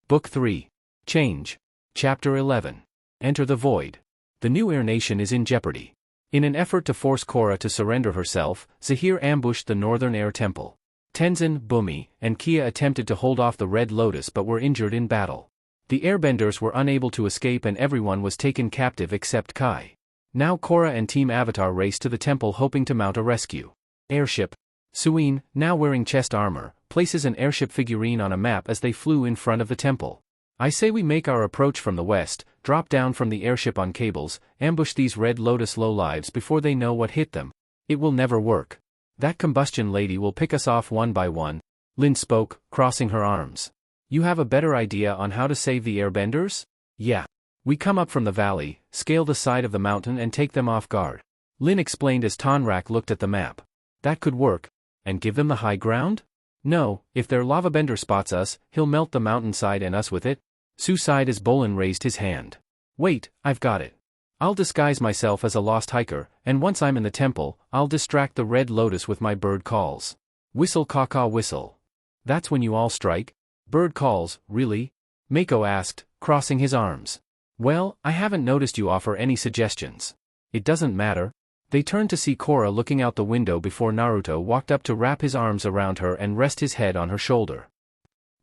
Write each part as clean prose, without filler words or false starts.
Book 3. Change. Chapter 11. Enter the Void. The new Air Nation is in jeopardy. In an effort to force Korra to surrender herself, Zahir ambushed the Northern Air Temple. Tenzin, Bumi, and Kia attempted to hold off the Red Lotus but were injured in battle. The airbenders were unable to escape and everyone was taken captive except Kai. Now Korra and Team Avatar race to the temple hoping to mount a rescue airship. Suin, now wearing chest armor, places an airship figurine on a map as they flew in front of the temple. I say we make our approach from the west, drop down from the airship on cables, ambush these Red Lotus lowlives before they know what hit them. It will never work. That combustion lady will pick us off one by one. Lin spoke, crossing her arms. You have a better idea on how to save the airbenders? Yeah. We come up from the valley, scale the side of the mountain and take them off guard. Lin explained as Tonrak looked at the map. That could work. And give them the high ground? No, if their lavabender spots us, he'll melt the mountainside and us with it. Su sighed as Bolan raised his hand. Wait, I've got it. I'll disguise myself as a lost hiker, and once I'm in the temple, I'll distract the Red Lotus with my bird calls. Whistle caw-caw whistle. That's when you all strike? Bird calls, really? Mako asked, crossing his arms. Well, I haven't noticed you offer any suggestions. It doesn't matter. They turned to see Korra looking out the window before Naruto walked up to wrap his arms around her and rest his head on her shoulder.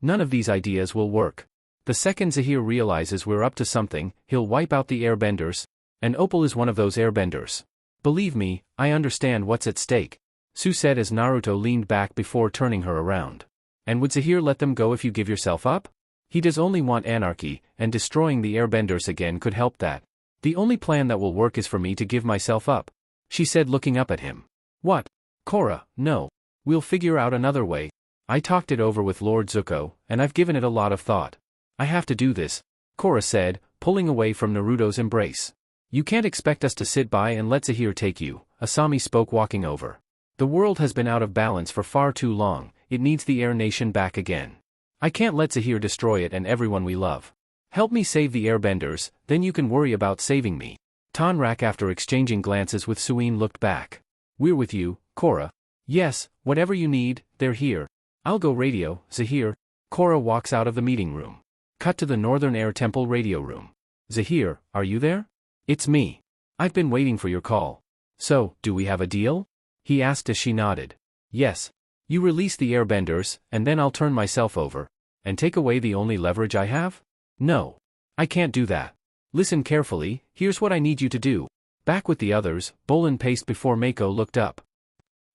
None of these ideas will work. The second Zahir realizes we're up to something, he'll wipe out the airbenders. And Opal is one of those airbenders. Believe me, I understand what's at stake. Su said as Naruto leaned back before turning her around. And would Zahir let them go if you give yourself up? He does only want anarchy, and destroying the airbenders again could help that. The only plan that will work is for me to give myself up. She said looking up at him. What? Korra, no. We'll figure out another way. I talked it over with Lord Zuko, and I've given it a lot of thought. I have to do this, Korra said, pulling away from Naruto's embrace. You can't expect us to sit by and let Zahir take you, Asami spoke walking over. The world has been out of balance for far too long, it needs the Air Nation back again. I can't let Zahir destroy it and everyone we love. Help me save the airbenders, then you can worry about saving me. Tonrak after exchanging glances with Suin looked back. We're with you, Korra. Yes, whatever you need, they're here. I'll go radio, Zahir. Korra walks out of the meeting room. Cut to the Northern Air Temple radio room. Zahir, are you there? It's me. I've been waiting for your call. So, do we have a deal? He asked as she nodded. Yes. You release the airbenders, and then I'll turn myself over. And take away the only leverage I have? No. I can't do that. Listen carefully, here's what I need you to do. Back with the others, Bolan paced before Mako looked up.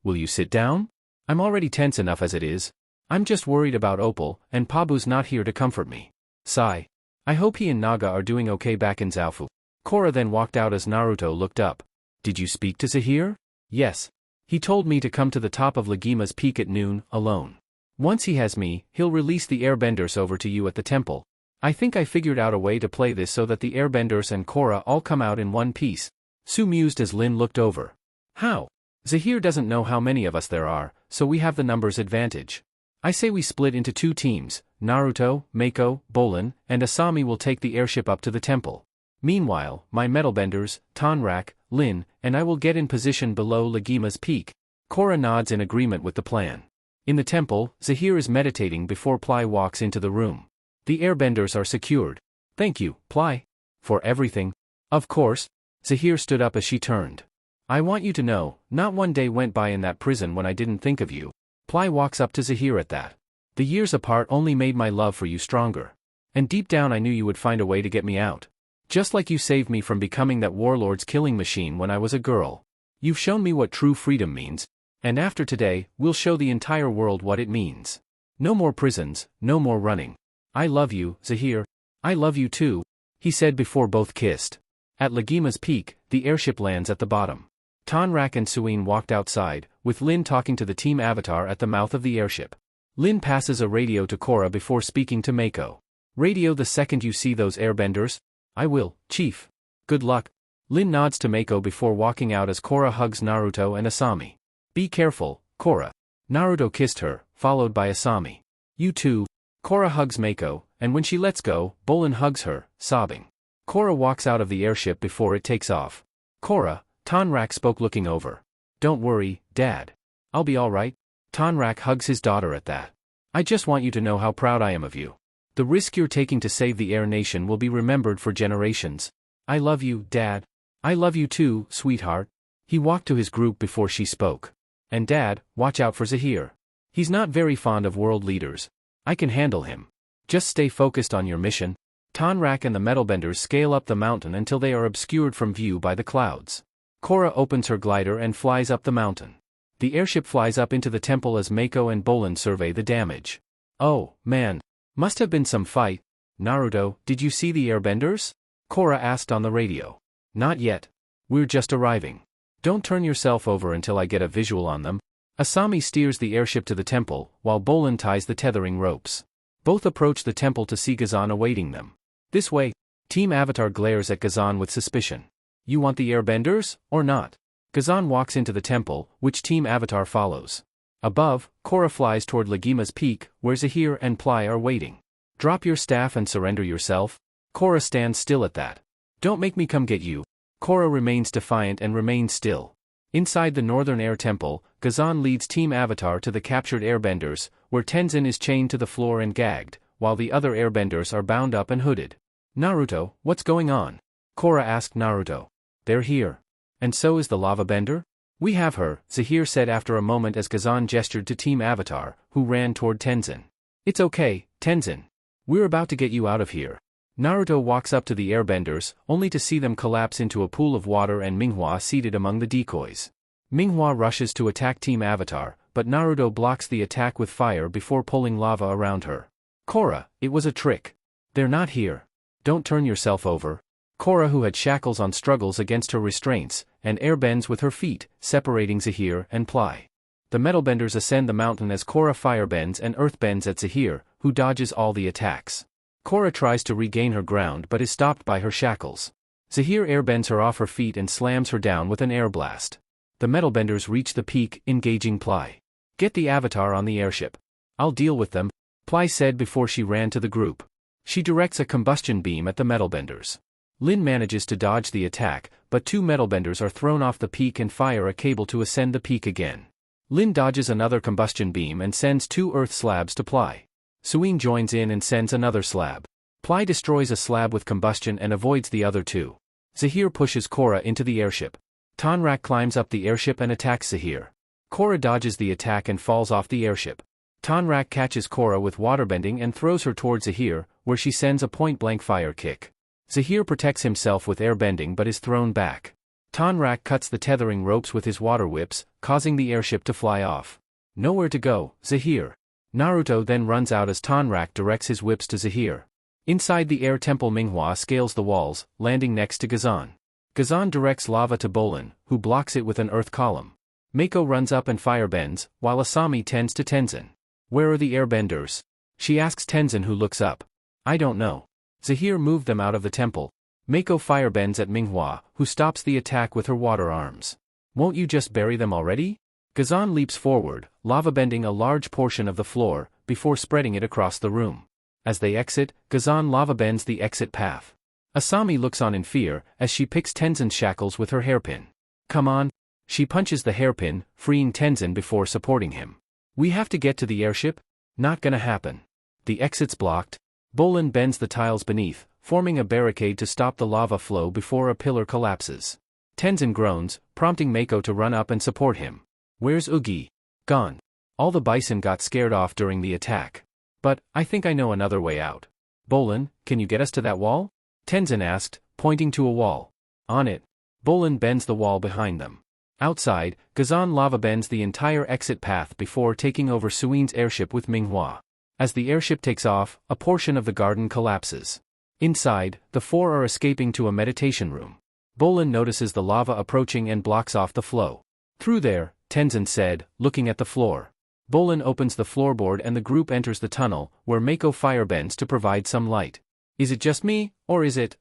Will you sit down? I'm already tense enough as it is. I'm just worried about Opal, and Pabu's not here to comfort me. Sigh. I hope he and Naga are doing okay back in Zaofu. Korra then walked out as Naruto looked up. Did you speak to Zahir? Yes. He told me to come to the top of Lagima's peak at noon, alone. Once he has me, he'll release the airbenders over to you at the temple. I think I figured out a way to play this so that the airbenders and Korra all come out in one piece. Su mused as Lin looked over. How? Zahir doesn't know how many of us there are, so we have the numbers advantage. I say we split into two teams, Naruto, Mako, Bolan, and Asami will take the airship up to the temple. Meanwhile, my metalbenders, Tonrak, Lin, and I will get in position below Lagima's peak. Korra nods in agreement with the plan. In the temple, Zahir is meditating before Ply walks into the room. The airbenders are secured. Thank you, Ply. For everything. Of course. Zahir stood up as she turned. I want you to know, not one day went by in that prison when I didn't think of you. Ply walks up to Zahir at that. The years apart only made my love for you stronger. And deep down I knew you would find a way to get me out. Just like you saved me from becoming that warlord's killing machine when I was a girl. You've shown me what true freedom means. And after today, we'll show the entire world what it means. No more prisons, no more running. I love you, Zahir. I love you too, he said before both kissed. At Lagima's peak, the airship lands at the bottom. Tonrak and Suin walked outside, with Lin talking to the team avatar at the mouth of the airship. Lin passes a radio to Korra before speaking to Mako. Radio the second you see those airbenders? I will, Chief. Good luck. Lin nods to Mako before walking out as Korra hugs Naruto and Asami. Be careful, Korra. Naruto kissed her, followed by Asami. You too. Korra hugs Mako, and when she lets go, Bolan hugs her, sobbing. Korra walks out of the airship before it takes off. Korra, Tonrak spoke looking over. Don't worry, Dad. I'll be alright. Tonrak hugs his daughter at that. I just want you to know how proud I am of you. The risk you're taking to save the Air Nation will be remembered for generations. I love you, Dad. I love you too, sweetheart. He walked to his group before she spoke. And Dad, watch out for Zahir. He's not very fond of world leaders. I can handle him. Just stay focused on your mission. Tonrak and the metalbenders scale up the mountain until they are obscured from view by the clouds. Korra opens her glider and flies up the mountain. The airship flies up into the temple as Mako and Bolan survey the damage. Oh, man. Must have been some fight. Naruto, did you see the airbenders? Korra asked on the radio. Not yet. We're just arriving. Don't turn yourself over until I get a visual on them. Asami steers the airship to the temple, while Bolan ties the tethering ropes. Both approach the temple to see Gazan awaiting them. This way. Team Avatar glares at Gazan with suspicion. You want the airbenders, or not? Gazan walks into the temple, which Team Avatar follows. Above, Korra flies toward Lagima's peak, where Zahir and Ply are waiting. Drop your staff and surrender yourself. Korra stands still at that. Don't make me come get you. Korra remains defiant and remains still. Inside the Northern Air Temple, Gazan leads Team Avatar to the captured airbenders, where Tenzin is chained to the floor and gagged, while the other airbenders are bound up and hooded. Naruto, what's going on? Korra asked Naruto. They're here. And so is the lava bender? We have her, Zahir said after a moment as Gazan gestured to Team Avatar, who ran toward Tenzin. It's okay, Tenzin. We're about to get you out of here. Naruto walks up to the airbenders, only to see them collapse into a pool of water and Minghua seated among the decoys. Minghua rushes to attack Team Avatar, but Naruto blocks the attack with fire before pulling lava around her. Korra, it was a trick. They're not here. Don't turn yourself over. Korra, who had shackles on, struggles against her restraints, and airbends with her feet, separating Zahir and Ply. The metalbenders ascend the mountain as Korra firebends and earthbends at Zahir, who dodges all the attacks. Korra tries to regain her ground but is stopped by her shackles. Zahir airbends her off her feet and slams her down with an air blast. The metalbenders reach the peak, engaging Ply. Get the Avatar on the airship. I'll deal with them, Ply said before she ran to the group. She directs a combustion beam at the metalbenders. Lin manages to dodge the attack, but two metalbenders are thrown off the peak and fire a cable to ascend the peak again. Lin dodges another combustion beam and sends two earth slabs to Ply. Suin joins in and sends another slab. Ply destroys a slab with combustion and avoids the other two. Zahir pushes Korra into the airship. Tonrak climbs up the airship and attacks Zahir. Korra dodges the attack and falls off the airship. Tonrak catches Korra with waterbending and throws her towards Zahir, where she sends a point-blank fire kick. Zahir protects himself with airbending but is thrown back. Tonrak cuts the tethering ropes with his water whips, causing the airship to fly off. Nowhere to go, Zahir. Naruto then runs out as Tonrak directs his whips to Zahir. Inside the air temple, Minghua scales the walls, landing next to Gazan. Gazan directs lava to Bolan, who blocks it with an earth column. Mako runs up and firebends, while Asami tends to Tenzin. Where are the airbenders? She asks Tenzin, who looks up. I don't know. Zahir moved them out of the temple. Mako firebends at Minghua, who stops the attack with her water arms. Won't you just bury them already? Gazan leaps forward, lava bending a large portion of the floor, before spreading it across the room. As they exit, Gazan lava bends the exit path. Asami looks on in fear, as she picks Tenzin's shackles with her hairpin. Come on. She punches the hairpin, freeing Tenzin before supporting him. We have to get to the airship? Not gonna happen. The exit's blocked. Bolan bends the tiles beneath, forming a barricade to stop the lava flow before a pillar collapses. Tenzin groans, prompting Mako to run up and support him. Where's Ugi? Gone. All the bison got scared off during the attack. But, I think I know another way out. Bolan, can you get us to that wall? Tenzin asked, pointing to a wall. On it. Bolan bends the wall behind them. Outside, Gazan lava bends the entire exit path before taking over Suin's airship with Minghua. As the airship takes off, a portion of the garden collapses. Inside, the four are escaping to a meditation room. Bolan notices the lava approaching and blocks off the flow. Through there, Tenzin said, looking at the floor. Bolan opens the floorboard and the group enters the tunnel, where Mako firebends to provide some light. Is it just me, or is it,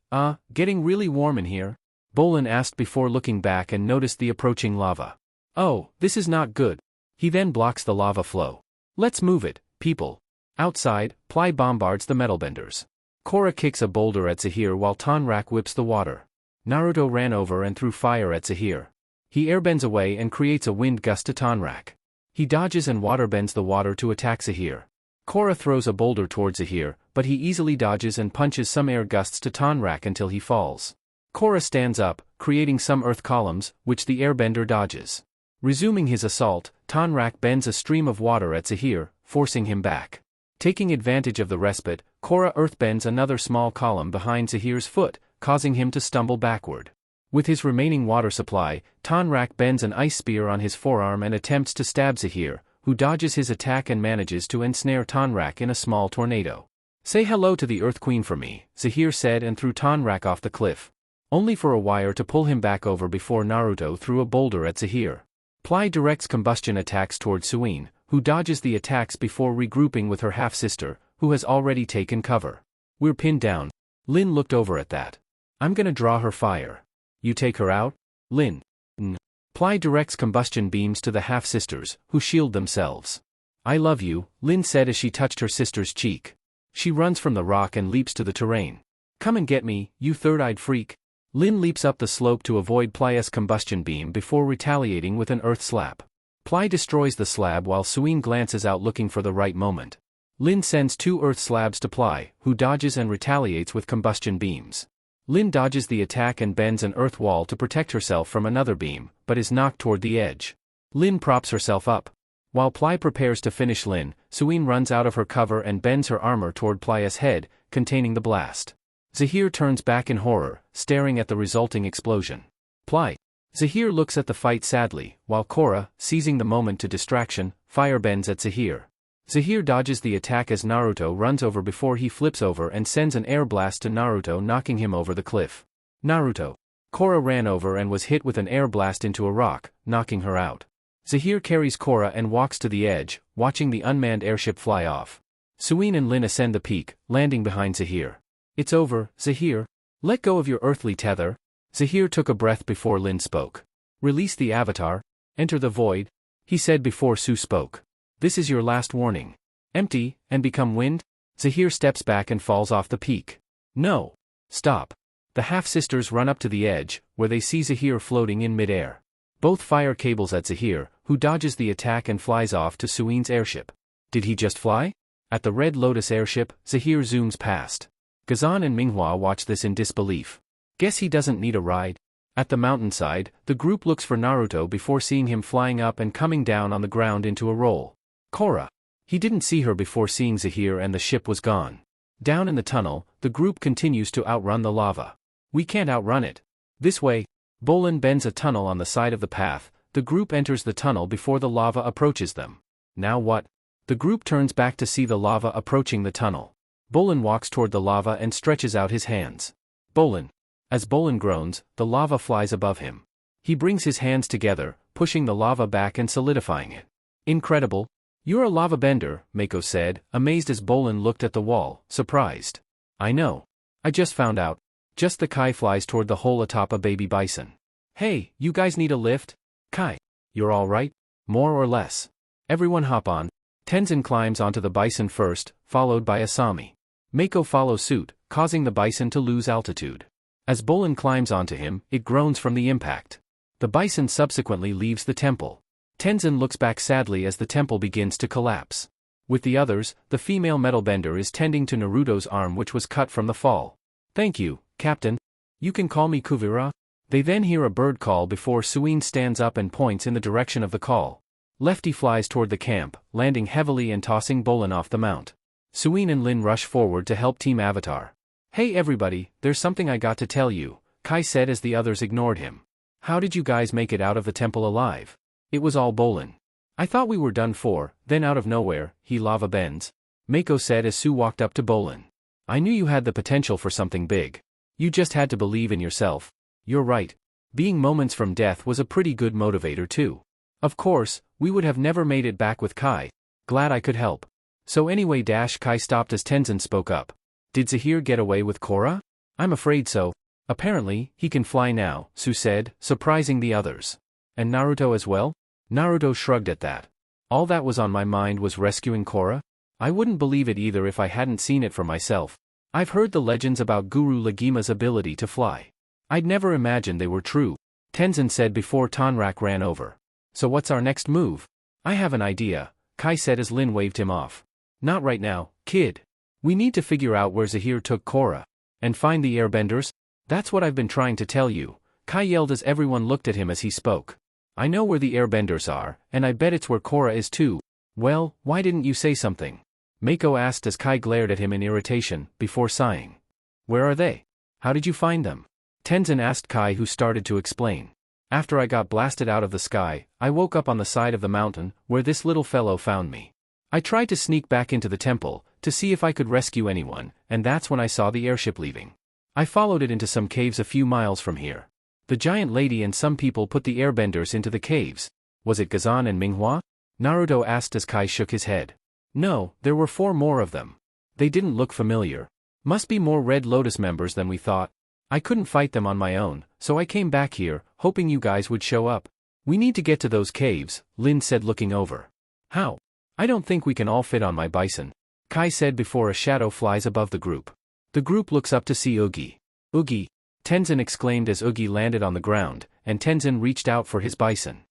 getting really warm in here? Bolan asked before looking back and noticed the approaching lava. Oh, this is not good. He then blocks the lava flow. Let's move it, people. Outside, Ply bombards the metalbenders. Korra kicks a boulder at Zahir while Tonrak whips the water. Naruto ran over and threw fire at Zahir. He airbends away and creates a wind gust to Tonrak. He dodges and waterbends the water to attack Zahir. Korra throws a boulder towards Zahir, but he easily dodges and punches some air gusts to Tonrak until he falls. Korra stands up, creating some earth columns, which the airbender dodges. Resuming his assault, Tonrak bends a stream of water at Zahir, forcing him back. Taking advantage of the respite, Korra earthbends another small column behind Zahir's foot, causing him to stumble backward. With his remaining water supply, Tonrak bends an ice spear on his forearm and attempts to stab Zahir, who dodges his attack and manages to ensnare Tonrak in a small tornado. "Say hello to the Earth Queen for me," Zahir said and threw Tonrak off the cliff. Only for a wire to pull him back over before Naruto threw a boulder at Zahir. Ply directs combustion attacks toward Suin, who dodges the attacks before regrouping with her half-sister, who has already taken cover. "We're pinned down." Lin looked over at that. "I'm gonna draw her fire. You take her out?" Lin. Ply directs combustion beams to the half-sisters, who shield themselves. "I love you," Lin said as she touched her sister's cheek. She runs from the rock and leaps to the terrain. "Come and get me, you third-eyed freak." Lin leaps up the slope to avoid Ply's combustion beam before retaliating with an earth slap. Ply destroys the slab while Suin glances out looking for the right moment. Lin sends 2 earth slabs to Ply, who dodges and retaliates with combustion beams. Lin dodges the attack and bends an earth wall to protect herself from another beam, but is knocked toward the edge. Lin props herself up. While Ply prepares to finish Lin, Suin runs out of her cover and bends her armor toward Ply's head, containing the blast. Zahir turns back in horror, staring at the resulting explosion. Ply. Zahir looks at the fight sadly, while Korra, seizing the moment to distraction, firebends at Zahir. Zahir dodges the attack as Naruto runs over before he flips over and sends an air blast to Naruto, knocking him over the cliff. Naruto. Korra ran over and was hit with an air blast into a rock, knocking her out. Zahir carries Korra and walks to the edge, watching the unmanned airship fly off. Suin and Lin ascend the peak, landing behind Zahir. "It's over, Zahir. Let go of your earthly tether." Zahir took a breath before Lin spoke. "Release the avatar. Enter the void," he said before Su spoke. "This is your last warning. Empty, and become wind." Zahir steps back and falls off the peak. "No. Stop." The half-sisters run up to the edge, where they see Zahir floating in midair. Both fire cables at Zahir, who dodges the attack and flies off to Suin's airship. Did he just fly? At the Red Lotus airship, Zahir zooms past. Gazan and Minghua watch this in disbelief. Guess he doesn't need a ride. At the mountainside, the group looks for Naruto before seeing him flying up and coming down on the ground into a roll. Korra. He didn't see her before seeing Zahir and the ship was gone. Down in the tunnel, the group continues to outrun the lava. "We can't outrun it. This way." Bolan bends a tunnel on the side of the path. The group enters the tunnel before the lava approaches them. "Now what?" The group turns back to see the lava approaching the tunnel. Bolan walks toward the lava and stretches out his hands. "Bolan." As Bolan groans, the lava flies above him. He brings his hands together, pushing the lava back and solidifying it. "Incredible. You're a lava bender," Mako said, amazed as Bolan looked at the wall, surprised. "I know. I just found out." Just the Kai flies toward the hole atop a baby bison. "Hey, you guys need a lift?" "Kai. You're all right?" "More or less." Everyone hop on. Tenzin climbs onto the bison first, followed by Asami. Mako follows suit, causing the bison to lose altitude. As Bolan climbs onto him, it groans from the impact. The bison subsequently leaves the temple. Tenzin looks back sadly as the temple begins to collapse. With the others, the female metalbender is tending to Naruto's arm which was cut from the fall. "Thank you, Captain. You can call me Kuvira." They then hear a bird call before Suin stands up and points in the direction of the call. Lefty flies toward the camp, landing heavily and tossing Bolan off the mount. Suin and Lin rush forward to help Team Avatar. "Hey everybody, there's something I got to tell you," Kai said as the others ignored him. "How did you guys make it out of the temple alive?" It was all Bolan. "I thought we were done for, then out of nowhere, he lava bends," Mako said as Su walked up to Bolan. "I knew you had the potential for something big. You just had to believe in yourself." "You're right. Being moments from death was a pretty good motivator too. Of course, we would have never made it back with Kai. Glad I could help. So anyway, Kai stopped as Tenzin spoke up. "Did Zahir get away with Korra?" "I'm afraid so. Apparently, he can fly now," Su said, surprising the others. "And Naruto as well?" Naruto shrugged at that. "All that was on my mind was rescuing Korra. I wouldn't believe it either if I hadn't seen it for myself. I've heard the legends about Guru Lagima's ability to fly. I'd never imagined they were true," Tenzin said before Tonrak ran over. "So what's our next move?" "I have an idea," Kai said as Lin waved him off. "Not right now, kid. We need to figure out where Zahir took Korra. And find the airbenders? That's what I've been trying to tell you, Kai yelled as everyone looked at him as he spoke. I know where the airbenders are, and I bet it's where Korra is too. Well, why didn't you say something? Mako asked as Kai glared at him in irritation, before sighing. Where are they? How did you find them? Tenzin asked Kai, who started to explain. After I got blasted out of the sky, I woke up on the side of the mountain, where this little fellow found me. I tried to sneak back into the temple, to see if I could rescue anyone, and that's when I saw the airship leaving. I followed it into some caves a few miles from here. The giant lady and some people put the airbenders into the caves. Was it Gazan and Minghua? Naruto asked as Kai shook his head. No, there were 4 more of them. They didn't look familiar. Must be more Red Lotus members than we thought. I couldn't fight them on my own, so I came back here, hoping you guys would show up. We need to get to those caves, Lin said looking over. How? I don't think we can all fit on my bison, Kai said before a shadow flies above the group. The group looks up to see Oogie. Oogie! Tenzin exclaimed as Oogie landed on the ground, and Tenzin reached out for his bison.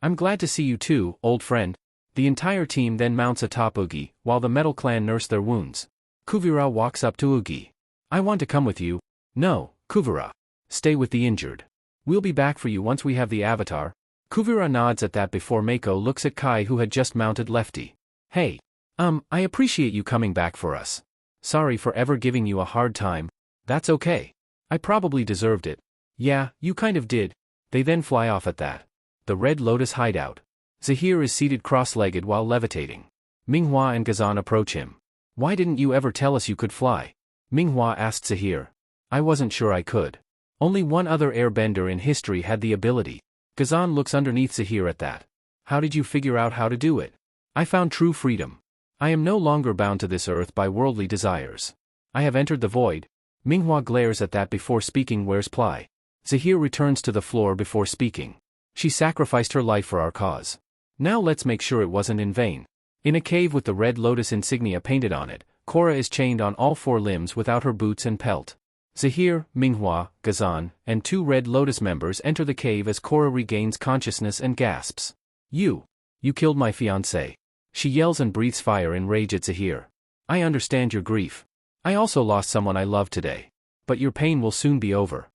I'm glad to see you too, old friend. The entire team then mounts atop Oogie, while the Metal Clan nurse their wounds. Kuvira walks up to Oogie. I want to come with you. No, Kuvira. Stay with the injured. We'll be back for you once we have the avatar. Kuvira nods at that before Mako looks at Kai, who had just mounted Lefty. Hey. I appreciate you coming back for us. Sorry for ever giving you a hard time. That's okay. I probably deserved it. Yeah, you kind of did. They then fly off at that. The Red Lotus hideout. Zahir is seated cross-legged while levitating. Minghua and Gazan approach him. Why didn't you ever tell us you could fly? Minghua asked Zahir. I wasn't sure I could. Only one other airbender in history had the ability. Gazan looks underneath Zahir at that. How did you figure out how to do it? I found true freedom. I am no longer bound to this earth by worldly desires. I have entered the void. Minghua glares at that before speaking. Where's Ply? Zahir returns to the floor before speaking. She sacrificed her life for our cause. Now let's make sure it wasn't in vain. In a cave with the Red Lotus insignia painted on it, Korra is chained on all 4 limbs without her boots and pelt. Zahir, Minghua, Gazan, and 2 Red Lotus members enter the cave as Korra regains consciousness and gasps. You killed my fiancé. She yells and breathes fire in rage at Zahir. I understand your grief. I also lost someone I loved today. But your pain will soon be over.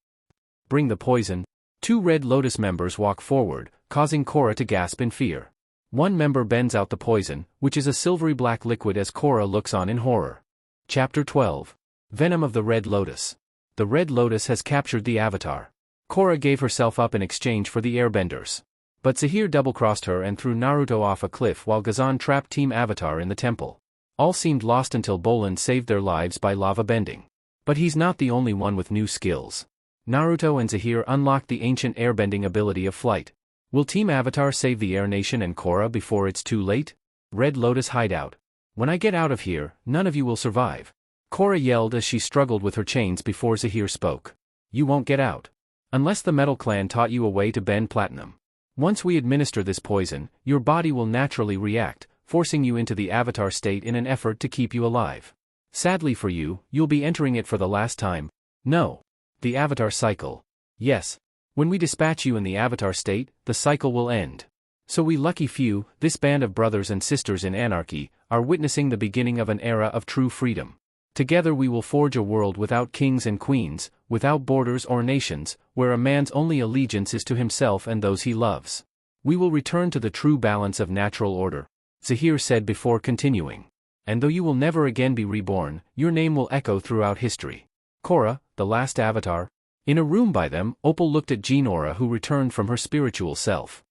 Bring the poison. 2 Red Lotus members walk forward, causing Korra to gasp in fear. One member bends out the poison, which is a silvery black liquid, as Korra looks on in horror. Chapter 12. Venom of the Red Lotus. The Red Lotus has captured the Avatar. Korra gave herself up in exchange for the airbenders. But Zahir double-crossed her and threw Naruto off a cliff while Gazan trapped Team Avatar in the temple. All seemed lost until Bolan saved their lives by lava bending. But he's not the only one with new skills. Naruto and Zahir unlocked the ancient airbending ability of flight. Will Team Avatar save the Air Nation and Korra before it's too late? Red Lotus hideout. When I get out of here, none of you will survive. Korra yelled as she struggled with her chains before Zahir spoke. You won't get out. Unless the Metal Clan taught you a way to bend platinum. Once we administer this poison, your body will naturally react, forcing you into the Avatar state in an effort to keep you alive. Sadly for you, you'll be entering it for the last time. No. The Avatar cycle. Yes. When we dispatch you in the Avatar state, the cycle will end. So we lucky few, this band of brothers and sisters in anarchy, are witnessing the beginning of an era of true freedom. Together we will forge a world without kings and queens, without borders or nations, where a man's only allegiance is to himself and those he loves. We will return to the true balance of natural order, Zahir said before continuing. And though you will never again be reborn, your name will echo throughout history. Korra, the last Avatar. In a room by them, Opal looked at Jinora, who returned from her spiritual self.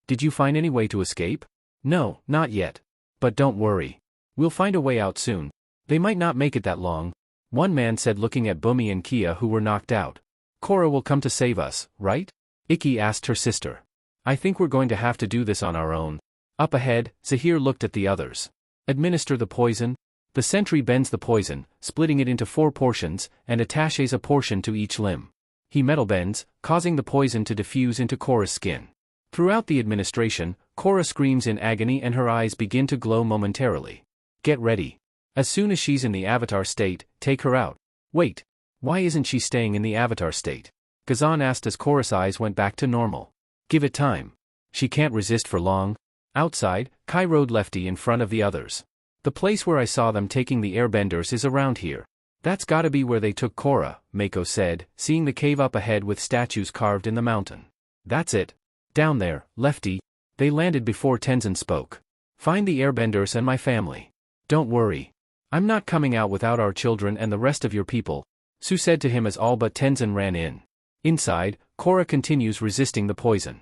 Did you find any way to escape? No, not yet. But don't worry. We'll find a way out soon. They might not make it that long. One man said, looking at Bumi and Kia, who were knocked out. Korra will come to save us, right? Ikki asked her sister. I think we're going to have to do this on our own. Up ahead, Zahir looked at the others. Administer the poison. The sentry bends the poison, splitting it into 4 portions, and attaches a portion to each limb. He metal bends, causing the poison to diffuse into Korra's skin. Throughout the administration, Korra screams in agony and her eyes begin to glow momentarily. Get ready. As soon as she's in the Avatar state, take her out. Wait. Why isn't she staying in the Avatar state? Gazan asked as Korra's eyes went back to normal. Give it time. She can't resist for long. Outside, Kai rode Lefty in front of the others. The place where I saw them taking the airbenders is around here. That's gotta be where they took Korra, Mako said, seeing the cave up ahead with statues carved in the mountain. That's it. Down there, Lefty. They landed before Tenzin spoke. Find the airbenders and my family. Don't worry. I'm not coming out without our children and the rest of your people, Su said to him as all but Tenzin ran in. Inside, Korra continues resisting the poison.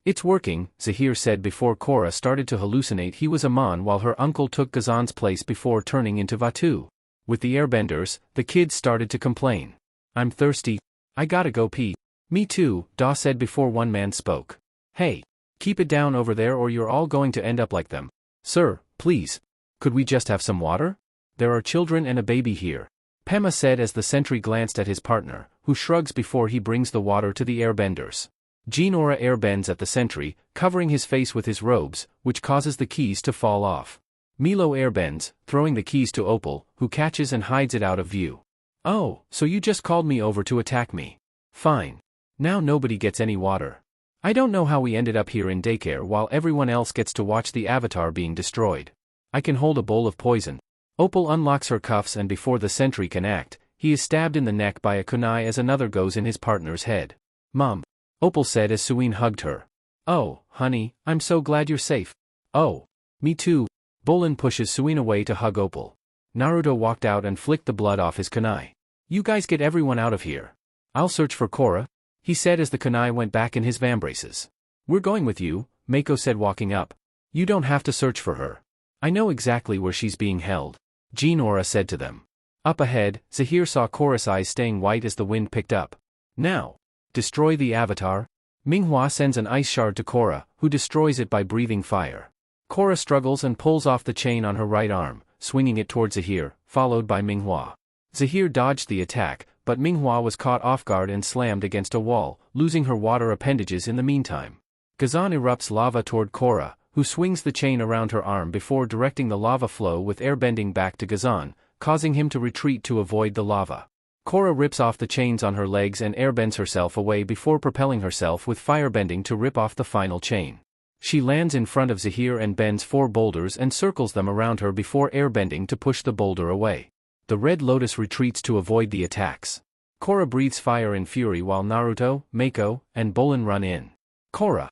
It's working, Zahir said before Korra started to hallucinate he was a Mon while her uncle took Ghazan's place before turning into Vatu. With the airbenders, the kids started to complain. I'm thirsty. I gotta go pee. Me too, Da said before one man spoke. Hey. Keep it down over there or you're all going to end up like them. Sir, please. Could we just have some water? There are children and a baby here. Pema said as the sentry glanced at his partner, who shrugs before he brings the water to the airbenders. Jinora airbends at the sentry, covering his face with his robes, which causes the keys to fall off. Milo airbends, throwing the keys to Opal, who catches and hides it out of view. Oh, so you just called me over to attack me. Fine. Now nobody gets any water. I don't know how we ended up here in daycare while everyone else gets to watch the avatar being destroyed. I can hold a bowl of poison. Opal unlocks her cuffs and before the sentry can act, he is stabbed in the neck by a kunai as another goes in his partner's head. Mom. Opal said as Suin hugged her. Oh, honey, I'm so glad you're safe. Oh. Me too. Bolan pushes Suin away to hug Opal. Naruto walked out and flicked the blood off his kunai. You guys get everyone out of here. I'll search for Korra, he said as the kunai went back in his vambraces. We're going with you, Mako said walking up. You don't have to search for her. I know exactly where she's being held, Jinora said to them. Up ahead, Zahir saw Korra's eyes staying white as the wind picked up. Now. Destroy the avatar. Minghua sends an ice shard to Korra, who destroys it by breathing fire. Korra struggles and pulls off the chain on her right arm, swinging it towards Zahir, followed by Minghua. Zahir dodged the attack, but Minghua was caught off guard and slammed against a wall, losing her water appendages in the meantime. Ghazan erupts lava toward Korra, who swings the chain around her arm before directing the lava flow with airbending back to Ghazan, causing him to retreat to avoid the lava. Korra rips off the chains on her legs and airbends herself away before propelling herself with firebending to rip off the final chain. She lands in front of Zahir and bends 4 boulders and circles them around her before airbending to push the boulder away. The Red Lotus retreats to avoid the attacks. Korra breathes fire in fury while Naruto, Mako, and Bolan run in. Korra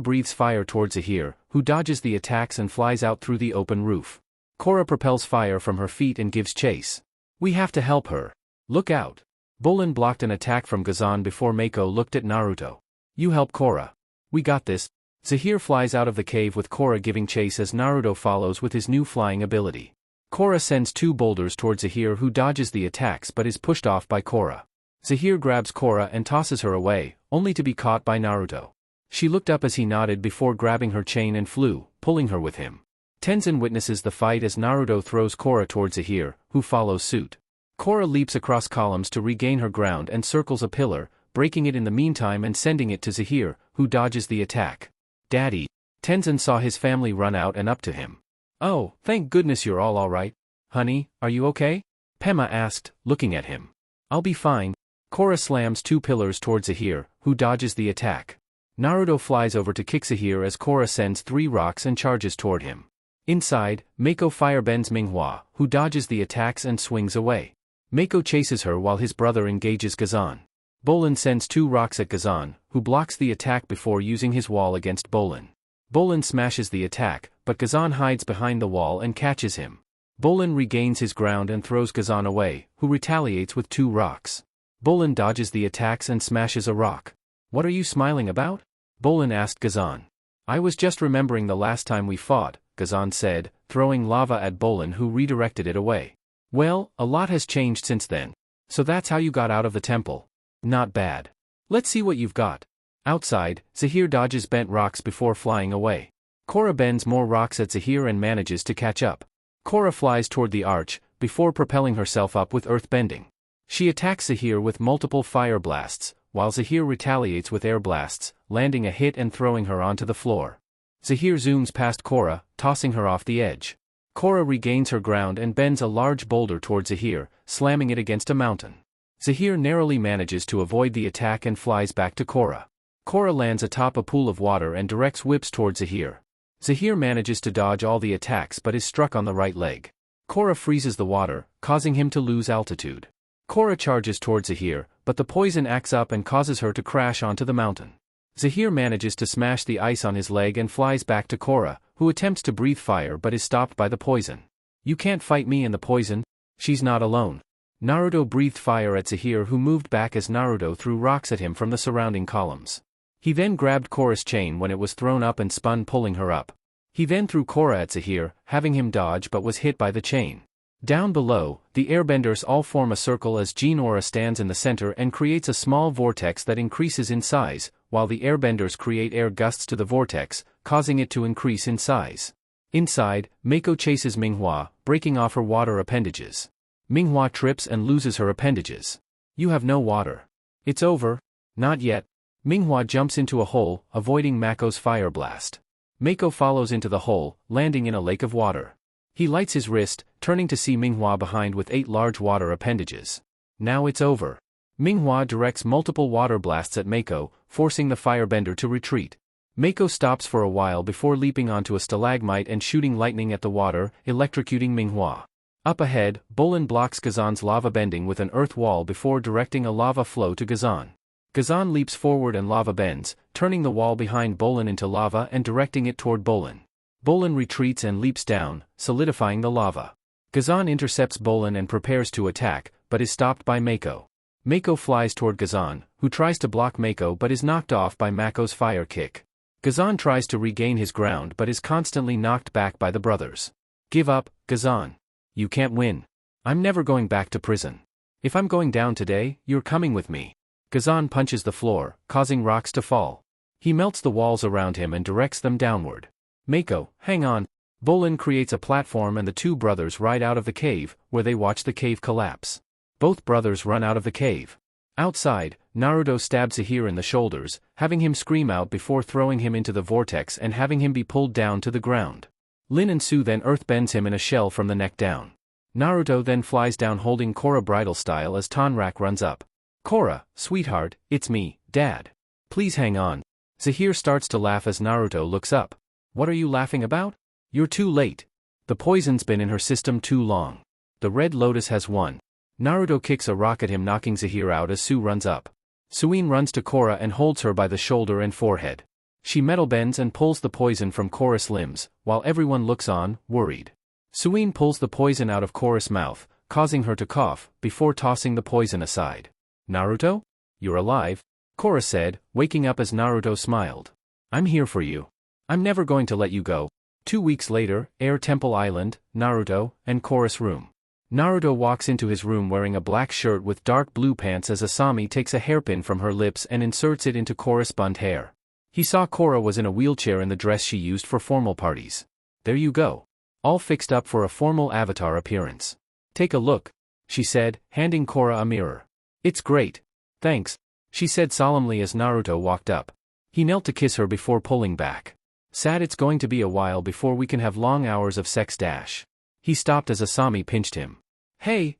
breathes fire towards Zahir, who dodges the attacks and flies out through the open roof. Korra propels fire from her feet and gives chase. We have to help her. Look out. Bolan blocked an attack from Ghazan before Mako looked at Naruto. You help Korra. We got this. Zahir flies out of the cave with Korra giving chase as Naruto follows with his new flying ability. Korra sends 2 boulders towards Zahir who dodges the attacks but is pushed off by Korra. Zahir grabs Korra and tosses her away, only to be caught by Naruto. She looked up as he nodded before grabbing her chain and flew, pulling her with him. Tenzin witnesses the fight as Naruto throws Korra towards Zahir, who follows suit. Korra leaps across columns to regain her ground and circles a pillar, breaking it in the meantime and sending it to Zahir, who dodges the attack. Daddy. Tenzin saw his family run out and up to him. Oh, thank goodness you're all right. Honey, are you okay? Pema asked, looking at him. I'll be fine. Korra slams 2 pillars towards Zahir, who dodges the attack. Naruto flies over to kick Zahir as Korra sends 3 rocks and charges toward him. Inside, Mako firebends Minghua, who dodges the attacks and swings away. Mako chases her while his brother engages Ghazan. Bolan sends 2 rocks at Ghazan, who blocks the attack before using his wall against Bolan. Bolan smashes the attack, but Ghazan hides behind the wall and catches him. Bolan regains his ground and throws Ghazan away, who retaliates with 2 rocks. Bolan dodges the attacks and smashes a rock. What are you smiling about? Bolan asked Ghazan. I was just remembering the last time we fought, Ghazan said, throwing lava at Bolan who redirected it away. Well, a lot has changed since then. So that's how you got out of the temple. Not bad. Let's see what you've got. Outside, Zahir dodges bent rocks before flying away. Korra bends more rocks at Zahir and manages to catch up. Korra flies toward the arch, before propelling herself up with earth bending. She attacks Zahir with multiple fire blasts, while Zahir retaliates with air blasts, landing a hit and throwing her onto the floor. Zahir zooms past Korra, tossing her off the edge. Korra regains her ground and bends a large boulder towards Zahir, slamming it against a mountain. Zahir narrowly manages to avoid the attack and flies back to Korra. Korra lands atop a pool of water and directs whips towards Zahir. Zahir manages to dodge all the attacks but is struck on the right leg. Korra freezes the water, causing him to lose altitude. Korra charges towards Zahir, but the poison acts up and causes her to crash onto the mountain. Zahir manages to smash the ice on his leg and flies back to Korra, who attempts to breathe fire but is stopped by the poison. "You can't fight me and the poison." She's not alone. Naruto breathed fire at Zahir, who moved back as Naruto threw rocks at him from the surrounding columns. He then grabbed Korra's chain when it was thrown up and spun, pulling her up. He then threw Korra at Zahir, having him dodge but was hit by the chain. Down below, the airbenders all form a circle as Jinora stands in the center and creates a small vortex that increases in size, while the airbenders create air gusts to the vortex, causing it to increase in size. Inside, Mako chases Minghua, breaking off her water appendages. Minghua trips and loses her appendages. "You have no water." "It's over." "Not yet." Minghua jumps into a hole, avoiding Mako's fire blast. Mako follows into the hole, landing in a lake of water. He lights his wrist, turning to see Minghua behind with 8 large water appendages. "Now it's over." Minghua directs multiple water blasts at Mako, forcing the firebender to retreat. Mako stops for a while before leaping onto a stalagmite and shooting lightning at the water, electrocuting Minghua. Up ahead, Bolan blocks Gazan's lava bending with an earth wall before directing a lava flow to Gazan. Gazan leaps forward and lava bends, turning the wall behind Bolan into lava and directing it toward Bolan. Bolan retreats and leaps down, solidifying the lava. Gazan intercepts Bolan and prepares to attack, but is stopped by Mako. Mako flies toward Gazan, who tries to block Mako but is knocked off by Mako's fire kick. Gazan tries to regain his ground but is constantly knocked back by the brothers. "Give up, Gazan. You can't win. I'm never going back to prison. If I'm going down today, you're coming with me." Gazan punches the floor, causing rocks to fall. He melts the walls around him and directs them downward. "Mako, hang on." Bolan creates a platform and the two brothers ride out of the cave, where they watch the cave collapse. Both brothers run out of the cave. Outside, Naruto stabs Zahir in the shoulders, having him scream out before throwing him into the vortex and having him be pulled down to the ground. Lin and Su then earthbends him in a shell from the neck down. Naruto then flies down holding Korra bridal style as Tonrak runs up. "Korra, sweetheart, it's me, Dad. Please hang on." Zahir starts to laugh as Naruto looks up. "What are you laughing about? You're too late. The poison's been in her system too long. The Red Lotus has won." Naruto kicks a rock at him, knocking Zahir out as Su runs up. Suin runs to Korra and holds her by the shoulder and forehead. She metal bends and pulls the poison from Korra's limbs, while everyone looks on, worried. Suin pulls the poison out of Korra's mouth, causing her to cough, before tossing the poison aside. "Naruto? You're alive," Korra said, waking up as Naruto smiled. "I'm here for you. I'm never going to let you go." 2 weeks later, Air Temple Island, Naruto, and Korra's room. Naruto walks into his room wearing a black shirt with dark blue pants as Asami takes a hairpin from her lips and inserts it into Korra's spun hair. He saw Korra was in a wheelchair in the dress she used for formal parties. "There you go. All fixed up for a formal avatar appearance. Take a look," she said, handing Korra a mirror. "It's great. Thanks," she said solemnly as Naruto walked up. He knelt to kiss her before pulling back. "Sad it's going to be a while before we can have long hours of sex dash." He stopped as Asami pinched him. Hey,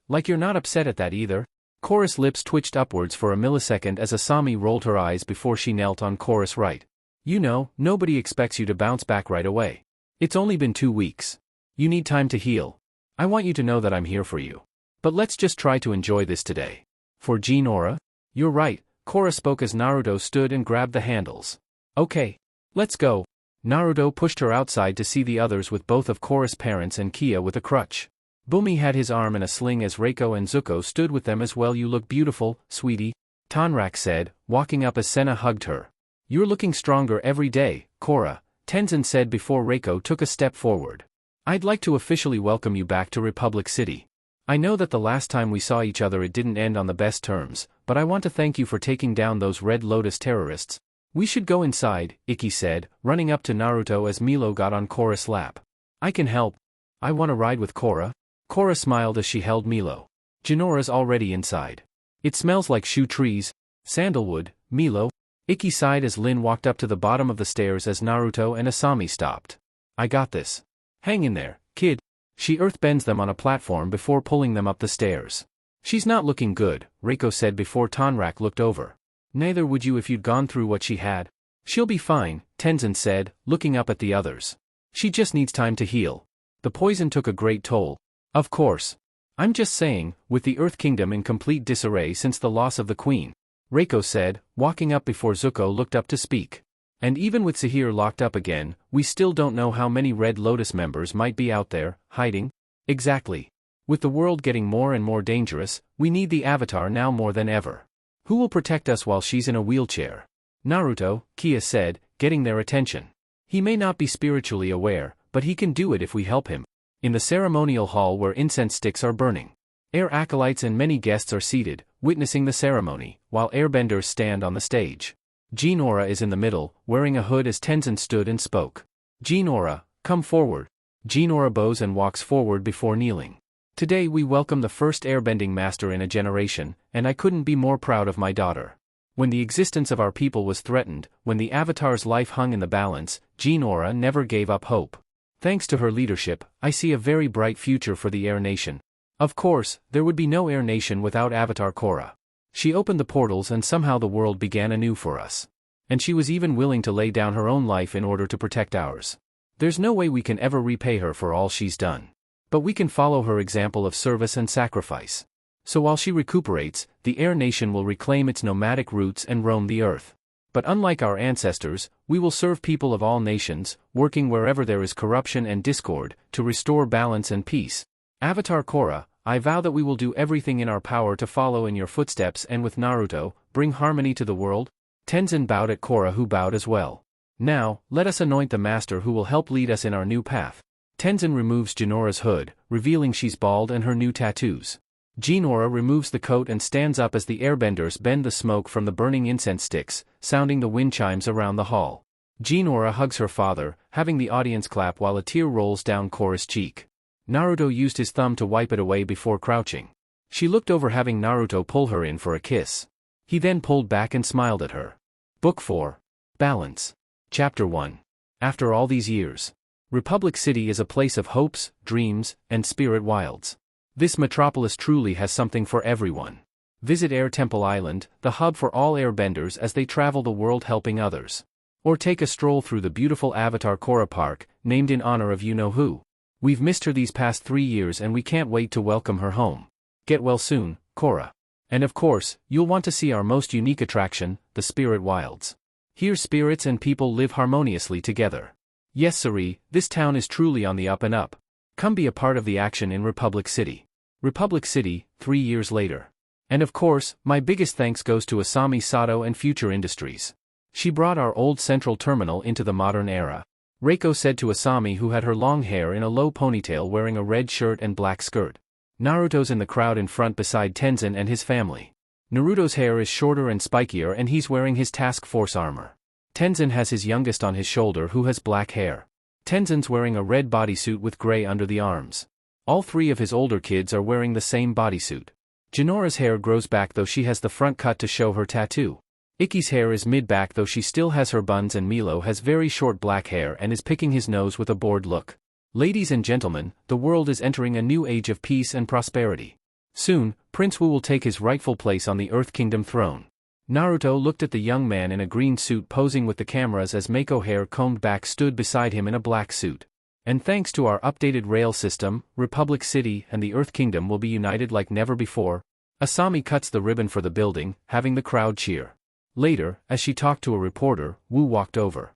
like you're not upset at that either." Korra's lips twitched upwards for a millisecond as Asami rolled her eyes before she knelt on Korra's right. "You know, nobody expects you to bounce back right away. It's only been 2 weeks. You need time to heal. I want you to know that I'm here for you. But let's just try to enjoy this today." "For Jinora?" "You're right," Korra spoke as Naruto stood and grabbed the handles. "Okay. Let's go." Naruto pushed her outside to see the others with both of Korra's parents and Kia with a crutch. Bumi had his arm in a sling as Reiko and Zuko stood with them as well. "You look beautiful, sweetie," Tonrak said, walking up as Senna hugged her. "You're looking stronger every day, Korra," Tenzin said before Reiko took a step forward. "I'd like to officially welcome you back to Republic City. I know that the last time we saw each other it didn't end on the best terms, but I want to thank you for taking down those Red Lotus terrorists." "We should go inside," Ikki said, running up to Naruto as Milo got on Korra's lap. "I can help. I want to ride with Korra." Korra smiled as she held Milo. "Jinora's already inside. It smells like shoe trees, sandalwood, Milo." Ikki sighed as Lin walked up to the bottom of the stairs as Naruto and Asami stopped. "I got this. Hang in there, kid." She earthbends them on a platform before pulling them up the stairs. "She's not looking good," Reiko said before Tonrak looked over. "Neither would you if you'd gone through what she had." She'll be fine, Tenzin said, looking up at the others. She just needs time to heal. The poison took a great toll. Of course. I'm just saying, with the Earth Kingdom in complete disarray since the loss of the Queen, Reiko said, walking up before Zuko looked up to speak. And even with Zahir locked up again, we still don't know how many Red Lotus members might be out there, hiding. Exactly. With the world getting more and more dangerous, we need the Avatar now more than ever. Who will protect us while she's in a wheelchair? Naruto, Kia said, getting their attention. He may not be spiritually aware, but he can do it if we help him. In the ceremonial hall where incense sticks are burning, air acolytes and many guests are seated, witnessing the ceremony, while airbenders stand on the stage. Jinora is in the middle, wearing a hood as Tenzin stood and spoke. Jinora, come forward. Jinora bows and walks forward before kneeling. Today we welcome the first airbending master in a generation, and I couldn't be more proud of my daughter. When the existence of our people was threatened, when the Avatar's life hung in the balance, Jinora never gave up hope. Thanks to her leadership, I see a very bright future for the Air Nation. Of course, there would be no Air Nation without Avatar Korra. She opened the portals and somehow the world began anew for us. And she was even willing to lay down her own life in order to protect ours. There's no way we can ever repay her for all she's done. But we can follow her example of service and sacrifice. So while she recuperates, the Air Nation will reclaim its nomadic roots and roam the earth. But unlike our ancestors, we will serve people of all nations, working wherever there is corruption and discord, to restore balance and peace. Avatar Korra, I vow that we will do everything in our power to follow in your footsteps and with Naruto, bring harmony to the world. Tenzin bowed at Korra, who bowed as well. Now, let us anoint the master who will help lead us in our new path. Tenzin removes Jinora's hood, revealing she's bald and her new tattoos. Jinora removes the coat and stands up as the airbenders bend the smoke from the burning incense sticks, sounding the wind chimes around the hall. Jinora hugs her father, having the audience clap while a tear rolls down Korra's cheek. Naruto used his thumb to wipe it away before crouching. She looked over, having Naruto pull her in for a kiss. He then pulled back and smiled at her. Book 4. Balance. Chapter 1. After all these years. Republic City is a place of hopes, dreams, and spirit wilds. This metropolis truly has something for everyone. Visit Air Temple Island, the hub for all airbenders as they travel the world helping others. Or take a stroll through the beautiful Avatar Korra Park, named in honor of you-know-who. We've missed her these past 3 years and we can't wait to welcome her home. Get well soon, Korra. And of course, you'll want to see our most unique attraction, the Spirit Wilds. Here spirits and people live harmoniously together. Yes Sari, this town is truly on the up and up. Come be a part of the action in Republic City. Republic City, 3 years later. And of course, my biggest thanks goes to Asami Sato and Future Industries. She brought our old central terminal into the modern era. Reiko said to Asami, who had her long hair in a low ponytail wearing a red shirt and black skirt. Naruto's in the crowd in front beside Tenzin and his family. Naruto's hair is shorter and spikier and he's wearing his task force armor. Tenzin has his youngest on his shoulder who has black hair. Tenzin's wearing a red bodysuit with gray under the arms. All 3 of his older kids are wearing the same bodysuit. Jinora's hair grows back though she has the front cut to show her tattoo. Ikki's hair is mid-back though she still has her buns, and Milo has very short black hair and is picking his nose with a bored look. Ladies and gentlemen, the world is entering a new age of peace and prosperity. Soon, Prince Wu will take his rightful place on the Earth Kingdom throne. Naruto looked at the young man in a green suit posing with the cameras as Mako, hair combed back, stood beside him in a black suit. And thanks to our updated rail system, Republic City and the Earth Kingdom will be united like never before. Asami cuts the ribbon for the building, having the crowd cheer. Later, as she talked to a reporter, Wu walked over.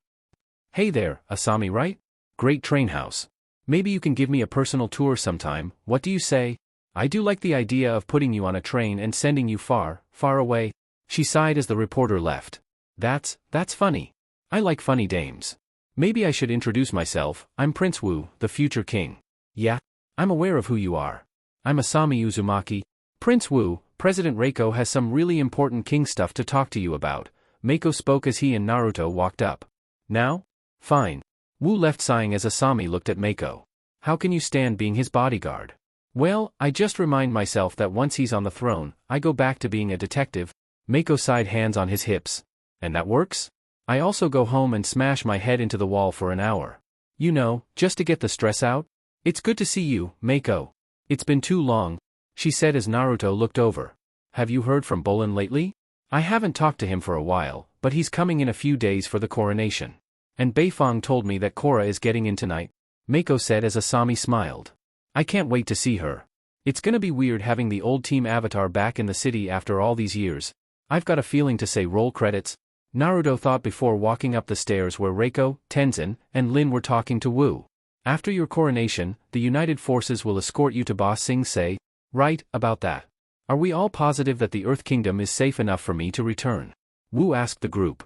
Hey there, Asami, right? Great train house. Maybe you can give me a personal tour sometime, what do you say? I do like the idea of putting you on a train and sending you far, far away. She sighed as the reporter left. That's funny. I like funny dames. Maybe I should introduce myself. I'm Prince Wu, the future king. Yeah? I'm aware of who you are. I'm Asami Uzumaki. Prince Wu, President Reiko has some really important king stuff to talk to you about. Mako spoke as he and Naruto walked up. Now? Fine. Wu left sighing as Asami looked at Mako. How can you stand being his bodyguard? Well, I just remind myself that once he's on the throne, I go back to being a detective. Mako sighed, hands on his hips. And that works? I also go home and smash my head into the wall for an hour. You know, just to get the stress out. It's good to see you, Mako. It's been too long, she said as Naruto looked over. Have you heard from Bolan lately? I haven't talked to him for a while, but he's coming in a few days for the coronation. And Beifong told me that Korra is getting in tonight, Mako said as Asami smiled. I can't wait to see her. It's gonna be weird having the old team Avatar back in the city after all these years. I've got a feeling to say roll credits, Naruto thought before walking up the stairs where Reiko, Tenzin, and Lin were talking to Wu. After your coronation, the United Forces will escort you to Ba Sing Se. Right, about that. Are we all positive that the Earth Kingdom is safe enough for me to return? Wu asked the group.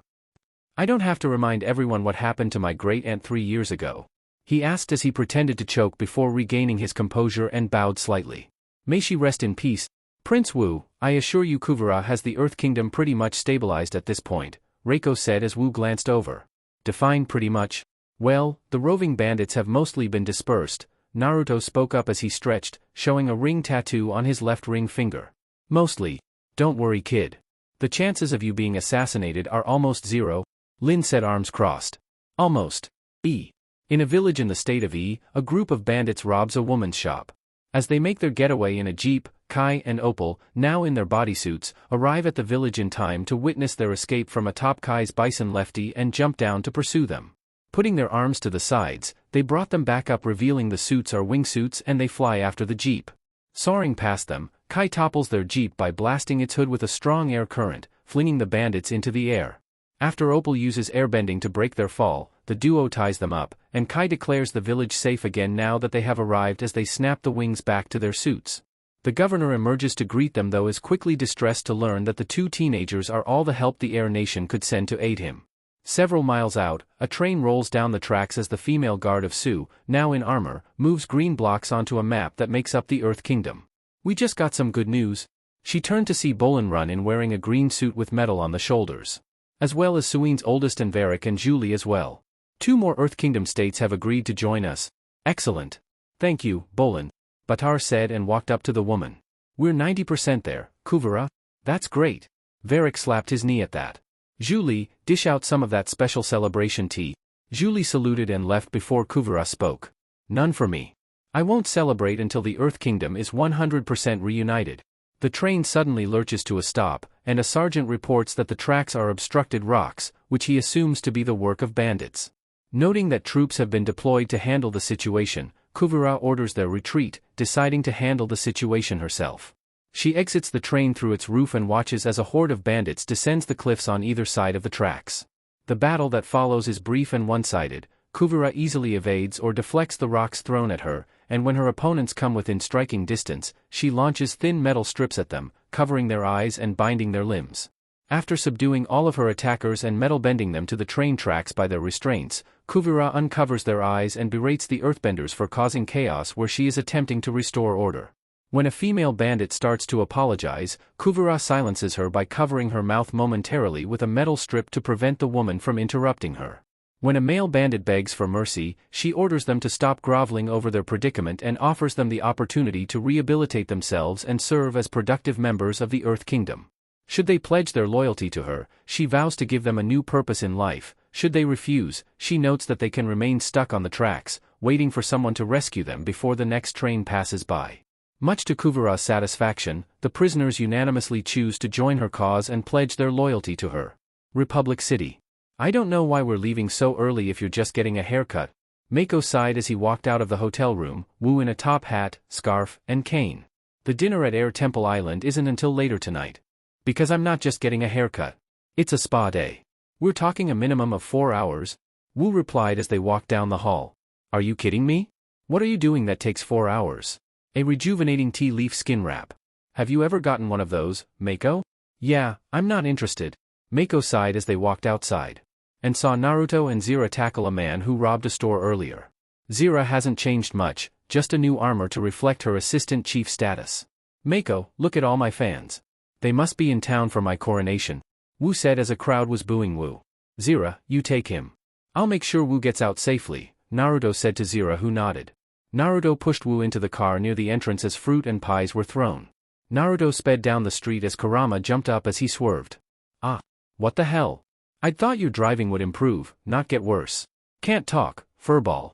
I don't have to remind everyone what happened to my great-aunt 3 years ago. He asked as he pretended to choke before regaining his composure and bowed slightly. May she rest in peace. Prince Wu, I assure you Kuvira has the Earth Kingdom pretty much stabilized at this point, Reiko said as Wu glanced over. Define pretty much? Well, the roving bandits have mostly been dispersed, Naruto spoke up as he stretched, showing a ring tattoo on his left ring finger. Mostly. Don't worry kid. The chances of you being assassinated are almost zero, Lin said arms crossed. Almost. In a village in the state of E, a group of bandits robs a woman's shop. As they make their getaway in a jeep, Kai and Opal, now in their bodysuits, arrive at the village in time to witness their escape from atop Kai's bison lefty and jump down to pursue them. Putting their arms to the sides, they brought them back up revealing the suits are wingsuits and they fly after the jeep. Soaring past them, Kai topples their jeep by blasting its hood with a strong air current, flinging the bandits into the air. After Opal uses airbending to break their fall, the duo ties them up, and Kai declares the village safe again now that they have arrived as they snap the wings back to their suits. The governor emerges to greet them though is quickly distressed to learn that the two teenagers are all the help the Air Nation could send to aid him. Several miles out, a train rolls down the tracks as the female guard of Su, now in armor, moves green blocks onto a map that makes up the Earth Kingdom. We just got some good news. She turned to see Bolan run in wearing a green suit with metal on the shoulders. As well as Suin's oldest and Varric and Julie as well. 2 more Earth Kingdom states have agreed to join us. Excellent. Thank you, Bolan, Batar said and walked up to the woman. We're 90% there, Kuvira. That's great. Varric slapped his knee at that. Julie, dish out some of that special celebration tea. Julie saluted and left before Kuvira spoke. None for me. I won't celebrate until the Earth Kingdom is 100% reunited. The train suddenly lurches to a stop, and a sergeant reports that the tracks are obstructed rocks, which he assumes to be the work of bandits. Noting that troops have been deployed to handle the situation, Kuvira orders their retreat, deciding to handle the situation herself. She exits the train through its roof and watches as a horde of bandits descends the cliffs on either side of the tracks. The battle that follows is brief and one-sided. Kuvira easily evades or deflects the rocks thrown at her, and when her opponents come within striking distance, she launches thin metal strips at them, covering their eyes and binding their limbs. After subduing all of her attackers and metal bending them to the train tracks by their restraints, Kuvira uncovers their eyes and berates the earthbenders for causing chaos where she is attempting to restore order. When a female bandit starts to apologize, Kuvira silences her by covering her mouth momentarily with a metal strip to prevent the woman from interrupting her. When a male bandit begs for mercy, she orders them to stop groveling over their predicament and offers them the opportunity to rehabilitate themselves and serve as productive members of the Earth Kingdom. Should they pledge their loyalty to her, she vows to give them a new purpose in life. Should they refuse, she notes that they can remain stuck on the tracks, waiting for someone to rescue them before the next train passes by. Much to Kuvira's satisfaction, the prisoners unanimously choose to join her cause and pledge their loyalty to her. Republic City. I don't know why we're leaving so early if you're just getting a haircut. Mako sighed as he walked out of the hotel room, Wu in a top hat, scarf, and cane. The dinner at Air Temple Island isn't until later tonight. Because I'm not just getting a haircut. It's a spa day. We're talking a minimum of 4 hours, Wu replied as they walked down the hall. Are you kidding me? What are you doing that takes 4 hours? A rejuvenating tea leaf skin wrap. Have you ever gotten one of those, Mako? Yeah, I'm not interested. Mako sighed as they walked outside. And saw Naruto and Zira tackle a man who robbed a store earlier. Zira hasn't changed much, just a new armor to reflect her assistant chief status. Mako, look at all my fans. They must be in town for my coronation, Wu said as a crowd was booing Wu. Zira, you take him. I'll make sure Wu gets out safely, Naruto said to Zira who nodded. Naruto pushed Wu into the car near the entrance as fruit and pies were thrown. Naruto sped down the street as Kurama jumped up as he swerved. Ah. What the hell? I'd thought your driving would improve, not get worse. Can't talk, furball.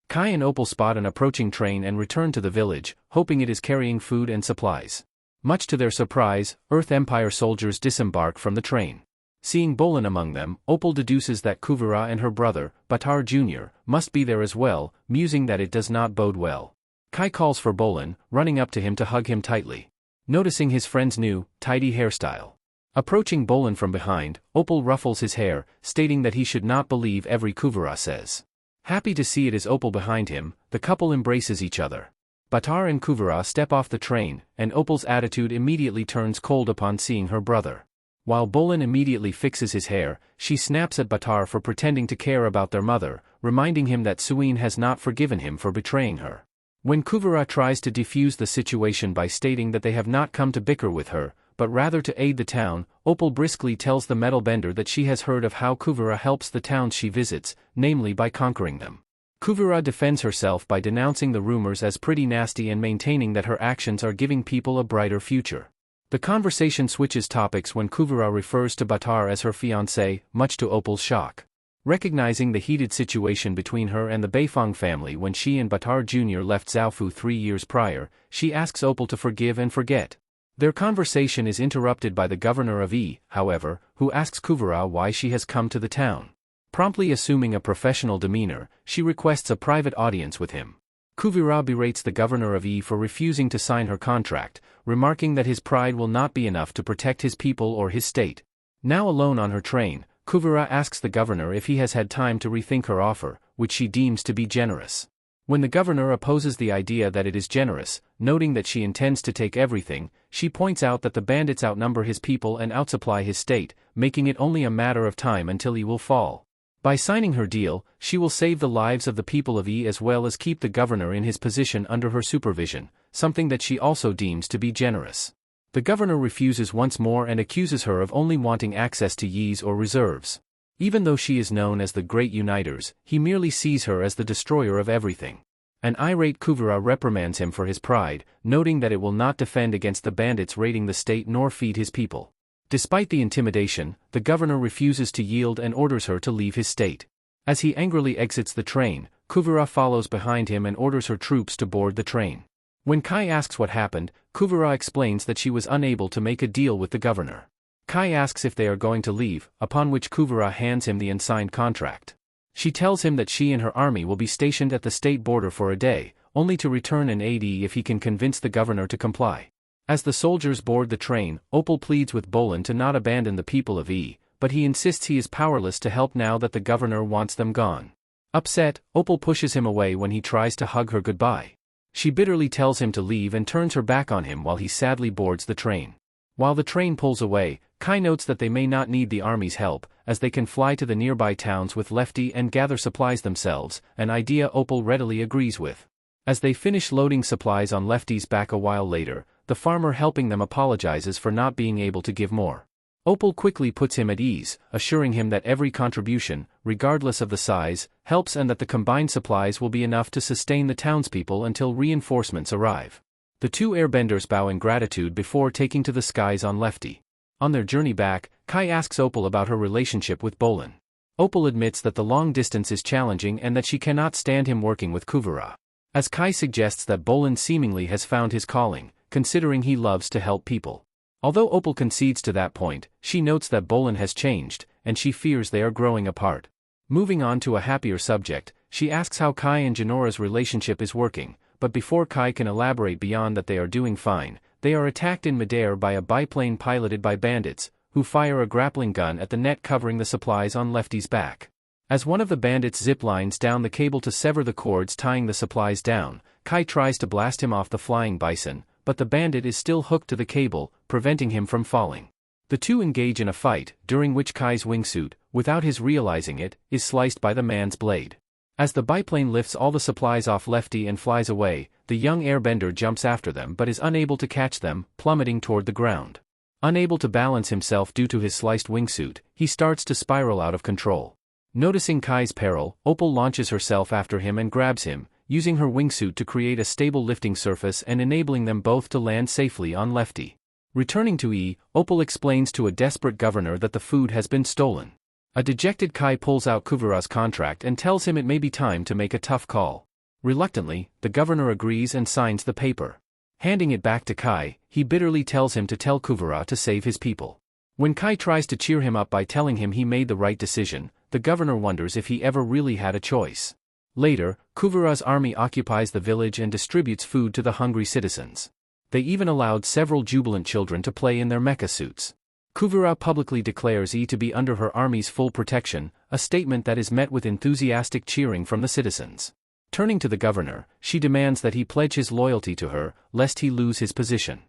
Kai and Opal spot an approaching train and return to the village, hoping it is carrying food and supplies. Much to their surprise, Earth Empire soldiers disembark from the train. Seeing Bolan among them, Opal deduces that Kuvira and her brother, Batar Jr., must be there as well, musing that it does not bode well. Kai calls for Bolan, running up to him to hug him tightly. Noticing his friend's new, tidy hairstyle. Approaching Bolan from behind, Opal ruffles his hair, stating that he should not believe every Kuvira says. Happy to see it is Opal behind him, the couple embraces each other. Batar and Kuvira step off the train, and Opal's attitude immediately turns cold upon seeing her brother. While Bolan immediately fixes his hair, she snaps at Batar for pretending to care about their mother, reminding him that Suin has not forgiven him for betraying her. When Kuvira tries to defuse the situation by stating that they have not come to bicker with her, but rather to aid the town, Opal briskly tells the metal bender that she has heard of how Kuvira helps the towns she visits, namely by conquering them. Kuvira defends herself by denouncing the rumors as pretty nasty and maintaining that her actions are giving people a brighter future. The conversation switches topics when Kuvira refers to Batar as her fiancé, much to Opal's shock. Recognizing the heated situation between her and the Beifong family when she and Batar Jr. left Zaofu 3 years prior, she asks Opal to forgive and forget. Their conversation is interrupted by the governor of Yi, however, who asks Kuvira why she has come to the town. Promptly assuming a professional demeanor, she requests a private audience with him. Kuvira berates the governor of Yi for refusing to sign her contract, remarking that his pride will not be enough to protect his people or his state. Now alone on her train, Kuvira asks the governor if he has had time to rethink her offer, which she deems to be generous. When the governor opposes the idea that it is generous, noting that she intends to take everything, she points out that the bandits outnumber his people and outsupply his state, making it only a matter of time until he will fall. By signing her deal, she will save the lives of the people of Yi as well as keep the governor in his position under her supervision, something that she also deems to be generous. The governor refuses once more and accuses her of only wanting access to Yi's or reserves. Even though she is known as the Great Uniters, he merely sees her as the destroyer of everything. An irate Kuvira reprimands him for his pride, noting that it will not defend against the bandits raiding the state nor feed his people. Despite the intimidation, the governor refuses to yield and orders her to leave his state. As he angrily exits the train, Kuvira follows behind him and orders her troops to board the train. When Kai asks what happened, Kuvira explains that she was unable to make a deal with the governor. Kai asks if they are going to leave, upon which Kuvira hands him the unsigned contract. She tells him that she and her army will be stationed at the state border for a day, only to return in AD if he can convince the governor to comply. As the soldiers board the train, Opal pleads with Bolan to not abandon the people of E, but he insists he is powerless to help now that the governor wants them gone. Upset, Opal pushes him away when he tries to hug her goodbye. She bitterly tells him to leave and turns her back on him while he sadly boards the train. While the train pulls away, Kai notes that they may not need the army's help, as they can fly to the nearby towns with Lefty and gather supplies themselves, an idea Opal readily agrees with. As they finish loading supplies on Lefty's back a while later, the farmer helping them apologizes for not being able to give more. Opal quickly puts him at ease, assuring him that every contribution, regardless of the size, helps and that the combined supplies will be enough to sustain the townspeople until reinforcements arrive. The two airbenders bow in gratitude before taking to the skies on Lefty. On their journey back, Kai asks Opal about her relationship with Bolan. Opal admits that the long distance is challenging and that she cannot stand him working with Kuvira. As Kai suggests that Bolan seemingly has found his calling, considering he loves to help people. Although Opal concedes to that point, she notes that Bolan has changed, and she fears they are growing apart. Moving on to a happier subject, she asks how Kai and Janora's relationship is working, but before Kai can elaborate beyond that they are doing fine, they are attacked in midair by a biplane piloted by bandits, who fire a grappling gun at the net covering the supplies on Lefty's back. As one of the bandits ziplines down the cable to sever the cords tying the supplies down, Kai tries to blast him off the flying bison, but the bandit is still hooked to the cable, preventing him from falling. The two engage in a fight, during which Kai's wingsuit, without his realizing it, is sliced by the man's blade. As the biplane lifts all the supplies off Lefty and flies away, the young airbender jumps after them but is unable to catch them, plummeting toward the ground. Unable to balance himself due to his sliced wingsuit, he starts to spiral out of control. Noticing Kai's peril, Opal launches herself after him and grabs him, using her wingsuit to create a stable lifting surface and enabling them both to land safely on Lefty. Returning to E, Opal explains to a desperate governor that the food has been stolen. A dejected Kai pulls out Kuvira's contract and tells him it may be time to make a tough call. Reluctantly, the governor agrees and signs the paper. Handing it back to Kai, he bitterly tells him to tell Kuvira to save his people. When Kai tries to cheer him up by telling him he made the right decision, the governor wonders if he ever really had a choice. Later, Kuvura's army occupies the village and distributes food to the hungry citizens. They even allowed several jubilant children to play in their mecha suits. Kuvura publicly declares to be under her army's full protection, a statement that is met with enthusiastic cheering from the citizens. Turning to the governor, she demands that he pledge his loyalty to her, lest he lose his position.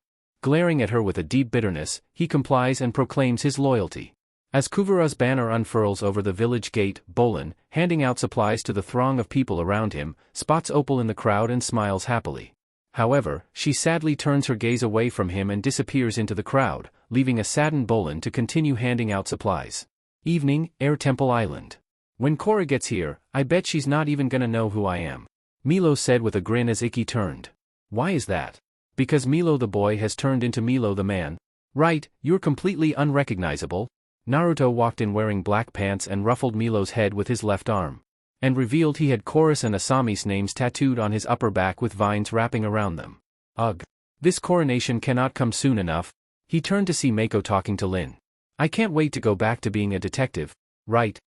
Glaring at her with a deep bitterness, he complies and proclaims his loyalty. As Kuvura's banner unfurls over the village gate, Bolan, handing out supplies to the throng of people around him, spots Opal in the crowd and smiles happily. However, she sadly turns her gaze away from him and disappears into the crowd, leaving a saddened Bolan to continue handing out supplies. Evening, Air Temple Island. When Korra gets here, I bet she's not even gonna know who I am. Milo said with a grin as Ikki turned. Why is that? Because Milo the boy has turned into Milo the man. Right, you're completely unrecognizable. Naruto walked in wearing black pants and ruffled Milo's head with his left arm. And revealed he had Korra's and Asami's names tattooed on his upper back with vines wrapping around them. Ugh. This coronation cannot come soon enough. He turned to see Mako talking to Lin. I can't wait to go back to being a detective. Right?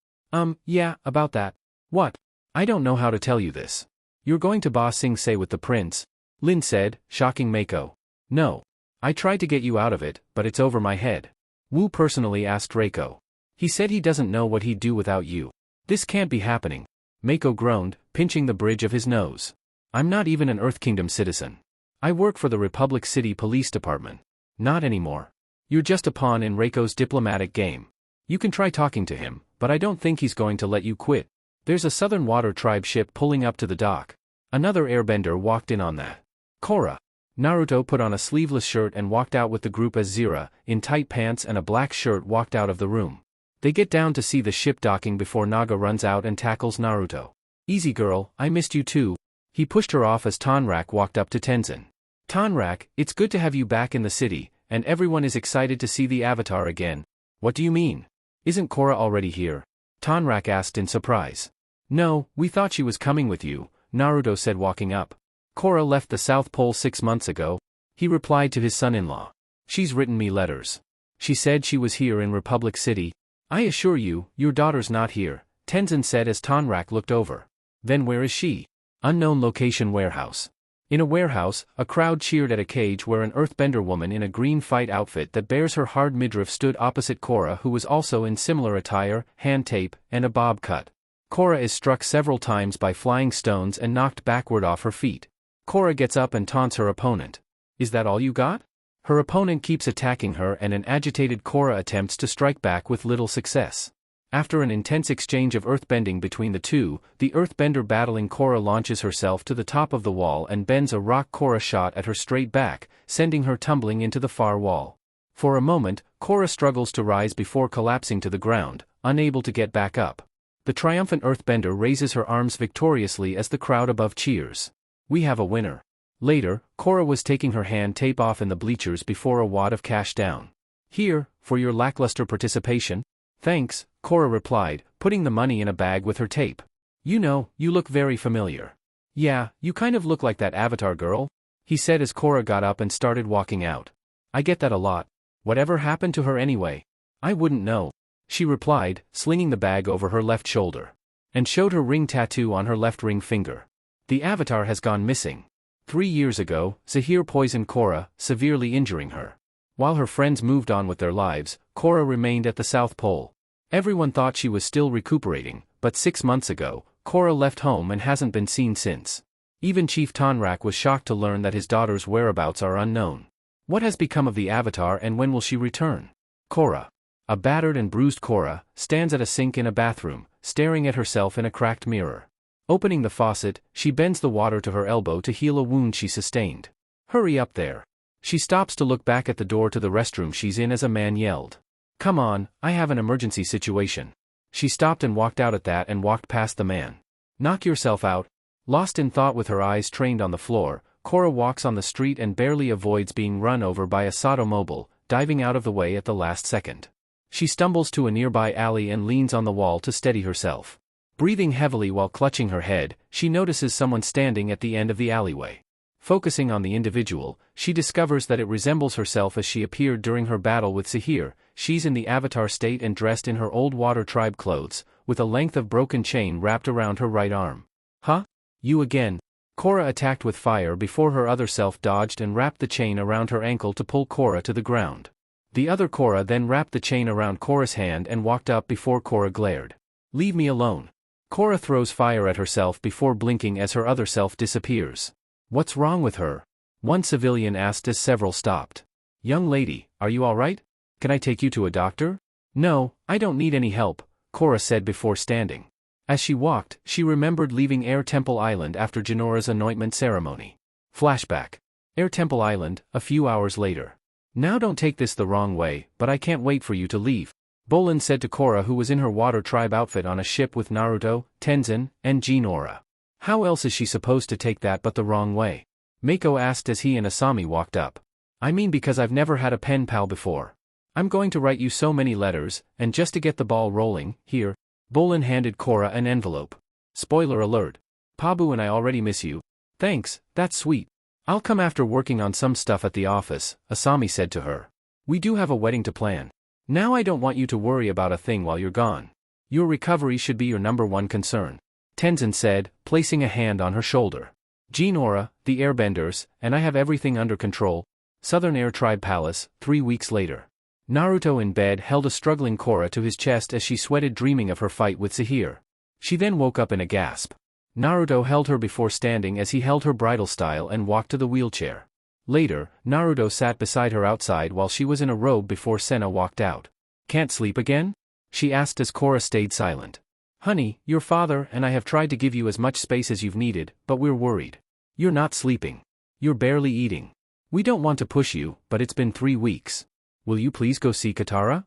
Yeah, about that. What? I don't know how to tell you this. You're going to Ba Sing Se with the prince? Lin said, shocking Mako. No. I tried to get you out of it, but it's over my head. Wu personally asked Reiko. He said he doesn't know what he'd do without you. This can't be happening. Mako groaned, pinching the bridge of his nose. I'm not even an Earth Kingdom citizen. I work for the Republic City Police Department. Not anymore. You're just a pawn in Reiko's diplomatic game. You can try talking to him, but I don't think he's going to let you quit. There's a Southern Water Tribe ship pulling up to the dock. Another airbender walked in on that. Korra. Naruto put on a sleeveless shirt and walked out with the group as Zira, in tight pants and a black shirt, walked out of the room. They get down to see the ship docking before Naga runs out and tackles Naruto. Easy girl, I missed you too. He pushed her off as Tonrak walked up to Tenzin. Tonrak, it's good to have you back in the city, and everyone is excited to see the Avatar again. What do you mean? Isn't Korra already here? Tonrak asked in surprise. No, we thought she was coming with you, Naruto said walking up. Korra left the South Pole 6 months ago. He replied to his son-in-law. She's written me letters. She said she was here in Republic City. I assure you, your daughter's not here, Tenzin said as Tonrak looked over. Then where is she? Unknown location warehouse. In a warehouse, a crowd cheered at a cage where an earthbender woman in a green fight outfit that bears her hard midriff stood opposite Korra, who was also in similar attire, hand tape, and a bob cut. Korra is struck several times by flying stones and knocked backward off her feet. Korra gets up and taunts her opponent. Is that all you got? Her opponent keeps attacking her and an agitated Korra attempts to strike back with little success. After an intense exchange of earthbending between the two, the earthbender battling Korra launches herself to the top of the wall and bends a rock Korra shot at her straight back, sending her tumbling into the far wall. For a moment, Korra struggles to rise before collapsing to the ground, unable to get back up. The triumphant earthbender raises her arms victoriously as the crowd above cheers. We have a winner. Later, Korra was taking her hand tape off in the bleachers before a wad of cash down. Here, for your lackluster participation? Thanks, Korra replied, putting the money in a bag with her tape. You know, you look very familiar. Yeah, you kind of look like that Avatar girl, he said as Korra got up and started walking out. I get that a lot. Whatever happened to her anyway? I wouldn't know, she replied, slinging the bag over her left shoulder. And showed her ring tattoo on her left ring finger. The Avatar has gone missing. 3 years ago, Zahir poisoned Korra, severely injuring her. While her friends moved on with their lives, Korra remained at the South Pole. Everyone thought she was still recuperating, but 6 months ago, Korra left home and hasn't been seen since. Even Chief Tonrak was shocked to learn that his daughter's whereabouts are unknown. What has become of the Avatar and when will she return? Korra. A battered and bruised Korra stands at a sink in a bathroom, staring at herself in a cracked mirror. Opening the faucet, she bends the water to her elbow to heal a wound she sustained. Hurry up there. She stops to look back at the door to the restroom she's in as a man yelled. Come on, I have an emergency situation. She stopped and walked out at that and walked past the man. Knock yourself out. Lost in thought with her eyes trained on the floor, Korra walks on the street and barely avoids being run over by a Satomobile, diving out of the way at the last second. She stumbles to a nearby alley and leans on the wall to steady herself. Breathing heavily while clutching her head, she notices someone standing at the end of the alleyway. Focusing on the individual, she discovers that it resembles herself as she appeared during her battle with Zahir. she's in the avatar state and dressed in her old water tribe clothes, with a length of broken chain wrapped around her right arm. Huh? You again? Korra attacked with fire before her other self dodged and wrapped the chain around her ankle to pull Korra to the ground. The other Korra then wrapped the chain around Korra's hand and walked up before Korra glared. Leave me alone. Korra throws fire at herself before blinking as her other self disappears. What's wrong with her? One civilian asked as several stopped. Young lady, are you alright? Can I take you to a doctor? No, I don't need any help, Korra said before standing. As she walked, she remembered leaving Air Temple Island after Jinora's anointment ceremony. Flashback. Air Temple Island, a few hours later. Now don't take this the wrong way, but I can't wait for you to leave, Bolan said to Korra, who was in her water tribe outfit on a ship with Naruto, Tenzin, and Jinora. How else is she supposed to take that but the wrong way? Mako asked as he and Asami walked up. I mean, because I've never had a pen pal before. I'm going to write you so many letters, and just to get the ball rolling, here. Bolan handed Korra an envelope. Spoiler alert. Pabu and I already miss you. Thanks, that's sweet. I'll come after working on some stuff at the office, Asami said to her. We do have a wedding to plan. Now I don't want you to worry about a thing while you're gone. Your recovery should be your #1 concern, Tenzin said, placing a hand on her shoulder. Jinora, the airbenders, and I have everything under control. Southern Air Tribe Palace, 3 weeks later. Naruto in bed held a struggling Korra to his chest as she sweated, dreaming of her fight with Zahir. She then woke up in a gasp. Naruto held her before standing as he held her bridal style and walked to the wheelchair. Later, Naruto sat beside her outside while she was in a robe before Senna walked out. Can't sleep again? She asked as Korra stayed silent. Honey, your father and I have tried to give you as much space as you've needed, but we're worried. You're not sleeping. You're barely eating. We don't want to push you, but it's been 3 weeks. Will you please go see Katara?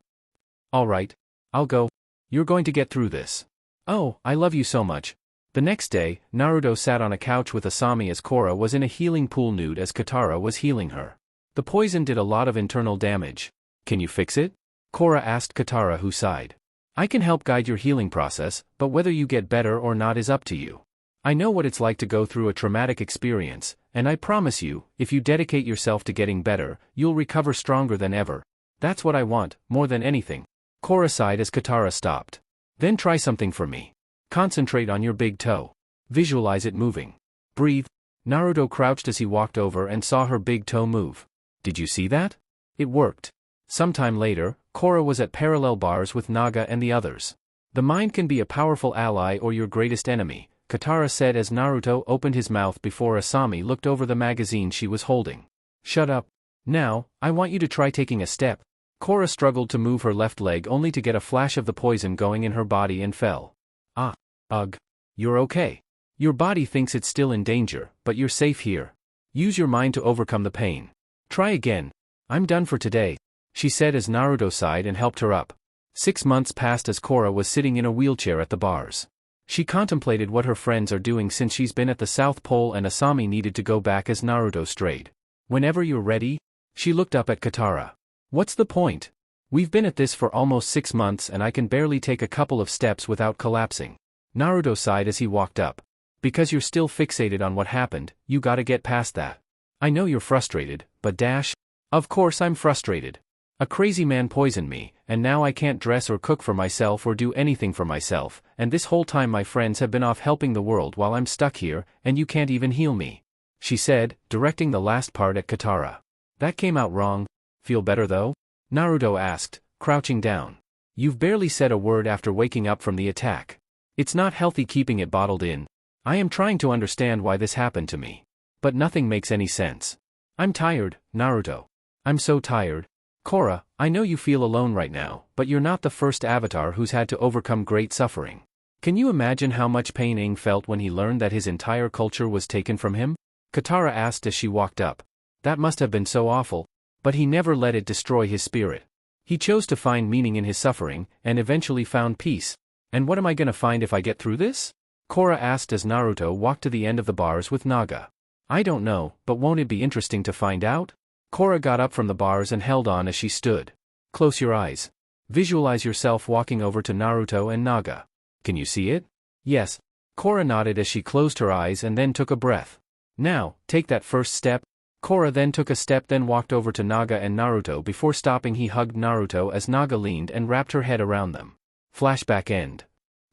All right. I'll go. You're going to get through this. Oh, I love you so much. The next day, Naruto sat on a couch with Asami as Korra was in a healing pool nude as Katara was healing her. The poison did a lot of internal damage. Can you fix it? Korra asked Katara, who sighed. I can help guide your healing process, but whether you get better or not is up to you. I know what it's like to go through a traumatic experience, and I promise you, if you dedicate yourself to getting better, you'll recover stronger than ever. That's what I want, more than anything. Korra sighed as Katara stopped. Then try something for me. Concentrate on your big toe. Visualize it moving. Breathe. Naruto crouched as he walked over and saw her big toe move. Did you see that? It worked. Sometime later, Korra was at parallel bars with Naga and the others. The mind can be a powerful ally or your greatest enemy, Katara said as Naruto opened his mouth before Asami looked over the magazine she was holding. Shut up. Now, I want you to try taking a step. Korra struggled to move her left leg only to get a flash of the poison going in her body and fell. Ah. Ugh. You're okay. Your body thinks it's still in danger, but you're safe here. Use your mind to overcome the pain. Try again. I'm done for today, she said as Naruto sighed and helped her up. 6 months passed as Korra was sitting in a wheelchair at the bars. She contemplated what her friends are doing since she's been at the South Pole and Asami needed to go back as Naruto strayed. Whenever you're ready, she looked up at Katara. What's the point? We've been at this for almost 6 months and I can barely take a couple of steps without collapsing. Naruto sighed as he walked up. Because you're still fixated on what happened, you gotta get past that. I know you're frustrated, but dash. Of course I'm frustrated. A crazy man poisoned me, and now I can't dress or cook for myself or do anything for myself, and this whole time my friends have been off helping the world while I'm stuck here, and you can't even heal me, she said, directing the last part at Katara. That came out wrong. Feel better though? Naruto asked, crouching down. You've barely said a word after waking up from the attack. It's not healthy keeping it bottled in. I am trying to understand why this happened to me. But nothing makes any sense. I'm tired, Naruto. I'm so tired. Korra, I know you feel alone right now, but you're not the first avatar who's had to overcome great suffering. Can you imagine how much pain Aang felt when he learned that his entire culture was taken from him? Katara asked as she walked up. That must have been so awful. But he never let it destroy his spirit. He chose to find meaning in his suffering, and eventually found peace. And what am I gonna find if I get through this? Korra asked as Naruto walked to the end of the bars with Naga. I don't know, but won't it be interesting to find out? Korra got up from the bars and held on as she stood. Close your eyes. Visualize yourself walking over to Naruto and Naga. Can you see it? Yes. Korra nodded as she closed her eyes and then took a breath. Now, take that first step. Korra then took a step, then walked over to Naga and Naruto. Before stopping, he hugged Naruto as Naga leaned and wrapped her head around them. Flashback end.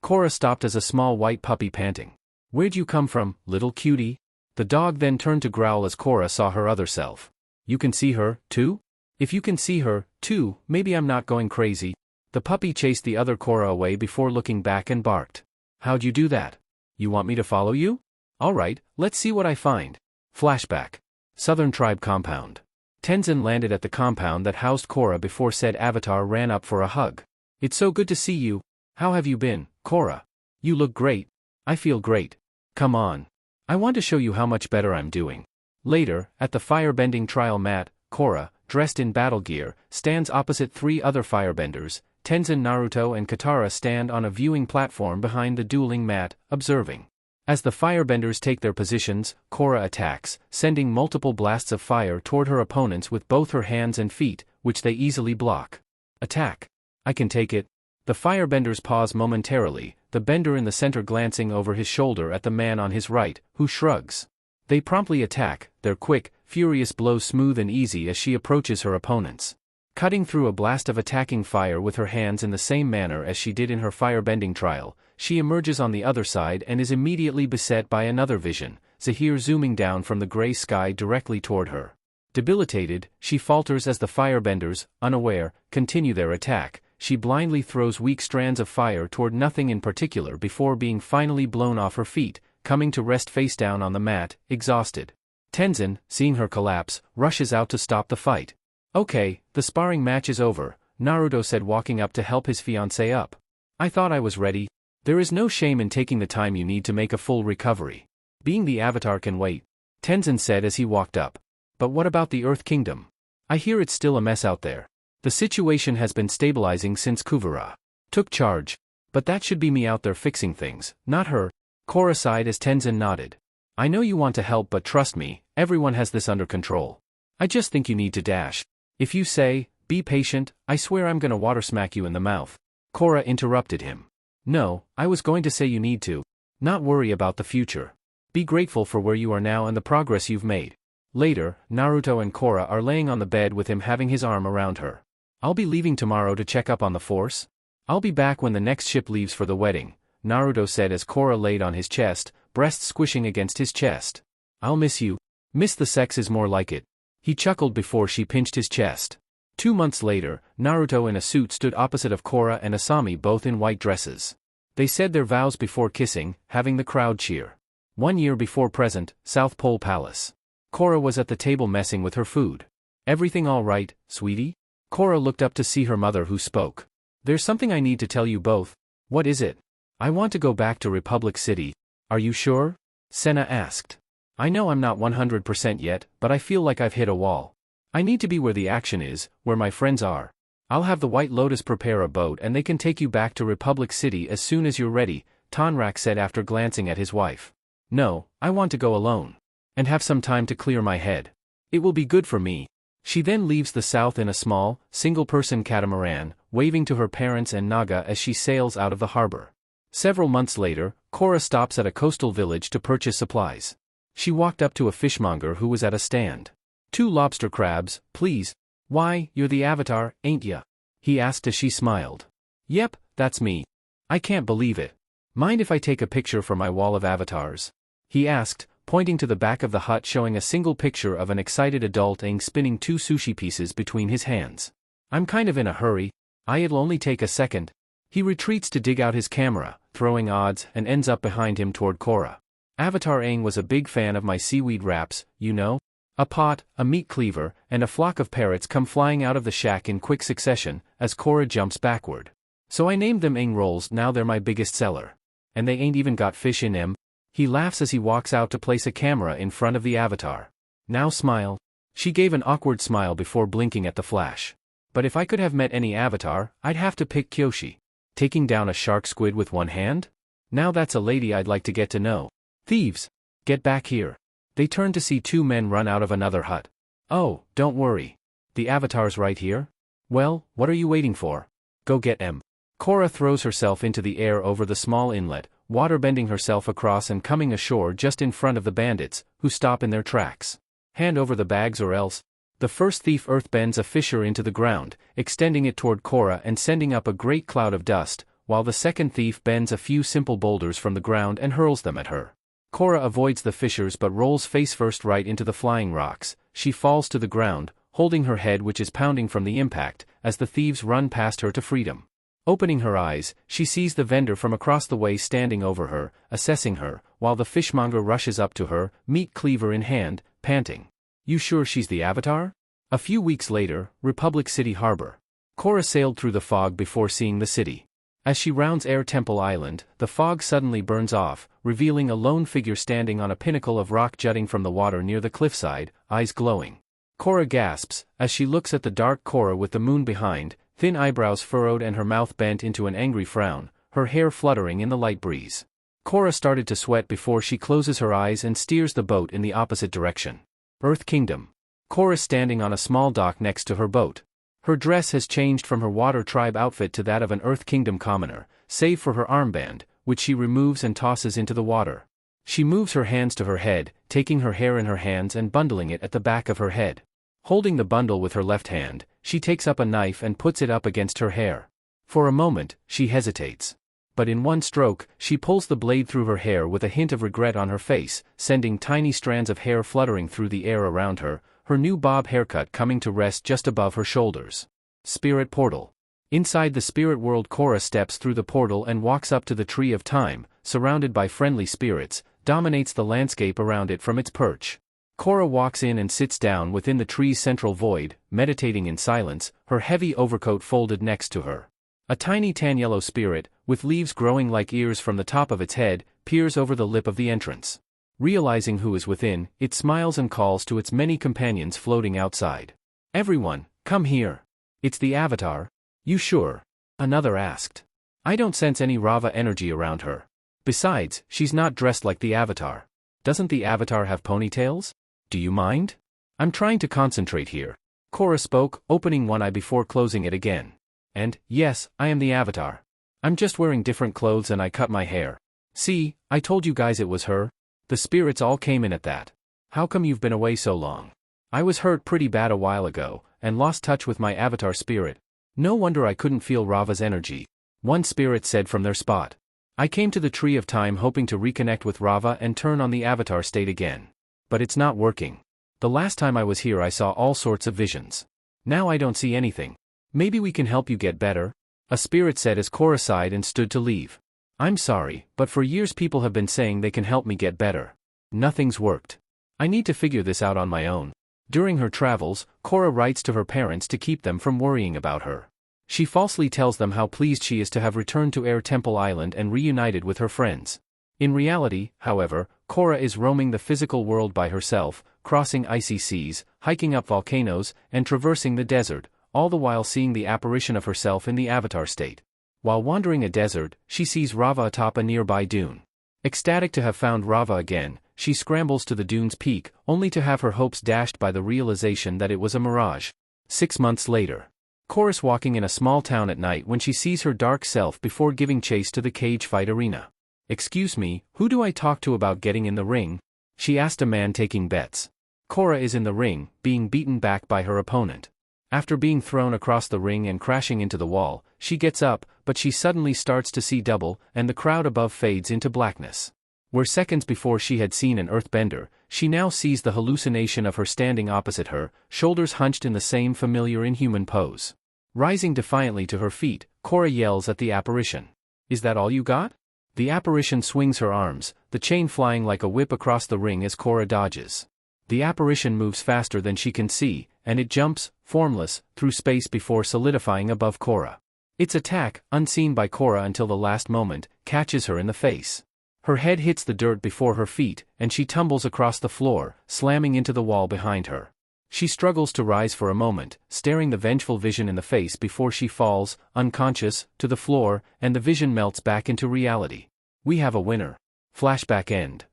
Korra stopped as a small white puppy panting. "Where'd you come from, little cutie?" The dog then turned to growl as Korra saw her other self. "You can see her, too? If you can see her, too, maybe I'm not going crazy." The puppy chased the other Korra away before looking back and barked. "How'd you do that? You want me to follow you? Alright, let's see what I find." Flashback. Southern Tribe Compound. Tenzin landed at the compound that housed Korra before said avatar ran up for a hug. "It's so good to see you. How have you been, Korra? You look great." "I feel great. Come on. I want to show you how much better I'm doing." Later, at the firebending trial mat, Korra, dressed in battle gear, stands opposite three other firebenders. Tenzin, Naruto and Katara stand on a viewing platform behind the dueling mat, observing. As the firebenders take their positions, Korra attacks, sending multiple blasts of fire toward her opponents with both her hands and feet, which they easily block. "Attack. I can take it." The firebenders pause momentarily, the bender in the center glancing over his shoulder at the man on his right, who shrugs. They promptly attack, their quick, furious blows smooth and easy as she approaches her opponents. Cutting through a blast of attacking fire with her hands in the same manner as she did in her firebending trial, she emerges on the other side and is immediately beset by another vision, Zahir zooming down from the gray sky directly toward her. Debilitated, she falters as the firebenders, unaware, continue their attack. She blindly throws weak strands of fire toward nothing in particular before being finally blown off her feet, coming to rest face down on the mat, exhausted. Tenzin, seeing her collapse, rushes out to stop the fight. "Okay, the sparring match is over," Naruto said, walking up to help his fiancée up. "I thought I was ready. There is no shame in taking the time you need to make a full recovery. Being the Avatar can wait," Tenzin said as he walked up. "But what about the Earth Kingdom? I hear it's still a mess out there. The situation has been stabilizing since Kuvara took charge. But that should be me out there fixing things, not her." Korra sighed as Tenzin nodded. "I know you want to help, but trust me, everyone has this under control. I just think you need to dash. If you say, 'Be patient,' I swear I'm gonna water smack you in the mouth." Korra interrupted him. "No, I was going to say you need to not worry about the future. Be grateful for where you are now and the progress you've made." Later, Naruto and Korra are laying on the bed with him having his arm around her. "I'll be leaving tomorrow to check up on the force. I'll be back when the next ship leaves for the wedding," Naruto said as Korra laid on his chest, breast squishing against his chest. "I'll miss you." "Miss the sex is more like it." He chuckled before she pinched his chest. 2 months later, Naruto in a suit stood opposite of Korra and Asami, both in white dresses. They said their vows before kissing, having the crowd cheer. 1 year before present, South Pole Palace. Korra was at the table messing with her food. "Everything all right, sweetie?" Korra looked up to see her mother, who spoke. "There's something I need to tell you both." "What is it?" "I want to go back to Republic City." "Are you sure?" Senna asked. "I know I'm not 100% yet, but I feel like I've hit a wall. I need to be where the action is, where my friends are. I'll have the White Lotus prepare a boat and they can take you back to Republic City as soon as you're ready," Tonrak said after glancing at his wife. "No, I want to go alone. And have some time to clear my head. It will be good for me." She then leaves the south in a small, single-person catamaran, waving to her parents and Naga as she sails out of the harbor. Several months later, Korra stops at a coastal village to purchase supplies. She walked up to a fishmonger who was at a stand. "2 lobster crabs, please." "Why, you're the Avatar, ain't ya?" he asked as she smiled. "Yep, that's me. I can't believe it. Mind if I take a picture for my wall of avatars?" he asked, pointing to the back of the hut showing a single picture of an excited adult Aang spinning 2 sushi pieces between his hands. "I'm kind of in a hurry. It'll only take a second." He retreats to dig out his camera, throwing odds, and ends up behind him toward Korra. "Avatar Aang was a big fan of my seaweed wraps, you know? A pot, a meat cleaver, and a flock of parrots come flying out of the shack in quick succession, as Korra jumps backward. So I named them Aang rolls, now they're my biggest seller. And they ain't even got fish in 'em." He laughs as he walks out to place a camera in front of the Avatar. "Now smile." She gave an awkward smile before blinking at the flash. "But if I could have met any Avatar, I'd have to pick Kyoshi. Taking down a shark squid with one hand? Now that's a lady I'd like to get to know." "Thieves! Get back here." They turn to see 2 men run out of another hut. "Oh, don't worry. The Avatar's right here? Well, what are you waiting for? Go get 'em." Korra throws herself into the air over the small inlet, waterbending herself across and coming ashore just in front of the bandits, who stop in their tracks. Hand over the bags or else. The first thief earthbends a fissure into the ground, extending it toward Korra and sending up a great cloud of dust, while the second thief bends a few simple boulders from the ground and hurls them at her. Korra avoids the fissures but rolls face first right into the flying rocks. She falls to the ground, holding her head which is pounding from the impact, as the thieves run past her to freedom. Opening her eyes, she sees the vendor from across the way standing over her, assessing her, while the fishmonger rushes up to her, meat cleaver in hand, panting. You sure she's the Avatar? A few weeks later, Republic City Harbor. Korra sailed through the fog before seeing the city. As she rounds Air Temple Island, the fog suddenly burns off, revealing a lone figure standing on a pinnacle of rock jutting from the water near the cliffside, eyes glowing. Korra gasps, as she looks at the dark Korra with the moon behind, thin eyebrows furrowed and her mouth bent into an angry frown, her hair fluttering in the light breeze. Korra started to sweat before she closes her eyes and steers the boat in the opposite direction. Earth Kingdom. Korra standing on a small dock next to her boat. Her dress has changed from her Water Tribe outfit to that of an Earth Kingdom commoner, save for her armband, which she removes and tosses into the water. She moves her hands to her head, taking her hair in her hands and bundling it at the back of her head. Holding the bundle with her left hand, she takes up a knife and puts it up against her hair. For a moment, she hesitates. But in one stroke, she pulls the blade through her hair with a hint of regret on her face, sending tiny strands of hair fluttering through the air around her, her new bob haircut coming to rest just above her shoulders. Spirit Portal. Inside the spirit world, Korra steps through the portal and walks up to the Tree of Time, surrounded by friendly spirits, dominates the landscape around it from its perch. Korra walks in and sits down within the tree's central void, meditating in silence, her heavy overcoat folded next to her. A tiny tan-yellow spirit, with leaves growing like ears from the top of its head, peers over the lip of the entrance. Realizing who is within, it smiles and calls to its many companions floating outside. Everyone, come here. It's the Avatar. You sure? Another asked. I don't sense any Rava energy around her. Besides, she's not dressed like the Avatar. Doesn't the Avatar have ponytails? Do you mind? I'm trying to concentrate here. Korra spoke, opening one eye before closing it again. And, yes, I am the Avatar. I'm just wearing different clothes and I cut my hair. See, I told you guys it was her. The spirits all came in at that. How come you've been away so long? I was hurt pretty bad a while ago, and lost touch with my Avatar spirit. No wonder I couldn't feel Rava's energy. One spirit said from their spot. I came to the Tree of Time hoping to reconnect with Rava and turn on the Avatar state again. But it's not working. The last time I was here I saw all sorts of visions. Now I don't see anything. Maybe we can help you get better? A spirit said as Korra sighed and stood to leave. I'm sorry, but for years people have been saying they can help me get better. Nothing's worked. I need to figure this out on my own. During her travels, Korra writes to her parents to keep them from worrying about her. She falsely tells them how pleased she is to have returned to Air Temple Island and reunited with her friends. In reality, however, Korra is roaming the physical world by herself, crossing icy seas, hiking up volcanoes, and traversing the desert, all the while seeing the apparition of herself in the Avatar state. While wandering a desert, she sees Rava atop a nearby dune. Ecstatic to have found Rava again, she scrambles to the dune's peak, only to have her hopes dashed by the realization that it was a mirage. 6 months later. Korra's walking in a small town at night when she sees her dark self before giving chase to the cage fight arena. Excuse me, who do I talk to about getting in the ring? She asked a man taking bets. Korra is in the ring, being beaten back by her opponent. After being thrown across the ring and crashing into the wall, she gets up, but she suddenly starts to see double, and the crowd above fades into blackness. Where seconds before she had seen an earthbender, she now sees the hallucination of her standing opposite her, shoulders hunched in the same familiar inhuman pose. Rising defiantly to her feet, Korra yells at the apparition. Is that all you got? The apparition swings her arms, the chain flying like a whip across the ring as Korra dodges. The apparition moves faster than she can see, and it jumps, formless, through space before solidifying above Korra. Its attack, unseen by Korra until the last moment, catches her in the face. Her head hits the dirt before her feet, and she tumbles across the floor, slamming into the wall behind her. She struggles to rise for a moment, staring the vengeful vision in the face before she falls, unconscious, to the floor, and the vision melts back into reality. We have a winner. Flashback end.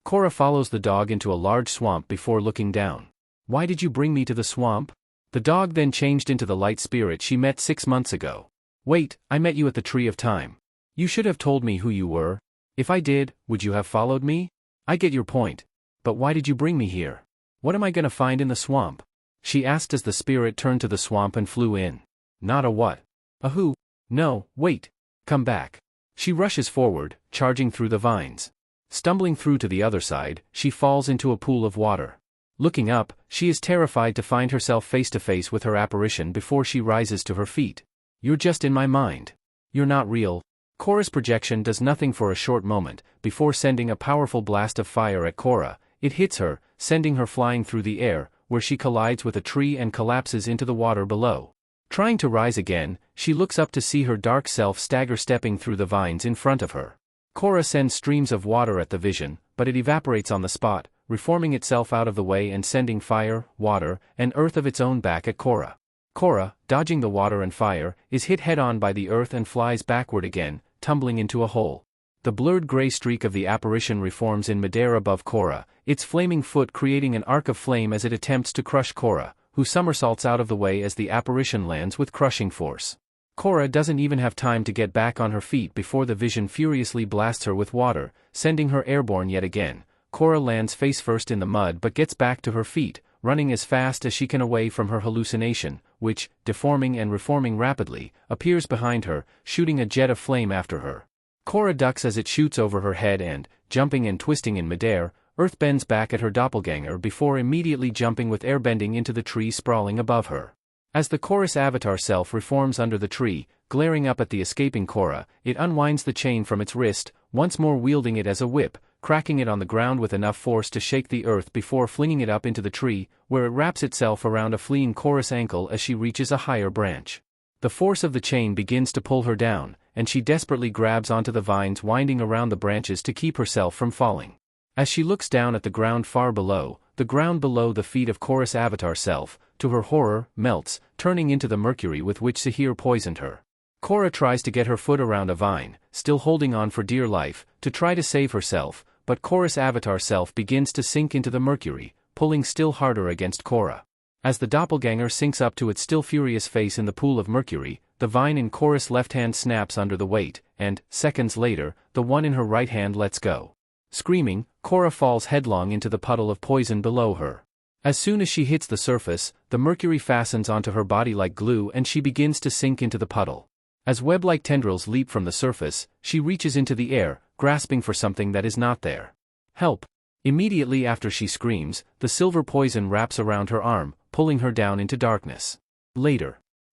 Korra follows the dog into a large swamp before looking down. Why did you bring me to the swamp? The dog then changed into the light spirit she met 6 months ago. Wait, I met you at the Tree of Time. You should have told me who you were. If I did, would you have followed me? I get your point. But why did you bring me here? What am I gonna find in the swamp? She asked as the spirit turned to the swamp and flew in. Not a what? A who? No, wait. Come back. She rushes forward, charging through the vines. Stumbling through to the other side, she falls into a pool of water. Looking up, she is terrified to find herself face to face with her apparition before she rises to her feet. You're just in my mind. You're not real. Korra's projection does nothing for a short moment, before sending a powerful blast of fire at Korra. It hits her, sending her flying through the air, where she collides with a tree and collapses into the water below. Trying to rise again, she looks up to see her dark self stagger stepping through the vines in front of her. Korra sends streams of water at the vision, but it evaporates on the spot, reforming itself out of the way and sending fire, water, and earth of its own back at Korra. Korra, dodging the water and fire, is hit head-on by the earth and flies backward again, tumbling into a hole. The blurred gray streak of the apparition reforms in midair above Korra, its flaming foot creating an arc of flame as it attempts to crush Korra, who somersaults out of the way as the apparition lands with crushing force. Korra doesn't even have time to get back on her feet before the vision furiously blasts her with water, sending her airborne yet again. Korra lands face first in the mud but gets back to her feet, running as fast as she can away from her hallucination, which, deforming and reforming rapidly, appears behind her, shooting a jet of flame after her. Korra ducks as it shoots over her head and, jumping and twisting in midair, earth bends back at her doppelganger before immediately jumping with airbending into the tree sprawling above her. As the Korra's avatar self reforms under the tree, glaring up at the escaping Korra, it unwinds the chain from its wrist, once more wielding it as a whip, cracking it on the ground with enough force to shake the earth before flinging it up into the tree, where it wraps itself around a fleeing Korra's ankle as she reaches a higher branch. The force of the chain begins to pull her down, and she desperately grabs onto the vines winding around the branches to keep herself from falling. As she looks down at the ground far below, the ground below the feet of Korra's avatar self, to her horror, melts, turning into the mercury with which Zahir poisoned her. Korra tries to get her foot around a vine, still holding on for dear life, to try to save herself, but Korra's avatar self begins to sink into the mercury, pulling still harder against Korra. As the doppelganger sinks up to its still furious face in the pool of mercury, the vine in Korra's left hand snaps under the weight, and, seconds later, the one in her right hand lets go. Screaming, Korra falls headlong into the puddle of poison below her. As soon as she hits the surface, the mercury fastens onto her body like glue and she begins to sink into the puddle. As web-like tendrils leap from the surface, she reaches into the air, grasping for something that is not there. Help! Immediately after she screams, the silver poison wraps around her arm, pulling her down into darkness.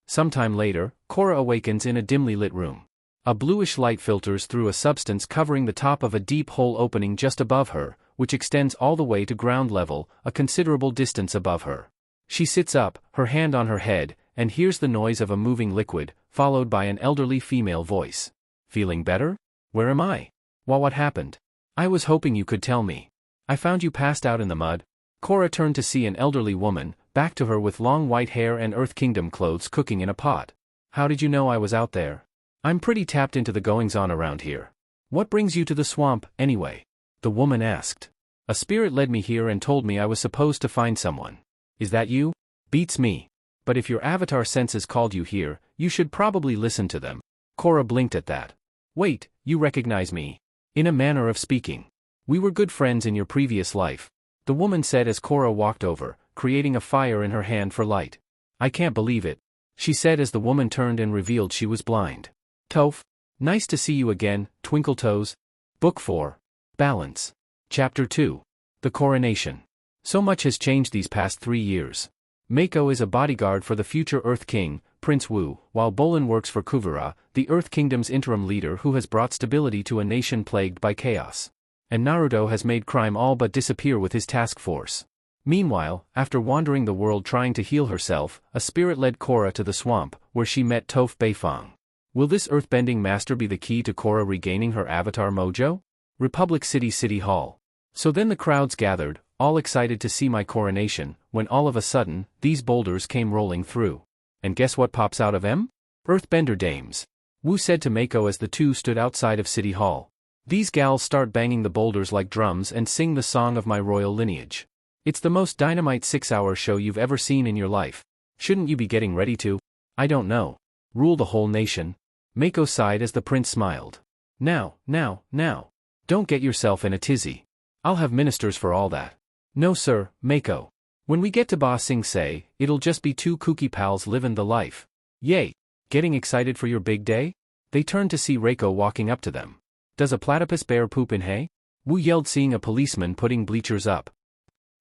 Sometime later, Korra awakens in a dimly lit room. A bluish light filters through a substance covering the top of a deep hole opening just above her, which extends all the way to ground level, a considerable distance above her. She sits up, her hand on her head, and hears the noise of a moving liquid, followed by an elderly female voice. Feeling better? Where am I? Well, what happened? I was hoping you could tell me. I found you passed out in the mud. Korra turned to see an elderly woman, back to her with long white hair and Earth Kingdom clothes cooking in a pot. How did you know I was out there? I'm pretty tapped into the goings-on around here. What brings you to the swamp, anyway? The woman asked. A spirit led me here and told me I was supposed to find someone. Is that you? Beats me. But if your avatar senses called you here, you should probably listen to them. Korra blinked at that. Wait, you recognize me? In a manner of speaking. We were good friends in your previous life. The woman said as Korra walked over, creating a fire in her hand for light. I can't believe it. She said as the woman turned and revealed she was blind. Toph. Nice to see you again, Twinkle Toes. Book 4. Balance. Chapter 2. The Coronation. So much has changed these past 3 years. Mako is a bodyguard for the future Earth King, Prince Wu, while Bolan works for Kuvira, the Earth Kingdom's interim leader who has brought stability to a nation plagued by chaos. And Naruto has made crime all but disappear with his task force. Meanwhile, after wandering the world trying to heal herself, a spirit led Korra to the swamp, where she met Toph Beifong. Will this earthbending master be the key to Korra regaining her avatar mojo? Republic City Hall. So then the crowds gathered, all excited to see my coronation, when all of a sudden, these boulders came rolling through. And guess what pops out of them? Earthbender dames. Wu said to Mako as the two stood outside of City Hall. These gals start banging the boulders like drums and sing the song of my royal lineage. It's the most dynamite 6-hour show you've ever seen in your life. Shouldn't you be getting ready to? I don't know. Rule the whole nation? Mako sighed as the prince smiled. Now. Don't get yourself in a tizzy. I'll have ministers for all that. No sir, Mako. When we get to Ba Sing Se, it'll just be two kooky pals living the life. Yay! Getting excited for your big day? They turned to see Reiko walking up to them. Does a platypus bear poop in hay? Wu yelled, seeing a policeman putting bleachers up.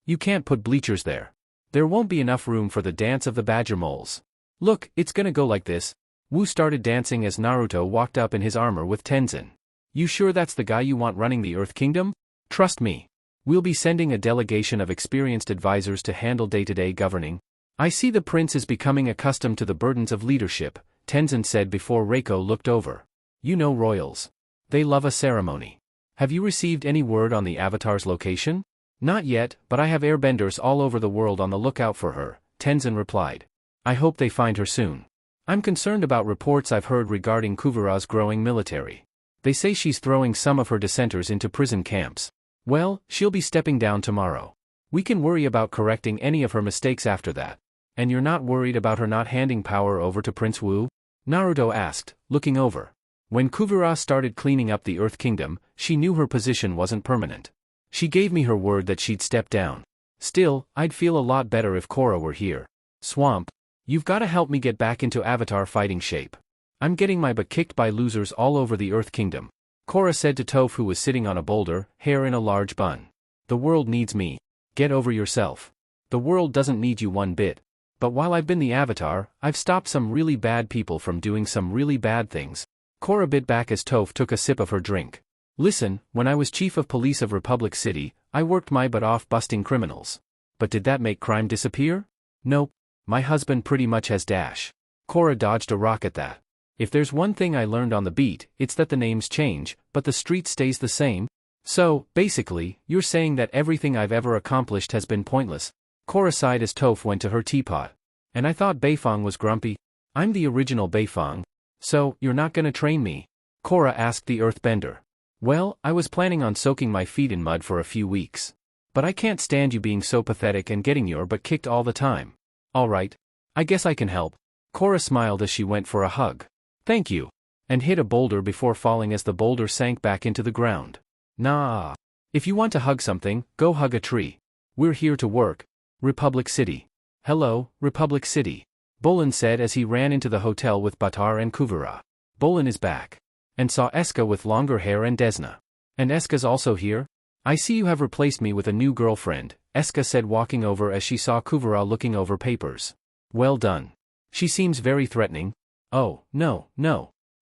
You can't put bleachers there. There won't be enough room for the dance of the badger moles. Look, it's gonna go like this. Wu started dancing as Naruto walked up in his armor with Tenzin. You sure that's the guy you want running the Earth Kingdom? Trust me. We'll be sending a delegation of experienced advisors to handle day-to-day governing. I see the prince is becoming accustomed to the burdens of leadership, Tenzin said before Reiko looked over. You know royals. They love a ceremony. Have you received any word on the Avatar's location? Not yet, but I have airbenders all over the world on the lookout for her, Tenzin replied. I hope they find her soon. I'm concerned about reports I've heard regarding Kuvura's growing military. They say she's throwing some of her dissenters into prison camps. Well, she'll be stepping down tomorrow. We can worry about correcting any of her mistakes after that. And you're not worried about her not handing power over to Prince Wu? Naruto asked, looking over. When Kuvura started cleaning up the Earth Kingdom, she knew her position wasn't permanent. She gave me her word that she'd step down. Still, I'd feel a lot better if Korra were here. Swamp. You've gotta help me get back into Avatar fighting shape. I'm getting my butt kicked by losers all over the Earth Kingdom. Korra said to Toph, who was sitting on a boulder, hair in a large bun. The world needs me. Get over yourself. The world doesn't need you one bit. But while I've been the Avatar, I've stopped some really bad people from doing some really bad things. Korra bit back as Toph took a sip of her drink. Listen, when I was chief of police of Republic City, I worked my butt off busting criminals. But did that make crime disappear? Nope. My husband pretty much has dash. Korra dodged a rock at that. If there's one thing I learned on the beat, it's that the names change, but the street stays the same. So, basically, you're saying that everything I've ever accomplished has been pointless. Korra sighed as Toph went to her teapot. And I thought Beifong was grumpy. I'm the original Beifong. So, you're not gonna train me? Korra asked the earthbender. Well, I was planning on soaking my feet in mud for a few weeks. But I can't stand you being so pathetic and getting your butt kicked all the time. Alright. I guess I can help. Korra smiled as she went for a hug. Thank you. And hit a boulder before falling as the boulder sank back into the ground. Nah. If you want to hug something, go hug a tree. We're here to work. Republic City. Hello, Republic City. Bolan said as he ran into the hotel with Batar and Kuvura. Bolan is back. And saw Eska with longer hair and Desna. And Eska's also here? I see you have replaced me with a new girlfriend, Eska said walking over as she saw Kuvura looking over papers. Well done. She seems very threatening. Oh, no.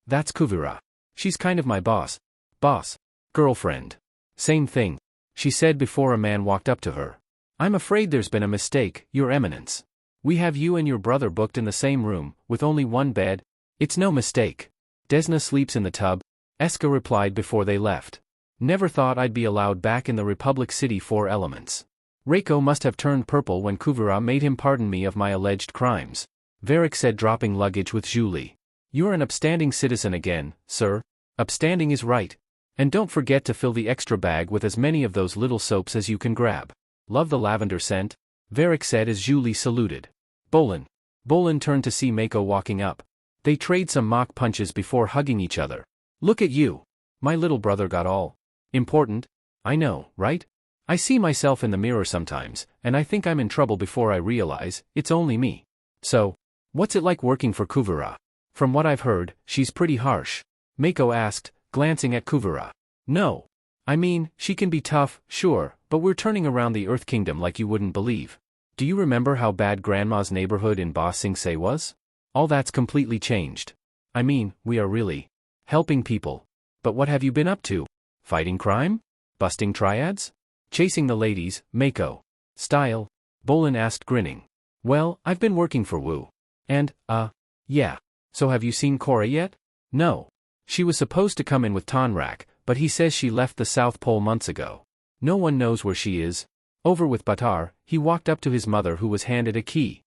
That's Kuvura. She's kind of my boss. Girlfriend. Same thing. She said before a man walked up to her. I'm afraid there's been a mistake, Your Eminence. We have you and your brother booked in the same room, with only one bed. It's no mistake. Desna sleeps in the tub, Eska replied before they left. Never thought I'd be allowed back in the Republic City 4 elements. Reiko must have turned purple when Kuvura made him pardon me of my alleged crimes. Varric said, dropping luggage with Julie. You're an upstanding citizen again, sir. Upstanding is right. And don't forget to fill the extra bag with as many of those little soaps as you can grab. Love the lavender scent, Varric said as Julie saluted. Bolan turned to see Mako walking up. They trade some mock punches before hugging each other. Look at you. My little brother got all important. I know, right? I see myself in the mirror sometimes, and I think I'm in trouble before I realize it's only me. So, what's it like working for Kuvura? From what I've heard, she's pretty harsh. Mako asked, glancing at Kuvura. No. I mean, she can be tough, sure, but we're turning around the Earth Kingdom like you wouldn't believe. Do you remember how bad Grandma's neighborhood in Ba Sing Se was? All that's completely changed. I mean, we are really helping people. But what have you been up to? Fighting crime? Busting triads? Chasing the ladies, Mako style? Bolan asked, grinning. Well, I've been working for Wu. And, yeah. So have you seen Korra yet? No. She was supposed to come in with Tonrak, but he says she left the South Pole months ago. No one knows where she is. Over with Batar, he walked up to his mother who was handed a key.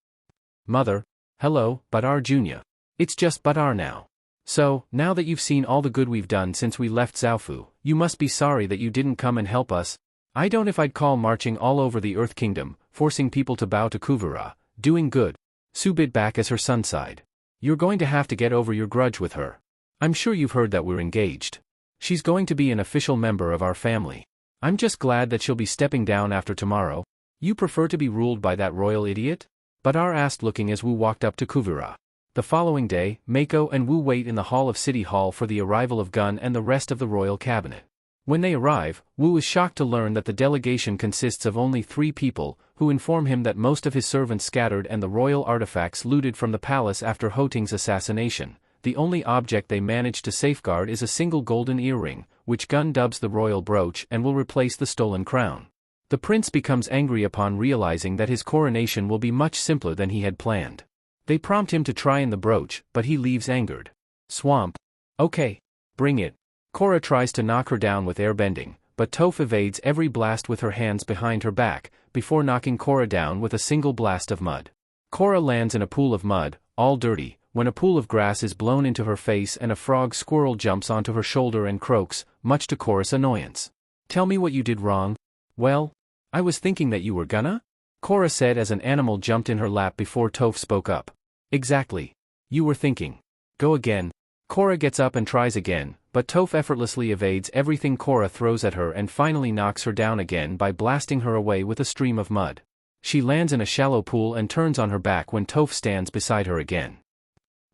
Mother. Hello, Batar Jr. It's just Batar now. So, now that you've seen all the good we've done since we left Zaofu, you must be sorry that you didn't come and help us. I don't if I'd call marching all over the Earth Kingdom, forcing people to bow to Kuvura, doing good. Sue bit back as her son sighed. You're going to have to get over your grudge with her. I'm sure you've heard that we're engaged. She's going to be an official member of our family. I'm just glad that she'll be stepping down after tomorrow. You prefer to be ruled by that royal idiot? Badar asked, looking as Wu walked up to Kuvira. The following day, Mako and Wu wait in the hall of City Hall for the arrival of Gun and the rest of the royal cabinet. When they arrive, Wu is shocked to learn that the delegation consists of only 3 people, who inform him that most of his servants scattered and the royal artifacts looted from the palace after Hoting's assassination. The only object they managed to safeguard is a single golden earring, which Gun dubs the royal brooch and will replace the stolen crown. The prince becomes angry upon realizing that his coronation will be much simpler than he had planned. They prompt him to try in the brooch, but he leaves angered. Swamp. Okay. Bring it. Korra tries to knock her down with airbending, but Toph evades every blast with her hands behind her back, before knocking Korra down with a single blast of mud. Korra lands in a pool of mud, all dirty, when a pool of grass is blown into her face and a frog squirrel jumps onto her shoulder and croaks, much to Korra's annoyance. Tell me what you did wrong. Well, I was thinking that you were gonna? Korra said as an animal jumped in her lap before Toph spoke up. Exactly. You were thinking. Go again. Korra gets up and tries again, but Toph effortlessly evades everything Korra throws at her and finally knocks her down again by blasting her away with a stream of mud. She lands in a shallow pool and turns on her back when Toph stands beside her again.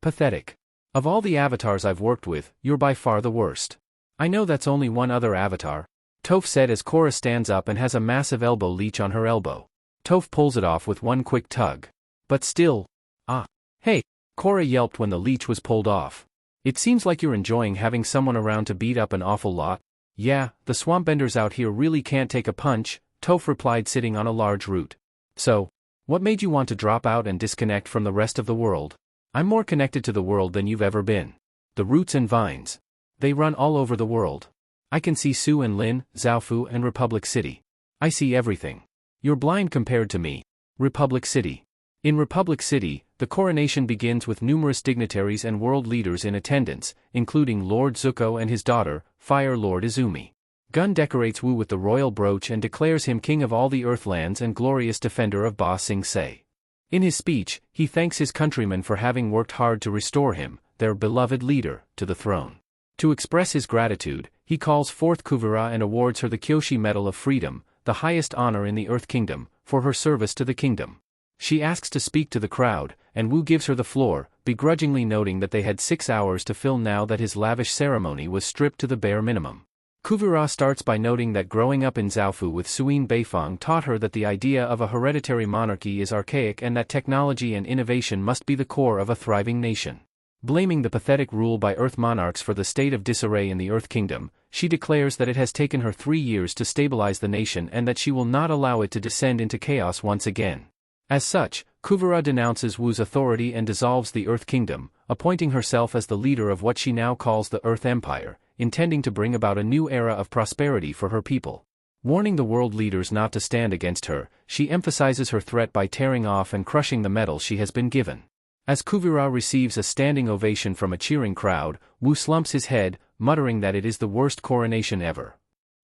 Pathetic. Of all the avatars I've worked with, you're by far the worst. I know that's only one other avatar, Toph said as Korra stands up and has a massive elbow leech on her elbow. Toph pulls it off with one quick tug. But still. Hey! Korra yelped when the leech was pulled off. It seems like you're enjoying having someone around to beat up an awful lot. Yeah, the swampbenders out here really can't take a punch, Toph replied sitting on a large root. So, what made you want to drop out and disconnect from the rest of the world? I'm more connected to the world than you've ever been. The roots and vines. They run all over the world. I can see Su and Lin, Zaofu and Republic City. I see everything. You're blind compared to me. Republic City. In Republic City, the coronation begins with numerous dignitaries and world leaders in attendance, including Lord Zuko and his daughter, Fire Lord Izumi. Gun decorates Wu with the royal brooch and declares him king of all the Earthlands and glorious defender of Ba Sing Se. In his speech, he thanks his countrymen for having worked hard to restore him, their beloved leader, to the throne. To express his gratitude, he calls forth Kuvira and awards her the Kyoshi Medal of Freedom, the highest honor in the Earth Kingdom, for her service to the kingdom. She asks to speak to the crowd, and Wu gives her the floor, begrudgingly noting that they had 6 hours to fill now that his lavish ceremony was stripped to the bare minimum. Kuvira starts by noting that growing up in Zaofu with Suin Beifong taught her that the idea of a hereditary monarchy is archaic and that technology and innovation must be the core of a thriving nation. Blaming the pathetic rule by Earth monarchs for the state of disarray in the Earth Kingdom, she declares that it has taken her 3 years to stabilize the nation and that she will not allow it to descend into chaos once again. As such, Kuvira denounces Wu's authority and dissolves the Earth Kingdom, appointing herself as the leader of what she now calls the Earth Empire, intending to bring about a new era of prosperity for her people. Warning the world leaders not to stand against her, she emphasizes her threat by tearing off and crushing the medal she has been given. As Kuvira receives a standing ovation from a cheering crowd, Wu slumps his head, muttering that it is the worst coronation ever.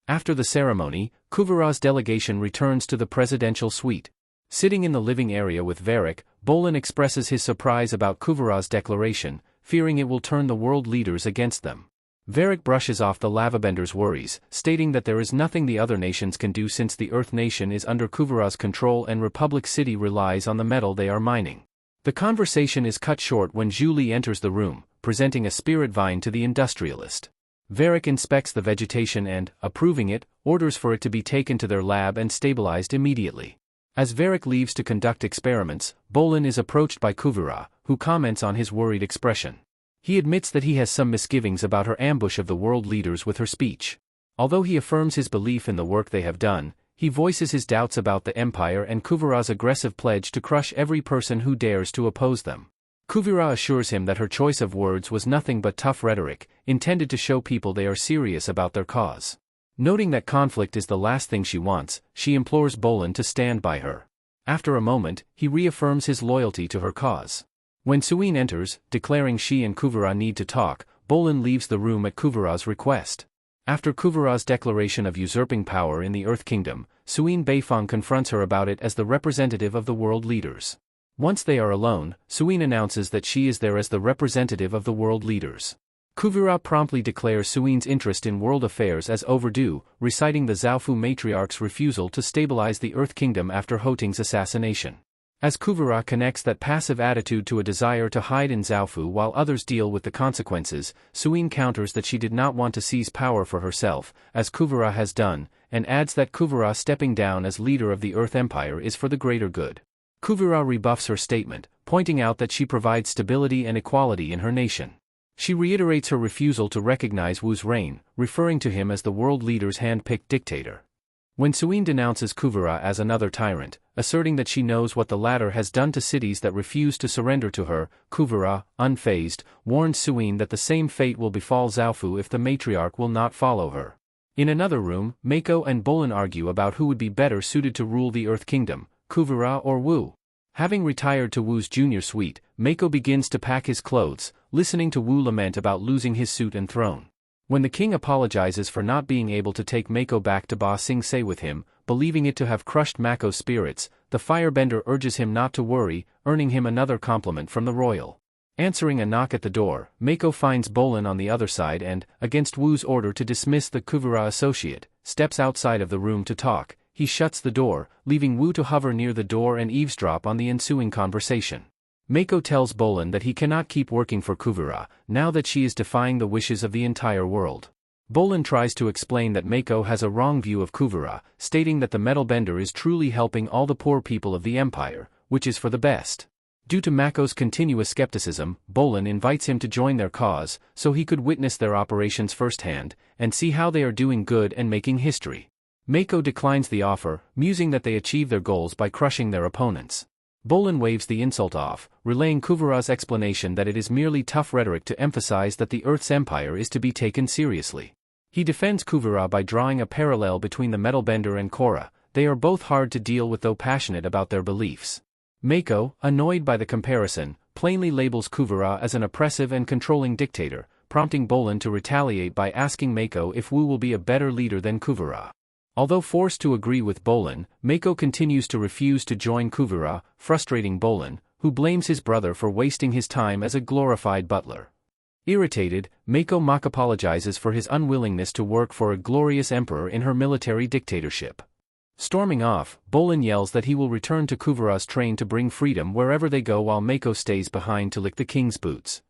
After the ceremony, Kuvira's delegation returns to the presidential suite. Sitting in the living area with Varric, Bolan expresses his surprise about Kuvira's declaration, fearing it will turn the world leaders against them. Varric brushes off the lavabender's worries, stating that there is nothing the other nations can do since the Earth Nation is under Kuvira's control and Republic City relies on the metal they are mining. The conversation is cut short when Zhu Li enters the room, presenting a spirit vine to the industrialist. Varric inspects the vegetation and, approving it, orders for it to be taken to their lab and stabilized immediately. As Varric leaves to conduct experiments, Bolan is approached by Kuvira, who comments on his worried expression. He admits that he has some misgivings about her ambush of the world leaders with her speech. Although he affirms his belief in the work they have done, he voices his doubts about the Empire and Kuvira's aggressive pledge to crush every person who dares to oppose them. Kuvira assures him that her choice of words was nothing but tough rhetoric, intended to show people they are serious about their cause. Noting that conflict is the last thing she wants, she implores Bolan to stand by her. After a moment, he reaffirms his loyalty to her cause. When Suin enters, declaring she and Kuvira need to talk, Bolan leaves the room at Kuvira's request. After Kuvira's declaration of usurping power in the Earth Kingdom, Suin Beifong confronts her about it as the representative of the world leaders. Once they are alone, Suin announces that she is there as the representative of the world leaders. Kuvira promptly declares Suin's interest in world affairs as overdue, reciting the Zaofu matriarch's refusal to stabilize the Earth Kingdom after Hoting's assassination. As Kuvira connects that passive attitude to a desire to hide in Zaofu while others deal with the consequences, Suin counters that she did not want to seize power for herself, as Kuvira has done, and adds that Kuvira stepping down as leader of the Earth Empire is for the greater good. Kuvira rebuffs her statement, pointing out that she provides stability and equality in her nation. She reiterates her refusal to recognize Wu's reign, referring to him as the world leader's hand-picked dictator. When Suin denounces Kuvira as another tyrant, asserting that she knows what the latter has done to cities that refuse to surrender to her, Kuvira, unfazed, warns Suin that the same fate will befall Zaofu if the matriarch will not follow her. In another room, Mako and Bolan argue about who would be better suited to rule the Earth Kingdom, Kuvira or Wu. Having retired to Wu's junior suite, Mako begins to pack his clothes, listening to Wu lament about losing his suit and throne. When the king apologizes for not being able to take Mako back to Ba Sing Se with him, believing it to have crushed Mako's spirits, the firebender urges him not to worry, earning him another compliment from the royal. Answering a knock at the door, Mako finds Bolan on the other side and, against Wu's order to dismiss the Kuvira associate, steps outside of the room to talk. He shuts the door, leaving Wu to hover near the door and eavesdrop on the ensuing conversation. Mako tells Bolan that he cannot keep working for Kuvira, now that she is defying the wishes of the entire world. Bolan tries to explain that Mako has a wrong view of Kuvira, stating that the metalbender is truly helping all the poor people of the empire, which is for the best. Due to Mako's continuous skepticism, Bolan invites him to join their cause, so he could witness their operations firsthand, and see how they are doing good and making history. Mako declines the offer, musing that they achieve their goals by crushing their opponents. Bolan waves the insult off, relaying Kuvira's explanation that it is merely tough rhetoric to emphasize that the Earth's empire is to be taken seriously. He defends Kuvira by drawing a parallel between the metalbender and Kora. They are both hard to deal with though passionate about their beliefs. Mako, annoyed by the comparison, plainly labels Kuvira as an oppressive and controlling dictator, prompting Bolan to retaliate by asking Mako if Wu will be a better leader than Kuvira. Although forced to agree with Bolan, Mako continues to refuse to join Kuvira, frustrating Bolan, who blames his brother for wasting his time as a glorified butler. Irritated, Mako mock apologizes for his unwillingness to work for a glorious emperor in her military dictatorship. Storming off, Bolan yells that he will return to Kuvira's train to bring freedom wherever they go while Mako stays behind to lick the king's boots.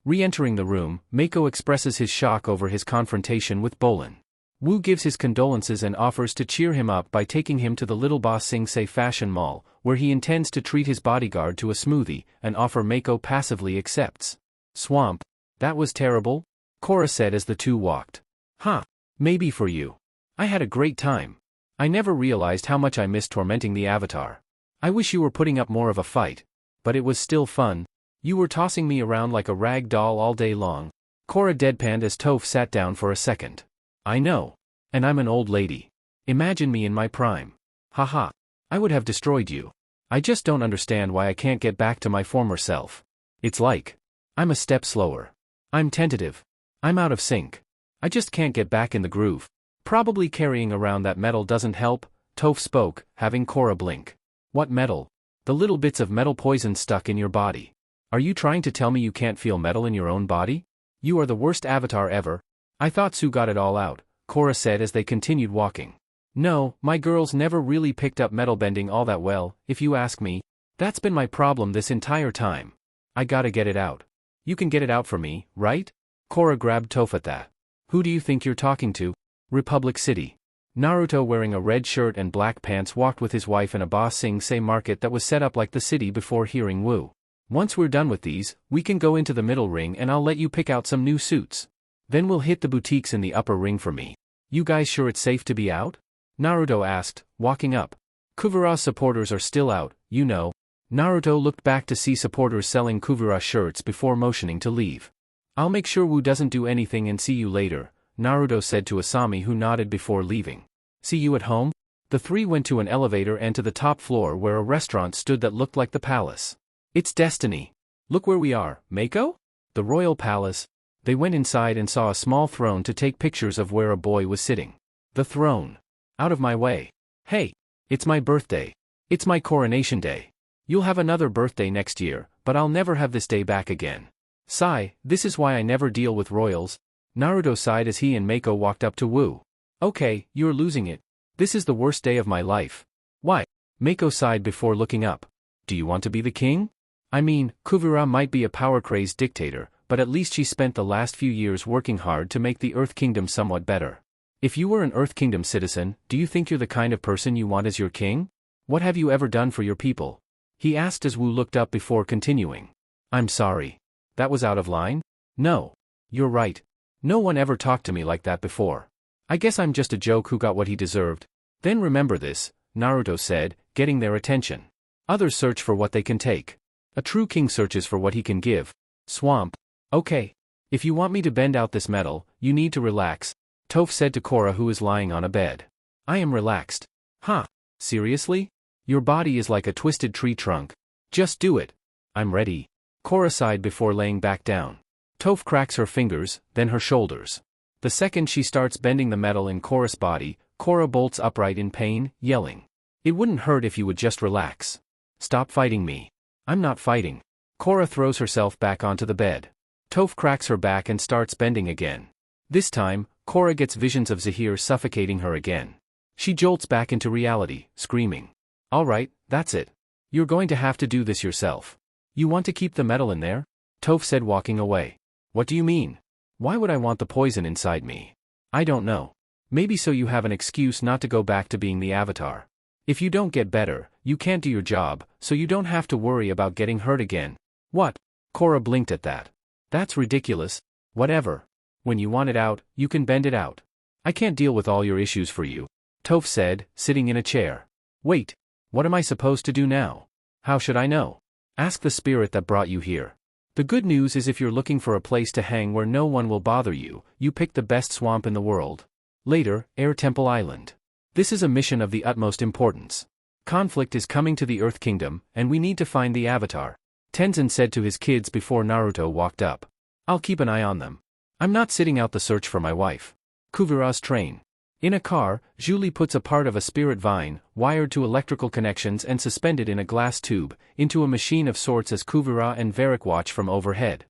Re-entering the room, Mako expresses his shock over his confrontation with Bolan. Wu gives his condolences and offers to cheer him up by taking him to the Little Ba Sing Se fashion mall, where he intends to treat his bodyguard to a smoothie, an offer Mako passively accepts. Swamp. That was terrible? Korra said as the two walked. Huh. Maybe for you. I had a great time. I never realized how much I missed tormenting the Avatar. I wish you were putting up more of a fight. But it was still fun. You were tossing me around like a rag doll all day long. Korra deadpanned as Toph sat down for a second. I know. And I'm an old lady. Imagine me in my prime. Haha. I would have destroyed you. I just don't understand why I can't get back to my former self. It's like I'm a step slower. I'm tentative. I'm out of sync. I just can't get back in the groove. Probably carrying around that metal doesn't help, Toph spoke, having Korra blink. What metal? The little bits of metal poison stuck in your body. Are you trying to tell me you can't feel metal in your own body? You are the worst avatar ever. I thought Sue got it all out, Korra said as they continued walking. No, my girls never really picked up metal bending all that well, if you ask me. That's been my problem this entire time. I gotta get it out. You can get it out for me, right? Korra grabbed Toph at that. Who do you think you're talking to? Republic City. Naruto, wearing a red shirt and black pants, walked with his wife in a Ba Sing Se market that was set up like the city before hearing Wu. Once we're done with these, we can go into the middle ring and I'll let you pick out some new suits. Then we'll hit the boutiques in the upper ring for me. You guys sure it's safe to be out? Naruto asked, walking up. Kuvira's supporters are still out, you know. Naruto looked back to see supporters selling Kuvira shirts before motioning to leave. I'll make sure Wu doesn't do anything and see you later, Naruto said to Asami, who nodded before leaving. See you at home? The three went to an elevator and to the top floor where a restaurant stood that looked like the palace. It's destiny. Look where we are, Mako? The royal palace. They went inside and saw a small throne to take pictures of where a boy was sitting. The throne. Out of my way. Hey, it's my birthday. It's my coronation day. You'll have another birthday next year, but I'll never have this day back again. Sigh, this is why I never deal with royals. Naruto sighed as he and Mako walked up to Wu. Okay, you're losing it. This is the worst day of my life. Why? Mako sighed before looking up. Do you want to be the king? I mean, Kuvira might be a power-crazed dictator, but at least she spent the last few years working hard to make the Earth Kingdom somewhat better. If you were an Earth Kingdom citizen, do you think you're the kind of person you want as your king? What have you ever done for your people? He asked as Wu looked up before continuing. I'm sorry. That was out of line? No. You're right. No one ever talked to me like that before. I guess I'm just a joke who got what he deserved. Then remember this, Naruto said, getting their attention. Others search for what they can take. A true king searches for what he can give. Swamp. Okay. If you want me to bend out this metal, you need to relax, Toph said to Korra, who is lying on a bed. I am relaxed. Huh? Seriously? Your body is like a twisted tree trunk. Just do it. I'm ready. Korra sighed before laying back down. Toph cracks her fingers, then her shoulders. The second she starts bending the metal in Korra's body, Korra bolts upright in pain, yelling. It wouldn't hurt if you would just relax. Stop fighting me. I'm not fighting. Korra throws herself back onto the bed. Toph cracks her back and starts bending again. This time, Korra gets visions of Zahir suffocating her again. She jolts back into reality, screaming. Alright, that's it. You're going to have to do this yourself. You want to keep the metal in there? Toph said, walking away. What do you mean? Why would I want the poison inside me? I don't know. Maybe so you have an excuse not to go back to being the Avatar. If you don't get better, you can't do your job, so you don't have to worry about getting hurt again. What? Korra blinked at that. That's ridiculous. Whatever. When you want it out, you can bend it out. I can't deal with all your issues for you, Toph said, sitting in a chair. Wait. What am I supposed to do now? How should I know? Ask the spirit that brought you here. The good news is if you're looking for a place to hang where no one will bother you, you pick the best swamp in the world. Later, Air Temple Island. This is a mission of the utmost importance. Conflict is coming to the Earth Kingdom, and we need to find the Avatar, Tenzin said to his kids before Naruto walked up. I'll keep an eye on them. I'm not sitting out the search for my wife. Kuvira's train. In a car, Julie puts a part of a spirit vine, wired to electrical connections and suspended in a glass tube, into a machine of sorts as Kuvira and Varric watch from overhead.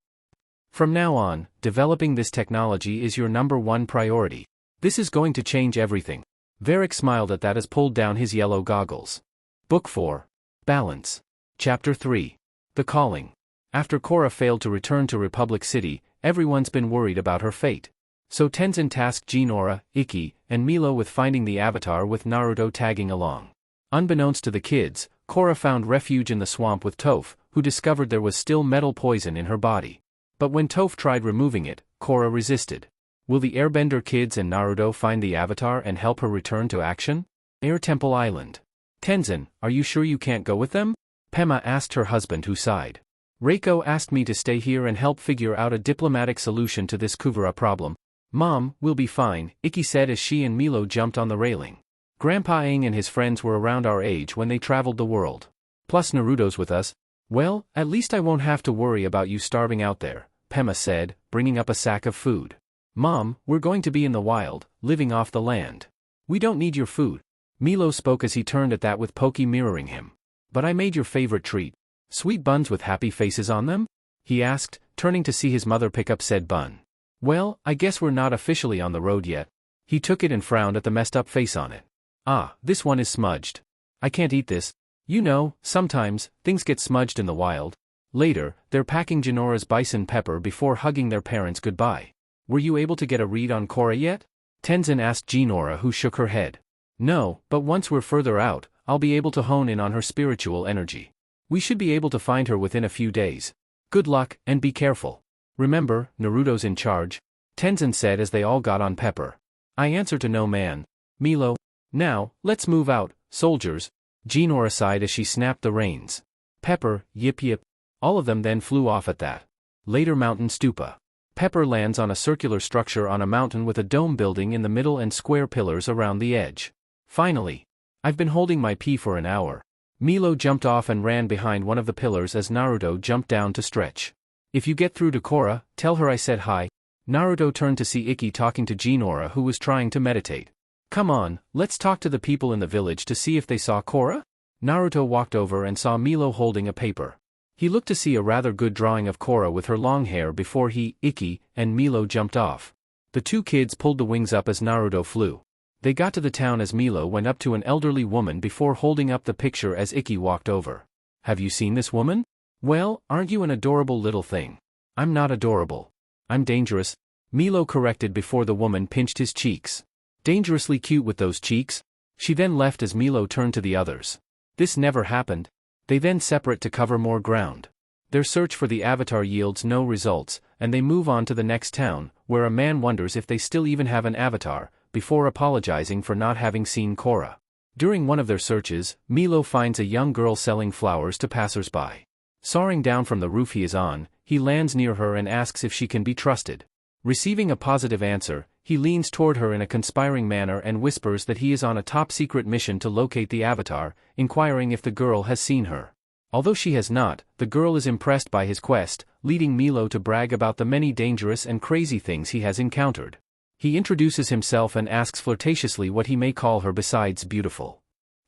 From now on, developing this technology is your #1 priority. This is going to change everything. Varric smiled at that as pulled down his yellow goggles. Book 4. Balance. Chapter 3. The Calling. After Korra failed to return to Republic City, everyone's been worried about her fate. So Tenzin tasked Jinora, Ikki, and Milo with finding the Avatar, with Naruto tagging along. Unbeknownst to the kids, Korra found refuge in the swamp with Toph, who discovered there was still metal poison in her body. But when Toph tried removing it, Korra resisted. Will the Airbender kids and Naruto find the Avatar and help her return to action? Air Temple Island. Tenzin, are you sure you can't go with them? Pema asked her husband, who sighed. Reiko asked me to stay here and help figure out a diplomatic solution to this Kuvira problem. Mom, we'll be fine, Ikki said as she and Milo jumped on the railing. Grandpa Aang and his friends were around our age when they traveled the world. Plus Naruto's with us. Well, at least I won't have to worry about you starving out there, Pema said, bringing up a sack of food. Mom, we're going to be in the wild, living off the land. We don't need your food. Milo spoke as he turned at that with Poki mirroring him. But I made your favorite treat. Sweet buns with happy faces on them? He asked, turning to see his mother pick up said bun. Well, I guess we're not officially on the road yet. He took it and frowned at the messed up face on it. Ah, this one is smudged. I can't eat this. You know, sometimes, things get smudged in the wild. Later, they're packing Jinora's bison pepper before hugging their parents goodbye. Were you able to get a read on Korra yet? Tenzin asked Jinora, who shook her head. No, but once we're further out, I'll be able to hone in on her spiritual energy. We should be able to find her within a few days. Good luck, and be careful. Remember, Naruto's in charge, Tenzin said as they all got on Pepper. I answer to no man. Milo. Now, let's move out, soldiers. Jinora sighed as she snapped the reins. Pepper, yip yip. All of them then flew off at that. Later Mountain Stupa. Pepper lands on a circular structure on a mountain with a dome building in the middle and square pillars around the edge. Finally. I've been holding my pee for an hour. Milo jumped off and ran behind one of the pillars as Naruto jumped down to stretch. If you get through to Korra, tell her I said hi. Naruto turned to see Ikki talking to Jinora, who was trying to meditate. Come on, let's talk to the people in the village to see if they saw Korra? Naruto walked over and saw Milo holding a paper. He looked to see a rather good drawing of Korra with her long hair before he, Ikki, and Milo jumped off. The two kids pulled the wings up as Naruto flew. They got to the town as Milo went up to an elderly woman before holding up the picture as Ikki walked over. Have you seen this woman? Well, aren't you an adorable little thing? I'm not adorable. I'm dangerous, Milo corrected before the woman pinched his cheeks. Dangerously cute with those cheeks? She then left as Milo turned to the others. This never happened. They then separate to cover more ground. Their search for the avatar yields no results, and they move on to the next town, where a man wonders if they still even have an avatar, before apologizing for not having seen Korra. During one of their searches, Milo finds a young girl selling flowers to passersby. Soaring down from the roof he is on, he lands near her and asks if she can be trusted. Receiving a positive answer, he leans toward her in a conspiring manner and whispers that he is on a top-secret mission to locate the avatar, inquiring if the girl has seen her. Although she has not, the girl is impressed by his quest, leading Milo to brag about the many dangerous and crazy things he has encountered. He introduces himself and asks flirtatiously what he may call her besides beautiful.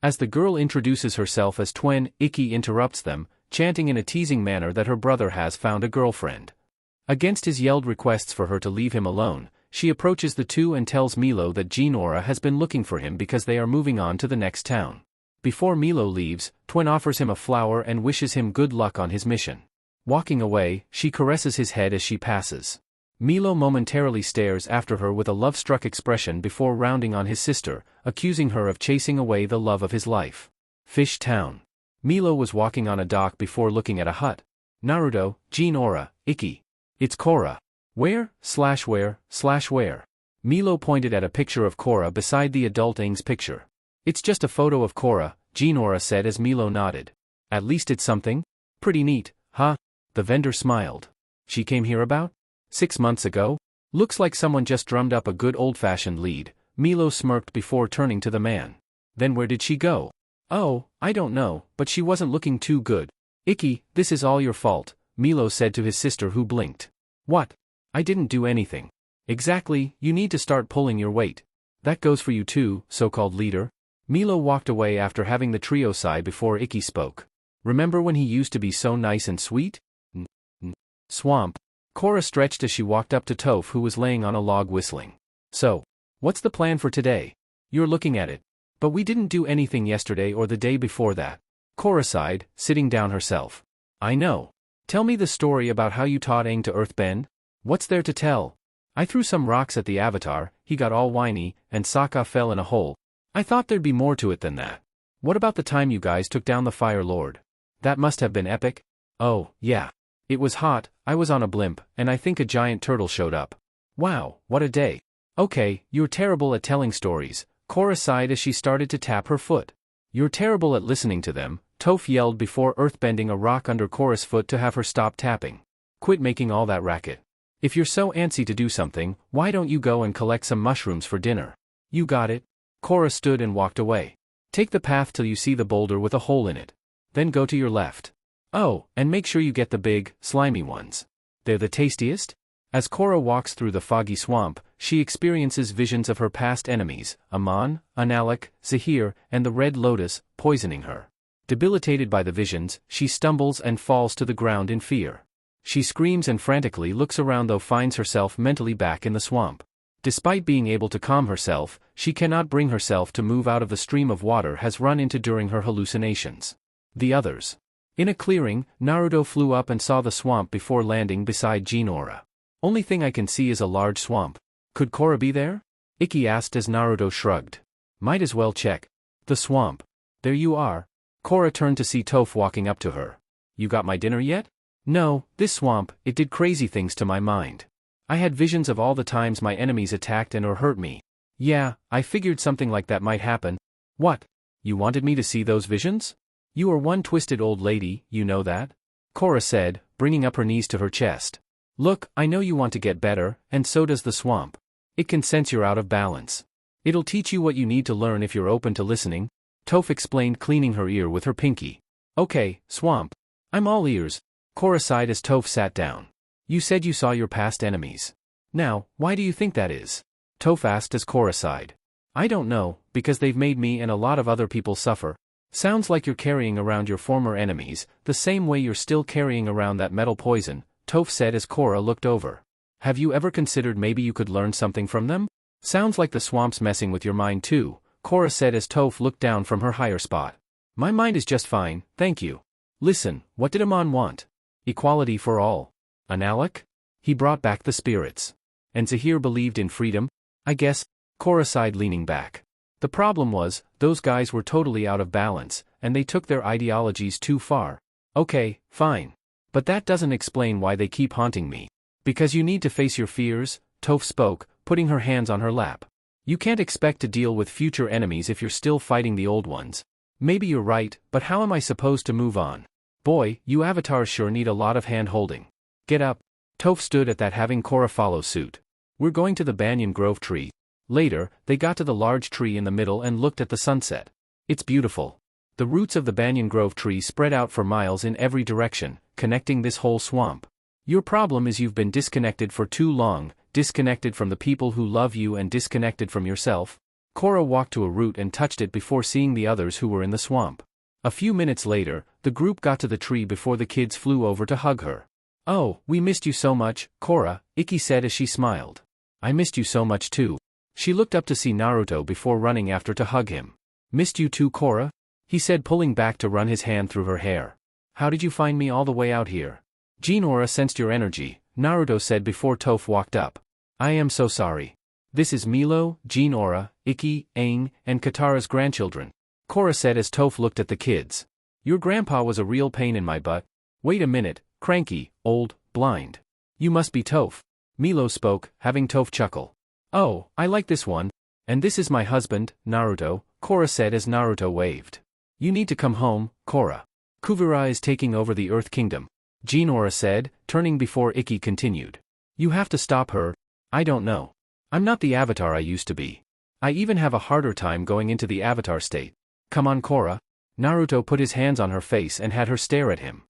As the girl introduces herself as Twen, Ikki interrupts them, chanting in a teasing manner that her brother has found a girlfriend. Against his yelled requests for her to leave him alone, she approaches the two and tells Milo that Jinora has been looking for him because they are moving on to the next town. Before Milo leaves, Twen offers him a flower and wishes him good luck on his mission. Walking away, she caresses his head as she passes. Milo momentarily stares after her with a love-struck expression before rounding on his sister, accusing her of chasing away the love of his life. Fish Town. Milo was walking on a dock before looking at a hut. Naruto, Jinora, Ikki. It's Korra. Where? Milo pointed at a picture of Korra beside the adult Aang's picture. It's just a photo of Korra, Jinora said as Milo nodded. At least it's something? Pretty neat, huh? The vendor smiled. She came here about 6 months ago? Looks like someone just drummed up a good old-fashioned lead, Milo smirked before turning to the man. Then where did she go? Oh, I don't know, but she wasn't looking too good. Ikki, this is all your fault, Milo said to his sister who blinked. What? I didn't do anything. Exactly, you need to start pulling your weight. That goes for you too, so-called leader. Milo walked away after having the trio sigh before Ikki spoke. Remember when he used to be so nice and sweet? Swamp. Korra stretched as she walked up to Toph who was laying on a log whistling. So, what's the plan for today? You're looking at it. But we didn't do anything yesterday or the day before that. Korra sighed, sitting down herself. I know. Tell me the story about how you taught Aang to earthbend. What's there to tell? I threw some rocks at the avatar, he got all whiny, and Sokka fell in a hole. I thought there'd be more to it than that. What about the time you guys took down the Fire Lord? That must have been epic. Oh, yeah. It was hot, I was on a blimp, and I think a giant turtle showed up. Wow, what a day. Okay, you're terrible at telling stories, Korra sighed as she started to tap her foot. You're terrible at listening to them, Toph yelled before earthbending a rock under Korra's foot to have her stop tapping. Quit making all that racket. If you're so antsy to do something, why don't you go and collect some mushrooms for dinner? You got it. Korra stood and walked away. Take the path till you see the boulder with a hole in it. Then go to your left. Oh, and make sure you get the big, slimy ones. They're the tastiest? As Korra walks through the foggy swamp, she experiences visions of her past enemies, Amon, Analek, Zahir, and the Red Lotus, poisoning her. Debilitated by the visions, she stumbles and falls to the ground in fear. She screams and frantically looks around though finds herself mentally back in the swamp. Despite being able to calm herself, she cannot bring herself to move out of the stream of water has run into during her hallucinations. The others. In a clearing, Naruto flew up and saw the swamp before landing beside Jinora. Only thing I can see is a large swamp. Could Korra be there? Ikki asked as Naruto shrugged. Might as well check. The swamp. There you are. Korra turned to see Toph walking up to her. You got my dinner yet? No, this swamp, it did crazy things to my mind. I had visions of all the times my enemies attacked and or hurt me. Yeah, I figured something like that might happen. What? You wanted me to see those visions? You are one twisted old lady, you know that? Korra said, bringing up her knees to her chest. Look, I know you want to get better, and so does the swamp. It can sense you're out of balance. It'll teach you what you need to learn if you're open to listening, Toph explained, cleaning her ear with her pinky. Okay, swamp. I'm all ears. Korra sighed as Toph sat down. You said you saw your past enemies. Now, why do you think that is? Toph asked as Korra sighed. I don't know, because they've made me and a lot of other people suffer. Sounds like you're carrying around your former enemies, the same way you're still carrying around that metal poison, Toph said as Korra looked over. Have you ever considered maybe you could learn something from them? Sounds like the swamp's messing with your mind too, Korra said as Toph looked down from her higher spot. My mind is just fine, thank you. Listen, what did Amon want? Equality for all. Analek? He brought back the spirits. And Zahir believed in freedom? I guess, Korra sighed leaning back. The problem was, those guys were totally out of balance, and they took their ideologies too far. Okay, fine. But that doesn't explain why they keep haunting me. Because you need to face your fears, Toph spoke, putting her hands on her lap. You can't expect to deal with future enemies if you're still fighting the old ones. Maybe you're right, but how am I supposed to move on? Boy, you avatars sure need a lot of hand-holding. Get up. Toph stood at that, having Korra follow suit. We're going to the banyan grove tree. Later, they got to the large tree in the middle and looked at the sunset. It's beautiful. The roots of the banyan grove tree spread out for miles in every direction, connecting this whole swamp. Your problem is you've been disconnected for too long, disconnected from the people who love you and disconnected from yourself. Korra walked to a root and touched it before seeing the others who were in the swamp. A few minutes later, the group got to the tree before the kids flew over to hug her. Oh, we missed you so much, Korra, Ikki said as she smiled. I missed you so much too. She looked up to see Naruto before running after to hug him. Missed you too, Korra? He said, pulling back to run his hand through her hair. How did you find me all the way out here? Jinora sensed your energy, Naruto said before Toph walked up. I am so sorry. This is Milo, Jinora, Ikki, Aang, and Katara's grandchildren, Korra said as Toph looked at the kids. Your grandpa was a real pain in my butt. Wait a minute, cranky, old, blind. You must be Toph. Milo spoke, having Toph chuckle. Oh, I like this one. And this is my husband, Naruto, Korra said as Naruto waved. You need to come home, Korra. Kuvira is taking over the Earth Kingdom, Jinora said, turning before Ikki continued. You have to stop her. I don't know. I'm not the avatar I used to be. I even have a harder time going into the avatar state. Come on, Korra. Naruto put his hands on her face and had her stare at him.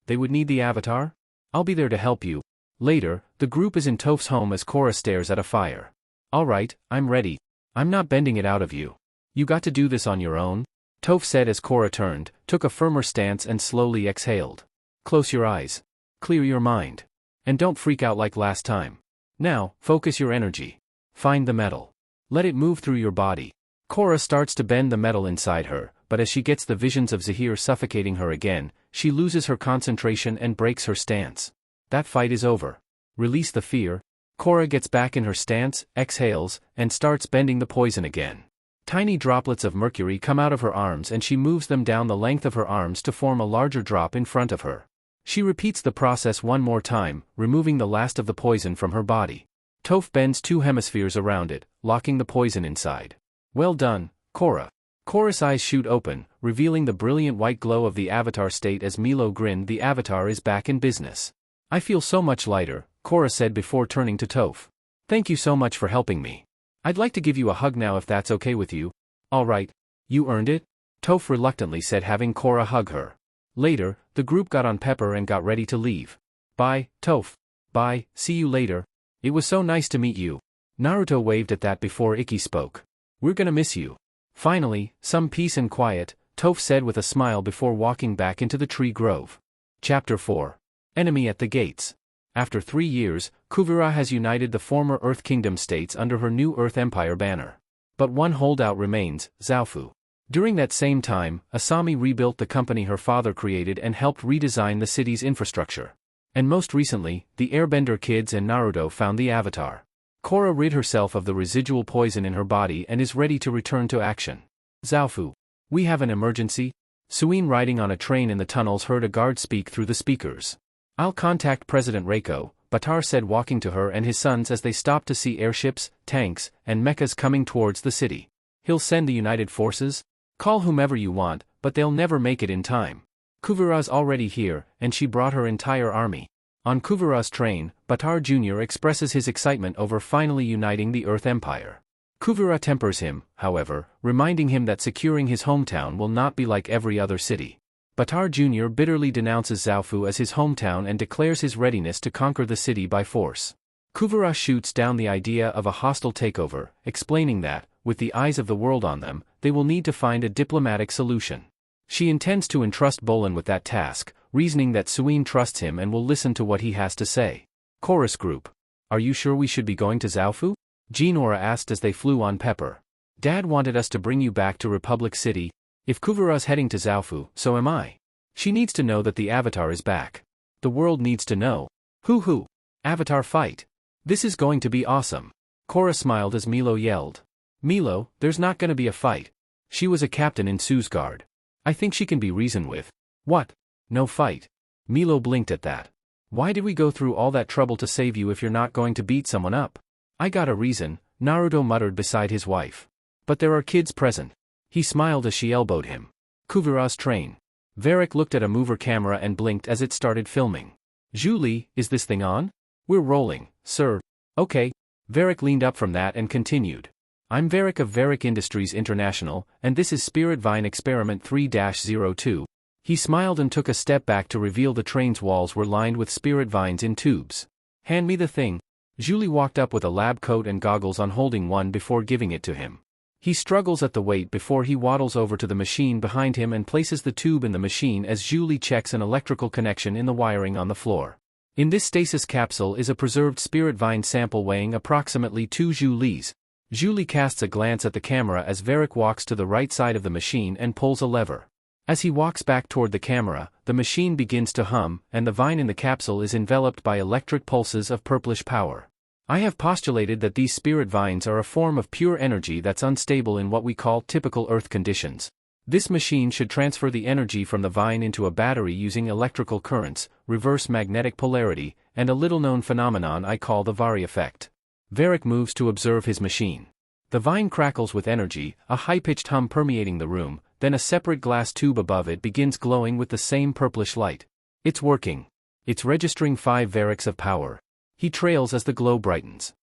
They would need the avatar? I'll be there to help you. Later, the group is in Toph's home as Korra stares at a fire. Alright, I'm ready. I'm not bending it out of you. You got to do this on your own? Toph said as Korra turned, took a firmer stance and slowly exhaled. Close your eyes. Clear your mind. And don't freak out like last time. Now, focus your energy. Find the metal. Let it move through your body. Korra starts to bend the metal inside her, but as she gets the visions of Zahir suffocating her again, she loses her concentration and breaks her stance. That fight is over. Release the fear. Korra gets back in her stance, exhales, and starts bending the poison again. Tiny droplets of mercury come out of her arms and she moves them down the length of her arms to form a larger drop in front of her. She repeats the process one more time, removing the last of the poison from her body. Toph bends two hemispheres around it, locking the poison inside. Well done, Korra. Korra's eyes shoot open, revealing the brilliant white glow of the avatar state as Milo grinned. The avatar is back in business. I feel so much lighter, Korra said before turning to Toph. Thank you so much for helping me. I'd like to give you a hug now if that's okay with you. Alright. You earned it? Toph reluctantly said, having Korra hug her. Later, the group got on Pepper and got ready to leave. Bye, Toph. Bye, see you later. It was so nice to meet you. Naruto waved at that before Ikki spoke. We're gonna miss you. Finally, some peace and quiet, Toph said with a smile before walking back into the tree grove. Chapter 4. Enemy at the Gates. After 3 years, Kuvira has united the former Earth Kingdom states under her new Earth Empire banner. But one holdout remains, Zaofu. During that same time, Asami rebuilt the company her father created and helped redesign the city's infrastructure. And most recently, the Airbender kids and Naruto found the Avatar. Korra rid herself of the residual poison in her body and is ready to return to action. Zaofu. We have an emergency? Suin riding on a train in the tunnels heard a guard speak through the speakers. I'll contact President Reiko, Batar said, walking to her and his sons as they stopped to see airships, tanks, and mechas coming towards the city. He'll send the united forces? Call whomever you want, but they'll never make it in time. Kuvira's already here, and she brought her entire army. On Kuvira's train, Batar Jr. expresses his excitement over finally uniting the Earth Empire. Kuvira tempers him, however, reminding him that securing his hometown will not be like every other city. Batar Jr. bitterly denounces Zaofu as his hometown and declares his readiness to conquer the city by force. Kuvira shoots down the idea of a hostile takeover, explaining that, with the eyes of the world on them, they will need to find a diplomatic solution. She intends to entrust Bolan with that task, reasoning that Suin trusts him and will listen to what he has to say. Chorus group. Are you sure we should be going to Zaofu? Jinora asked as they flew on Pepper. Dad wanted us to bring you back to Republic City. If Kuvura's heading to Zaofu, so am I. She needs to know that the Avatar is back. The world needs to know. Hoo-hoo. Avatar fight. This is going to be awesome. Korra smiled as Milo yelled. Milo, there's not gonna be a fight. She was a captain in Sue's guard. I think she can be reasoned with. What? No fight. Milo blinked at that. Why did we go through all that trouble to save you if you're not going to beat someone up? I got a reason, Naruto muttered beside his wife. But there are kids present. He smiled as she elbowed him. Kuvura's train. Varric looked at a mover camera and blinked as it started filming. Julie, is this thing on? We're rolling, sir. Okay. Varric leaned up from that and continued. I'm Varric of Varric Industries International, and this is Spirit Vine Experiment 3-02. He smiled and took a step back to reveal the train's walls were lined with spirit vines in tubes. Hand me the thing. Julie walked up with a lab coat and goggles on, holding one before giving it to him. He struggles at the weight before he waddles over to the machine behind him and places the tube in the machine as Julie checks an electrical connection in the wiring on the floor. In this stasis capsule is a preserved spirit vine sample weighing approximately 2 joules. Julie casts a glance at the camera as Varric walks to the right side of the machine and pulls a lever. As he walks back toward the camera, the machine begins to hum, and the vine in the capsule is enveloped by electric pulses of purplish power. I have postulated that these spirit vines are a form of pure energy that's unstable in what we call typical Earth conditions. This machine should transfer the energy from the vine into a battery using electrical currents, reverse magnetic polarity, and a little-known phenomenon I call the Vari effect. Varric moves to observe his machine. The vine crackles with energy, a high-pitched hum permeating the room, then a separate glass tube above it begins glowing with the same purplish light. It's working. It's registering 5 Varrics of power. He trails as the glow brightens.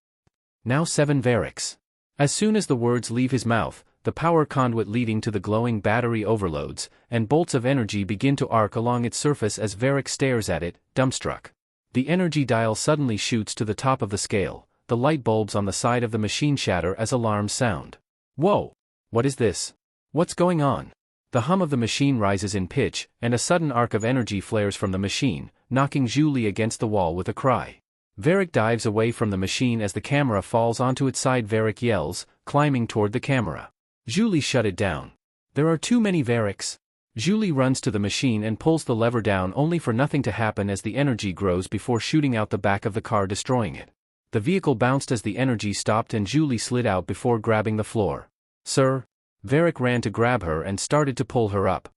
Now 7 Varrics. As soon as the words leave his mouth, the power conduit leading to the glowing battery overloads, and bolts of energy begin to arc along its surface as Varric stares at it, dumbstruck. The energy dial suddenly shoots to the top of the scale. The light bulbs on the side of the machine shatter as alarms sound. Whoa! What is this? What's going on? The hum of the machine rises in pitch, and a sudden arc of energy flares from the machine, knocking Julie against the wall with a cry. Varric dives away from the machine as the camera falls onto its side. Varric yells, climbing toward the camera. Julie shut it down. There are too many Varrics. Julie runs to the machine and pulls the lever down only for nothing to happen as the energy grows before shooting out the back of the car, destroying it. The vehicle bounced as the energy stopped and Julie slid out before grabbing the floor. Sir? Varric ran to grab her and started to pull her up.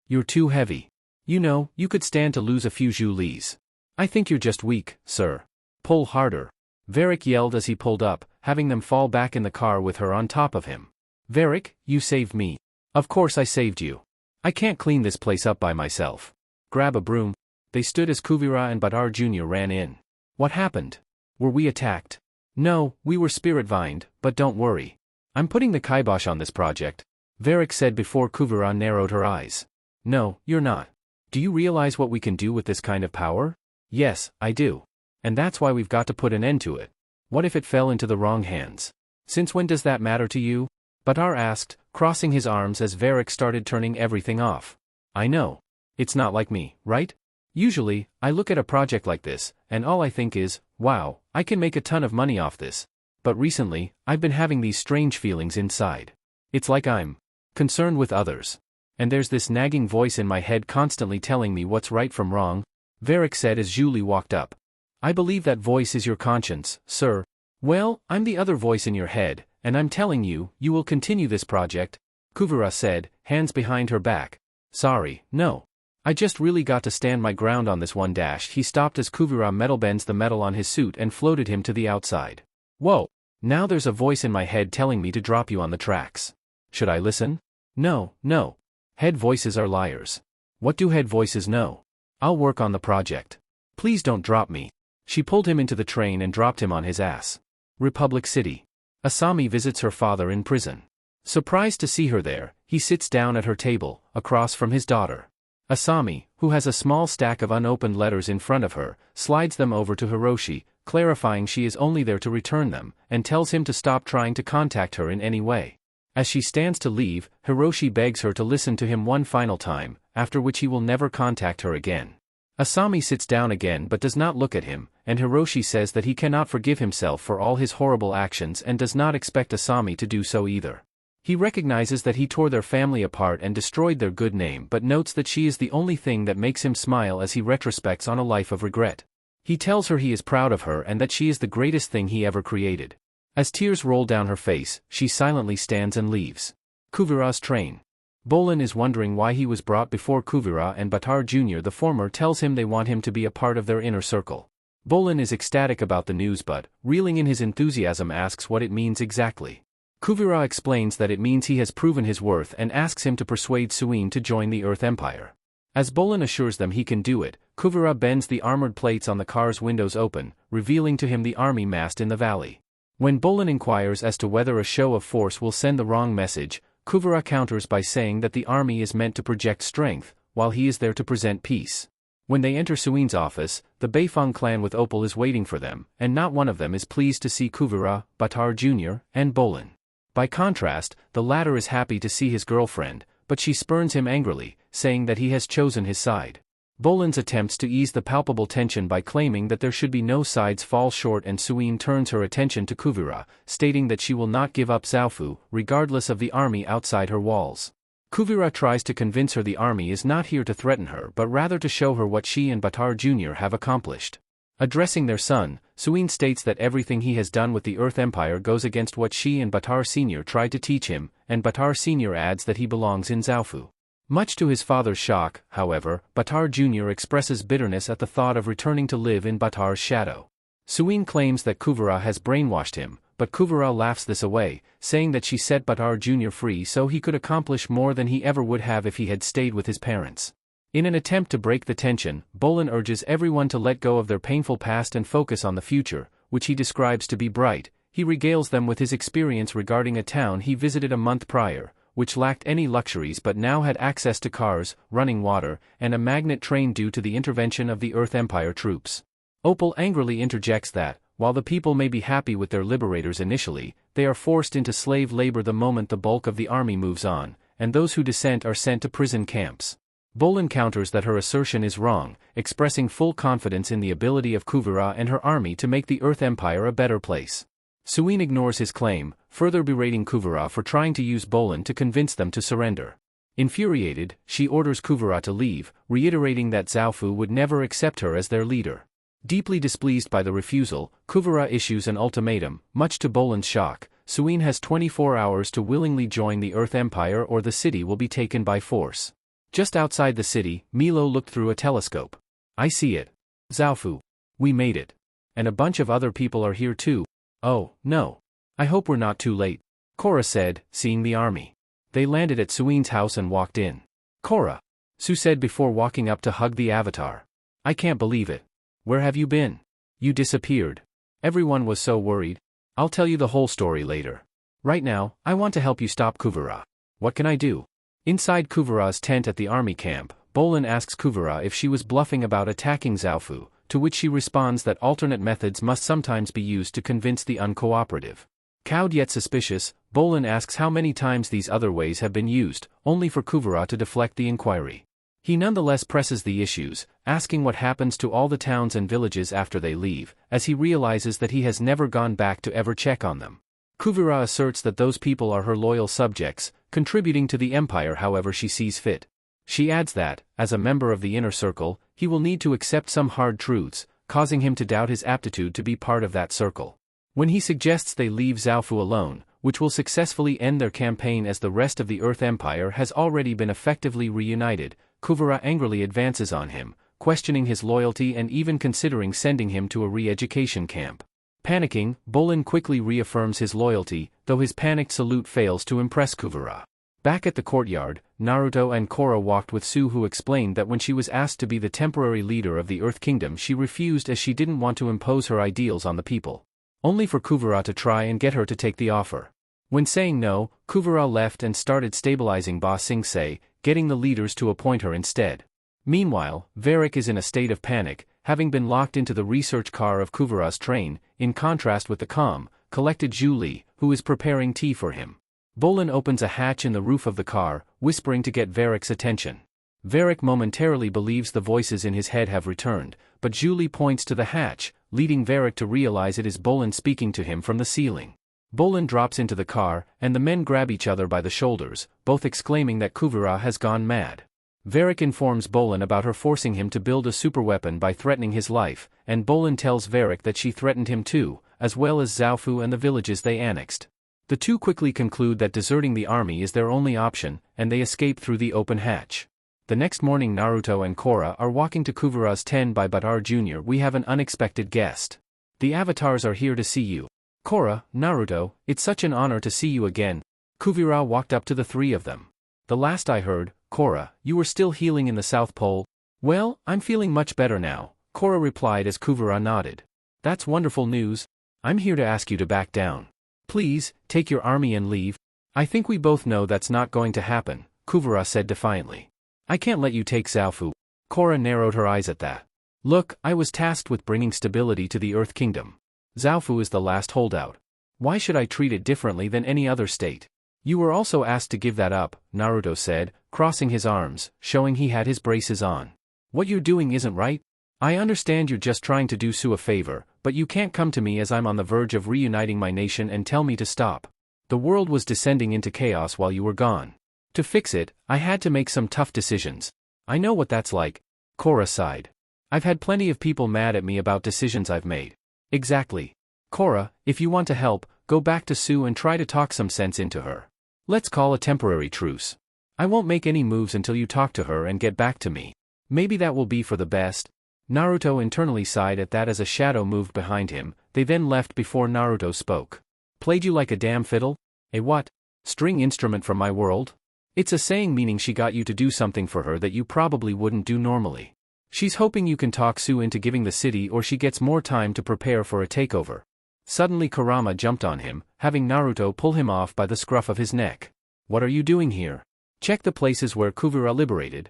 You're too heavy. You know, you could stand to lose a few joules. I think you're just weak, sir. Pull harder. Varric yelled as he pulled up, having them fall back in the car with her on top of him. Varric, you saved me. Of course I saved you. I can't clean this place up by myself. Grab a broom. They stood as Kuvira and Badar Jr. ran in. What happened? Were we attacked? No, we were spirit-vined, but don't worry. I'm putting the kibosh on this project, Varric said before Kuvira narrowed her eyes. No, you're not. Do you realize what we can do with this kind of power? Yes, I do. And that's why we've got to put an end to it. What if it fell into the wrong hands? Since when does that matter to you? Badar asked, crossing his arms as Varric started turning everything off. I know. It's not like me, right? Usually, I look at a project like this, and all I think is, wow, I can make a ton of money off this. But recently, I've been having these strange feelings inside. It's like I'm concerned with others. And there's this nagging voice in my head constantly telling me what's right from wrong, Varric said as Julie walked up. I believe that voice is your conscience, sir. Well, I'm the other voice in your head, and I'm telling you, you will continue this project, Kuvira said, hands behind her back. Sorry, no. I just really got to stand my ground on this one. He stopped as Kuvira metal bends the metal on his suit and floated him to the outside. Whoa! Now there's a voice in my head telling me to drop you on the tracks. Should I listen? No, no. Head voices are liars. What do head voices know? I'll work on the project. Please don't drop me. She pulled him into the train and dropped him on his ass. Republic City. Asami visits her father in prison. Surprised to see her there, he sits down at her table, across from his daughter. Asami, who has a small stack of unopened letters in front of her, slides them over to Hiroshi, clarifying she is only there to return them, and tells him to stop trying to contact her in any way. As she stands to leave, Hiroshi begs her to listen to him one final time, after which he will never contact her again. Asami sits down again but does not look at him, and Hiroshi says that he cannot forgive himself for all his horrible actions and does not expect Asami to do so either. He recognizes that he tore their family apart and destroyed their good name but notes that she is the only thing that makes him smile as he retrospects on a life of regret. He tells her he is proud of her and that she is the greatest thing he ever created. As tears roll down her face, she silently stands and leaves. Kuvira's train. Bolan is wondering why he was brought before Kuvira and Buttar Jr. The former tells him they want him to be a part of their inner circle. Bolan is ecstatic about the news but, reeling in his enthusiasm, asks what it means exactly. Kuvira explains that it means he has proven his worth and asks him to persuade Suin to join the Earth Empire. As Bolan assures them he can do it, Kuvira bends the armored plates on the car's windows open, revealing to him the army massed in the valley. When Bolan inquires as to whether a show of force will send the wrong message, Kuvira counters by saying that the army is meant to project strength, while he is there to present peace. When they enter Suin's office, the Beifong clan with Opal is waiting for them, and not one of them is pleased to see Kuvira, Buttar Jr., and Bolan. By contrast, the latter is happy to see his girlfriend, but she spurns him angrily, saying that he has chosen his side. Bolan's attempts to ease the palpable tension by claiming that there should be no sides fall short, and Suin turns her attention to Kuvira, stating that she will not give up Zaofu, regardless of the army outside her walls. Kuvira tries to convince her the army is not here to threaten her but rather to show her what she and Buttar Jr. have accomplished. Addressing their son, Suin states that everything he has done with the Earth Empire goes against what she and Buttar Sr. tried to teach him, and Buttar Sr. adds that he belongs in Zaofu. Much to his father's shock, however, Buttar Jr. expresses bitterness at the thought of returning to live in Buttar's shadow. Suin claims that Kuvira has brainwashed him, but Kuvira laughs this away, saying that she set Buttar Jr. free so he could accomplish more than he ever would have if he had stayed with his parents. In an attempt to break the tension, Bolan urges everyone to let go of their painful past and focus on the future, which he describes to be bright. He regales them with his experience regarding a town he visited a month prior, which lacked any luxuries but now had access to cars, running water, and a magnet train due to the intervention of the Earth Empire troops. Opal angrily interjects that, while the people may be happy with their liberators initially, they are forced into slave labor the moment the bulk of the army moves on, and those who dissent are sent to prison camps. Bolan counters that her assertion is wrong, expressing full confidence in the ability of Kuvira and her army to make the Earth Empire a better place. Suin ignores his claim, further berating Kuvira for trying to use Bolan to convince them to surrender. Infuriated, she orders Kuvira to leave, reiterating that Zaofu would never accept her as their leader. Deeply displeased by the refusal, Kuvira issues an ultimatum. Much to Bolan's shock, Suin has 24 hours to willingly join the Earth Empire or the city will be taken by force. Just outside the city, Milo looked through a telescope. I see it. Zaofu. We made it. And a bunch of other people are here too. Oh, no. I hope we're not too late. Korra said, seeing the army. They landed at Suin's house and walked in. Korra. Su said before walking up to hug the avatar. I can't believe it. Where have you been? You disappeared. Everyone was so worried. I'll tell you the whole story later. Right now, I want to help you stop Kuvira. What can I do? Inside Kuvira's tent at the army camp, Bolan asks Kuvira if she was bluffing about attacking Zaofu, to which she responds that alternate methods must sometimes be used to convince the uncooperative. Cowed yet suspicious, Bolan asks how many times these other ways have been used, only for Kuvira to deflect the inquiry. He nonetheless presses the issues, asking what happens to all the towns and villages after they leave, as he realizes that he has never gone back to ever check on them. Kuvira asserts that those people are her loyal subjects, contributing to the empire however she sees fit. She adds that, as a member of the inner circle, he will need to accept some hard truths, causing him to doubt his aptitude to be part of that circle. When he suggests they leave Zaofu alone, which will successfully end their campaign as the rest of the Earth Empire has already been effectively reunited, Kuvira angrily advances on him, questioning his loyalty and even considering sending him to a re-education camp. Panicking, Bolan quickly reaffirms his loyalty, though his panicked salute fails to impress Kuvira. Back at the courtyard, Naruto and Korra walked with Su, who explained that when she was asked to be the temporary leader of the Earth Kingdom she refused as she didn't want to impose her ideals on the people. Only for Kuvira to try and get her to take the offer. When saying no, Kuvira left and started stabilizing Ba Sing Se, getting the leaders to appoint her instead. Meanwhile, Varric is in a state of panic, having been locked into the research car of Kuvira's train, in contrast with the calm, collected Zhu Li, who is preparing tea for him. Bolan opens a hatch in the roof of the car, whispering to get Varric's attention. Varric momentarily believes the voices in his head have returned, but Julie points to the hatch, leading Varric to realize it is Bolan speaking to him from the ceiling. Bolan drops into the car, and the men grab each other by the shoulders, both exclaiming that Kuvira has gone mad. Varric informs Bolan about her forcing him to build a superweapon by threatening his life, and Bolan tells Varric that she threatened him too, as well as Zaofu and the villages they annexed. The two quickly conclude that deserting the army is their only option, and they escape through the open hatch. The next morning Naruto and Korra are walking to Kuvira's 10 by Butter Jr. We have an unexpected guest. The avatars are here to see you. Korra, Naruto, it's such an honor to see you again. Kuvira walked up to the three of them. The last I heard, Korra, you were still healing in the South Pole? Well, I'm feeling much better now, Korra replied as Kuvira nodded. That's wonderful news. I'm here to ask you to back down. Please, take your army and leave. I think we both know that's not going to happen, Kuvira said defiantly. I can't let you take Zaofu. Korra narrowed her eyes at that. Look, I was tasked with bringing stability to the Earth Kingdom. Zaofu is the last holdout. Why should I treat it differently than any other state? You were also asked to give that up, Naruto said, crossing his arms, showing he had his braces on. What you're doing isn't right. I understand you're just trying to do Sue a favor, but you can't come to me as I'm on the verge of reuniting my nation and tell me to stop. The world was descending into chaos while you were gone. To fix it, I had to make some tough decisions. I know what that's like. Korra sighed. I've had plenty of people mad at me about decisions I've made. Exactly. Korra, if you want to help, go back to Sue and try to talk some sense into her. Let's call a temporary truce. I won't make any moves until you talk to her and get back to me. Maybe that will be for the best. Naruto internally sighed at that as a shadow moved behind him. They then left before Naruto spoke. Played you like a damn fiddle? A what? String instrument from my world? It's a saying meaning she got you to do something for her that you probably wouldn't do normally. She's hoping you can talk Sue into giving the city or she gets more time to prepare for a takeover. Suddenly Kurama jumped on him, having Naruto pull him off by the scruff of his neck. What are you doing here? Check the places where Kuvira liberated.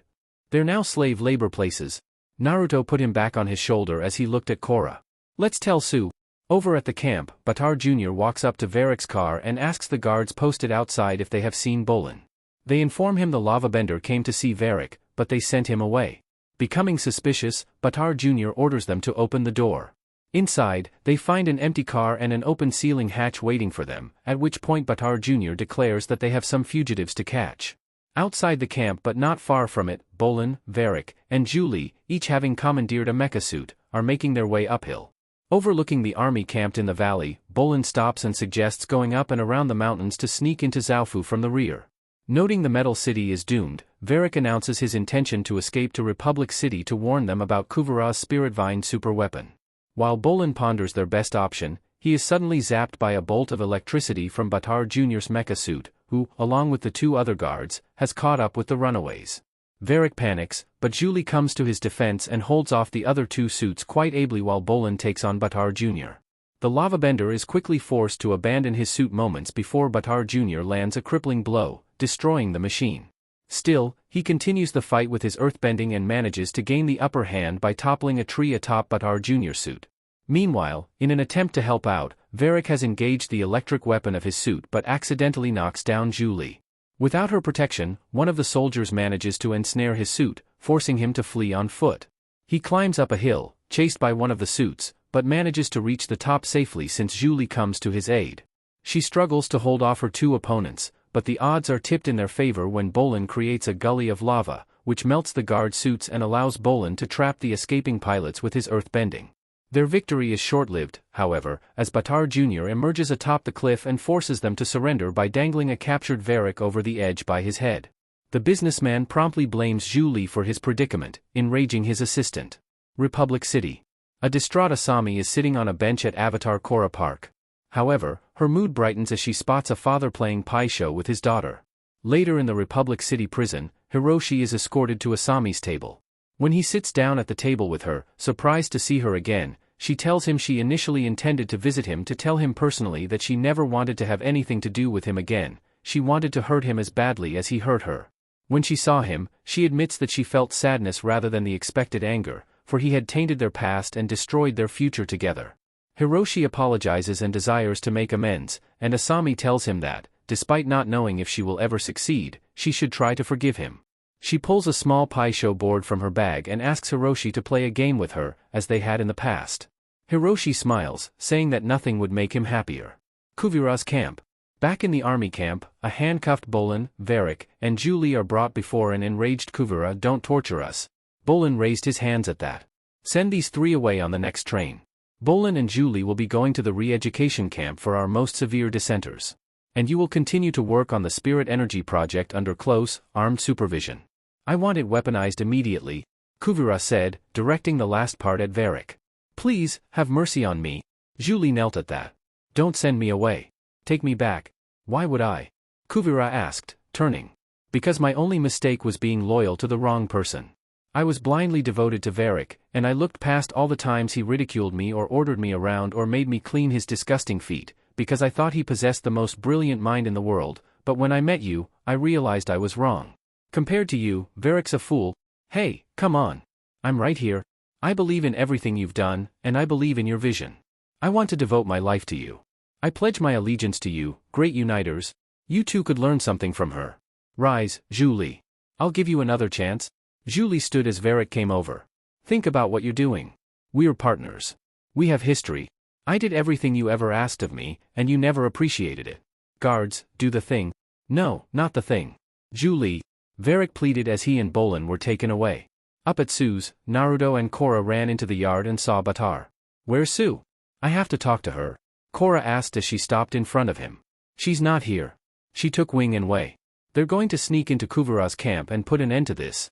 They're now slave labor places. Naruto put him back on his shoulder as he looked at Korra. Let's tell Sue. Over at the camp, Butter Jr. walks up to Varric's car and asks the guards posted outside if they have seen Bolan. They inform him the lava bender came to see Varric, but they sent him away. Becoming suspicious, Butter Jr. orders them to open the door. Inside, they find an empty car and an open ceiling hatch waiting for them, at which point Butter Jr. declares that they have some fugitives to catch. Outside the camp but not far from it, Bolan, Varric, and Julie, each having commandeered a mecha suit, are making their way uphill. Overlooking the army camped in the valley, Bolan stops and suggests going up and around the mountains to sneak into Zaofu from the rear. Noting the Metal City is doomed, Varric announces his intention to escape to Republic City to warn them about Kuvira's Spirit Vine superweapon. While Bolan ponders their best option, he is suddenly zapped by a bolt of electricity from Butter Jr.'s mecha suit, who, along with the two other guards, has caught up with the runaways. Varric panics, but Julie comes to his defense and holds off the other two suits quite ably while Bolan takes on Butter Jr. The lava bender is quickly forced to abandon his suit moments before Butter Jr. lands a crippling blow, destroying the machine. Still, he continues the fight with his earthbending and manages to gain the upper hand by toppling a tree atop Butter Jr.'s suit. Meanwhile, in an attempt to help out, Varric has engaged the electric weapon of his suit but accidentally knocks down Julie. Without her protection, one of the soldiers manages to ensnare his suit, forcing him to flee on foot. He climbs up a hill, chased by one of the suits, but manages to reach the top safely since Julie comes to his aid. She struggles to hold off her two opponents, but the odds are tipped in their favor when Bolan creates a gully of lava, which melts the guard suits and allows Bolan to trap the escaping pilots with his earthbending. Their victory is short-lived, however, as Butter Jr. emerges atop the cliff and forces them to surrender by dangling a captured Varric over the edge by his head. The businessman promptly blames Julie for his predicament, enraging his assistant. Republic City. A distraught Asami is sitting on a bench at Avatar Korra Park. However, her mood brightens as she spots a father playing Pai Sho with his daughter. Later in the Republic City prison, Hiroshi is escorted to Asami's table. When he sits down at the table with her, surprised to see her again, she tells him she initially intended to visit him to tell him personally that she never wanted to have anything to do with him again. She wanted to hurt him as badly as he hurt her. When she saw him, she admits that she felt sadness rather than the expected anger, for he had tainted their past and destroyed their future together. Hiroshi apologizes and desires to make amends, and Asami tells him that, despite not knowing if she will ever succeed, she should try to forgive him. She pulls a small pai-sho board from her bag and asks Hiroshi to play a game with her, as they had in the past. Hiroshi smiles, saying that nothing would make him happier. Kuvira's camp. Back in the army camp, a handcuffed Bolan, Varric, and Julie are brought before an enraged Kuvira. Don't torture us. Bolan raised his hands at that. Send these three away on the next train. Bolan and Julie will be going to the re-education camp for our most severe dissenters. And you will continue to work on the Spirit Energy project under close, armed supervision. I want it weaponized immediately, Kuvira said, directing the last part at Varric. Please, have mercy on me. Julie knelt at that. Don't send me away. Take me back. Why would I? Kuvira asked, turning. Because my only mistake was being loyal to the wrong person. I was blindly devoted to Varric, and I looked past all the times he ridiculed me or ordered me around or made me clean his disgusting feet, because I thought he possessed the most brilliant mind in the world, but when I met you, I realized I was wrong. Compared to you, Varric's a fool. Hey, come on. I'm right here. I believe in everything you've done, and I believe in your vision. I want to devote my life to you. I pledge my allegiance to you, great uniters. You two could learn something from her. Rise, Julie. I'll give you another chance. Julie stood as Varric came over. Think about what you're doing. We're partners. We have history. I did everything you ever asked of me, and you never appreciated it. Guards, do the thing. No, not the thing. Julie. Varric pleaded as he and Bolan were taken away. Up at Sue's, Naruto and Korra ran into the yard and saw Batar. Where's Sue? I have to talk to her. Korra asked as she stopped in front of him. She's not here. She took wing and way. They're going to sneak into Kuvira's camp and put an end to this.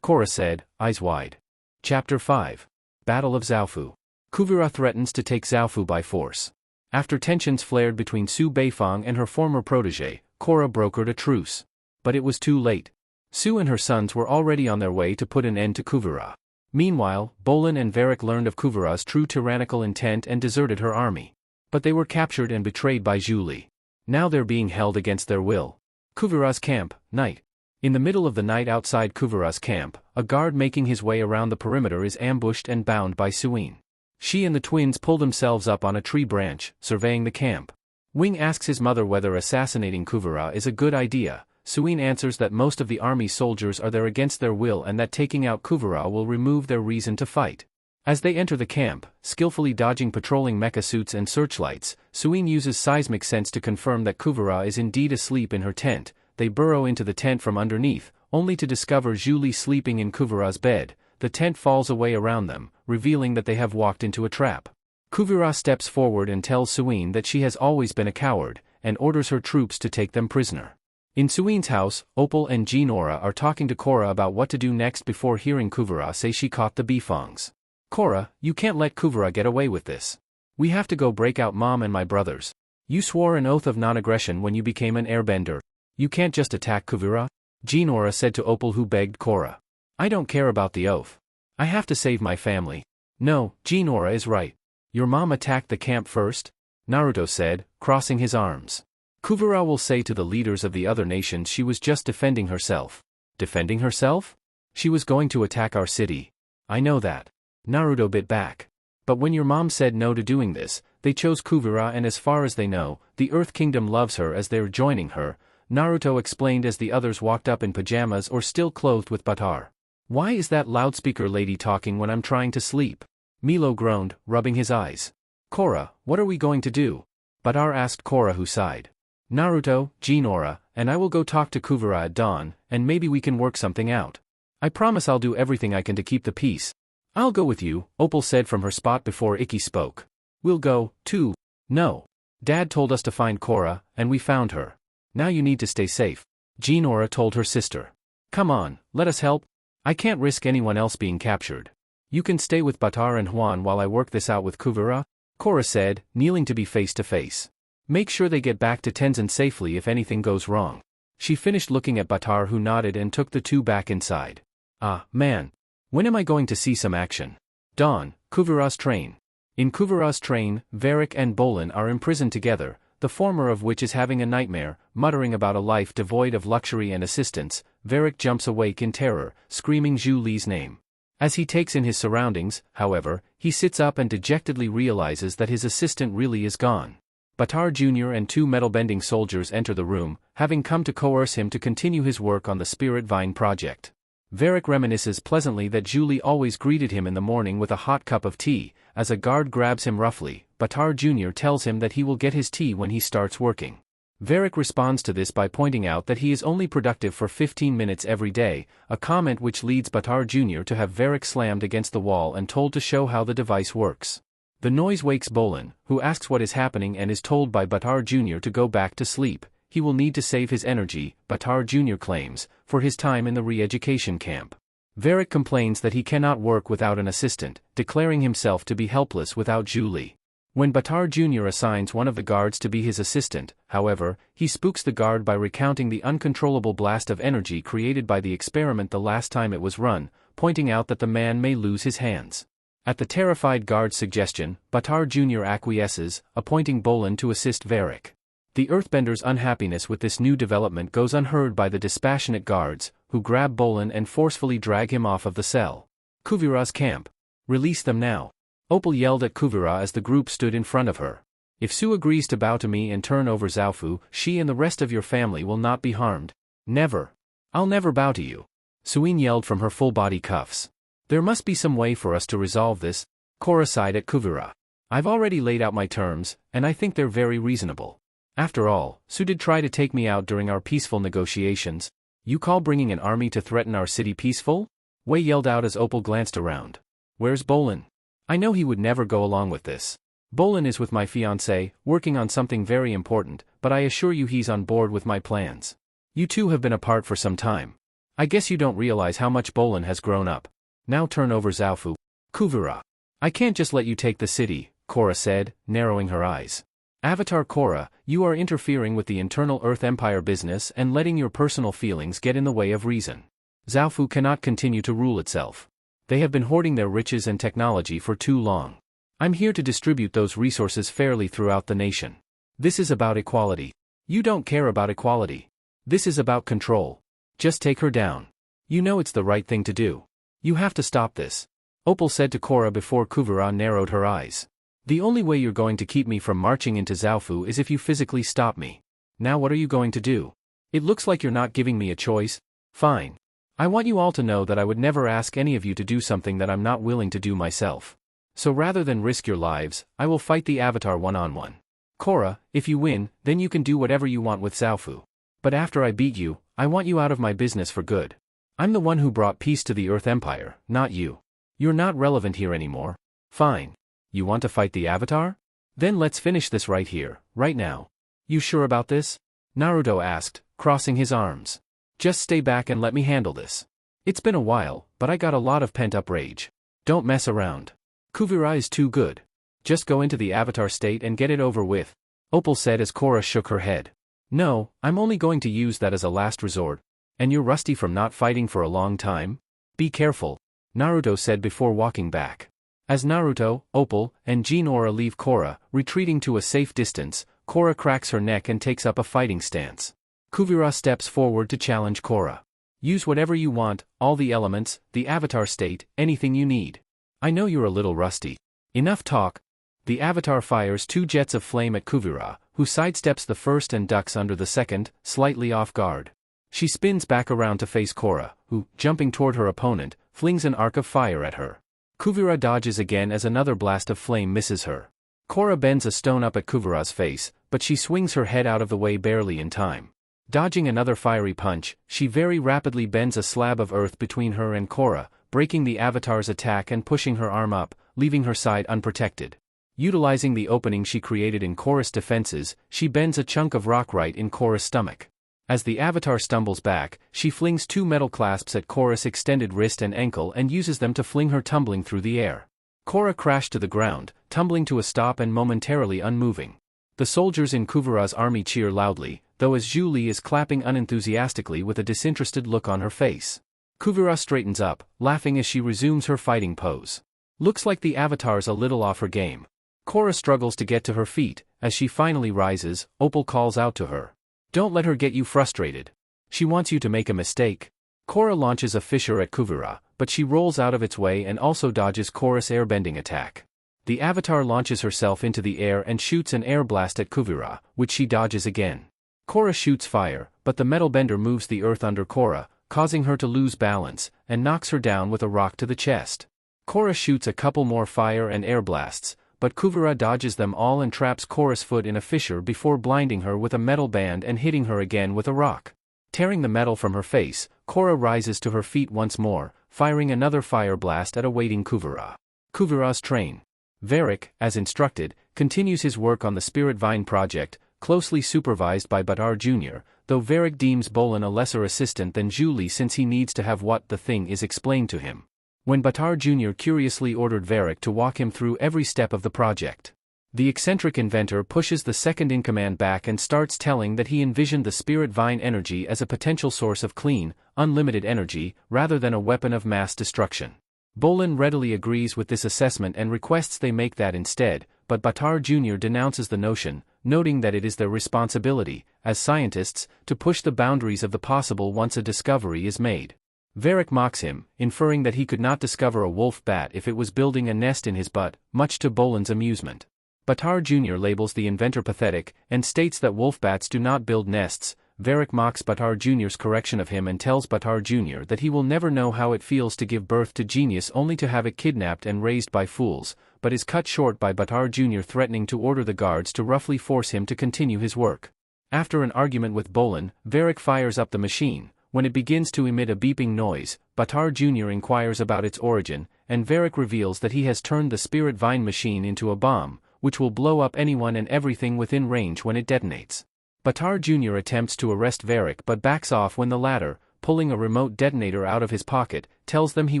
Korra said, eyes wide. Chapter 5. Battle of Zaofu. Kuvira threatens to take Zaofu by force. After tensions flared between Su Beifong and her former protege, Korra brokered a truce. But it was too late. Su and her sons were already on their way to put an end to Kuvira. Meanwhile, Bolan and Varric learned of Kuvira's true tyrannical intent and deserted her army. But they were captured and betrayed by Julie. Now they're being held against their will. Kuvira's camp, night. In the middle of the night outside Kuvira's camp, a guard making his way around the perimeter is ambushed and bound by Suin. She and the twins pull themselves up on a tree branch, surveying the camp. Wing asks his mother whether assassinating Kuvira is a good idea. Suin answers that most of the army's soldiers are there against their will and that taking out Kuvira will remove their reason to fight. As they enter the camp, skillfully dodging patrolling mecha suits and searchlights, Suin uses seismic sense to confirm that Kuvira is indeed asleep in her tent. They burrow into the tent from underneath, only to discover Julie sleeping in Kuvira's bed. The tent falls away around them, revealing that they have walked into a trap. Kuvira steps forward and tells Suin that she has always been a coward, and orders her troops to take them prisoner. In Suin's house, Opal and Jinora are talking to Korra about what to do next before hearing Kuvira say she caught the Befongs. Korra, you can't let Kuvira get away with this. We have to go break out Mom and my brothers. You swore an oath of non-aggression when you became an airbender. You can't just attack Kuvira? Jinora said to Opal, who begged Korra. I don't care about the oath. I have to save my family. No, Jinora is right. Your mom attacked the camp first? Naruto said, crossing his arms. Kuvira will say to the leaders of the other nations she was just defending herself. Defending herself? She was going to attack our city. I know that. Naruto bit back. But when your mom said no to doing this, they chose Kuvira, and as far as they know, the Earth Kingdom loves her as they're joining her, Naruto explained as the others walked up in pajamas or still clothed with Batar. Why is that loudspeaker lady talking when I'm trying to sleep? Milo groaned, rubbing his eyes. Korra, what are we going to do? Batar asked Korra, who sighed. Naruto, Jinora, and I will go talk to Kuvira at dawn, and maybe we can work something out. I promise I'll do everything I can to keep the peace. I'll go with you, Opal said from her spot before Ikki spoke. We'll go, too. No. Dad told us to find Korra, and we found her. Now you need to stay safe. Jinora told her sister. Come on, let us help. I can't risk anyone else being captured. You can stay with Batar and Juan while I work this out with Kuvira, Korra said, kneeling to be face to face. Make sure they get back to Tenzin safely if anything goes wrong. She finished looking at Batar, who nodded and took the two back inside. Ah, man. When am I going to see some action? Dawn, Kuvira's train. In Kuvira's train, Varric and Bolan are imprisoned together, the former of which is having a nightmare, muttering about a life devoid of luxury and assistance. Varric jumps awake in terror, screaming Zhu Li's name. As he takes in his surroundings, however, he sits up and dejectedly realizes that his assistant really is gone. Baatar Jr. and two metal-bending soldiers enter the room, having come to coerce him to continue his work on the Spirit Vine project. Varric reminisces pleasantly that Julie always greeted him in the morning with a hot cup of tea. As a guard grabs him roughly, Baatar Jr. tells him that he will get his tea when he starts working. Varric responds to this by pointing out that he is only productive for 15 minutes every day, a comment which leads Baatar Jr. to have Varric slammed against the wall and told to show how the device works. The noise wakes Bolan, who asks what is happening and is told by Baatar Jr. to go back to sleep. He will need to save his energy, Baatar Jr. claims, for his time in the re-education camp. Varric complains that he cannot work without an assistant, declaring himself to be helpless without Julie. When Baatar Jr. assigns one of the guards to be his assistant, however, he spooks the guard by recounting the uncontrollable blast of energy created by the experiment the last time it was run, pointing out that the man may lose his hands. At the terrified guard's suggestion, Baatar Jr. acquiesces, appointing Bolan to assist Varric. The Earthbender's unhappiness with this new development goes unheard by the dispassionate guards, who grab Bolan and forcefully drag him off of the cell. Kuvira's camp. Release them now. Opal yelled at Kuvira as the group stood in front of her. If Su agrees to bow to me and turn over Zaofu, she and the rest of your family will not be harmed. Never. I'll never bow to you. Suin yelled from her full-body cuffs. There must be some way for us to resolve this. Korra sighed at Kuvira. I've already laid out my terms, and I think they're very reasonable. After all, Su did try to take me out during our peaceful negotiations. You call bringing an army to threaten our city peaceful? Wei yelled out as Opal glanced around. Where's Bolan? I know he would never go along with this. Bolan is with my fiancée, working on something very important, but I assure you he's on board with my plans. You two have been apart for some time. I guess you don't realize how much Bolan has grown up. Now turn over Zaofu. Kuvira. I can't just let you take the city, Korra said, narrowing her eyes. Avatar Korra, you are interfering with the internal Earth Empire business and letting your personal feelings get in the way of reason. Zaofu cannot continue to rule itself. They have been hoarding their riches and technology for too long. I'm here to distribute those resources fairly throughout the nation. This is about equality. You don't care about equality. This is about control. Just take her down. You know it's the right thing to do. You have to stop this. Opal said to Korra before Kuvira narrowed her eyes. The only way you're going to keep me from marching into Zaofu is if you physically stop me. Now what are you going to do? It looks like you're not giving me a choice. Fine. I want you all to know that I would never ask any of you to do something that I'm not willing to do myself. So rather than risk your lives, I will fight the Avatar one-on-one. Korra, if you win, then you can do whatever you want with Zaofu. But after I beat you, I want you out of my business for good. I'm the one who brought peace to the Earth Empire, not you. You're not relevant here anymore. Fine. You want to fight the Avatar? Then let's finish this right here, right now. You sure about this? Naruto asked, crossing his arms. Just stay back and let me handle this. It's been a while, but I got a lot of pent-up rage. Don't mess around. Kuvira is too good. Just go into the Avatar state and get it over with. Opal said as Korra shook her head. No, I'm only going to use that as a last resort. And you're rusty from not fighting for a long time? Be careful, Naruto said before walking back. As Naruto, Opal, and Jinora leave Korra, retreating to a safe distance, Korra cracks her neck and takes up a fighting stance. Kuvira steps forward to challenge Korra. Use whatever you want, all the elements, the Avatar state, anything you need. I know you're a little rusty. Enough talk. The Avatar fires two jets of flame at Kuvira, who sidesteps the first and ducks under the second, slightly off guard. She spins back around to face Korra, who, jumping toward her opponent, flings an arc of fire at her. Kuvira dodges again as another blast of flame misses her. Korra bends a stone up at Kuvira's face, but she swings her head out of the way barely in time. Dodging another fiery punch, she very rapidly bends a slab of earth between her and Korra, breaking the Avatar's attack and pushing her arm up, leaving her side unprotected. Utilizing the opening she created in Korra's defenses, she bends a chunk of rock right in Korra's stomach. As the Avatar stumbles back, she flings two metal clasps at Korra's extended wrist and ankle and uses them to fling her tumbling through the air. Korra crashed to the ground, tumbling to a stop and momentarily unmoving. The soldiers in Kuvira's army cheer loudly, though as Zhu Li is clapping unenthusiastically with a disinterested look on her face. Kuvira straightens up, laughing as she resumes her fighting pose. Looks like the Avatar's a little off her game. Korra struggles to get to her feet. As she finally rises, Opal calls out to her. Don't let her get you frustrated. She wants you to make a mistake. Korra launches a fissure at Kuvira, but she rolls out of its way and also dodges Korra's airbending attack. The avatar launches herself into the air and shoots an air blast at Kuvira, which she dodges again. Korra shoots fire, but the metal bender moves the earth under Korra, causing her to lose balance, and knocks her down with a rock to the chest. Korra shoots a couple more fire and air blasts, but Kuvira dodges them all and traps Korra's foot in a fissure before blinding her with a metal band and hitting her again with a rock. Tearing the metal from her face, Korra rises to her feet once more, firing another fire blast at awaiting Kuvira. Kuvira's train. Varric, as instructed, continues his work on the Spirit Vine project, closely supervised by Buttar Jr., though Varric deems Bolan a lesser assistant than Julie since he needs to have what the thing is explained to him. When Buttar Jr. curiously ordered Varric to walk him through every step of the project. The eccentric inventor pushes the second-in-command back and starts telling that he envisioned the Spirit Vine energy as a potential source of clean, unlimited energy, rather than a weapon of mass destruction. Bolan readily agrees with this assessment and requests they make that instead, but Buttar Jr. denounces the notion, noting that it is their responsibility, as scientists, to push the boundaries of the possible once a discovery is made. Varric mocks him, inferring that he could not discover a wolf bat if it was building a nest in his butt, much to Bolan's amusement. Buttar Jr. labels the inventor pathetic, and states that wolf bats do not build nests. Varric mocks Buttar Jr.'s correction of him and tells Buttar Jr. that he will never know how it feels to give birth to genius only to have it kidnapped and raised by fools, but is cut short by Buttar Jr. threatening to order the guards to roughly force him to continue his work. After an argument with Bolan, Varric fires up the machine. When it begins to emit a beeping noise, Buttar Jr. inquires about its origin, and Varric reveals that he has turned the Spirit Vine machine into a bomb, which will blow up anyone and everything within range when it detonates. Buttar Jr. attempts to arrest Varric but backs off when the latter, pulling a remote detonator out of his pocket, tells them he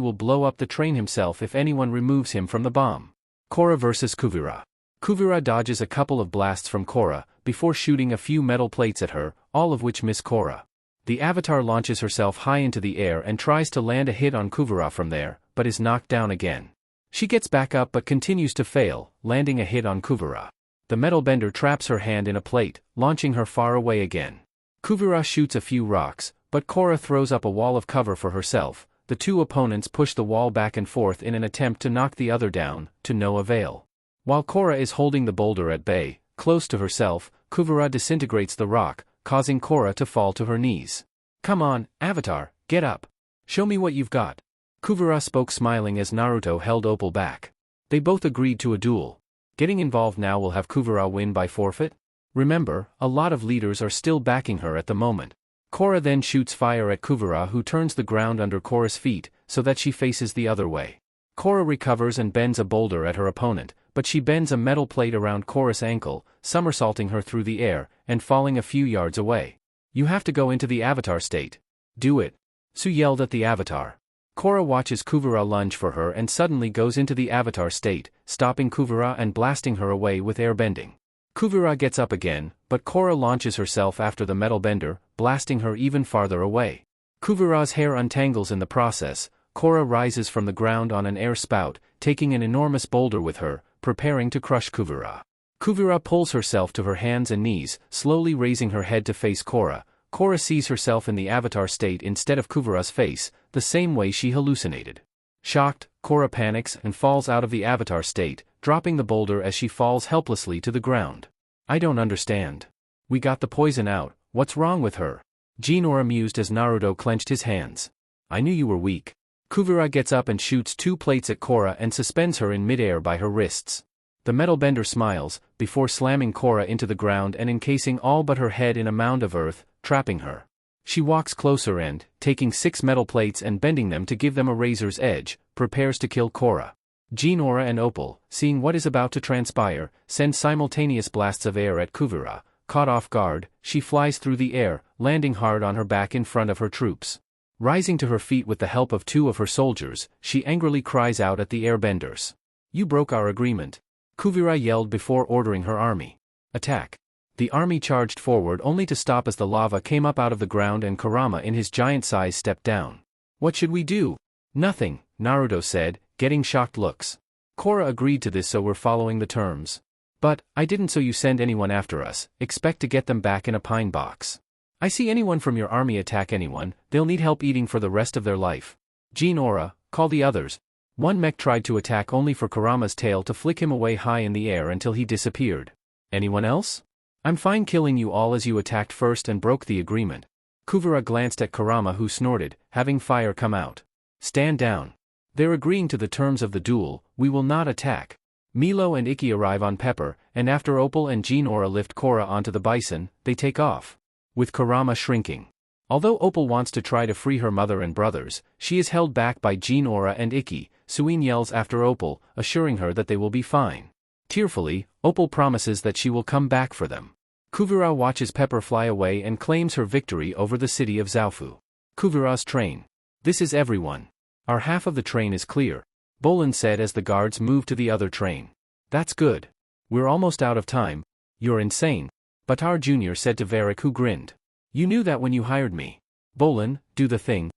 will blow up the train himself if anyone removes him from the bomb. Korra vs. Kuvira. Kuvira dodges a couple of blasts from Korra, before shooting a few metal plates at her, all of which miss Korra. The avatar launches herself high into the air and tries to land a hit on Kuvira from there, but is knocked down again. She gets back up but continues to fail, landing a hit on Kuvira. The metal bender traps her hand in a plate, launching her far away again. Kuvira shoots a few rocks, but Korra throws up a wall of cover for herself. The two opponents push the wall back and forth in an attempt to knock the other down, to no avail. While Korra is holding the boulder at bay, close to herself, Kuvira disintegrates the rock, causing Korra to fall to her knees. "Come on, Avatar, get up. Show me what you've got." Kuvira spoke smiling as Naruto held Opal back. They both agreed to a duel. Getting involved now will have Kuvira win by forfeit? Remember, a lot of leaders are still backing her at the moment. Korra then shoots fire at Kuvira, who turns the ground under Korra's feet, so that she faces the other way. Korra recovers and bends a boulder at her opponent, but she bends a metal plate around Korra's ankle, somersaulting her through the air, and falling a few yards away. "You have to go into the avatar state. Do it." Su yelled at the avatar. Korra watches Kuvira lunge for her and suddenly goes into the avatar state, stopping Kuvira and blasting her away with airbending. Kuvira gets up again, but Korra launches herself after the metal bender, blasting her even farther away. Kuvira's hair untangles in the process. Korra rises from the ground on an air spout, taking an enormous boulder with her, preparing to crush Kuvira. Kuvira pulls herself to her hands and knees, slowly raising her head to face Korra. Korra sees herself in the avatar state instead of Kuvira's face, the same way she hallucinated. Shocked, Korra panics and falls out of the avatar state, dropping the boulder as she falls helplessly to the ground. "I don't understand. We got the poison out, what's wrong with her?" Jinora mused as Naruto clenched his hands. "I knew you were weak." Kuvira gets up and shoots 2 plates at Korra and suspends her in midair by her wrists. The metal bender smiles, before slamming Korra into the ground and encasing all but her head in a mound of earth, trapping her. She walks closer and, taking 6 metal plates and bending them to give them a razor's edge, prepares to kill Korra. Jinora and Opal, seeing what is about to transpire, send simultaneous blasts of air at Kuvira. Caught off guard, she flies through the air, landing hard on her back in front of her troops. Rising to her feet with the help of 2 of her soldiers, she angrily cries out at the airbenders. "You broke our agreement." Kuvira yelled before ordering her army. "Attack." The army charged forward only to stop as the lava came up out of the ground and Kurama in his giant size stepped down. "What should we do?" "Nothing," Naruto said, getting shocked looks. Korra agreed to this, so we're following the terms. "But, I didn't, so you send anyone after us, expect to get them back in a pine box. I see anyone from your army attack anyone, they'll need help eating for the rest of their life. Jinora, call the others." One mech tried to attack only for Kurama's tail to flick him away high in the air until he disappeared. Anyone else? I'm fine killing you all as you attacked first and broke the agreement. Kuvira glanced at Kurama who snorted, having fire come out. Stand down. They're agreeing to the terms of the duel, we will not attack. Milo and Ikki arrive on Pepper, and after Opal and Jean-Aura lift Korra onto the bison, they take off. With Kurama shrinking. Although Opal wants to try to free her mother and brothers, she is held back by Jean-Aura and Ikki. Suin yells after Opal, assuring her that they will be fine. Tearfully, Opal promises that she will come back for them. Kuvira watches Pepper fly away and claims her victory over the city of Zaofu. Kuvira's train. This is everyone. Our half of the train is clear, Bolan said as the guards moved to the other train. That's good. We're almost out of time. You're insane, Batar Jr. said to Varric who grinned. You knew that when you hired me. Bolan, do the thing.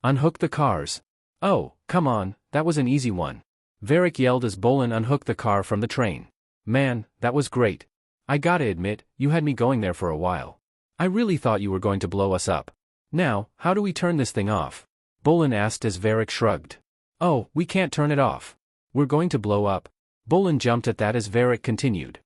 Unhook the cars. Oh, come on, that was an easy one. Varric yelled as Bolan unhooked the car from the train. Man, that was great. I gotta admit, you had me going there for a while. I really thought you were going to blow us up. Now, how do we turn this thing off? Bolan asked as Varric shrugged. Oh, we can't turn it off. We're going to blow up. Bolan jumped at that as Varric continued.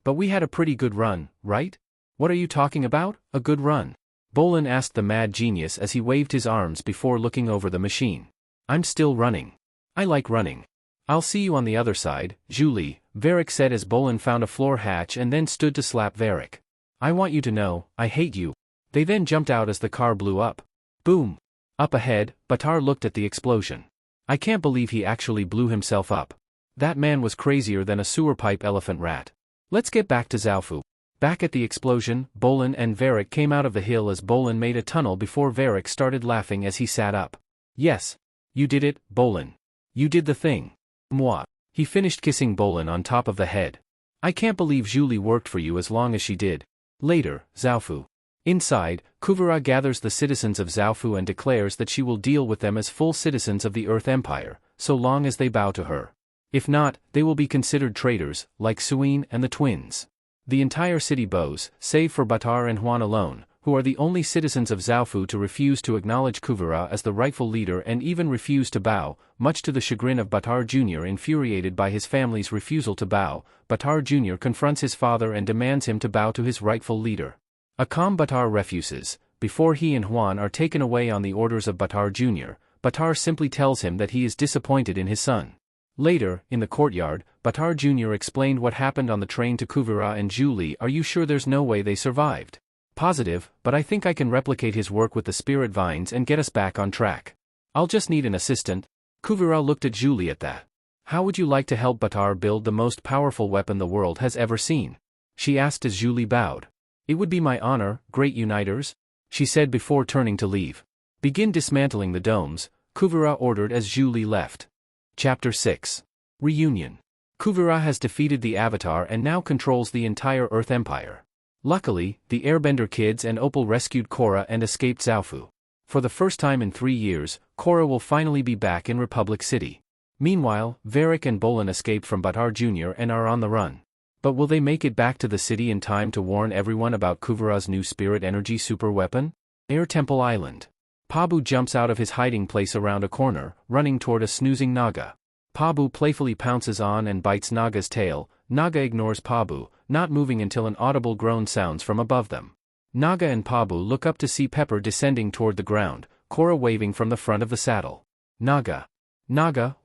But we had a pretty good run, right? What are you talking about, a good run? Bolan asked the mad genius as he waved his arms before looking over the machine. I'm still running. I like running. I'll see you on the other side, Julie, Varric said as Bolan found a floor hatch and then stood to slap Varric. I want you to know, I hate you. They then jumped out as the car blew up. Boom. Up ahead, Batar looked at the explosion. I can't believe he actually blew himself up. That man was crazier than a sewer pipe elephant rat. Let's get back to Zaofu. Back at the explosion, Bolan and Varric came out of the hill as Bolan made a tunnel before Varric started laughing as he sat up. Yes. You did it, Bolan. You did the thing. Moi. He finished kissing Bolan on top of the head. I can't believe Julie worked for you as long as she did. Later, Zaofu. Inside, Kuvira gathers the citizens of Zaofu and declares that she will deal with them as full citizens of the Earth Empire, so long as they bow to her. If not, they will be considered traitors, like Suin and the twins. The entire city bows, save for Batar and Huan alone, who are the only citizens of Zaofu to refuse to acknowledge Kuvira as the rightful leader and even refuse to bow, much to the chagrin of Batar Jr. Infuriated by his family's refusal to bow, Batar Jr. confronts his father and demands him to bow to his rightful leader. A calm Batar refuses. Before he and Huan are taken away on the orders of Batar Jr., Batar simply tells him that he is disappointed in his son. Later, in the courtyard, Batar Jr. explained what happened on the train to Kuvira and Julie. Are you sure there's no way they survived? Positive, but I think I can replicate his work with the spirit vines and get us back on track. I'll just need an assistant. Kuvira looked at Julie at that. How would you like to help Batar build the most powerful weapon the world has ever seen? She asked as Julie bowed. It would be my honor, great uniters, she said before turning to leave. Begin dismantling the domes, Kuvira ordered as Julie left. Chapter 6. Reunion. Kuvira has defeated the Avatar and now controls the entire Earth Empire. Luckily, the Airbender kids and Opal rescued Korra and escaped Zaofu. For the first time in 3 years, Korra will finally be back in Republic City. Meanwhile, Varric and Bolan escaped from Batar Jr. and are on the run. But will they make it back to the city in time to warn everyone about Kuvira's new spirit energy super weapon? Air Temple Island. Pabu jumps out of his hiding place around a corner, running toward a snoozing Naga. Pabu playfully pounces on and bites Naga's tail. Naga ignores Pabu, not moving until an audible groan sounds from above them. Naga and Pabu look up to see Pepper descending toward the ground, Korra waving from the front of the saddle. Naga,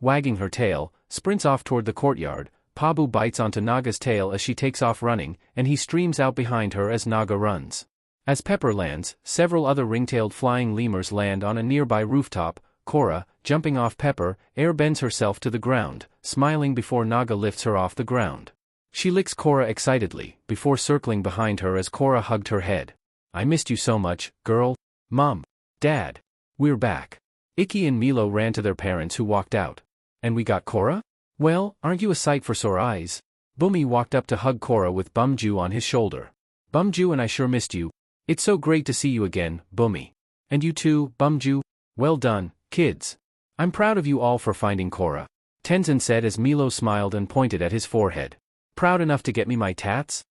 wagging her tail, sprints off toward the courtyard. Pabu bites onto Naga's tail as she takes off running, and he streams out behind her as Naga runs. As Pepper lands, several other ring-tailed flying lemurs land on a nearby rooftop. Korra, jumping off Pepper, airbends herself to the ground, smiling before Naga lifts her off the ground. She licks Korra excitedly, before circling behind her as Korra hugged her head. I missed you so much, girl. Mom. Dad. We're back. Ikki and Milo ran to their parents who walked out. And we got Korra? Well, aren't you a sight for sore eyes? Bumi walked up to hug Korra with Bumju on his shoulder. Bumju and I sure missed you. It's so great to see you again, Bumi. And you too, Bumju. Well done, kids. I'm proud of you all for finding Korra. Tenzin said as Milo smiled and pointed at his forehead. Proud enough to get me my tats?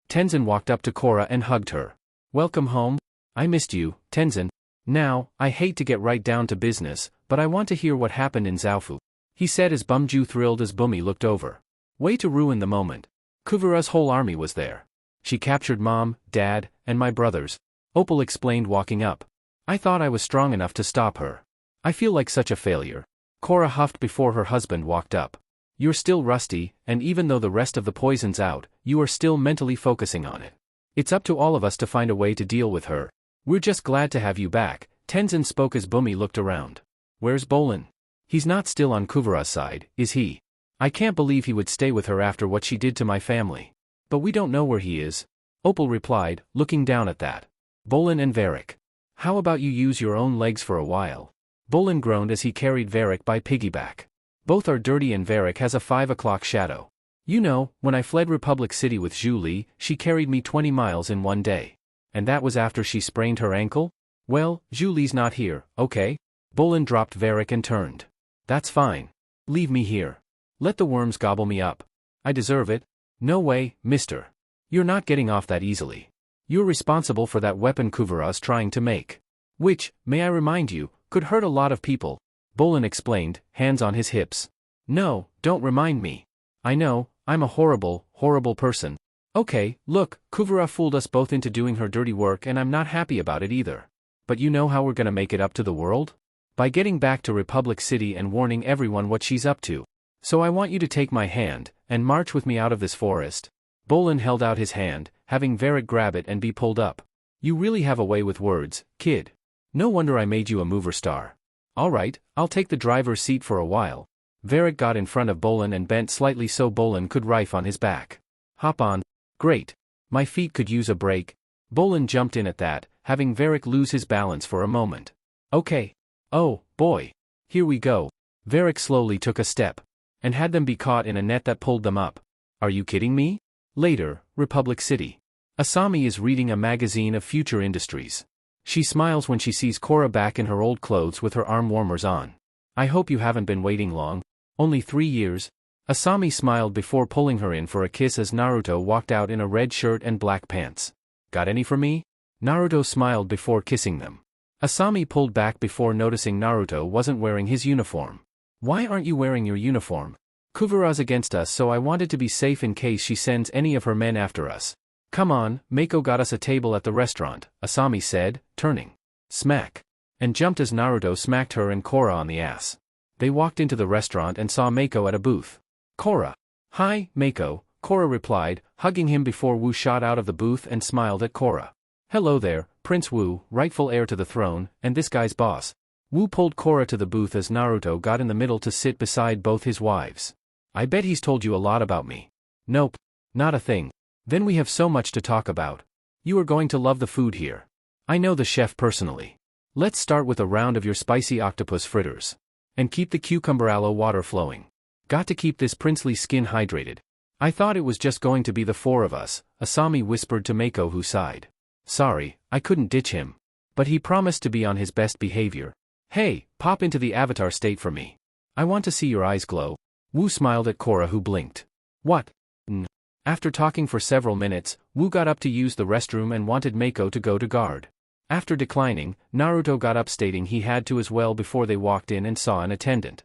Tenzin walked up to Korra and hugged her. Welcome home. I missed you, Tenzin. Now, I hate to get right down to business, but I want to hear what happened in Zaofu, he said as Bumju thrilled as Bumi looked over. Way to ruin the moment. Kuvura's whole army was there. She captured Mom, Dad, and my brothers, Opal explained walking up. I thought I was strong enough to stop her. I feel like such a failure. Korra huffed before her husband walked up. You're still rusty, and even though the rest of the poison's out, you are still mentally focusing on it. It's up to all of us to find a way to deal with her. We're just glad to have you back, Tenzin spoke as Bumi looked around. Where's Bolan? He's not still on Kuvura's side, is he? I can't believe he would stay with her after what she did to my family. But we don't know where he is, Opal replied, looking down at that. Bolan and Varric. How about you use your own legs for a while? Bolan groaned as he carried Varric by piggyback. Both are dirty and Varric has a 5 o'clock shadow. You know, when I fled Republic City with Zhu Li, she carried me 20 miles in one day. And that was after she sprained her ankle? Well, Zhu Li's not here, okay? Bolan dropped Varric and turned. That's fine. Leave me here. Let the worms gobble me up. I deserve it. No way, mister. You're not getting off that easily. You're responsible for that weapon Kuvura's trying to make. Which, may I remind you, could hurt a lot of people, Bolan explained, hands on his hips. No, don't remind me. I know, I'm a horrible, horrible person. Okay, look, Kuvura fooled us both into doing her dirty work and I'm not happy about it either. But you know how we're gonna make it up to the world? By getting back to Republic City and warning everyone what she's up to. So I want you to take my hand, and march with me out of this forest. Bolan held out his hand, having Varric grab it and be pulled up. You really have a way with words, kid. No wonder I made you a mover star. Alright, I'll take the driver's seat for a while. Varric got in front of Bolan and bent slightly so Bolan could rife on his back. Hop on. Great. My feet could use a break. Bolan jumped in at that, having Varric lose his balance for a moment. Okay. Oh, boy. Here we go. Varric slowly took a step. And had them be caught in a net that pulled them up. Are you kidding me? Later, Republic City. Asami is reading a magazine of future industries. She smiles when she sees Kora back in her old clothes with her arm warmers on. I hope you haven't been waiting long. Only 3 years. Asami smiled before pulling her in for a kiss as Naruto walked out in a red shirt and black pants. Got any for me? Naruto smiled before kissing them. Asami pulled back before noticing Naruto wasn't wearing his uniform. Why aren't you wearing your uniform? Kuvura's against us so I wanted to be safe in case she sends any of her men after us. Come on, Mako got us a table at the restaurant, Asami said, turning. Smack. And jumped as Naruto smacked her and Kora on the ass. They walked into the restaurant and saw Mako at a booth. Kora. Hi, Mako, Kora replied, hugging him before Wu shot out of the booth and smiled at Kora. Hello there, Prince Wu, rightful heir to the throne, and this guy's boss. Wu pulled Kora to the booth as Naruto got in the middle to sit beside both his wives. I bet he's told you a lot about me. Nope. Not a thing. Then we have so much to talk about. You are going to love the food here. I know the chef personally. Let's start with a round of your spicy octopus fritters. And keep the cucumber aloe water flowing. Got to keep this princely skin hydrated. I thought it was just going to be the 4 of us, Asami whispered to Mako who sighed. Sorry, I couldn't ditch him. But he promised to be on his best behavior. Hey, pop into the avatar state for me. I want to see your eyes glow. Wu smiled at Kora who blinked. What? After talking for several minutes, Wu got up to use the restroom and wanted Mako to go to guard. After declining, Naruto got up stating he had to as well before they walked in and saw an attendant.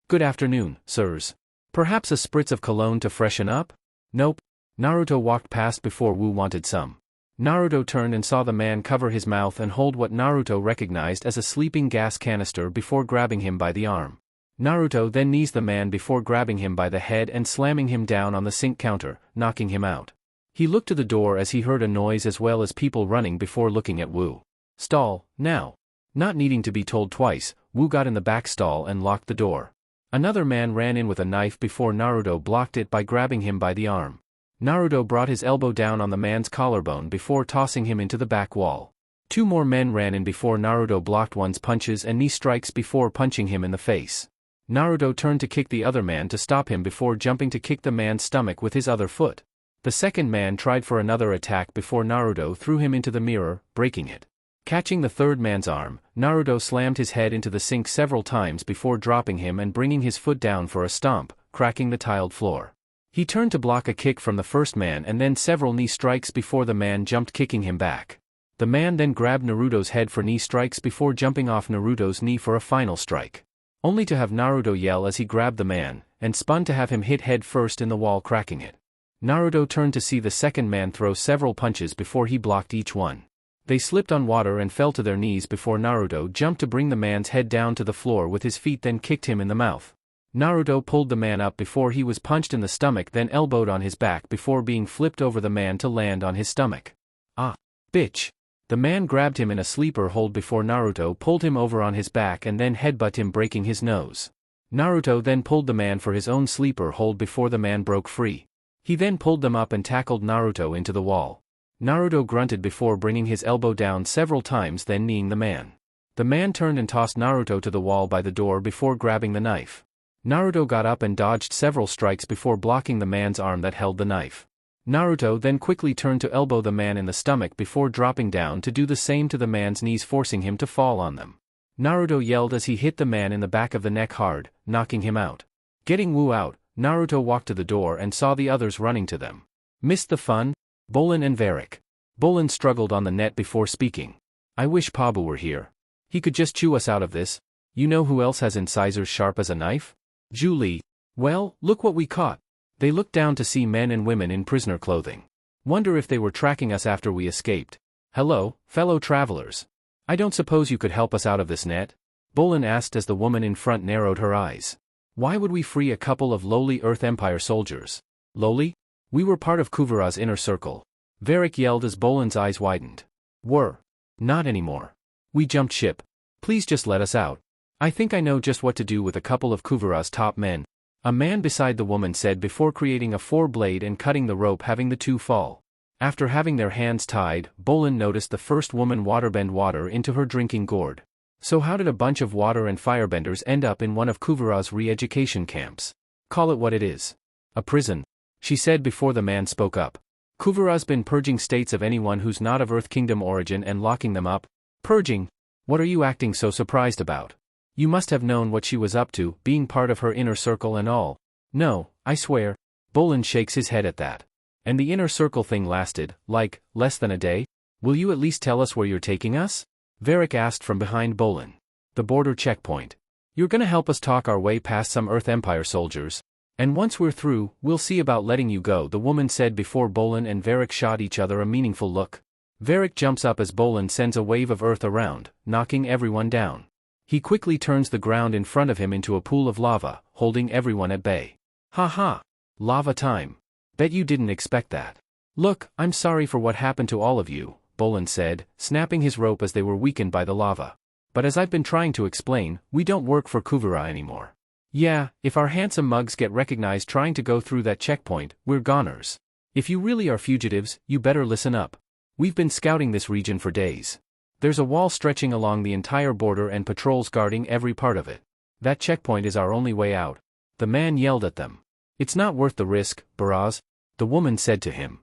Good afternoon, sirs. Perhaps a spritz of cologne to freshen up? Nope. Naruto walked past before Wu wanted some. Naruto turned and saw the man cover his mouth and hold what Naruto recognized as a sleeping gas canister before grabbing him by the arm. Naruto then knees the man before grabbing him by the head and slamming him down on the sink counter, knocking him out. He looked to the door as he heard a noise as well as people running before looking at Wu. Stall, now. Not needing to be told twice, Wu got in the back stall and locked the door. Another man ran in with a knife before Naruto blocked it by grabbing him by the arm. Naruto brought his elbow down on the man's collarbone before tossing him into the back wall. 2 more men ran in before Naruto blocked one's punches and knee strikes before punching him in the face. Naruto turned to kick the other man to stop him before jumping to kick the man's stomach with his other foot. The second man tried for another attack before Naruto threw him into the mirror, breaking it. Catching the third man's arm, Naruto slammed his head into the sink several times before dropping him and bringing his foot down for a stomp, cracking the tiled floor. He turned to block a kick from the first man and then several knee strikes before the man jumped kicking him back. The man then grabbed Naruto's head for knee strikes before jumping off Naruto's knee for a final strike. Only to have Naruto yell as he grabbed the man, and spun to have him hit head first in the wall, cracking it. Naruto turned to see the second man throw several punches before he blocked each one. They slipped on water and fell to their knees before Naruto jumped to bring the man's head down to the floor with his feet, then kicked him in the mouth. Naruto pulled the man up before he was punched in the stomach, then elbowed on his back before being flipped over the man to land on his stomach. Ah, bitch. The man grabbed him in a sleeper hold before Naruto pulled him over on his back and then headbutted him, breaking his nose. Naruto then pulled the man for his own sleeper hold before the man broke free. He then pulled them up and tackled Naruto into the wall. Naruto grunted before bringing his elbow down several times, then kneeing the man. The man turned and tossed Naruto to the wall by the door before grabbing the knife. Naruto got up and dodged several strikes before blocking the man's arm that held the knife. Naruto then quickly turned to elbow the man in the stomach before dropping down to do the same to the man's knees, forcing him to fall on them. Naruto yelled as he hit the man in the back of the neck hard, knocking him out. Getting Wu out, Naruto walked to the door and saw the others running to them. Missed the fun? Bolan and Varrick. Bolan struggled on the net before speaking. I wish Pabu were here. He could just chew us out of this. You know who else has incisors sharp as a knife? Julie. Well, look what we caught. They looked down to see men and women in prisoner clothing. Wonder if they were tracking us after we escaped. Hello, fellow travelers. I don't suppose you could help us out of this net? Bolan asked as the woman in front narrowed her eyes. Why would we free a couple of lowly Earth Empire soldiers? Lowly? We were part of Kuvara's inner circle. Varrick yelled as Bolan's eyes widened. Were. Not anymore. We jumped ship. Please just let us out. I think I know just what to do with a couple of Kuvara's top men. A man beside the woman said before creating a four-blade and cutting the rope, having the two fall. After having their hands tied, Bolan noticed the first woman waterbend water into her drinking gourd. So how did a bunch of water and firebenders end up in one of Kuvara's re-education camps? Call it what it is. A prison, she said before the man spoke up. Kuvara's been purging states of anyone who's not of Earth Kingdom origin and locking them up. Purging? What are you acting so surprised about? You must have known what she was up to, being part of her inner circle and all. No, I swear. Bolan shakes his head at that. And the inner circle thing lasted, like, less than a day? Will you at least tell us where you're taking us? Varrick asked from behind Bolan. The border checkpoint. You're gonna help us talk our way past some Earth Empire soldiers. And once we're through, we'll see about letting you go, the woman said before Bolan and Varrick shot each other a meaningful look. Varrick jumps up as Bolan sends a wave of earth around, knocking everyone down. He quickly turns the ground in front of him into a pool of lava, holding everyone at bay. Ha ha! Lava time. Bet you didn't expect that. Look, I'm sorry for what happened to all of you, Bolan said, snapping his rope as they were weakened by the lava. But as I've been trying to explain, we don't work for Kuvara anymore. Yeah, if our handsome mugs get recognized trying to go through that checkpoint, we're goners. If you really are fugitives, you better listen up. We've been scouting this region for days. There's a wall stretching along the entire border and patrols guarding every part of it. That checkpoint is our only way out. The man yelled at them. It's not worth the risk, Baraz, the woman said to him.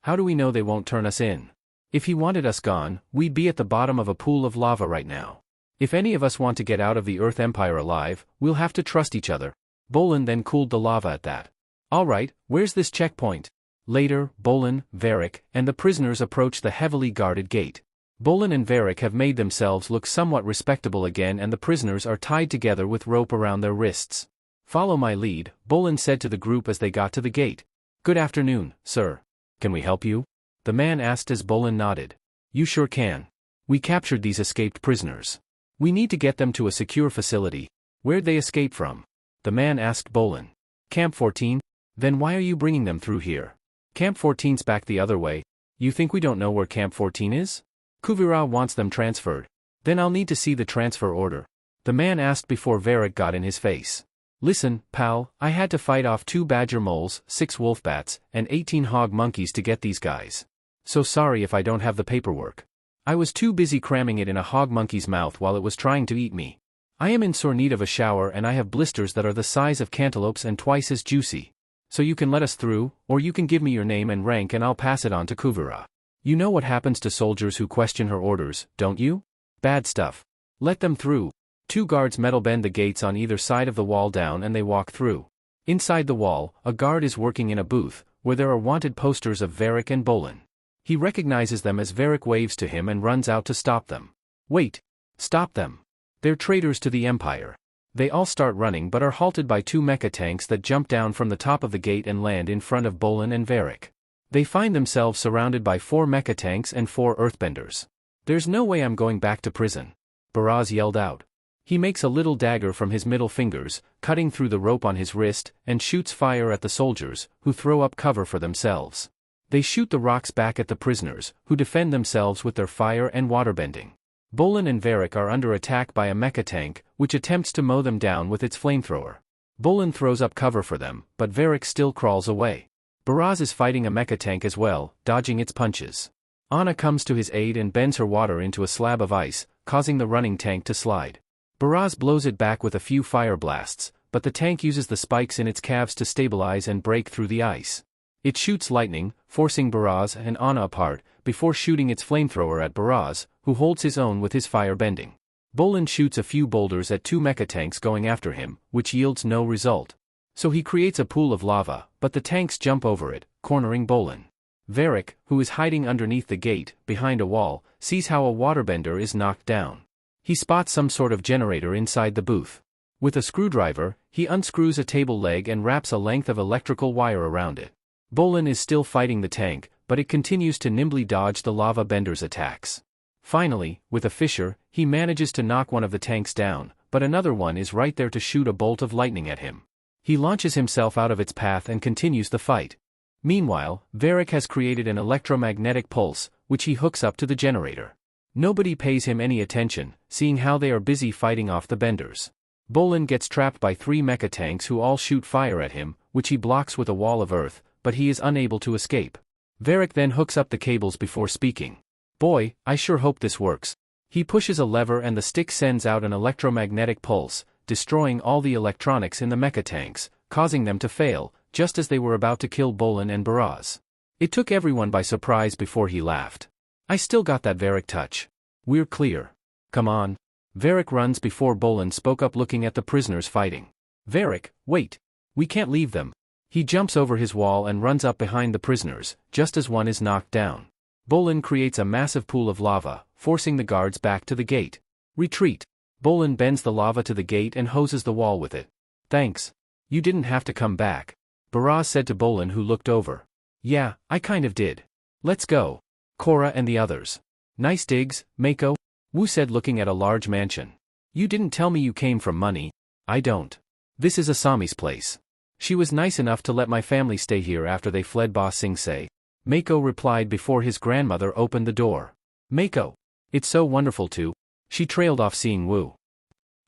How do we know they won't turn us in? If he wanted us gone, we'd be at the bottom of a pool of lava right now. If any of us want to get out of the Earth Empire alive, we'll have to trust each other. Bolan then cooled the lava at that. Alright, where's this checkpoint? Later, Bolan, Varrick, and the prisoners approach the heavily guarded gate. Bolan and Varrick have made themselves look somewhat respectable again, and the prisoners are tied together with rope around their wrists. Follow my lead, Bolan said to the group as they got to the gate. Good afternoon, sir. Can we help you? The man asked as Bolan nodded. You sure can. We captured these escaped prisoners. We need to get them to a secure facility. Where'd they escape from? The man asked Bolan. Camp 14? Then why are you bringing them through here? Camp 14's back the other way. You think we don't know where Camp 14 is? Kuvara wants them transferred. Then I'll need to see the transfer order. The man asked before Varrick got in his face. Listen, pal, I had to fight off 2 badger moles, 6 wolf bats, and 18 hog monkeys to get these guys. So sorry if I don't have the paperwork. I was too busy cramming it in a hog monkey's mouth while it was trying to eat me. I am in sore need of a shower and I have blisters that are the size of cantaloupes and twice as juicy. So you can let us through, or you can give me your name and rank and I'll pass it on to Kuvara. You know what happens to soldiers who question her orders, don't you? Bad stuff. Let them through. 2 guards metal bend the gates on either side of the wall down and they walk through. Inside the wall, a guard is working in a booth, where there are wanted posters of Varrick and Bolan. He recognizes them as Varric waves to him and runs out to stop them. Wait! Stop them! They're traitors to the Empire. They all start running but are halted by 2 mecha tanks that jump down from the top of the gate and land in front of Bolan and Varric. They find themselves surrounded by 4 mecha tanks and 4 earthbenders. There's no way I'm going back to prison. Baraz yelled out. He makes a little dagger from his middle fingers, cutting through the rope on his wrist, and shoots fire at the soldiers, who throw up cover for themselves. They shoot the rocks back at the prisoners, who defend themselves with their fire and waterbending. Bolan and Varric are under attack by a mecha tank, which attempts to mow them down with its flamethrower. Bolan throws up cover for them, but Varric still crawls away. Baraz is fighting a mecha tank as well, dodging its punches. Anna comes to his aid and bends her water into a slab of ice, causing the running tank to slide. Baraz blows it back with a few fire blasts, but the tank uses the spikes in its calves to stabilize and break through the ice. It shoots lightning, forcing Baraz and Anna apart, before shooting its flamethrower at Baraz, who holds his own with his fire bending. Bolan shoots a few boulders at 2 mecha tanks going after him, which yields no result. So he creates a pool of lava, but the tanks jump over it, cornering Bolan. Varric, who is hiding underneath the gate, behind a wall, sees how a waterbender is knocked down. He spots some sort of generator inside the booth. With a screwdriver, he unscrews a table leg and wraps a length of electrical wire around it. Bolan is still fighting the tank, but it continues to nimbly dodge the lava bender's attacks. Finally, with a fissure, he manages to knock one of the tanks down, but another one is right there to shoot a bolt of lightning at him. He launches himself out of its path and continues the fight. Meanwhile, Varric has created an electromagnetic pulse, which he hooks up to the generator. Nobody pays him any attention, seeing how they are busy fighting off the benders. Bolan gets trapped by 3 mecha tanks who all shoot fire at him, which he blocks with a wall of earth, but he is unable to escape. Varric then hooks up the cables before speaking. Boy, I sure hope this works. He pushes a lever and the stick sends out an electromagnetic pulse, destroying all the electronics in the mecha tanks, causing them to fail, just as they were about to kill Bolan and Baraz. It took everyone by surprise before he laughed. I still got that Varric touch. We're clear. Come on. Varric runs before Bolan spoke up, looking at the prisoners fighting. Varric, wait. We can't leave them. He jumps over his wall and runs up behind the prisoners, just as one is knocked down. Bolan creates a massive pool of lava, forcing the guards back to the gate. Retreat. Bolan bends the lava to the gate and hoses the wall with it. Thanks. You didn't have to come back. Baraz said to Bolan, who looked over. Yeah, I kind of did. Let's go. Korra and the others. Nice digs, Mako. Wu said, looking at a large mansion. You didn't tell me you came from money. I don't. This is Asami's place. She was nice enough to let my family stay here after they fled Ba Sing Se. Mako replied before his grandmother opened the door. Mako. It's so wonderful to. She trailed off, seeing Wu.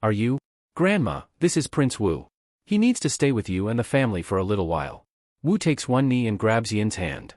Are you? Grandma, this is Prince Wu. He needs to stay with you and the family for a little while. Wu takes one knee and grabs Yin's hand.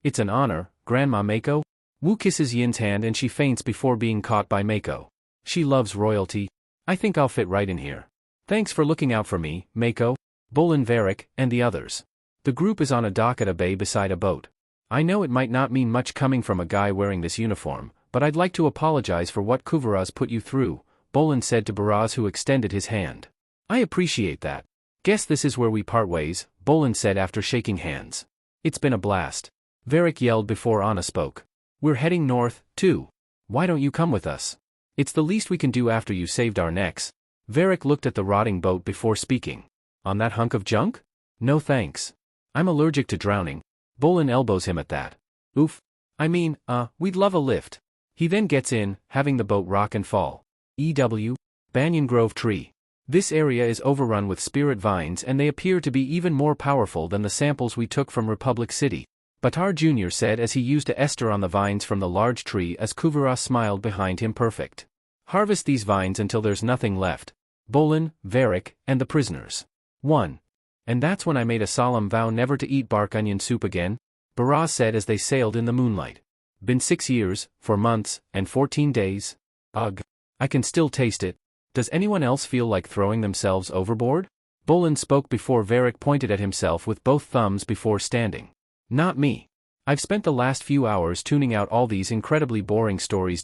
It's an honor, Grandma Mako. Wu kisses Yin's hand and she faints before being caught by Mako. She loves royalty. I think I'll fit right in here. Thanks for looking out for me, Mako. Bolan, Varric, and the others. The group is on a dock at a bay beside a boat. I know it might not mean much coming from a guy wearing this uniform, but I'd like to apologize for what Kuvaraz put you through, Bolan said to Baraz, who extended his hand. I appreciate that. Guess this is where we part ways, Bolan said after shaking hands. It's been a blast. Varric yelled before Anna spoke. We're heading north, too. Why don't you come with us? It's the least we can do after you saved our necks. Varric looked at the rotting boat before speaking. On that hunk of junk? No thanks. I'm allergic to drowning. Bolan elbows him at that. Oof. I mean, we'd love a lift. He then gets in, having the boat rock and fall. EW. Banyan Grove Tree. This area is overrun with spirit vines and they appear to be even more powerful than the samples we took from Republic City, Batar Jr. said as he used a ester on the vines from the large tree as Kuvaraz smiled behind him. Perfect. Harvest these vines until there's nothing left. Bolan, Varric, and the prisoners. 1. And that's when I made a solemn vow never to eat bark onion soup again, Baraz said as they sailed in the moonlight. Been 6 years, 4 months, and 14 days. Ugh. I can still taste it. Does anyone else feel like throwing themselves overboard? Bolan spoke before Varric pointed at himself with both thumbs before standing. Not me. I've spent the last few hours tuning out all these incredibly boring stories.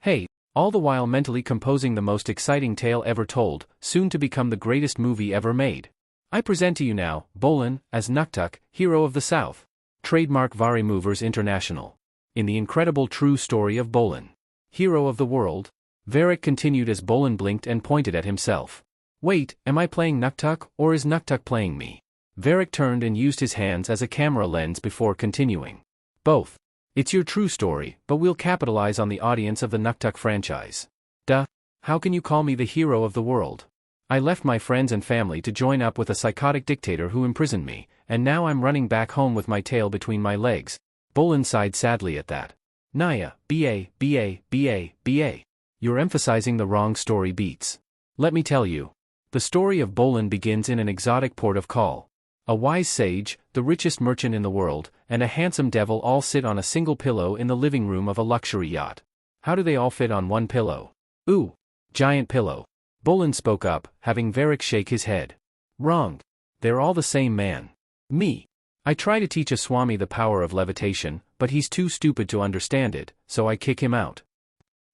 Hey, all the while mentally composing the most exciting tale ever told, soon to become the greatest movie ever made. I present to you now, Bolan, as Nuktuk, hero of the South. Trademark Vari Movers International. In the incredible true story of Bolan, hero of the world, Varric continued as Bolan blinked and pointed at himself. Wait, am I playing Nuktuk, or is Nuktuk playing me? Varric turned and used his hands as a camera lens before continuing. Both. It's your true story, but we'll capitalize on the audience of the Nuktuk franchise. Duh. How can you call me the hero of the world? I left my friends and family to join up with a psychotic dictator who imprisoned me, and now I'm running back home with my tail between my legs. Bolan sighed sadly at that. Naya, B.A. You're emphasizing the wrong story beats. Let me tell you. The story of Bolan begins in an exotic port of call. A wise sage, the richest merchant in the world, and a handsome devil all sit on a single pillow in the living room of a luxury yacht. How do they all fit on one pillow? Ooh, giant pillow. Bolan spoke up, having Varric shake his head. Wrong. They're all the same man. Me. I try to teach a Swami the power of levitation, but he's too stupid to understand it, so I kick him out.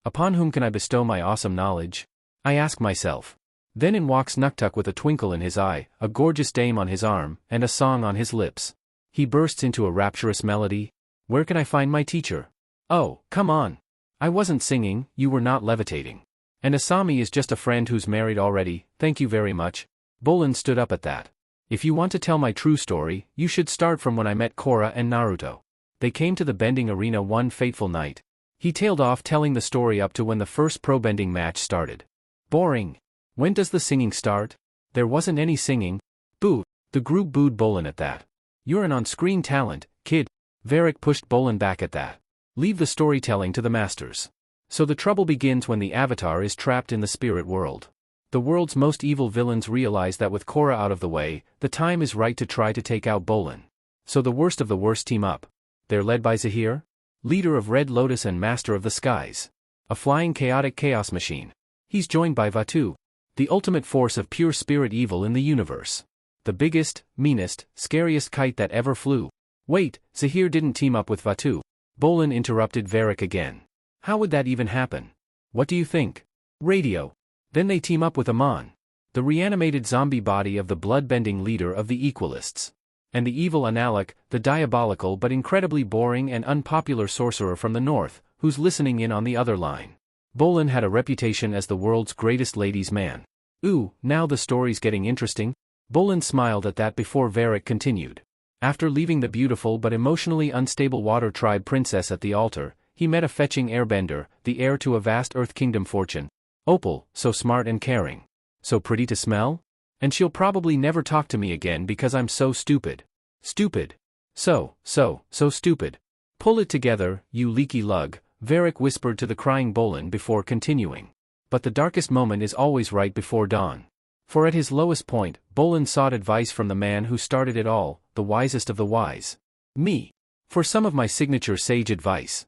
Upon whom can I bestow my awesome knowledge? I ask myself. Then in walks Nuktuk with a twinkle in his eye, a gorgeous dame on his arm, and a song on his lips. He bursts into a rapturous melody. Where can I find my teacher? Oh, come on. I wasn't singing, you were not levitating. And Asami is just a friend who's married already, thank you very much. Bolan stood up at that. If you want to tell my true story, you should start from when I met Korra and Naruto. They came to the bending arena one fateful night. He tailed off telling the story up to when the first pro bending match started. Boring. When does the singing start? There wasn't any singing. Boo. The group booed Bolan at that. You're an on-screen talent, kid. Varric pushed Bolan back at that. Leave the storytelling to the masters. So the trouble begins when the Avatar is trapped in the spirit world. The world's most evil villains realize that with Korra out of the way, the time is right to try to take out Bolan. So the worst of the worst team up. They're led by Zahir, leader of Red Lotus and master of the skies. A flying chaotic chaos machine. He's joined by Vatu, the ultimate force of pure spirit evil in the universe. The biggest, meanest, scariest kite that ever flew. Wait, Zahir didn't team up with Vatu. Bolan interrupted Varric again. How would that even happen? What do you think? Radio. Then they team up with Amon, the reanimated zombie body of the blood-bending leader of the Equalists. And the evil Analek, the diabolical but incredibly boring and unpopular sorcerer from the north, who's listening in on the other line. Bolan had a reputation as the world's greatest ladies' man. Ooh, now the story's getting interesting. Bolan smiled at that before Varric continued. After leaving the beautiful but emotionally unstable Water Tribe princess at the altar, he met a fetching airbender, the heir to a vast Earth Kingdom fortune. Opal, so smart and caring. So pretty to smell? And she'll probably never talk to me again because I'm so stupid. Stupid. So stupid. Pull it together, you leaky lug, Varric whispered to the crying Bolan before continuing. But the darkest moment is always right before dawn. For at his lowest point, Bolan sought advice from the man who started it all, the wisest of the wise. Me. For some of my signature sage advice.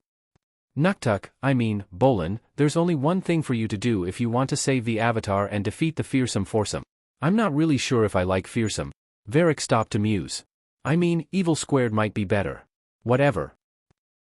Nuktuk, Bolan, there's only one thing for you to do if you want to save the Avatar and defeat the fearsome foursome. I'm not really sure if I like fearsome. Varric stopped to muse. Evil squared might be better. Whatever.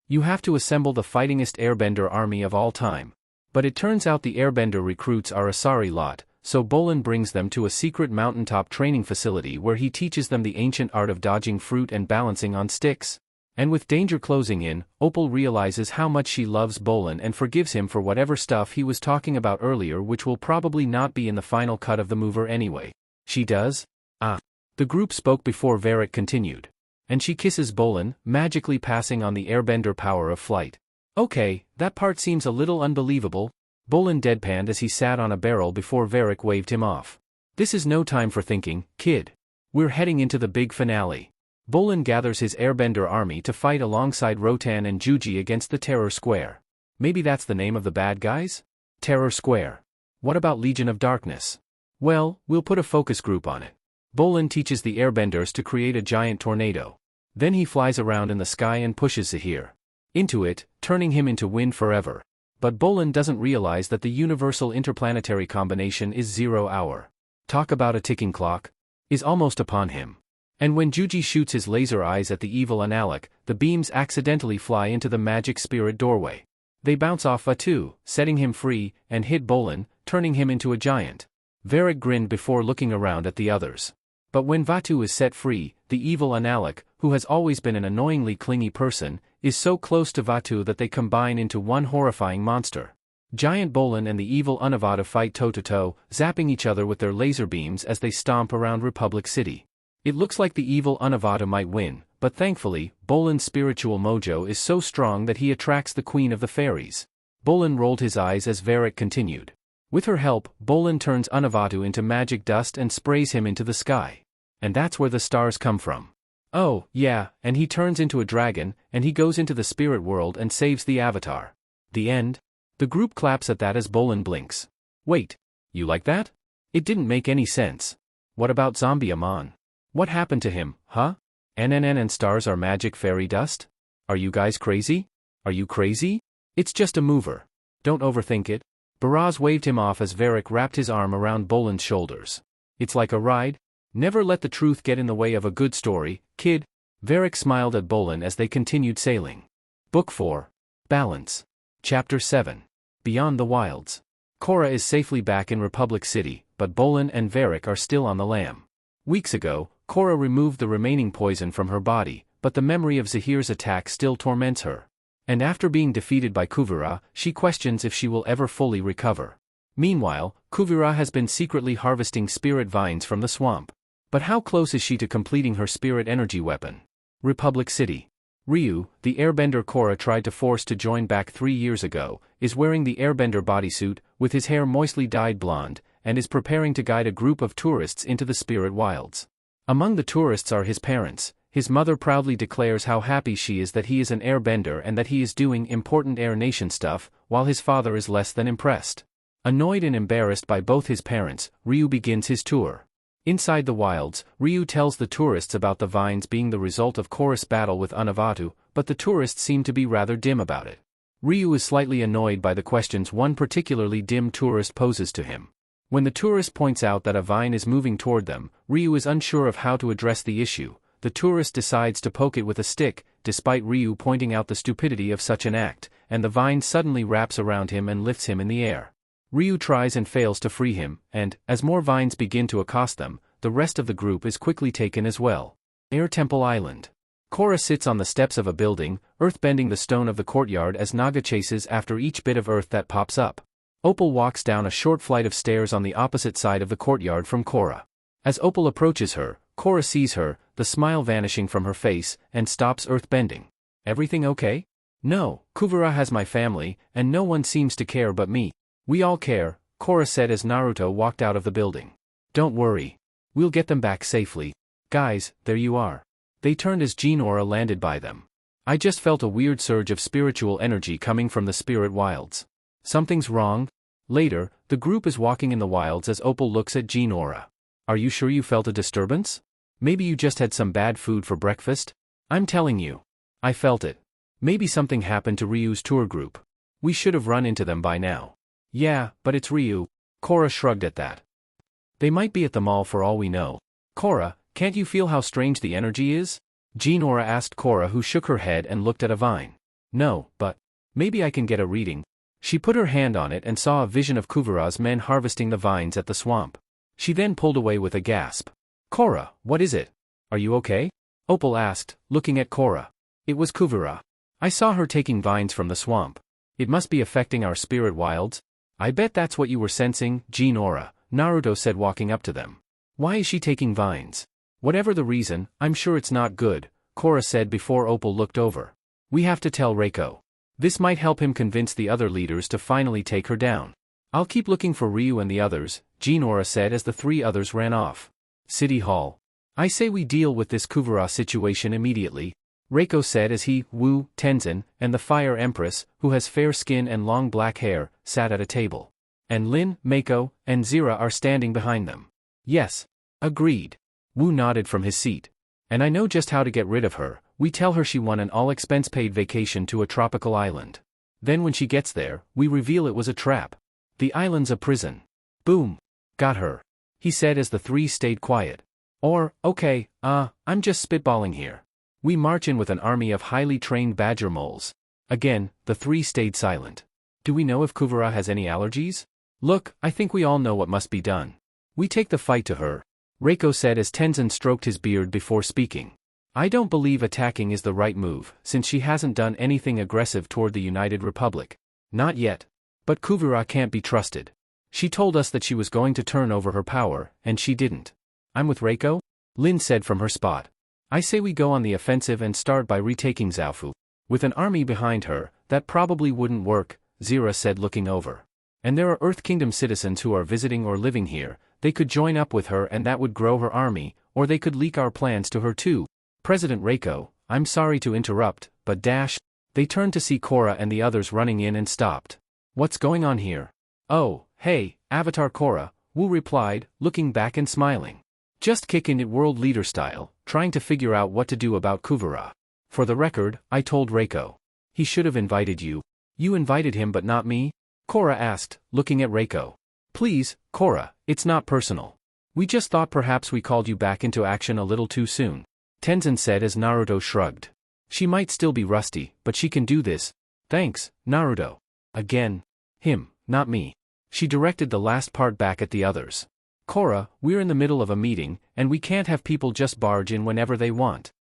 You have to assemble the fightingest airbender army of all time. But it turns out the airbender recruits are a sorry lot, so Bolan brings them to a secret mountaintop training facility where he teaches them the ancient art of dodging fruit and balancing on sticks. And with danger closing in, Opal realizes how much she loves Bolan and forgives him for whatever stuff he was talking about earlier, which will probably not be in the final cut of the mover anyway. She does? Ah. The group spoke before Varric continued. And she kisses Bolan, magically passing on the airbender power of flight. Okay, that part seems a little unbelievable. Bolan deadpanned as he sat on a barrel before Varric waved him off. This is no time for thinking, kid. We're heading into the big finale. Bolan gathers his airbender army to fight alongside Rotan and Juji against the Terror Square. Maybe that's the name of the bad guys? Terror Square. What about Legion of Darkness? Well, we'll put a focus group on it. Bolan teaches the airbenders to create a giant tornado. Then he flies around in the sky and pushes Zahir into it, turning him into wind forever. But Bolan doesn't realize that the universal interplanetary combination is 0 hour. Talk about a ticking clock. Is almost upon him. And when Juji shoots his laser eyes at the evil Analek, the beams accidentally fly into the magic spirit doorway. They bounce off Vatu, setting him free, and hit Bolan, turning him into a giant. Varric grinned before looking around at the others. But when Vaatu is set free, the evil Analek, who has always been an annoyingly clingy person, is so close to Vaatu that they combine into one horrifying monster. Giant Bolan and the evil Unavada fight toe-to-toe, zapping each other with their laser beams as they stomp around Republic City. It looks like the evil Unavada might win, but thankfully, Bolan's spiritual mojo is so strong that he attracts the Queen of the Fairies. Bolan rolled his eyes as Varric continued. With her help, Bolan turns Unavatu into magic dust and sprays him into the sky. And that's where the stars come from. Oh, yeah, and he turns into a dragon, and he goes into the spirit world and saves the Avatar. The end? The group claps at that as Bolan blinks. Wait, you like that? It didn't make any sense. What about Zombie Amon? What happened to him, huh? NNN and stars are magic fairy dust? Are you guys crazy? Are you crazy? It's just a mover. Don't overthink it. Baraz waved him off as Varric wrapped his arm around Bolan's shoulders. It's like a ride. Never let the truth get in the way of a good story, kid. Varric smiled at Bolan as they continued sailing. Book 4. Balance. Chapter 7. Beyond the Wilds. Kora is safely back in Republic City, but Bolan and Varric are still on the lam. Weeks ago, Kora removed the remaining poison from her body, but the memory of Zahir's attack still torments her. And after being defeated by Kuvira, she questions if she will ever fully recover. Meanwhile, Kuvira has been secretly harvesting spirit vines from the swamp. But how close is she to completing her spirit energy weapon? Republic City. Ryu, the airbender Korra tried to force to join back 3 years ago, is wearing the airbender bodysuit, with his hair moistly dyed blonde, and is preparing to guide a group of tourists into the spirit wilds. Among the tourists are his parents. His mother proudly declares how happy she is that he is an airbender and that he is doing important Air Nation stuff, while his father is less than impressed. Annoyed and embarrassed by both his parents, Ryu begins his tour. Inside the wilds, Ryu tells the tourists about the vines being the result of Korra's battle with Unavatu, but the tourists seem to be rather dim about it. Ryu is slightly annoyed by the questions one particularly dim tourist poses to him. When the tourist points out that a vine is moving toward them, Ryu is unsure of how to address the issue. The tourist decides to poke it with a stick, despite Ryu pointing out the stupidity of such an act, and the vine suddenly wraps around him and lifts him in the air. Ryu tries and fails to free him, and, as more vines begin to accost them, the rest of the group is quickly taken as well. Air Temple Island. Kora sits on the steps of a building, earthbending the stone of the courtyard as Naga chases after each bit of earth that pops up. Opal walks down a short flight of stairs on the opposite side of the courtyard from Kora. As Opal approaches her, Kora sees her, the smile vanishing from her face, and stops earthbending. Everything okay? No, Kuvira has my family, and no one seems to care but me. We all care, Kora said as Naruto walked out of the building. Don't worry. We'll get them back safely. Guys, there you are. They turned as Jinora landed by them. I just felt a weird surge of spiritual energy coming from the spirit wilds. Something's wrong? Later, the group is walking in the wilds as Opal looks at Jinora. Are you sure you felt a disturbance? Maybe you just had some bad food for breakfast? I'm telling you. I felt it. Maybe something happened to Ryu's tour group. We should have run into them by now. Yeah, but it's Ryu. Kora shrugged at that. They might be at the mall for all we know. Kora, can't you feel how strange the energy is? Jinora asked Kora, who shook her head and looked at a vine. No, but maybe I can get a reading. She put her hand on it and saw a vision of Kuvira's men harvesting the vines at the swamp. She then pulled away with a gasp. Kora, what is it? Are you okay? Opal asked, looking at Kora. It was Kuvira. I saw her taking vines from the swamp. It must be affecting our spirit wilds. I bet that's what you were sensing, Jinora, Naruto said walking up to them. Why is she taking vines? Whatever the reason, I'm sure it's not good, Kora said before Opal looked over. We have to tell Reiko. This might help him convince the other leaders to finally take her down. I'll keep looking for Ryu and the others, Jinora said as the 3 others ran off. City Hall. I say we deal with this Kuvira situation immediately, Reiko said as he, Wu, Tenzin, and the Fire Empress, who has fair skin and long black hair, sat at a table. And Lin, Mako, and Zira are standing behind them. Yes. Agreed. Wu nodded from his seat. And I know just how to get rid of her. We tell her she won an all-expense-paid vacation to a tropical island. Then when she gets there, we reveal it was a trap. The island's a prison. Boom. Got her. He said as the 3 stayed quiet. Or, okay, I'm just spitballing here. We march in with an army of highly trained badger moles. Again, the 3 stayed silent. Do we know if Kuvira has any allergies? Look, I think we all know what must be done. We take the fight to her. Reiko said as Tenzin stroked his beard before speaking. I don't believe attacking is the right move, since she hasn't done anything aggressive toward the United Republic. Not yet. But Kuvira can't be trusted. She told us that she was going to turn over her power, and she didn't. I'm with Reiko? Lin said from her spot. I say we go on the offensive and start by retaking Zaofu. With an army behind her, that probably wouldn't work, Zira said looking over. And there are Earth Kingdom citizens who are visiting or living here, they could join up with her and that would grow her army, or they could leak our plans to her too. President Reiko, I'm sorry to interrupt, but they turned to see Korra and the others running in and stopped. What's going on here? Oh, hey, Avatar Korra, Wu replied, looking back and smiling. Just kicking it world leader style, trying to figure out what to do about Kuvira. For the record, I told Reiko. He should have invited you. You invited him but not me? Korra asked, looking at Reiko. Please, Korra, it's not personal. We just thought perhaps we called you back into action a little too soon. Tenzin said as Naruto shrugged. She might still be rusty, but she can do this. Thanks, Naruto. Again. Him, not me. She directed the last part back at the others. Korra, we're in the middle of a meeting, and we can't have people just barge in whenever they want.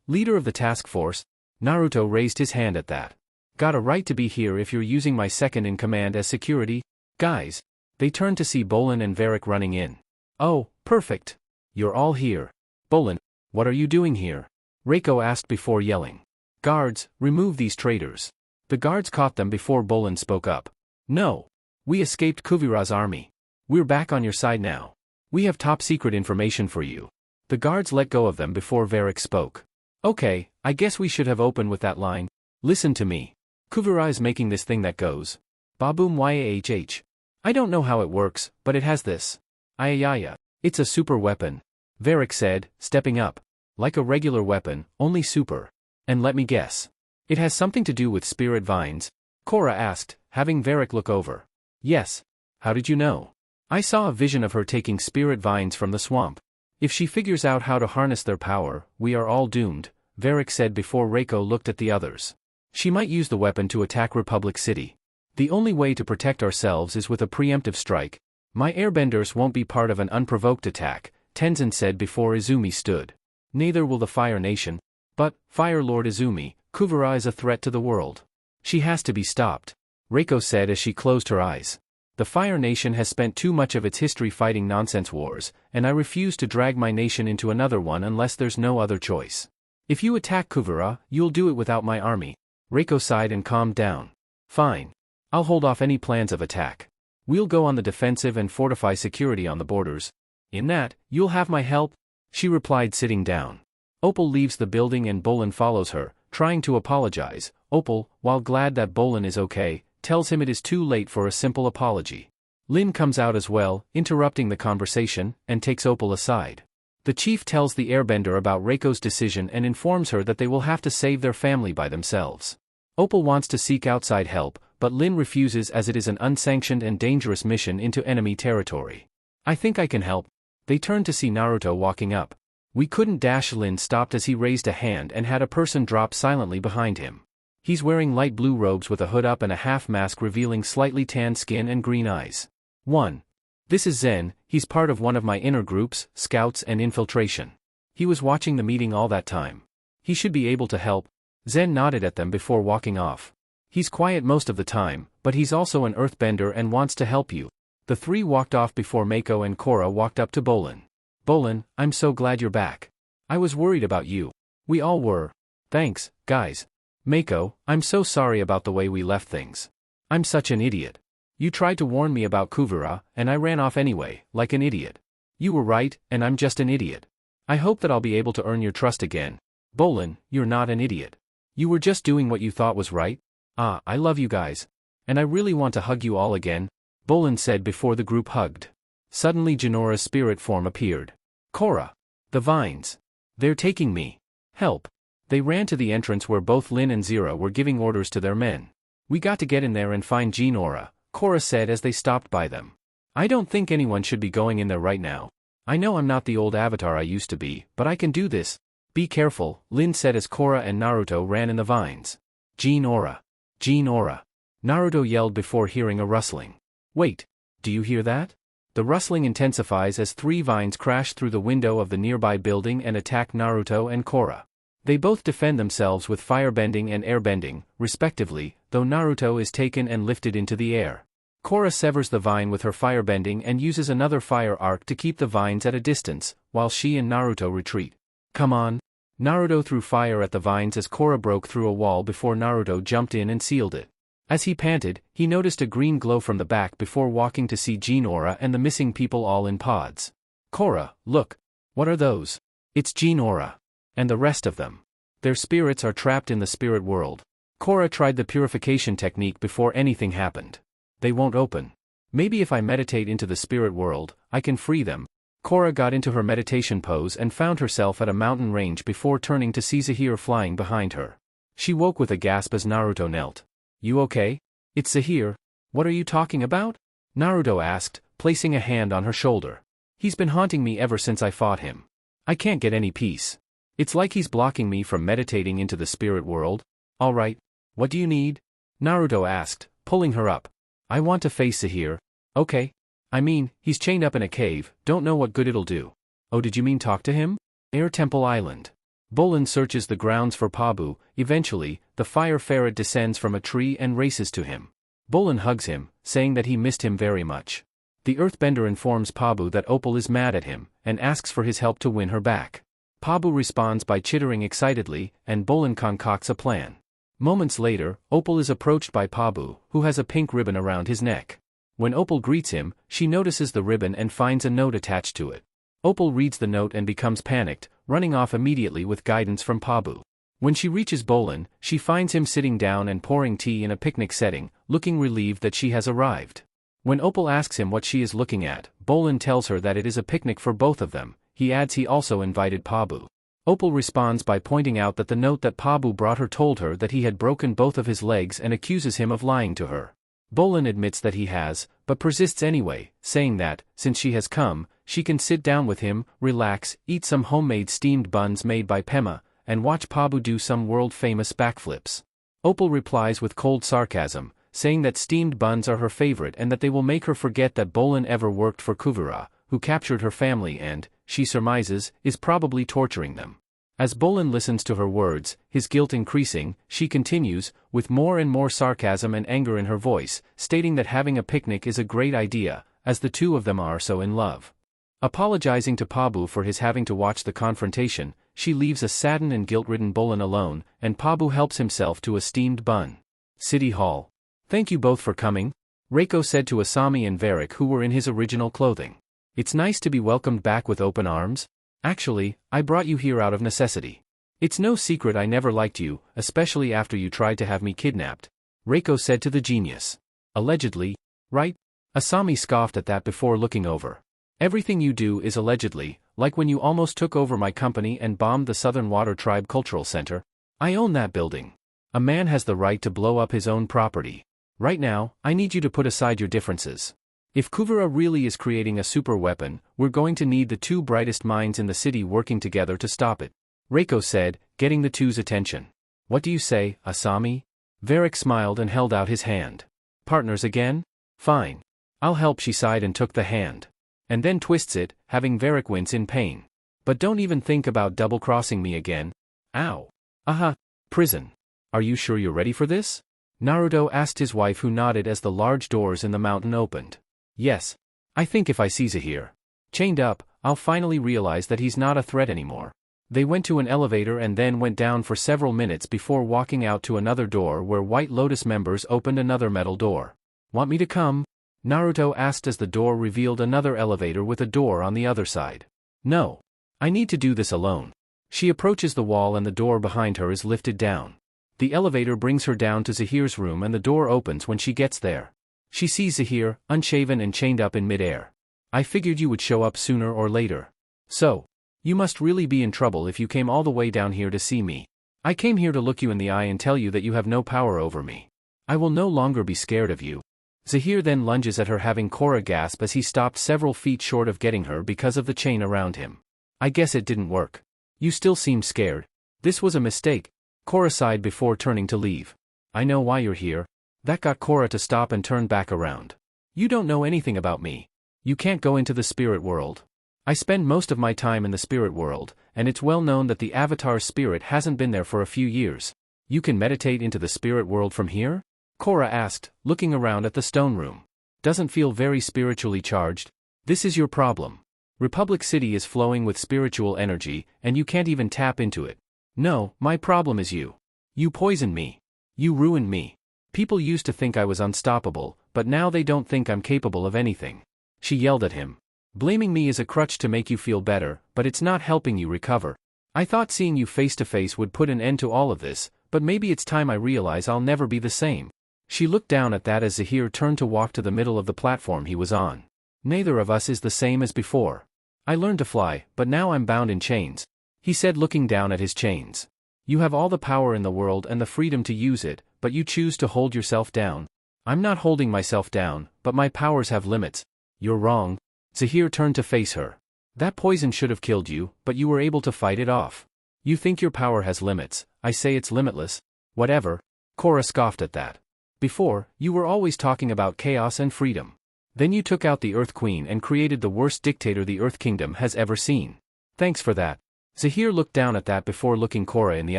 Leader of the task force. Naruto raised his hand at that. Got a right to be here if you're using my second in command as security? Guys. They turned to see Bolan and Varric running in. Oh, perfect. You're all here. Bolan, what are you doing here? Reiko asked before yelling. Guards, remove these traitors. The guards caught them before Bolan spoke up. No. We escaped Kuvira's army. We're back on your side now. We have top secret information for you. The guards let go of them before Varric spoke. Okay, I guess we should have opened with that line. Listen to me. Kuvira is making this thing that goes. Baboom yahh. I don't know how it works, but it has this. Ayaya. It's a super weapon. Varric said, stepping up. Like a regular weapon, only super. And let me guess. It has something to do with spirit vines? Korra asked, having Varric look over. Yes. How did you know? I saw a vision of her taking spirit vines from the swamp. If she figures out how to harness their power, we are all doomed, Varric said before Reiko looked at the others. She might use the weapon to attack Republic City. The only way to protect ourselves is with a preemptive strike. My airbenders won't be part of an unprovoked attack, Tenzin said before Izumi stood. Neither will the Fire Nation. But, Fire Lord Izumi, Kuvira is a threat to the world. She has to be stopped. Reiko said as she closed her eyes. The Fire Nation has spent too much of its history fighting nonsense wars, and I refuse to drag my nation into another one unless there's no other choice. If you attack Kuvira, you'll do it without my army. Reiko sighed and calmed down. Fine. I'll hold off any plans of attack. We'll go on the defensive and fortify security on the borders. In that, you'll have my help, she replied sitting down. Opal leaves the building and Bolan follows her, trying to apologize. Opal, while glad that Bolan is okay, tells him it is too late for a simple apology. Lin comes out as well, interrupting the conversation, and takes Opal aside. The chief tells the airbender about Reiko's decision and informs her that they will have to save their family by themselves. Opal wants to seek outside help, but Lin refuses as it is an unsanctioned and dangerous mission into enemy territory. I think I can help. They turn to see Naruto walking up. We couldn't dash. Lin stopped as he raised a hand and had a person drop silently behind him. He's wearing light blue robes with a hood up and a half mask revealing slightly tanned skin and green eyes. 1. This is Zen, he's part of one of my inner groups, Scouts and Infiltration. He was watching the meeting all that time. He should be able to help. Zen nodded at them before walking off. He's quiet most of the time, but he's also an earthbender and wants to help you. The three walked off before Mako and Korra walked up to Bolan. Bolan, I'm so glad you're back. I was worried about you. We all were. Thanks, guys. Mako, I'm so sorry about the way we left things. I'm such an idiot. You tried to warn me about Kuvira, and I ran off anyway, like an idiot. You were right, and I'm just an idiot. I hope that I'll be able to earn your trust again. Bolan, you're not an idiot. You were just doing what you thought was right. I love you guys. And I really want to hug you all again, Bolan said before the group hugged. Suddenly Jinora's spirit form appeared. Korra. The vines. They're taking me. Help. They ran to the entrance where both Lin and Zira were giving orders to their men. We got to get in there and find Jinora, Korra said as they stopped by them. I don't think anyone should be going in there right now. I know I'm not the old avatar I used to be, but I can do this. Be careful, Lin said as Korra and Naruto ran in the vines. Jinora. Jinora. Naruto yelled before hearing a rustling. Wait, do you hear that? The rustling intensifies as three vines crash through the window of the nearby building and attack Naruto and Korra. They both defend themselves with firebending and airbending, respectively, though Naruto is taken and lifted into the air. Korra severs the vine with her firebending and uses another fire arc to keep the vines at a distance, while she and Naruto retreat. Come on. Naruto threw fire at the vines as Korra broke through a wall before Naruto jumped in and sealed it. As he panted, he noticed a green glow from the back before walking to see Jean-Aura and the missing people all in pods. Korra, look. What are those? It's Jean-Aura. And the rest of them. Their spirits are trapped in the spirit world. Korra tried the purification technique before anything happened. They won't open. Maybe if I meditate into the spirit world, I can free them. Korra got into her meditation pose and found herself at a mountain range before turning to see Zahir flying behind her. She woke with a gasp as Naruto knelt. You okay? It's Zahir. What are you talking about? Naruto asked, placing a hand on her shoulder. He's been haunting me ever since I fought him. I can't get any peace. It's like he's blocking me from meditating into the spirit world. Alright. What do you need? Naruto asked, pulling her up. I want to face Zahir. Okay. I mean, he's chained up in a cave, don't know what good it'll do. Oh, did you mean talk to him? Air Temple Island. Bolan searches the grounds for Pabu. Eventually, the fire ferret descends from a tree and races to him. Bolan hugs him, saying that he missed him very much. The earthbender informs Pabu that Opal is mad at him, and asks for his help to win her back. Pabu responds by chittering excitedly, and Bolan concocts a plan. Moments later, Opal is approached by Pabu, who has a pink ribbon around his neck. When Opal greets him, she notices the ribbon and finds a note attached to it. Opal reads the note and becomes panicked, running off immediately with guidance from Pabu. When she reaches Bolan, she finds him sitting down and pouring tea in a picnic setting, looking relieved that she has arrived. When Opal asks him what she is looking at, Bolan tells her that it is a picnic for both of them. He adds he also invited Pabu. Opal responds by pointing out that the note that Pabu brought her told her that he had broken both of his legs and accuses him of lying to her. Bolan admits that he has, but persists anyway, saying that, since she has come, she can sit down with him, relax, eat some homemade steamed buns made by Pema, and watch Pabu do some world-famous backflips. Opal replies with cold sarcasm, saying that steamed buns are her favorite and that they will make her forget that Bolan ever worked for Kuvira, who captured her family and, she surmises, is probably torturing them. As Bolan listens to her words, his guilt increasing, she continues, with more and more sarcasm and anger in her voice, stating that having a picnic is a great idea, as the two of them are so in love. Apologizing to Pabu for his having to watch the confrontation, she leaves a saddened and guilt-ridden Bolan alone, and Pabu helps himself to a steamed bun. City Hall. Thank you both for coming, Reiko said to Asami and Varric, who were in his original clothing. It's nice to be welcomed back with open arms. Actually, I brought you here out of necessity. It's no secret I never liked you, especially after you tried to have me kidnapped, Reiko said to the genius. Allegedly, right? Asami scoffed at that before looking over. Everything you do is allegedly, like when you almost took over my company and bombed the Southern Water Tribe Cultural Center. I own that building. A man has the right to blow up his own property. Right now, I need you to put aside your differences. If Kuvira really is creating a super weapon, we're going to need the two brightest minds in the city working together to stop it, Reiko said, getting the two's attention. What do you say, Asami? Varric smiled and held out his hand. Partners again? Fine. I'll help, she sighed and took the hand. And then twists it, having Varric wince in pain. But don't even think about double-crossing me again. Ow. Aha. Prison. Are you sure you're ready for this? Naruto asked his wife, who nodded as the large doors in the mountain opened. Yes. I think if I see Zahir chained up, I'll finally realize that he's not a threat anymore. They went to an elevator and then went down for several minutes before walking out to another door where White Lotus members opened another metal door. Want me to come? Naruto asked as the door revealed another elevator with a door on the other side. No. I need to do this alone. She approaches the wall and the door behind her is lifted down. The elevator brings her down to Zahir's room and the door opens when she gets there. She sees Zahir, unshaven and chained up in midair. I figured you would show up sooner or later. So, you must really be in trouble if you came all the way down here to see me. I came here to look you in the eye and tell you that you have no power over me. I will no longer be scared of you. Zahir then lunges at her, having Korra gasp as he stopped several feet short of getting her because of the chain around him. I guess it didn't work. You still seem scared. This was a mistake. Korra sighed before turning to leave. I know why you're here. That got Korra to stop and turn back around. You don't know anything about me. You can't go into the spirit world. I spend most of my time in the spirit world, and it's well known that the Avatar's spirit hasn't been there for a few years. You can meditate into the spirit world from here? Korra asked, looking around at the stone room. Doesn't feel very spiritually charged? This is your problem. Republic City is flowing with spiritual energy, and you can't even tap into it. No, my problem is you. You poisoned me. You ruined me. People used to think I was unstoppable, but now they don't think I'm capable of anything. She yelled at him. Blaming me is a crutch to make you feel better, but it's not helping you recover. I thought seeing you face to face would put an end to all of this, but maybe it's time I realize I'll never be the same. She looked down at that as Zahir turned to walk to the middle of the platform he was on. Neither of us is the same as before. I learned to fly, but now I'm bound in chains. He said, looking down at his chains. You have all the power in the world and the freedom to use it, but you choose to hold yourself down. I'm not holding myself down, but my powers have limits. You're wrong. Zahir turned to face her. That poison should have killed you, but you were able to fight it off. You think your power has limits, I say it's limitless. Whatever. Korra scoffed at that. Before, you were always talking about chaos and freedom. Then you took out the Earth Queen and created the worst dictator the Earth Kingdom has ever seen. Thanks for that. Zahir looked down at that before looking Korra in the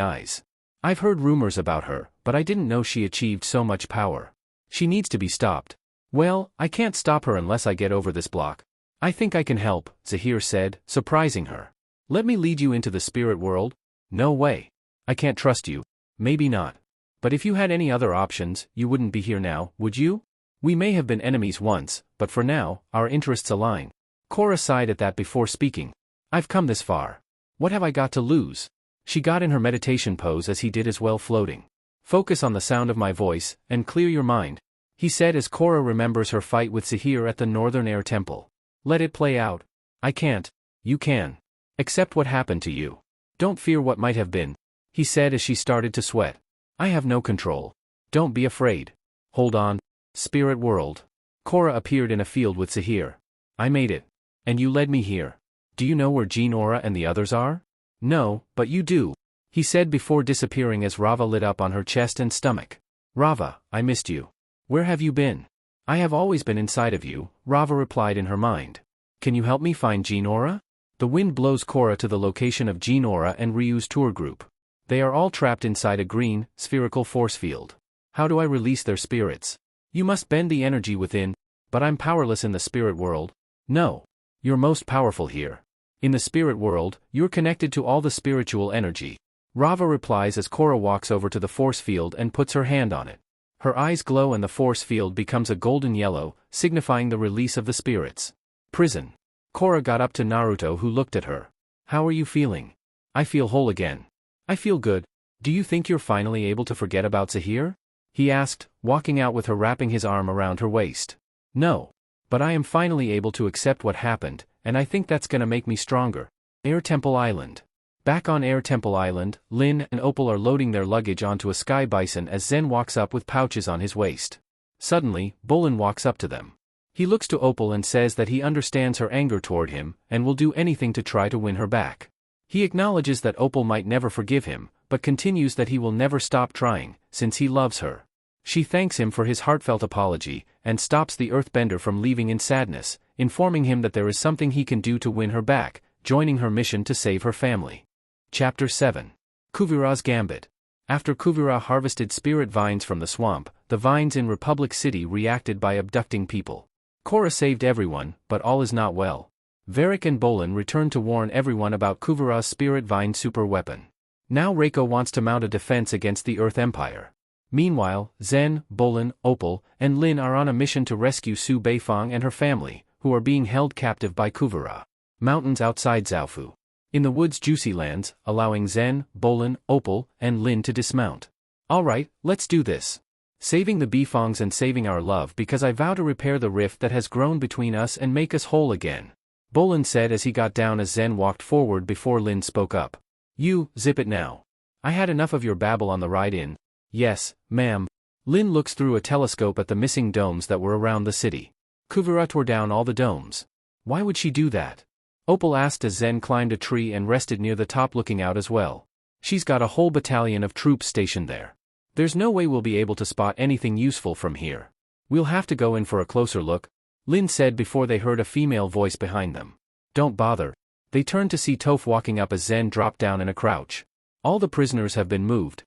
eyes. I've heard rumors about her, but I didn't know she achieved so much power. She needs to be stopped. Well, I can't stop her unless I get over this block. I think I can help, Zahir said, surprising her. Let me lead you into the spirit world? No way. I can't trust you. Maybe not. But if you had any other options, you wouldn't be here now, would you? We may have been enemies once, but for now, our interests align. Korra sighed at that before speaking. I've come this far. What have I got to lose? She got in her meditation pose as he did as well, floating. Focus on the sound of my voice, and clear your mind, he said as Korra remembers her fight with Zahir at the Northern Air Temple. Let it play out. I can't. You can. Accept what happened to you. Don't fear what might have been, he said as she started to sweat. I have no control. Don't be afraid. Hold on. Spirit world. Korra appeared in a field with Zahir. I made it. And you led me here. Do you know where Jinora and the others are? No, but you do, he said before disappearing as Rava lit up on her chest and stomach. Rava, I missed you. Where have you been? I have always been inside of you, Rava replied in her mind. Can you help me find Jinora? The wind blows Korra to the location of Jinora and Ryu's tour group. They are all trapped inside a green, spherical force field. How do I release their spirits? You must bend the energy within, but I'm powerless in the spirit world. No. You're most powerful here. In the spirit world, you're connected to all the spiritual energy. Rava replies as Korra walks over to the force field and puts her hand on it. Her eyes glow and the force field becomes a golden yellow, signifying the release of the spirits. Prison. Korra got up to Naruto, who looked at her. How are you feeling? I feel whole again. I feel good. Do you think you're finally able to forget about Zahir? He asked, walking out with her, wrapping his arm around her waist. No. But I am finally able to accept what happened, and I think that's gonna make me stronger. Air Temple Island. Back on Air Temple Island, Lin and Opal are loading their luggage onto a sky bison as Zen walks up with pouches on his waist. Suddenly, Bolan walks up to them. He looks to Opal and says that he understands her anger toward him, and will do anything to try to win her back. He acknowledges that Opal might never forgive him, but continues that he will never stop trying, since he loves her. She thanks him for his heartfelt apology, and stops the earthbender from leaving in sadness, informing him that there is something he can do to win her back, joining her mission to save her family. Chapter 7. Kuvira's Gambit. After Kuvira harvested spirit vines from the swamp, the vines in Republic City reacted by abducting people. Korra saved everyone, but all is not well. Varric and Bolan returned to warn everyone about Kuvira's spirit vine super weapon. Now Reiko wants to mount a defense against the Earth Empire. Meanwhile, Zen, Bolan, Opal, and Lin are on a mission to rescue Su Beifong and her family, who are being held captive by Kuvira. Mountains outside Zaofu. In the woods Juicy Lands, allowing Zen, Bolan, Opal, and Lin to dismount. Alright, let's do this. Saving the Beifongs and saving our love, because I vow to repair the rift that has grown between us and make us whole again. Bolan said as he got down as Zen walked forward before Lin spoke up. You, zip it now. I had enough of your babble on the ride in. Yes, ma'am. Lin looks through a telescope at the missing domes that were around the city. Kuvira tore down all the domes. Why would she do that? Opal asked as Zen climbed a tree and rested near the top looking out as well. She's got a whole battalion of troops stationed there. There's no way we'll be able to spot anything useful from here. We'll have to go in for a closer look. Lin said before they heard a female voice behind them. Don't bother. They turned to see Toph walking up as Zen dropped down in a crouch. All the prisoners have been moved.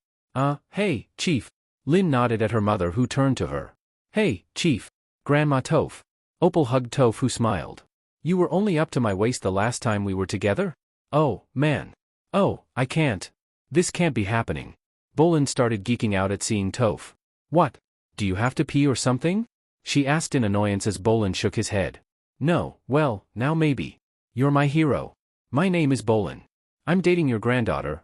Hey, Chief. Lin nodded at her mother who turned to her. Hey, Chief. Grandma Toph. Opal hugged Toph who smiled. You were only up to my waist the last time we were together? Oh, man. Oh, I can't. This can't be happening. Bolan started geeking out at seeing Toph. What? Do you have to pee or something? She asked in annoyance as Bolan shook his head. No, well, now maybe. You're my hero. My name is Bolan. I'm dating your granddaughter,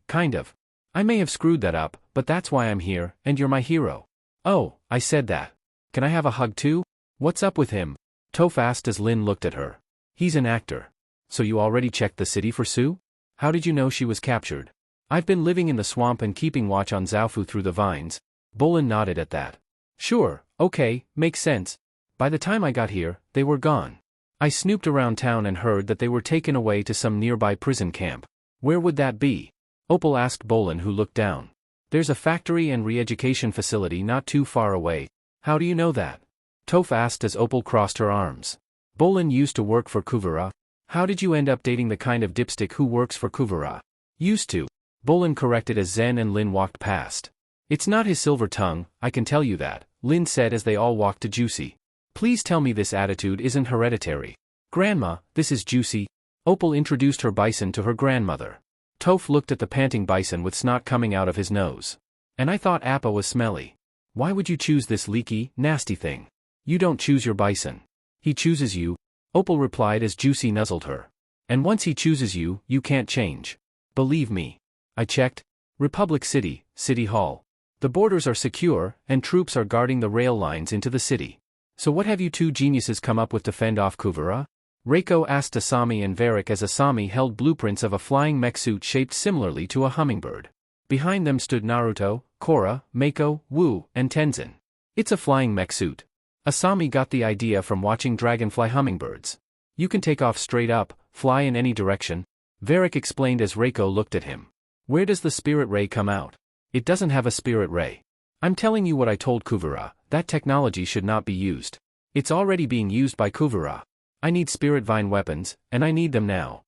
kind of. I may have screwed that up, but that's why I'm here, and you're my hero. Oh, I said that. Can I have a hug too? What's up with him? Toph asked as Lin looked at her. He's an actor. So you already checked the city for Sue? How did you know she was captured? I've been living in the swamp and keeping watch on Zaofu through the vines. Bolan nodded at that. Sure, okay, makes sense. By the time I got here, they were gone. I snooped around town and heard that they were taken away to some nearby prison camp. Where would that be? Opal asked Bolan who looked down. There's a factory and re-education facility not too far away. How do you know that? Toph asked as Opal crossed her arms. Bolan used to work for Kuvara. How did you end up dating the kind of dipstick who works for Kuvara? Used to. Bolan corrected as Zen and Lin walked past. It's not his silver tongue, I can tell you that, Lin said as they all walked to Juicy. Please tell me this attitude isn't hereditary. Grandma, this is Juicy. Opal introduced her bison to her grandmother. Toph looked at the panting bison with snot coming out of his nose. And I thought Appa was smelly. Why would you choose this leaky, nasty thing? You don't choose your bison. He chooses you, Opal replied as Juicy nuzzled her. And once he chooses you, you can't change. Believe me. I checked. Republic City, City Hall. The borders are secure, and troops are guarding the rail lines into the city. So what have you two geniuses come up with to fend off Kuvara? Reiko asked Asami and Varric as Asami held blueprints of a flying mech suit shaped similarly to a hummingbird. Behind them stood Naruto, Korra, Mako, Wu, and Tenzin. It's a flying mech suit. Asami got the idea from watching dragonfly hummingbirds. You can take off straight up, fly in any direction, Varric explained as Reiko looked at him. Where does the spirit ray come out? It doesn't have a spirit ray. I'm telling you what I told Kuvara, that technology should not be used. It's already being used by Kuvara. I need spirit vine weapons, and I need them now.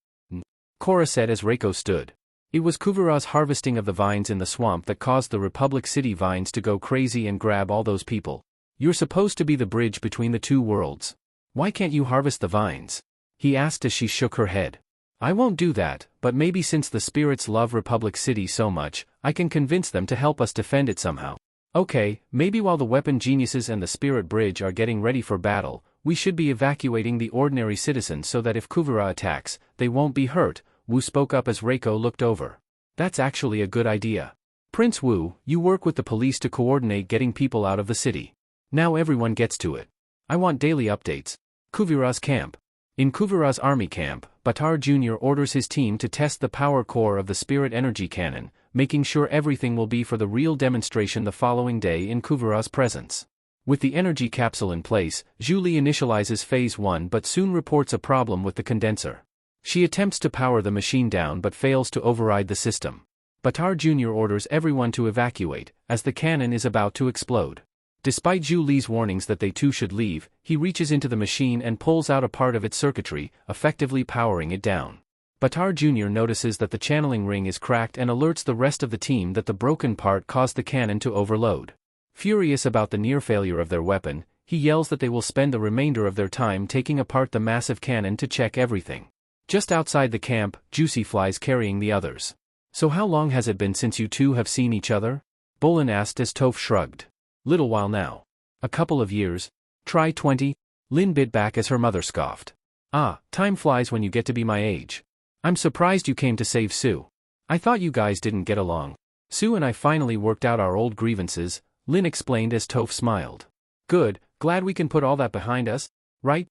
Korra said as Reiko stood. It was Kuvara's harvesting of the vines in the swamp that caused the Republic City vines to go crazy and grab all those people. You're supposed to be the bridge between the two worlds. Why can't you harvest the vines? He asked as she shook her head. I won't do that, but maybe since the spirits love Republic City so much, I can convince them to help us defend it somehow. Okay, maybe while the weapon geniuses and the spirit bridge are getting ready for battle, we should be evacuating the ordinary citizens so that if Kuvara attacks, they won't be hurt, Wu spoke up as Reiko looked over. That's actually a good idea. Prince Wu, you work with the police to coordinate getting people out of the city. Now everyone gets to it. I want daily updates. Kuvara's camp. In Kuvara's army camp, Baatar Jr. orders his team to test the power core of the spirit energy cannon, making sure everything will be for the real demonstration the following day in Kuvara's presence. With the energy capsule in place, Julie initializes Phase 1 but soon reports a problem with the condenser. She attempts to power the machine down but fails to override the system. Baatar Jr. orders everyone to evacuate, as the cannon is about to explode. Despite Julie's warnings that they too should leave, he reaches into the machine and pulls out a part of its circuitry, effectively powering it down. Baatar Jr. notices that the channeling ring is cracked and alerts the rest of the team that the broken part caused the cannon to overload. Furious about the near failure of their weapon, he yells that they will spend the remainder of their time taking apart the massive cannon to check everything. Just outside the camp, Juicy flies carrying the others. So how long has it been since you two have seen each other? Bolan asked as Toph shrugged. Little while now. A couple of years. Try 20. Lin bit back as her mother scoffed. Ah, time flies when you get to be my age. I'm surprised you came to save Sue. I thought you guys didn't get along. Sue and I finally worked out our old grievances, Lin explained as Toph smiled. Good, glad we can put all that behind us, right?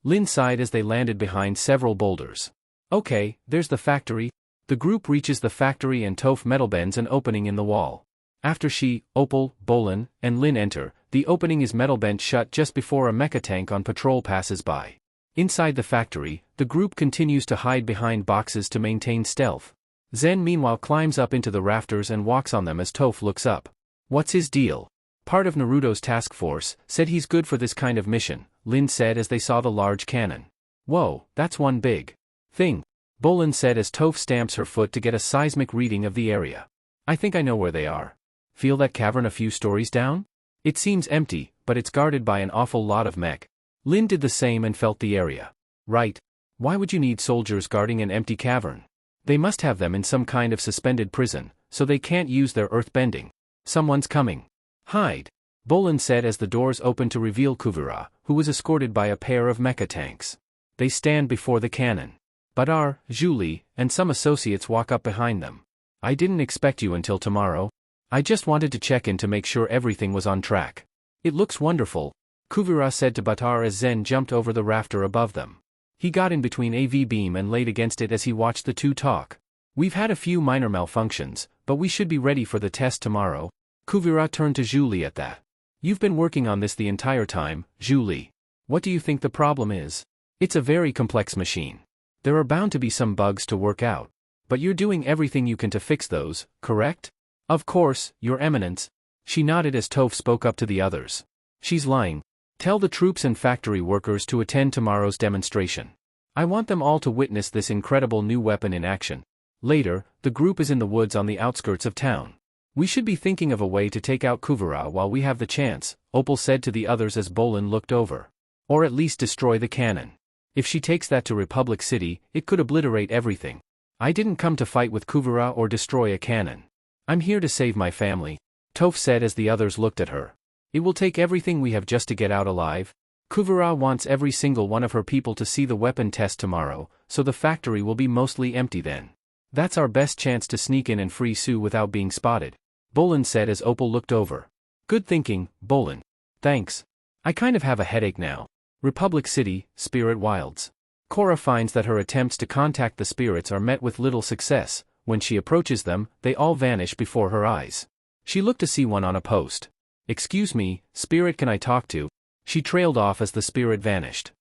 Lin sighed as they landed behind several boulders. Okay, there's the factory. The group reaches the factory and Toph metal bends an opening in the wall. After she, Opal, Bolan, and Lin enter, the opening is metal bent shut just before a mecha tank on patrol passes by. Inside the factory, the group continues to hide behind boxes to maintain stealth. Zen meanwhile climbs up into the rafters and walks on them as Toph looks up. What's his deal? Part of Naruto's task force, said he's good for this kind of mission, Lin said as they saw the large cannon. Whoa, that's one big thing, Bolan said as Toph stamps her foot to get a seismic reading of the area. I think I know where they are. Feel that cavern a few stories down? It seems empty, but it's guarded by an awful lot of mech. Lin did the same and felt the area. Right. Why would you need soldiers guarding an empty cavern? They must have them in some kind of suspended prison, so they can't use their earthbending. Someone's coming. Hide, Bolan said as the doors opened to reveal Kuvira, who was escorted by a pair of mecha tanks. They stand before the cannon. Badar, Julie, and some associates walk up behind them. I didn't expect you until tomorrow. I just wanted to check in to make sure everything was on track. It looks wonderful, Kuvira said to Badar as Zen jumped over the rafter above them. He got in between AV beam and laid against it as he watched the two talk. We've had a few minor malfunctions, but we should be ready for the test tomorrow. Kuvira turned to Julie at that. You've been working on this the entire time, Julie. What do you think the problem is? It's a very complex machine. There are bound to be some bugs to work out. But you're doing everything you can to fix those, correct? Of course, Your Eminence. She nodded as Toph spoke up to the others. She's lying. Tell the troops and factory workers to attend tomorrow's demonstration. I want them all to witness this incredible new weapon in action. Later, the group is in the woods on the outskirts of town. We should be thinking of a way to take out Kuvira while we have the chance, Opal said to the others as Bolan looked over. Or at least destroy the cannon. If she takes that to Republic City, it could obliterate everything. I didn't come to fight with Kuvira or destroy a cannon. I'm here to save my family, Toph said as the others looked at her. It will take everything we have just to get out alive. Kuvira wants every single one of her people to see the weapon test tomorrow, so the factory will be mostly empty then. That's our best chance to sneak in and free Sue without being spotted, Bolan said as Opal looked over. Good thinking, Bolan. Thanks. I kind of have a headache now. Republic City, Spirit Wilds. Korra finds that her attempts to contact the spirits are met with little success. When she approaches them, they all vanish before her eyes. She looked to see one on a post. Excuse me, spirit, can I talk to? She trailed off as the spirit vanished.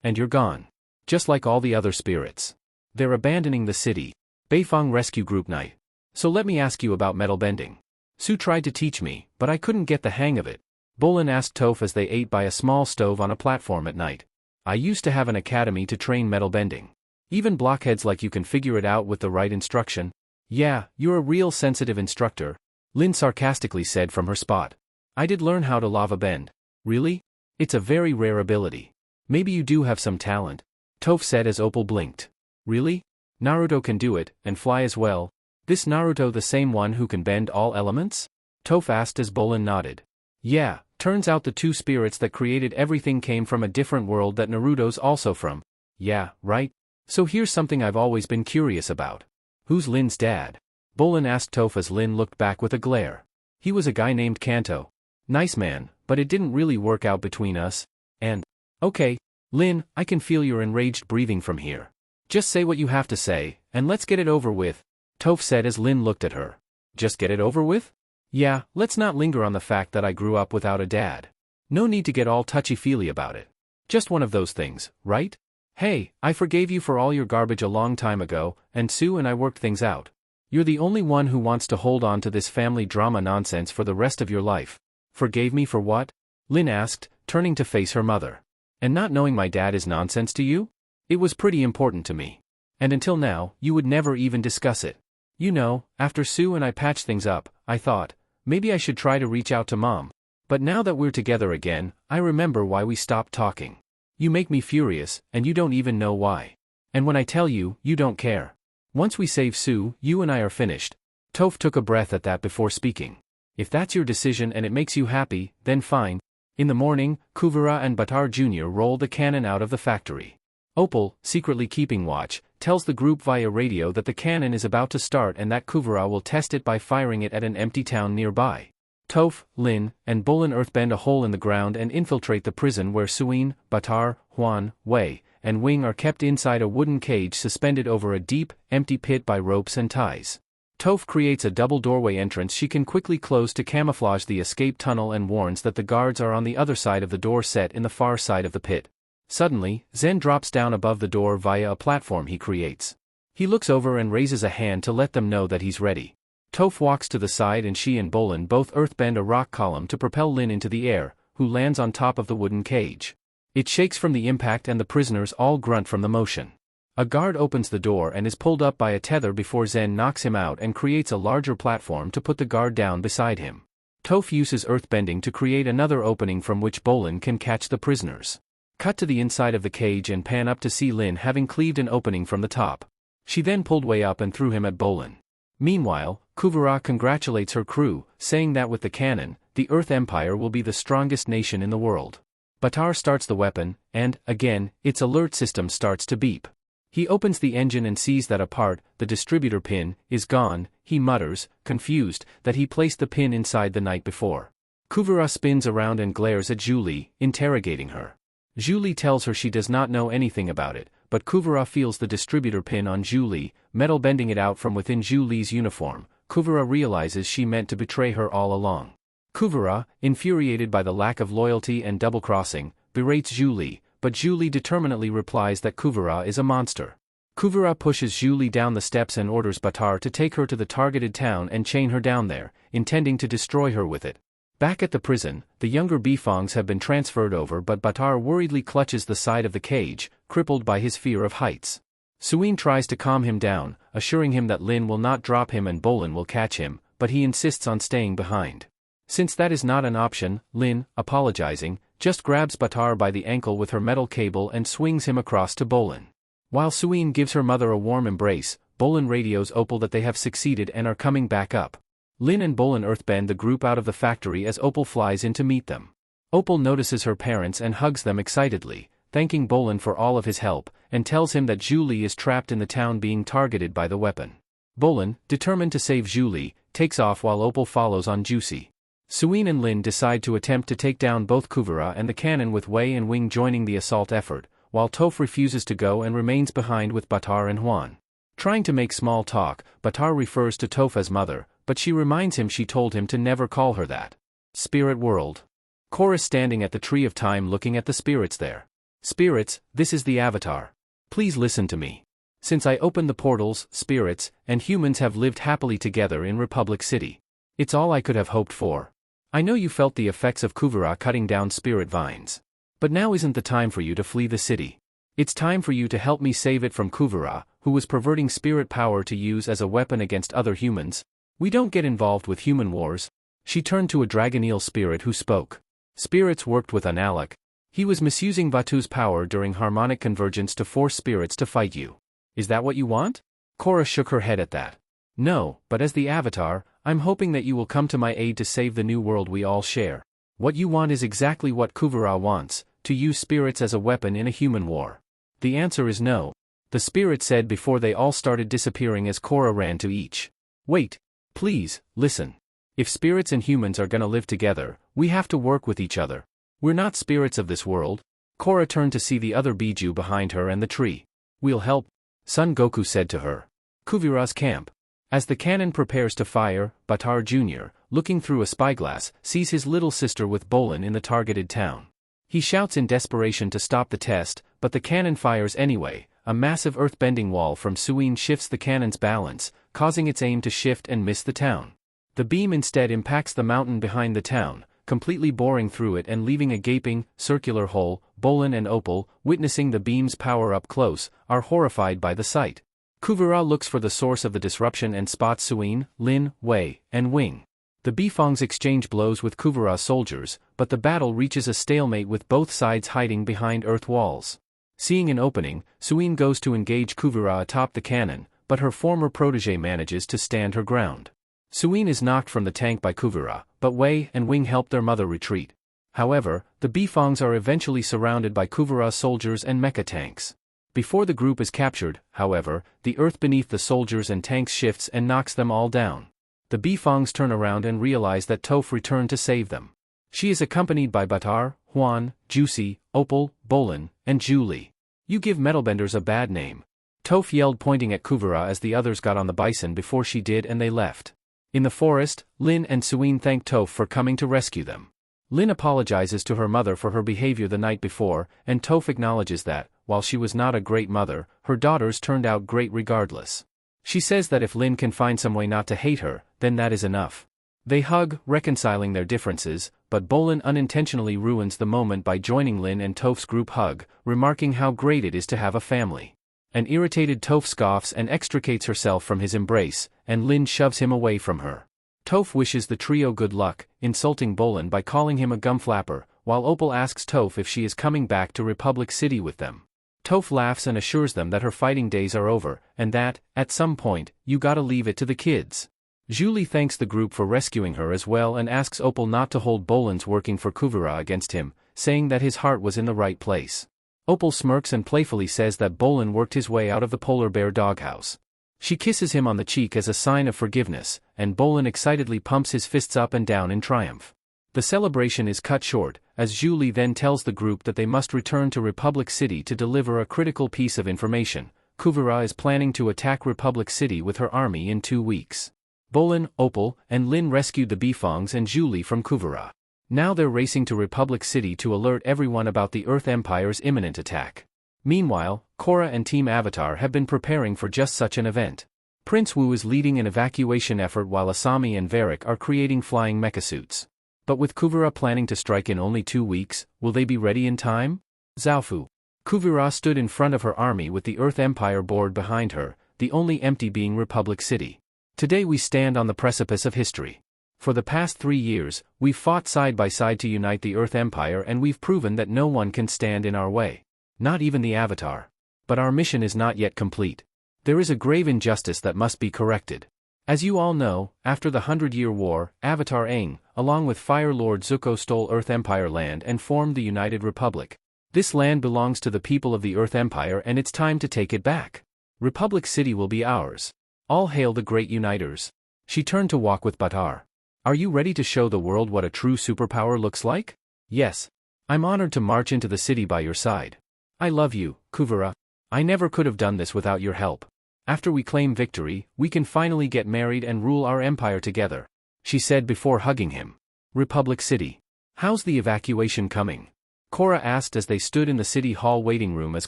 And you're gone. Just like all the other spirits. They're abandoning the city. Beifong Rescue Group Night. So let me ask you about metal bending. Sue tried to teach me, but I couldn't get the hang of it. Bolan asked Toph as they ate by a small stove on a platform at night. I used to have an academy to train metal bending. Even blockheads like you can figure it out with the right instruction. Yeah, you're a real sensitive instructor, Lin sarcastically said from her spot. I did learn how to lava bend. Really? It's a very rare ability. Maybe you do have some talent, Toph said as Opal blinked. Really? Naruto can do it, and fly as well. This Naruto the same one who can bend all elements? Toph asked as Bolan nodded. Yeah, turns out the two spirits that created everything came from a different world that Naruto's also from. Yeah, right? So here's something I've always been curious about. Who's Lin's dad? Bolan asked Toph as Lin looked back with a glare. He was a guy named Kanto. Nice man, but it didn't really work out between us. And, okay, Lin, I can feel your enraged breathing from here. Just say what you have to say, and let's get it over with, Toph said as Lin looked at her. Just get it over with? Yeah, let's not linger on the fact that I grew up without a dad. No need to get all touchy-feely about it. Just one of those things, right? Hey, I forgave you for all your garbage a long time ago, and Sue and I worked things out. You're the only one who wants to hold on to this family drama nonsense for the rest of your life. Forgave me for what? Lin asked, turning to face her mother. And not knowing my dad is nonsense to you? It was pretty important to me. And until now, you would never even discuss it. You know, after Sue and I patched things up, I thought, maybe I should try to reach out to Mom. But now that we're together again, I remember why we stopped talking. You make me furious, and you don't even know why. And when I tell you, you don't care. Once we save Sue, you and I are finished. Toph took a breath at that before speaking. If that's your decision and it makes you happy, then fine. In the morning, Kuvira and Batar Jr. rolled the cannon out of the factory. Opal, secretly keeping watch, tells the group via radio that the cannon is about to start and that Kuvira will test it by firing it at an empty town nearby. Toph, Lin, and Bolan earthbend a hole in the ground and infiltrate the prison where Suin, Batar, Huan, Wei, and Wing are kept inside a wooden cage suspended over a deep, empty pit by ropes and ties. Toph creates a double doorway entrance she can quickly close to camouflage the escape tunnel and warns that the guards are on the other side of the door set in the far side of the pit. Suddenly, Zen drops down above the door via a platform he creates. He looks over and raises a hand to let them know that he's ready. Toph walks to the side and she and Bolan both earthbend a rock column to propel Lin into the air, who lands on top of the wooden cage. It shakes from the impact and the prisoners all grunt from the motion. A guard opens the door and is pulled up by a tether before Zen knocks him out and creates a larger platform to put the guard down beside him. Toph uses earthbending to create another opening from which Bolan can catch the prisoners. Cut to the inside of the cage and pan up to see Lin having cleaved an opening from the top. She then pulled way up and threw him at Bolan. Meanwhile, Kuvara congratulates her crew, saying that with the cannon, the Earth Empire will be the strongest nation in the world. Baatar starts the weapon, and, again, its alert system starts to beep. He opens the engine and sees that a part, the distributor pin, is gone. He mutters, confused, that he placed the pin inside the night before. Kuvara spins around and glares at Julie, interrogating her. Julie tells her she does not know anything about it, but Kuvara feels the distributor pin on Julie, metal bending it out from within Julie's uniform. Kuvara realizes she meant to betray her all along. Kuvara, infuriated by the lack of loyalty and double-crossing, berates Julie, but Julie determinedly replies that Kuvara is a monster. Kuvara pushes Julie down the steps and orders Baatar to take her to the targeted town and chain her down there, intending to destroy her with it. Back at the prison, the younger Bifongs have been transferred over, but Baatar worriedly clutches the side of the cage, crippled by his fear of heights. Suin tries to calm him down, assuring him that Lin will not drop him and Bolan will catch him, but he insists on staying behind. Since that is not an option, Lin, apologizing, just grabs Baatar by the ankle with her metal cable and swings him across to Bolan. While Suin gives her mother a warm embrace, Bolan radios Opal that they have succeeded and are coming back up. Lin and Bolan earthbend the group out of the factory as Opal flies in to meet them. Opal notices her parents and hugs them excitedly, thanking Bolan for all of his help, and tells him that Julie is trapped in the town being targeted by the weapon. Bolan, determined to save Julie, takes off while Opal follows on Juicy. Suin and Lin decide to attempt to take down both Kuvara and the cannon with Wei and Wing joining the assault effort, while Toph refuses to go and remains behind with Baatar and Huan. Trying to make small talk, Baatar refers to Toph as mother, but she reminds him she told him to never call her that. Spirit world. Korra standing at the Tree of Time looking at the spirits there. Spirits, this is the Avatar. Please listen to me. Since I opened the portals, spirits and humans have lived happily together in Republic City. It's all I could have hoped for. I know you felt the effects of Kuvara cutting down spirit vines. But now isn't the time for you to flee the city. It's time for you to help me save it from Kuvara, who was perverting spirit power to use as a weapon against other humans. We don't get involved with human wars. She turned to a Dragoneel spirit who spoke. Spirits worked with Analek. He was misusing Vatu's power during harmonic convergence to force spirits to fight you. Is that what you want? Korra shook her head at that. No, but as the Avatar, I'm hoping that you will come to my aid to save the new world we all share. What you want is exactly what Kuvara wants, to use spirits as a weapon in a human war. The answer is no. The spirit said before they all started disappearing as Korra ran to each. Wait. Please, listen. If spirits and humans are gonna live together, we have to work with each other. We're not spirits of this world. Korra turned to see the other Biju behind her and the tree. We'll help, Son Goku said to her. Kuvira's camp. As the cannon prepares to fire, Baatar Jr., looking through a spyglass, sees his little sister with Bolan in the targeted town. He shouts in desperation to stop the test, but the cannon fires anyway. A massive earth-bending wall from Suin shifts the cannon's balance, causing its aim to shift and miss the town. The beam instead impacts the mountain behind the town, completely boring through it and leaving a gaping, circular hole. Bolan and Opal, witnessing the beam's power up close, are horrified by the sight. Kuvara looks for the source of the disruption and spots Suin, Lin, Wei, and Wing. The Bifongs exchange blows with Kuvara's soldiers, but the battle reaches a stalemate with both sides hiding behind earth walls. Seeing an opening, Suin goes to engage Kuvara atop the cannon, but her former protege manages to stand her ground. Suin is knocked from the tank by Kuvara, but Wei and Wing help their mother retreat. However, the Bifongs are eventually surrounded by Kuvara's soldiers and mecha tanks. Before the group is captured, however, the earth beneath the soldiers and tanks shifts and knocks them all down. The Bifongs turn around and realize that Toph returned to save them. She is accompanied by Baatar, Huan, Juicy, Opal, Bolan, and Julie. You give metalbenders a bad name. Toph yelled pointing at Kuvara as the others got on the bison before she did and they left. In the forest, Lin and Suin thank Toph for coming to rescue them. Lin apologizes to her mother for her behavior the night before, and Toph acknowledges that, while she was not a great mother, her daughters turned out great regardless. She says that if Lin can find some way not to hate her, then that is enough. They hug, reconciling their differences, but Bolan unintentionally ruins the moment by joining Lin and Toph's group hug, remarking how great it is to have a family. An irritated Toph scoffs and extricates herself from his embrace, and Lin shoves him away from her. Toph wishes the trio good luck, insulting Bolan by calling him a gumflapper, while Opal asks Toph if she is coming back to Republic City with them. Toph laughs and assures them that her fighting days are over, and that, at some point, you gotta leave it to the kids. Julie thanks the group for rescuing her as well and asks Opal not to hold Bolan's working for Kuvira against him, saying that his heart was in the right place. Opal smirks and playfully says that Bolan worked his way out of the polar bear doghouse. She kisses him on the cheek as a sign of forgiveness, and Bolan excitedly pumps his fists up and down in triumph. The celebration is cut short, as Julie then tells the group that they must return to Republic City to deliver a critical piece of information. Kuvira is planning to attack Republic City with her army in 2 weeks. Bolan, Opal, and Lin rescued the Bifongs and Julie from Kuvira. Now they're racing to Republic City to alert everyone about the Earth Empire's imminent attack. Meanwhile, Korra and Team Avatar have been preparing for just such an event. Prince Wu is leading an evacuation effort while Asami and Varric are creating flying mechasuits. But with Kuvira planning to strike in only 2 weeks, will they be ready in time? Zaofu. Kuvira stood in front of her army with the Earth Empire board behind her, the only empty being Republic City. Today we stand on the precipice of history. For the past 3 years, we've fought side by side to unite the Earth Empire, and we've proven that no one can stand in our way. Not even the Avatar. But our mission is not yet complete. There is a grave injustice that must be corrected. As you all know, after the 100-Year War, Avatar Aang, along with Fire Lord Zuko, stole Earth Empire land and formed the United Republic. This land belongs to the people of the Earth Empire, and it's time to take it back. Republic City will be ours. All hail the great uniters. She turned to walk with Batar. Are you ready to show the world what a true superpower looks like? Yes. I'm honored to march into the city by your side. I love you, Kuvira. I never could have done this without your help. After we claim victory, we can finally get married and rule our empire together, she said before hugging him. Republic City. How's the evacuation coming? Korra asked as they stood in the city hall waiting room as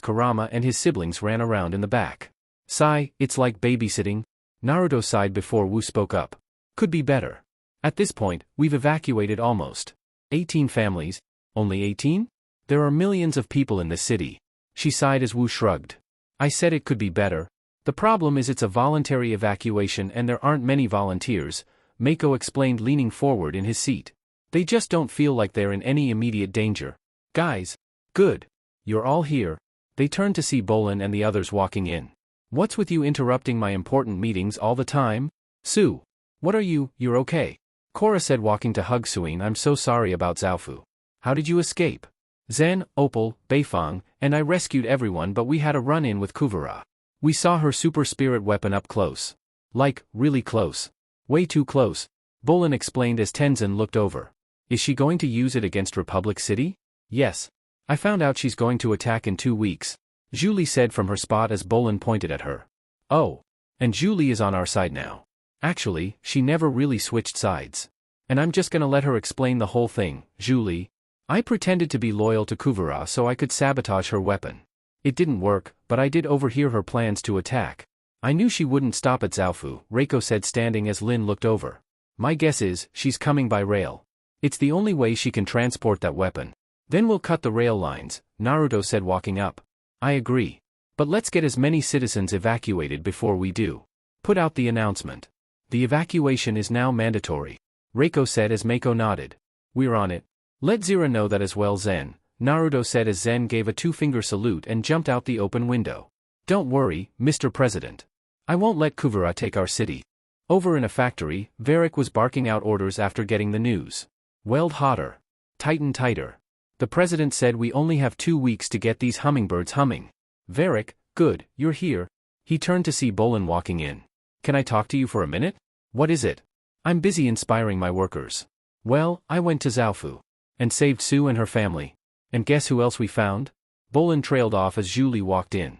Kurama and his siblings ran around in the back. Sigh, it's like babysitting. Naruto sighed before Wu spoke up. Could be better. At this point, we've evacuated almost 18 families. Only 18? There are millions of people in this city. She sighed as Wu shrugged. I said it could be better. The problem is it's a voluntary evacuation and there aren't many volunteers, Mako explained, leaning forward in his seat. They just don't feel like they're in any immediate danger. Guys. Good. You're all here. They turned to see Bolan and the others walking in. What's with you interrupting my important meetings all the time? Sue. What are you? You're okay. Korra said, walking to hug Suin. I'm so sorry about Zaofu. How did you escape? Zen, Opal, Beifong, and I rescued everyone, but we had a run-in with Kuvira. We saw her super spirit weapon up close. Like, really close. Way too close, Bolan explained as Tenzin looked over. Is she going to use it against Republic City? Yes. I found out she's going to attack in 2 weeks, Julie said from her spot as Bolan pointed at her. Oh. And Julie is on our side now. Actually, she never really switched sides. And I'm just gonna let her explain the whole thing, Julie. I pretended to be loyal to Kuvira so I could sabotage her weapon. It didn't work, but I did overhear her plans to attack. I knew she wouldn't stop at Zaofu, Reiko said, standing as Lin looked over. My guess is, she's coming by rail. It's the only way she can transport that weapon. Then we'll cut the rail lines, Naruto said, walking up. I agree. But let's get as many citizens evacuated before we do. Put out the announcement. The evacuation is now mandatory, Reiko said as Mako nodded. We're on it. Let Zira know that as well, Zen, Naruto said as Zen gave a 2-finger salute and jumped out the open window. Don't worry, Mr. President. I won't let Kuvira take our city. Over in a factory, Varric was barking out orders after getting the news. Weld hotter. Tighten tighter. The president said we only have 2 weeks to get these hummingbirds humming. Varric, good, you're here. He turned to see Bolan walking in. Can I talk to you for a minute? What is it? I'm busy inspiring my workers. Well, I went to Zaofu. And saved Sue and her family. And guess who else we found? Bolan trailed off as Julie walked in.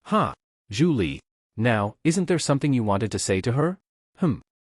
Huh. Julie. Now, isn't there something you wanted to say to her?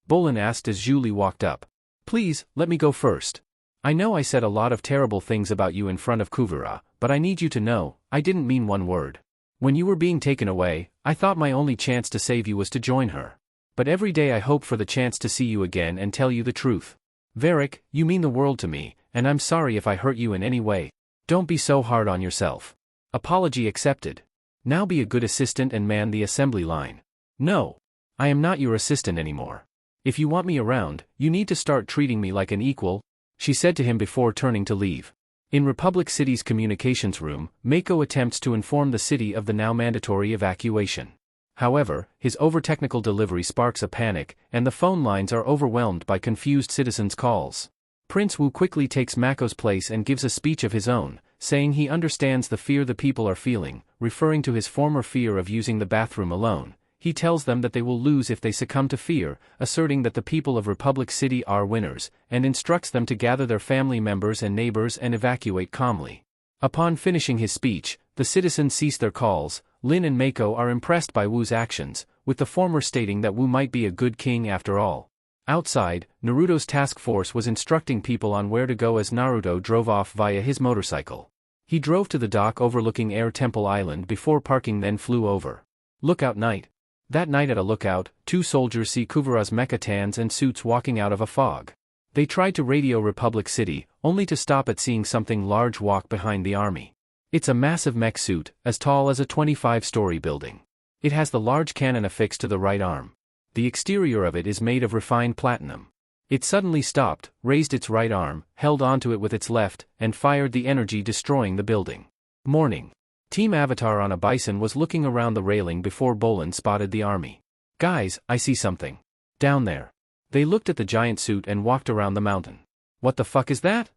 Bolan asked as Julie walked up. Please, let me go first. I know I said a lot of terrible things about you in front of Kuvira, but I need you to know, I didn't mean one word. When you were being taken away, I thought my only chance to save you was to join her. But every day I hope for the chance to see you again and tell you the truth. Varric, you mean the world to me, and I'm sorry if I hurt you in any way. Don't be so hard on yourself. Apology accepted. Now be a good assistant and man the assembly line. No. I am not your assistant anymore. If you want me around, you need to start treating me like an equal, she said to him before turning to leave. In Republic City's communications room, Mako attempts to inform the city of the now mandatory evacuation. However, his over-technical delivery sparks a panic, and the phone lines are overwhelmed by confused citizens' calls. Prince Wu quickly takes Mako's place and gives a speech of his own, saying he understands the fear the people are feeling, referring to his former fear of using the bathroom alone. He tells them that they will lose if they succumb to fear, asserting that the people of Republic City are winners, and instructs them to gather their family members and neighbors and evacuate calmly. Upon finishing his speech, the citizens cease their calls. Lin and Mako are impressed by Wu's actions, with the former stating that Wu might be a good king after all. Outside, Naruto's task force was instructing people on where to go as Naruto drove off via his motorcycle. He drove to the dock overlooking Air Temple Island before parking, then flew over. Lookout night. That night at a lookout, two soldiers see Kuvara's mecha tans and suits walking out of a fog. They tried to radio Republic City, only to stop at seeing something large walk behind the army. It's a massive mech suit, as tall as a 25-story building. It has the large cannon affixed to the right arm. The exterior of it is made of refined platinum. It suddenly stopped, raised its right arm, held onto it with its left, and fired the energy, destroying the building. Morning. Team Avatar on a bison was looking around the railing before Bolan spotted the army. Guys, I see something. Down there. They looked at the giant suit and walked around the mountain. What the fuck is that?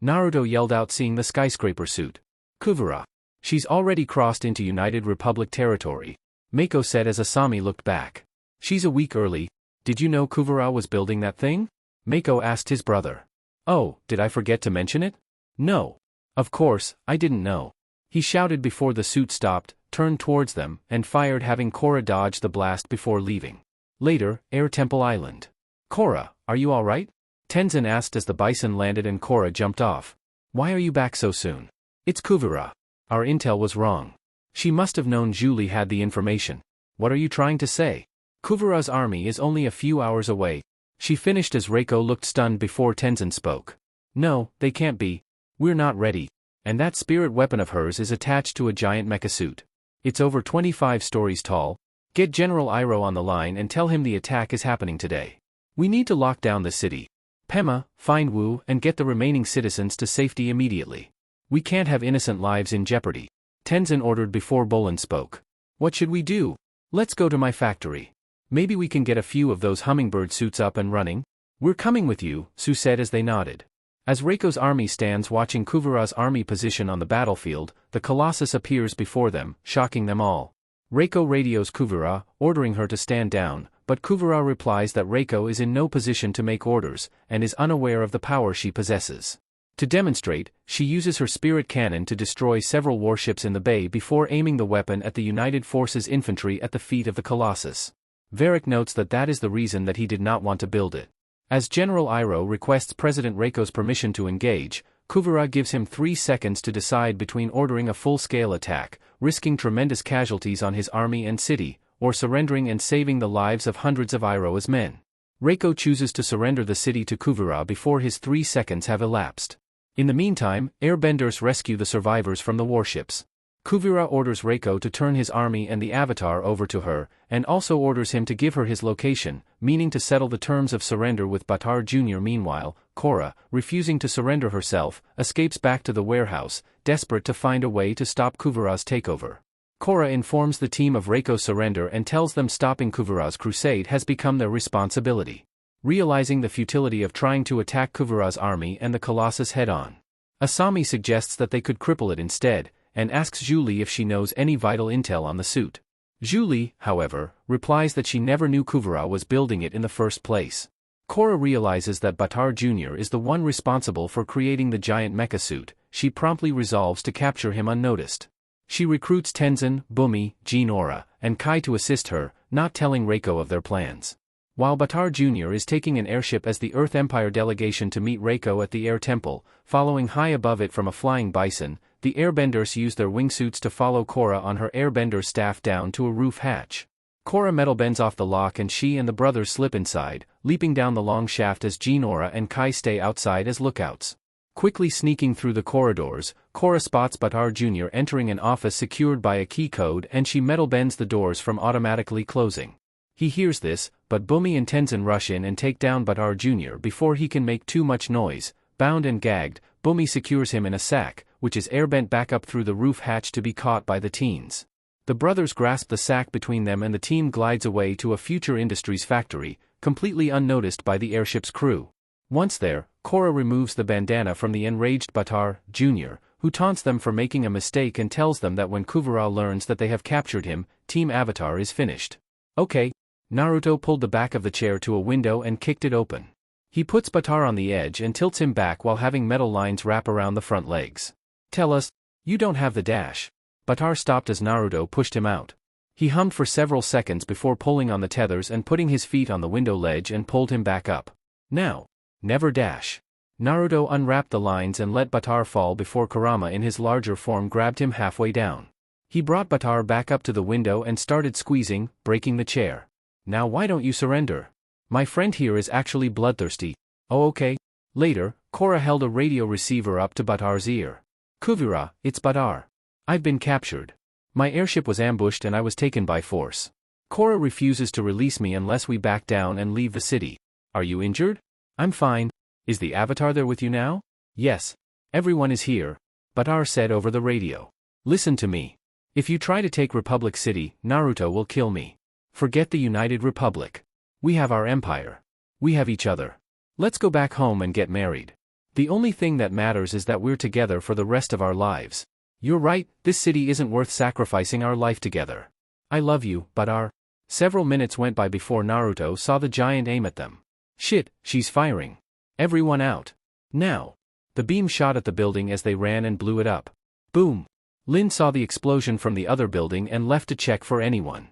Naruto yelled out, seeing the skyscraper suit. Kuvara. She's already crossed into United Republic territory, Mako said as Asami looked back. She's a week early. Did you know Kuvara was building that thing? Mako asked his brother. Oh, did I forget to mention it? No. Of course, I didn't know. He shouted before the suit stopped, turned towards them, and fired, having Korra dodge the blast before leaving. Later, Air Temple Island. Korra, are you alright? Tenzin asked as the bison landed and Korra jumped off. Why are you back so soon? It's Kuvara. Our intel was wrong. She must have known Julie had the information. What are you trying to say? Kuvara's army is only a few hours away. She finished as Reiko looked stunned before Tenzin spoke. No, they can't be. We're not ready. And that spirit weapon of hers is attached to a giant mecha suit. It's over 25 stories tall. Get General Iroh on the line and tell him the attack is happening today. We need to lock down the city. Pema, find Wu and get the remaining citizens to safety immediately. We can't have innocent lives in jeopardy. Tenzin ordered before Bolan spoke. What should we do? Let's go to my factory. Maybe we can get a few of those hummingbird suits up and running. We're coming with you, Su said as they nodded. As Reiko's army stands watching Kuvara's army position on the battlefield, the Colossus appears before them, shocking them all. Reiko radios Kuvara, ordering her to stand down, but Kuvara replies that Reiko is in no position to make orders, and is unaware of the power she possesses. To demonstrate, she uses her spirit cannon to destroy several warships in the bay before aiming the weapon at the United Forces infantry at the feet of the Colossus. Varric notes that is the reason that he did not want to build it. As General Iroh requests President Reiko's permission to engage, Kuvara gives him 3 seconds to decide between ordering a full-scale attack, risking tremendous casualties on his army and city, or surrendering and saving the lives of hundreds of Iroh's men. Reiko chooses to surrender the city to Kuvara before his 3 seconds have elapsed. In the meantime, airbenders rescue the survivors from the warships. Kuvara orders Reiko to turn his army and the Avatar over to her, and also orders him to give her his location, meaning to settle the terms of surrender with Baatar Jr. Meanwhile, Korra, refusing to surrender herself, escapes back to the warehouse, desperate to find a way to stop Kuvara's takeover. Korra informs the team of Reiko's surrender and tells them stopping Kuvara's crusade has become their responsibility. Realizing the futility of trying to attack Kuvara's army and the Colossus head-on, Asami suggests that they could cripple it instead, and asks Julie if she knows any vital intel on the suit. Julie, however, replies that she never knew Kuvara was building it in the first place. Korra realizes that Baatar Jr. is the one responsible for creating the giant mecha suit. She promptly resolves to capture him unnoticed. She recruits Tenzin, Bumi, Jinora, and Kai to assist her, not telling Reiko of their plans. While Baatar Jr. is taking an airship as the Earth Empire delegation to meet Reiko at the Air Temple, following high above it from a flying bison, the airbenders use their wingsuits to follow Korra on her airbender staff down to a roof hatch. Korra metal bends off the lock and she and the brothers slip inside, leaping down the long shaft as Jinora and Kai stay outside as lookouts. Quickly sneaking through the corridors, Korra spots Buttar Jr. entering an office secured by a key code and she metal bends the doors from automatically closing. He hears this, but Bumi and Tenzin rush in and take down Buttar Jr. before he can make too much noise. Bound and gagged, Bumi secures him in a sack, which is airbent back up through the roof hatch to be caught by the teens. The brothers grasp the sack between them and the team glides away to a future industries factory, completely unnoticed by the airship's crew. Once there, Korra removes the bandana from the enraged Buttar Jr., who taunts them for making a mistake and tells them that when Kuvira learns that they have captured him, Team Avatar is finished. Okay. Naruto pulled the back of the chair to a window and kicked it open. He puts Buttar on the edge and tilts him back while having metal lines wrap around the front legs. Tell us, you don't have the dash. Buttar stopped as Naruto pushed him out. He hummed for several seconds before pulling on the tethers and putting his feet on the window ledge and pulled him back up. Now. Never dash. Naruto unwrapped the lines and let Buttar fall before Kurama in his larger form grabbed him halfway down. He brought Buttar back up to the window and started squeezing, breaking the chair. Now why don't you surrender? My friend here is actually bloodthirsty. Oh okay. Later, Korra held a radio receiver up to Buttar's ear. Kuvira, it's Buttar. I've been captured. My airship was ambushed and I was taken by force. Korra refuses to release me unless we back down and leave the city. Are you injured? I'm fine. Is the Avatar there with you now? Yes. Everyone is here, Buttar said over the radio. Listen to me. If you try to take Republic City, Naruto will kill me. Forget the United Republic. We have our empire. We have each other. Let's go back home and get married. The only thing that matters is that we're together for the rest of our lives. You're right, this city isn't worth sacrificing our life together. I love you, Buttar. Several minutes went by before Naruto saw the giant aim at them. Shit, she's firing. Everyone out. Now. The beam shot at the building as they ran and blew it up. Boom. Lin saw the explosion from the other building and left to check for anyone.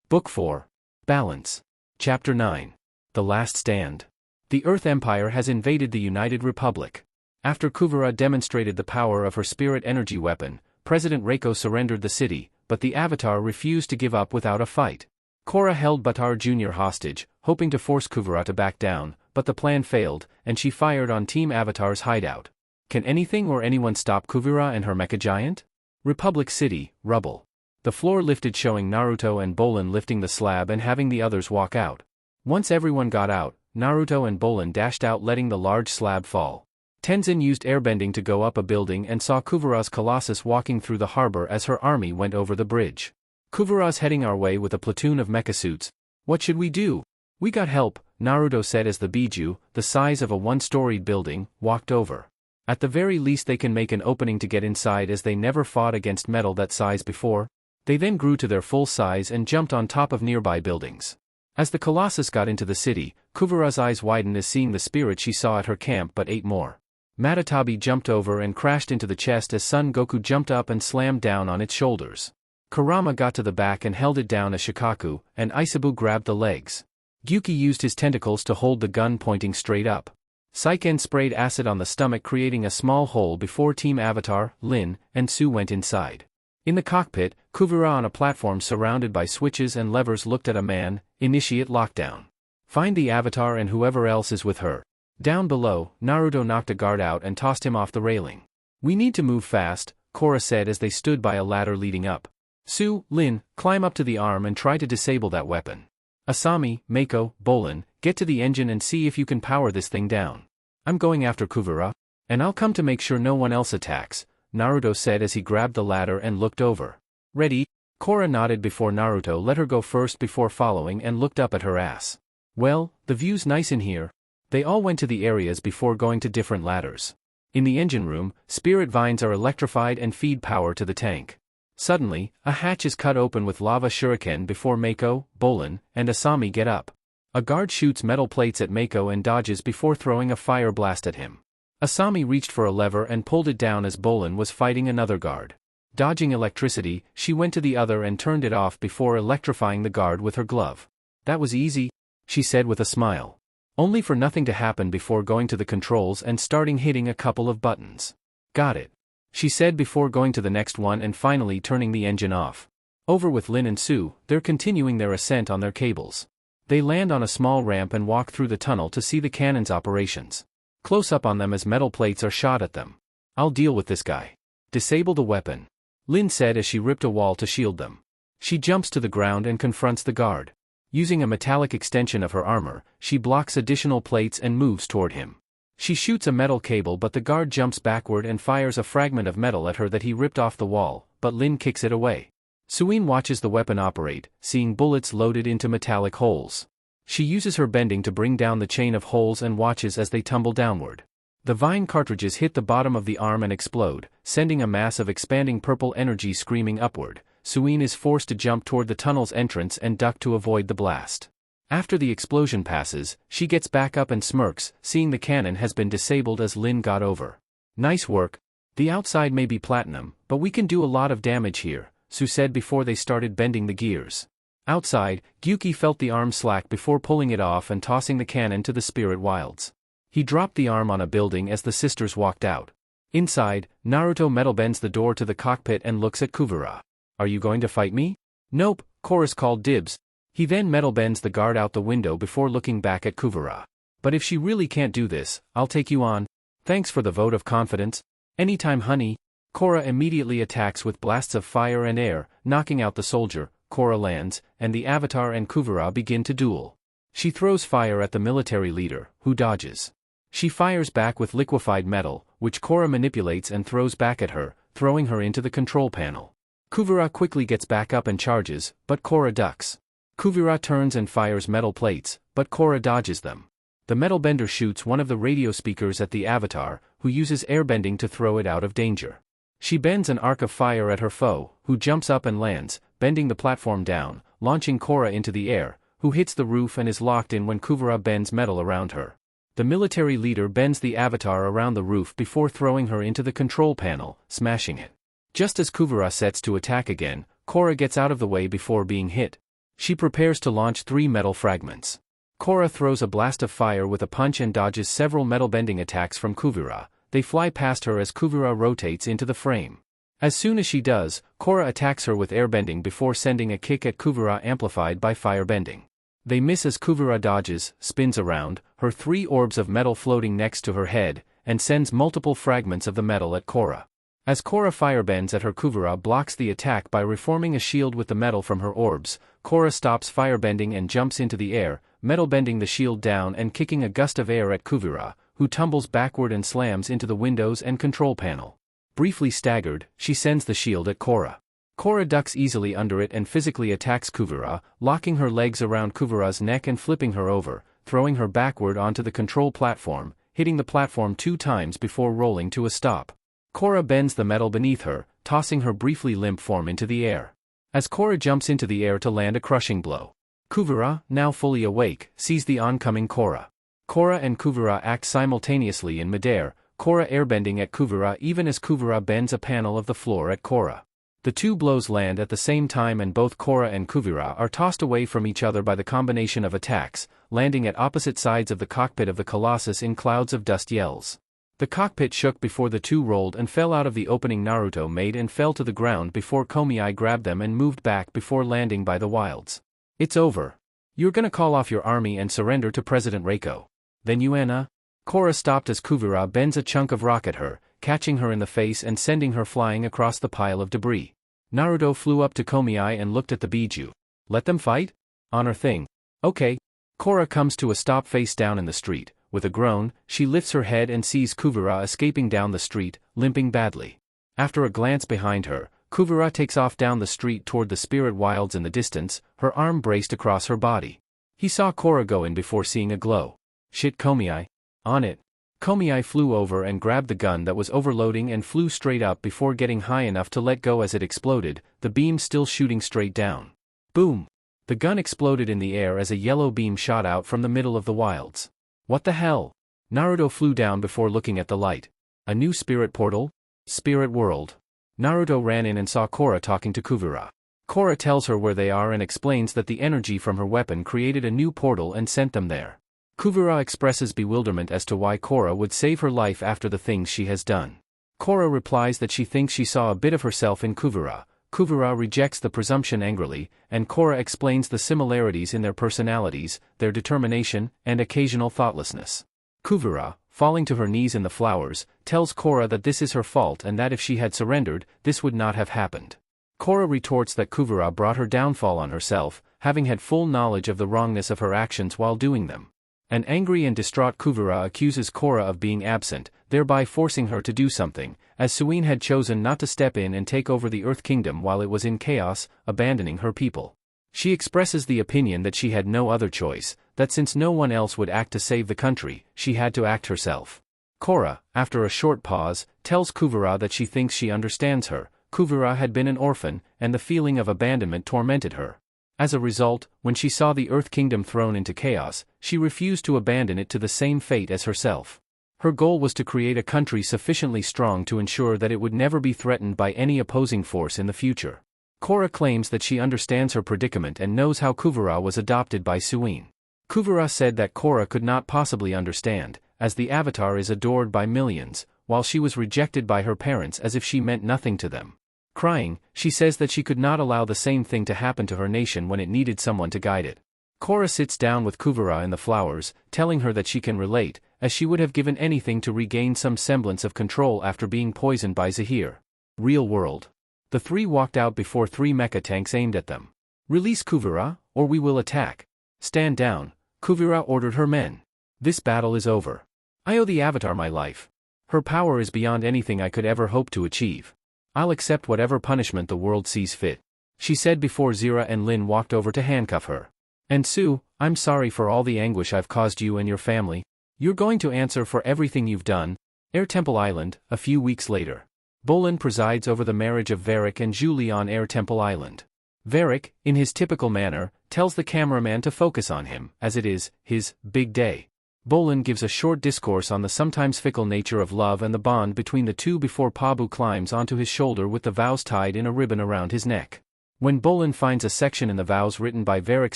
Book 4. Balance. Chapter 9. The Last Stand. The Earth Empire has invaded the United Republic. After Kuvira demonstrated the power of her spirit energy weapon, President Reiko surrendered the city, but the Avatar refused to give up without a fight. Korra held Buttar Jr. hostage, hoping to force Kuvira to back down, but the plan failed, and she fired on Team Avatar's hideout. Can anything or anyone stop Kuvira and her mecha giant? Republic City, rubble. The floor lifted showing Naruto and Bolan lifting the slab and having the others walk out. Once everyone got out, Naruto and Bolan dashed out letting the large slab fall. Tenzin used airbending to go up a building and saw Kuvira's Colossus walking through the harbor as her army went over the bridge. Kuvira's heading our way with a platoon of mecha suits. What should we do? We got help, Naruto said as the Biju, the size of a one-storied building, walked over. At the very least they can make an opening to get inside as they never fought against metal that size before. They then grew to their full size and jumped on top of nearby buildings. As the Colossus got into the city, Kuvira's eyes widened as seeing the spirit she saw at her camp but 8 more. Matatabi jumped over and crashed into the chest as Son Goku jumped up and slammed down on its shoulders. Kurama got to the back and held it down as Shikaku, and Isabu grabbed the legs. Gyuki used his tentacles to hold the gun pointing straight up. Saiken sprayed acid on the stomach creating a small hole before Team Avatar, Lin, and Su went inside. In the cockpit, Kuvira on a platform surrounded by switches and levers looked at a man. Initiate lockdown. Find the Avatar and whoever else is with her. Down below, Naruto knocked a guard out and tossed him off the railing. We need to move fast, Korra said as they stood by a ladder leading up. Su, Lin, climb up to the arm and try to disable that weapon. Asami, Mako, Bolan, get to the engine and see if you can power this thing down. I'm going after Kuvira. And I'll come to make sure no one else attacks, Naruto said as he grabbed the ladder and looked over. Ready? Korra nodded before Naruto let her go first before following and looked up at her ass. Well, the view's nice in here. They all went to the areas before going to different ladders. In the engine room, spirit vines are electrified and feed power to the tank. Suddenly, a hatch is cut open with lava shuriken before Mako, Bolan, and Asami get up. A guard shoots metal plates at Mako and dodges before throwing a fire blast at him. Asami reached for a lever and pulled it down as Bolan was fighting another guard. Dodging electricity, she went to the other and turned it off before electrifying the guard with her glove. That was easy, she said with a smile. Only for nothing to happen before going to the controls and starting hitting a couple of buttons. Got it, she said before going to the next one and finally turning the engine off. Over with Lin and Sue, they're continuing their ascent on their cables. They land on a small ramp and walk through the tunnel to see the cannon's operations. Close up on them as metal plates are shot at them. I'll deal with this guy. Disable the weapon, Lin said as she ripped a wall to shield them. She jumps to the ground and confronts the guard. Using a metallic extension of her armor, she blocks additional plates and moves toward him. She shoots a metal cable but the guard jumps backward and fires a fragment of metal at her that he ripped off the wall, but Lin kicks it away. Suin watches the weapon operate, seeing bullets loaded into metallic holes. She uses her bending to bring down the chain of holes and watches as they tumble downward. The vine cartridges hit the bottom of the arm and explode, sending a mass of expanding purple energy screaming upward. Suin is forced to jump toward the tunnel's entrance and duck to avoid the blast. After the explosion passes, she gets back up and smirks, seeing the cannon has been disabled as Lin got over. Nice work. The outside may be platinum, but we can do a lot of damage here, Sue said before they started bending the gears. Outside, Gyuki felt the arm slack before pulling it off and tossing the cannon to the spirit wilds. He dropped the arm on a building as the sisters walked out. Inside, Naruto metal bends the door to the cockpit and looks at Kuvira. Are you going to fight me? Nope, Chorus called dibs. He then metal bends the guard out the window before looking back at Kuvira. But if she really can't do this, I'll take you on. Thanks for the vote of confidence. Anytime, honey. Kora immediately attacks with blasts of fire and air, knocking out the soldier. Kora lands, and the Avatar and Kuvira begin to duel. She throws fire at the military leader, who dodges. She fires back with liquefied metal, which Kora manipulates and throws back at her, throwing her into the control panel. Kuvira quickly gets back up and charges, but Kora ducks. Kuvira turns and fires metal plates, but Kora dodges them. The metal bender shoots one of the radio speakers at the Avatar, who uses airbending to throw it out of danger. She bends an arc of fire at her foe, who jumps up and lands, bending the platform down, launching Kora into the air, who hits the roof and is locked in when Kuvira bends metal around her. The military leader bends the Avatar around the roof before throwing her into the control panel, smashing it. Just as Kuvira sets to attack again, Kora gets out of the way before being hit. She prepares to launch 3 metal fragments. Kora throws a blast of fire with a punch and dodges several metal bending attacks from Kuvira. They fly past her as Kuvira rotates into the frame. As soon as she does, Kora attacks her with airbending before sending a kick at Kuvira amplified by firebending. They miss as Kuvira dodges, spins around, her 3 orbs of metal floating next to her head, and sends multiple fragments of the metal at Kora. As Kora firebends at her, Kuvira blocks the attack by reforming a shield with the metal from her orbs. Kora stops firebending and jumps into the air, metal bending the shield down and kicking a gust of air at Kuvira, who tumbles backward and slams into the windows and control panel. Briefly staggered, she sends the shield at Kora. Kora ducks easily under it and physically attacks Kuvira, locking her legs around Kuvira's neck and flipping her over, throwing her backward onto the control platform, hitting the platform 2 times before rolling to a stop. Kora bends the metal beneath her, tossing her briefly limp form into the air. As Kora jumps into the air to land a crushing blow, Kuvira, now fully awake, sees the oncoming Kora. Kora and Kuvira act simultaneously in midair, Kora airbending at Kuvira even as Kuvira bends a panel of the floor at Kora. The 2 blows land at the same time and both Kora and Kuvira are tossed away from each other by the combination of attacks, landing at opposite sides of the cockpit of the Colossus in clouds of dust yells. The cockpit shook before the 2 rolled and fell out of the opening Naruto made and fell to the ground before Komiai grabbed them and moved back before landing by the wilds. It's over. You're gonna call off your army and surrender to President Reiko. Then Yuana? Kora stopped as Kuvira bends a chunk of rock at her, catching her in the face and sending her flying across the pile of debris. Naruto flew up to Komiai and looked at the Biju. Let them fight? Honor thing. Okay. Kora comes to a stop face down in the street. With a groan, she lifts her head and sees Kuvira escaping down the street, limping badly. After a glance behind her, Kuvira takes off down the street toward the spirit wilds in the distance, her arm braced across her body. He saw Kora go in before seeing a glow. Shit, Komiai. On it. Komiai flew over and grabbed the gun that was overloading and flew straight up before getting high enough to let go as it exploded, the beam still shooting straight down. Boom! The gun exploded in the air as a yellow beam shot out from the middle of the wilds. What the hell? Naruto flew down before looking at the light. A new spirit portal? Spirit world. Naruto ran in and saw Kora talking to Kuvira. Kora tells her where they are and explains that the energy from her weapon created a new portal and sent them there. Kuvira expresses bewilderment as to why Kora would save her life after the things she has done. Kora replies that she thinks she saw a bit of herself in Kuvira. Kuvira rejects the presumption angrily, and Korra explains the similarities in their personalities, their determination, and occasional thoughtlessness. Kuvira, falling to her knees in the flowers, tells Korra that this is her fault and that if she had surrendered, this would not have happened. Korra retorts that Kuvira brought her downfall on herself, having had full knowledge of the wrongness of her actions while doing them. An angry and distraught Kuvira accuses Korra of being absent, thereby forcing her to do something, as Suin had chosen not to step in and take over the Earth Kingdom while it was in chaos, abandoning her people. She expresses the opinion that she had no other choice, that since no one else would act to save the country, she had to act herself. Korra, after a short pause, tells Kuvira that she thinks she understands her. Kuvira had been an orphan, and the feeling of abandonment tormented her. As a result, when she saw the Earth Kingdom thrown into chaos, she refused to abandon it to the same fate as herself. Her goal was to create a country sufficiently strong to ensure that it would never be threatened by any opposing force in the future. Korra claims that she understands her predicament and knows how Kuvira was adopted by Suin. Kuvira said that Korra could not possibly understand, as the Avatar is adored by millions, while she was rejected by her parents as if she meant nothing to them. Crying, she says that she could not allow the same thing to happen to her nation when it needed someone to guide it. Korra sits down with Kuvira in the flowers, telling her that she can relate, as she would have given anything to regain some semblance of control after being poisoned by Zahir. Real world. The three walked out before 3 mecha tanks aimed at them. "Release Kuvira, or we will attack." "Stand down," Kuvira ordered her men. "This battle is over. I owe the Avatar my life. Her power is beyond anything I could ever hope to achieve. I'll accept whatever punishment the world sees fit," she said before Zira and Lin walked over to handcuff her. "And Sue, I'm sorry for all the anguish I've caused you and your family. You're going to answer for everything you've done." Air Temple Island, a few weeks later. Bolan presides over the marriage of Varric and Julie on Air Temple Island. Varric, in his typical manner, tells the cameraman to focus on him, as it is his big day. Bolan gives a short discourse on the sometimes fickle nature of love and the bond between the two before Pabu climbs onto his shoulder with the vows tied in a ribbon around his neck. When Bolan finds a section in the vows written by Varric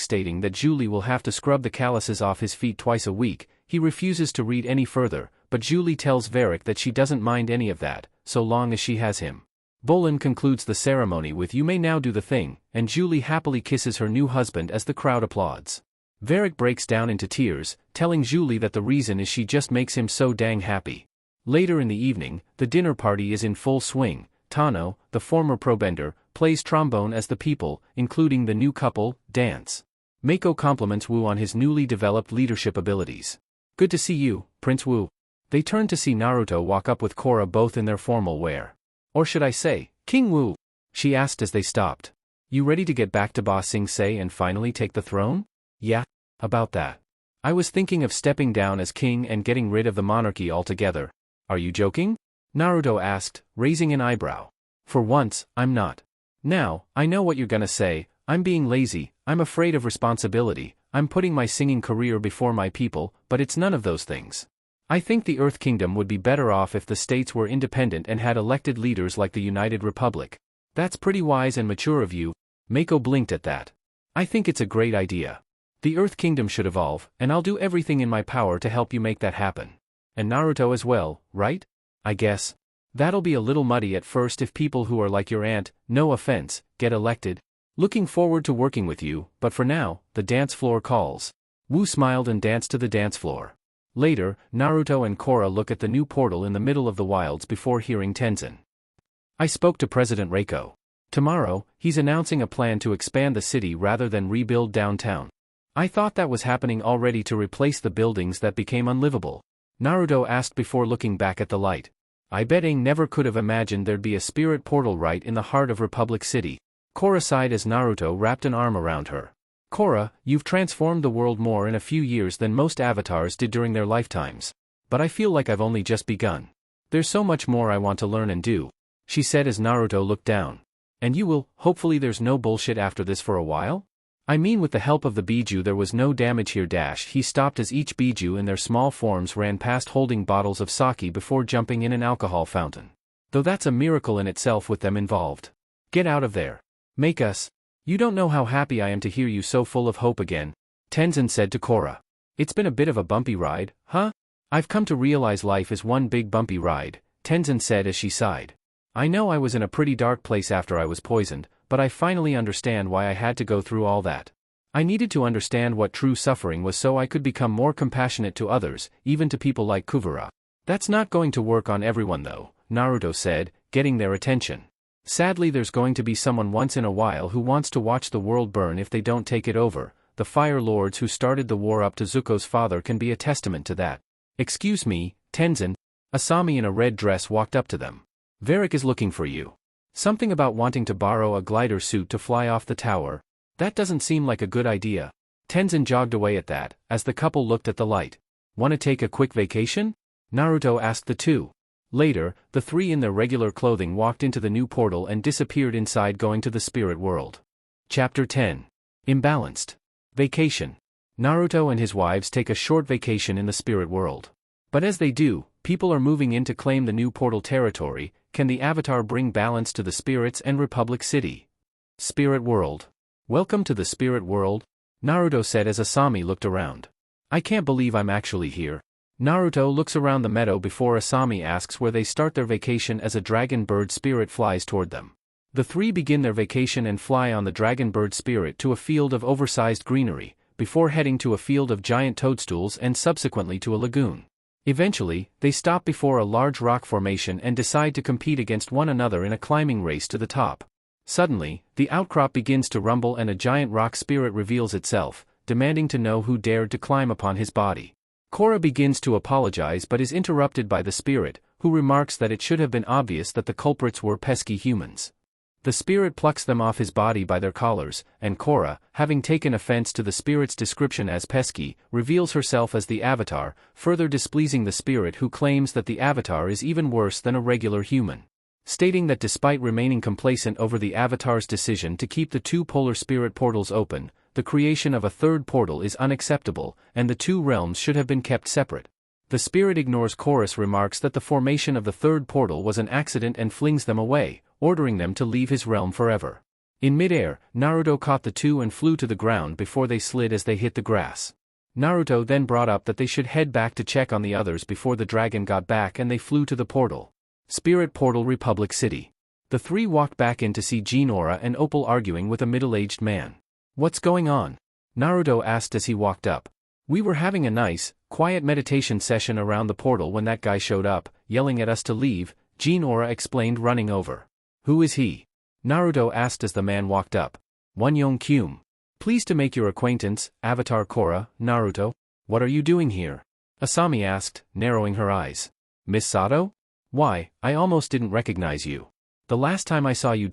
stating that Julie will have to scrub the calluses off his feet twice a week, he refuses to read any further, but Julie tells Varric that she doesn't mind any of that, so long as she has him. Bolan concludes the ceremony with "You may now do the thing," and Julie happily kisses her new husband as the crowd applauds. Varric breaks down into tears, telling Julie that the reason is she just makes him so dang happy. Later in the evening, the dinner party is in full swing. Tano, the former probender, plays trombone as the people, including the new couple, dance. Mako compliments Wu on his newly developed leadership abilities. "Good to see you, Prince Wu." They turn to see Naruto walk up with Korra both in their formal wear. "Or should I say, King Wu?" she asked as they stopped. "You ready to get back to Ba Sing Se and finally take the throne?" "Yeah, about that. I was thinking of stepping down as king and getting rid of the monarchy altogether." "Are you joking?" Naruto asked, raising an eyebrow. "For once, I'm not. Now, I know what you're gonna say. I'm being lazy, I'm afraid of responsibility, I'm putting my singing career before my people, but it's none of those things. I think the Earth Kingdom would be better off if the states were independent and had elected leaders like the United Republic." "That's pretty wise and mature of you." Mako blinked at that. "I think it's a great idea. The Earth Kingdom should evolve, and I'll do everything in my power to help you make that happen. And Naruto as well, right? I guess. That'll be a little muddy at first if people who are like your aunt, no offense, get elected. Looking forward to working with you, but for now, the dance floor calls." Wu smiled and danced to the dance floor. Later, Naruto and Korra look at the new portal in the middle of the wilds before hearing Tenzin. "I spoke to President Reiko. Tomorrow, he's announcing a plan to expand the city rather than rebuild downtown. I thought that was happening already to replace the buildings that became unlivable." Naruto asked before looking back at the light. "I bet Aang never could have imagined there'd be a spirit portal right in the heart of Republic City." Korra sighed as Naruto wrapped an arm around her. "Korra, you've transformed the world more in a few years than most avatars did during their lifetimes. But I feel like I've only just begun. There's so much more I want to learn and do," she said as Naruto looked down. "And you will, hopefully there's no bullshit after this for a while? I mean with the help of the Biju there was no damage here." He stopped as each Biju in their small forms ran past holding bottles of sake before jumping in an alcohol fountain. "Though that's a miracle in itself with them involved. Get out of there. Make us. You don't know how happy I am to hear you so full of hope again," Tenzin said to Korra. "It's been a bit of a bumpy ride, huh?" "I've come to realize life is one big bumpy ride," Tenzin said as she sighed. I know I was in a pretty dark place after I was poisoned, but I finally understand why I had to go through all that. I needed to understand what true suffering was so I could become more compassionate to others, even to people like Kuvara. That's not going to work on everyone though, Naruto said, getting their attention. Sadly, there's going to be someone once in a while who wants to watch the world burn if they don't take it over. The Fire Lords who started the war up to Zuko's father can be a testament to that. Excuse me, Tenzin. Asami in a red dress walked up to them. Varrick is looking for you. Something about wanting to borrow a glider suit to fly off the tower. That doesn't seem like a good idea. Tenzin jogged away at that, as the couple looked at the light. Wanna take a quick vacation? Naruto asked the two. Later, the three in their regular clothing walked into the new portal and disappeared inside, going to the spirit world. Chapter 10. Imbalanced. Vacation. Naruto and his wives take a short vacation in the spirit world. But as they do, people are moving in to claim the new portal territory. Can the Avatar bring balance to the spirits and Republic City? Spirit World. Welcome to the spirit world, Naruto said as Asami looked around. I can't believe I'm actually here. Naruto looks around the meadow before Asami asks where they start their vacation as a dragon bird spirit flies toward them. The three begin their vacation and fly on the dragon bird spirit to a field of oversized greenery, before heading to a field of giant toadstools and subsequently to a lagoon. Eventually, they stop before a large rock formation and decide to compete against one another in a climbing race to the top. Suddenly, the outcrop begins to rumble and a giant rock spirit reveals itself, demanding to know who dared to climb upon his body. Korra begins to apologize but is interrupted by the spirit, who remarks that it should have been obvious that the culprits were pesky humans. The spirit plucks them off his body by their collars, and Korra, having taken offense to the spirit's description as pesky, reveals herself as the Avatar, further displeasing the spirit, who claims that the Avatar is even worse than a regular human. Stating that despite remaining complacent over the Avatar's decision to keep the two polar spirit portals open, the creation of a third portal is unacceptable, and the two realms should have been kept separate. The spirit ignores Korra's remarks that the formation of the third portal was an accident and flings them away, ordering them to leave his realm forever. In midair, Naruto caught the two and flew to the ground before they slid as they hit the grass. Naruto then brought up that they should head back to check on the others before the dragon got back, and they flew to the portal. Spirit Portal, Republic City. The three walked back in to see Jinora and Opal arguing with a middle-aged man. What's going on? Naruto asked as he walked up. We were having a nice, quiet meditation session around the portal when that guy showed up, yelling at us to leave, Jinora explained, running over. Who is he? Naruto asked as the man walked up. Wonyoung Kyum. Pleased to make your acquaintance, Avatar Korra, Naruto. What are you doing here? Asami asked, narrowing her eyes. Miss Sato? Why, I almost didn't recognize you. The last time I saw you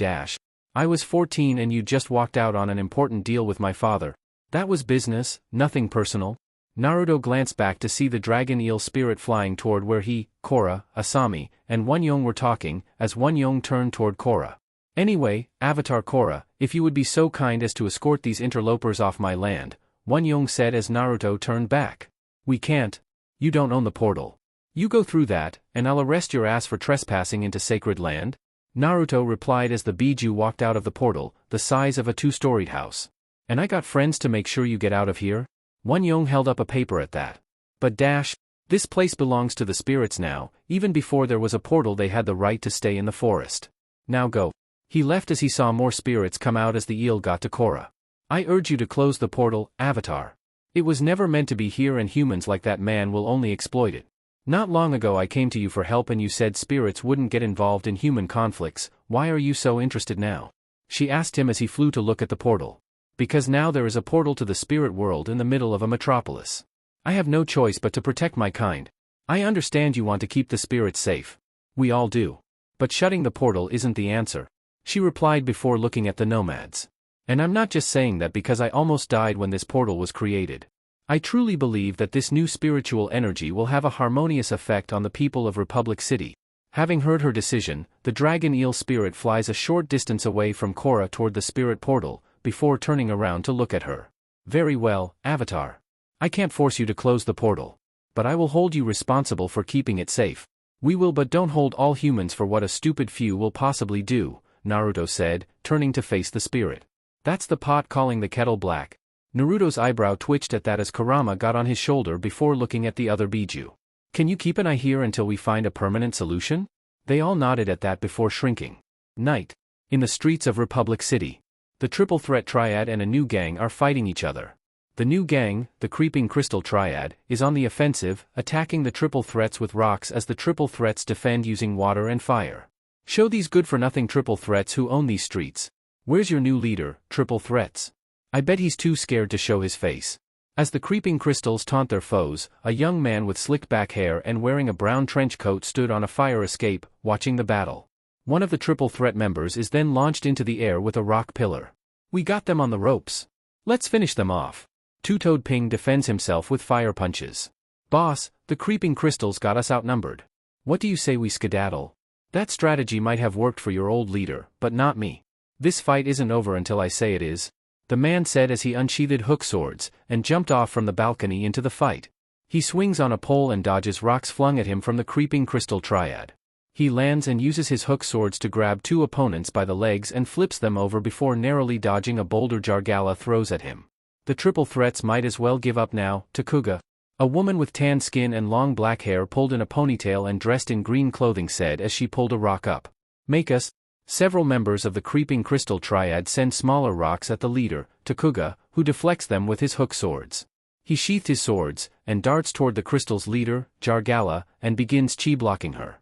I was 14 and you just walked out on an important deal with my father. That was business, nothing personal. Naruto glanced back to see the dragon eel spirit flying toward where he, Korra, Asami, and Wonyoung were talking, as Wonyoung turned toward Korra. Anyway, Avatar Korra, if you would be so kind as to escort these interlopers off my land, Wonyoung said as Naruto turned back. We can't. You don't own the portal. You go through that, and I'll arrest your ass for trespassing into sacred land? Naruto replied as the Biju walked out of the portal, the size of a two-storied house. And I got friends to make sure you get out of here? Wonyoung held up a paper at that. But this place belongs to the spirits now. Even before there was a portal they had the right to stay in the forest. Now go. He left as he saw more spirits come out as the eel got to Korra. I urge you to close the portal, Avatar. It was never meant to be here and humans like that man will only exploit it. Not long ago I came to you for help and you said spirits wouldn't get involved in human conflicts. Why are you so interested now? She asked him as he flew to look at the portal. Because now there is a portal to the spirit world in the middle of a metropolis. I have no choice but to protect my kind. I understand you want to keep the spirits safe. We all do. But shutting the portal isn't the answer. She replied before looking at the nomads. And I'm not just saying that because I almost died when this portal was created. I truly believe that this new spiritual energy will have a harmonious effect on the people of Republic City. Having heard her decision, the dragon eel spirit flies a short distance away from Korra toward the spirit portal, before turning around to look at her. Very well, Avatar. I can't force you to close the portal. But I will hold you responsible for keeping it safe. We will, but don't hold all humans for what a stupid few will possibly do, Naruto said, turning to face the spirit. That's the pot calling the kettle black. Naruto's eyebrow twitched at that as Kurama got on his shoulder before looking at the other Biju. Can you keep an eye here until we find a permanent solution? They all nodded at that before shrinking. Night. In the streets of Republic City. The Triple Threat Triad and a new gang are fighting each other. The new gang, the Creeping Crystal Triad, is on the offensive, attacking the Triple Threats with rocks as the Triple Threats defend using water and fire. Show these good-for-nothing Triple Threats who own these streets. Where's your new leader, Triple Threats? I bet he's too scared to show his face. As the Creeping Crystals taunt their foes, a young man with slicked back hair and wearing a brown trench coat stood on a fire escape, watching the battle. One of the Triple Threat members is then launched into the air with a rock pillar. We got them on the ropes. Let's finish them off. Two-Toed Ping defends himself with fire punches. Boss, the Creeping Crystals got us outnumbered. What do you say we skedaddle? That strategy might have worked for your old leader, but not me. This fight isn't over until I say it is, the man said as he unsheathed hook swords, and jumped off from the balcony into the fight. He swings on a pole and dodges rocks flung at him from the Creeping Crystal Triad. He lands and uses his hook swords to grab two opponents by the legs and flips them over before narrowly dodging a boulder Jargala throws at him. The Triple Threats might as well give up now. Tuuga, a woman with tan skin and long black hair pulled in a ponytail and dressed in green clothing, said as she pulled a rock up. Make us. Several members of the Creeping Crystal Triad send smaller rocks at the leader, Tuuga, who deflects them with his hook swords. He sheathed his swords, and darts toward the crystal's leader, Jargala, and begins chi-blocking her.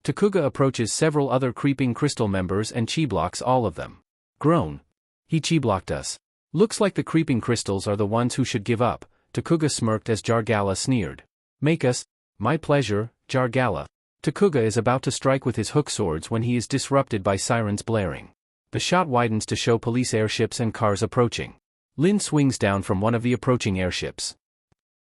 Tuuga approaches several other Creeping Crystal members and chi-blocks all of them. Groan. He chi-blocked us. Looks like the Creeping Crystals are the ones who should give up, Tuuga smirked as Jargala sneered. Make us. My pleasure, Jargala. Tuuga is about to strike with his hook swords when he is disrupted by sirens blaring. The shot widens to show police airships and cars approaching. Lin swings down from one of the approaching airships.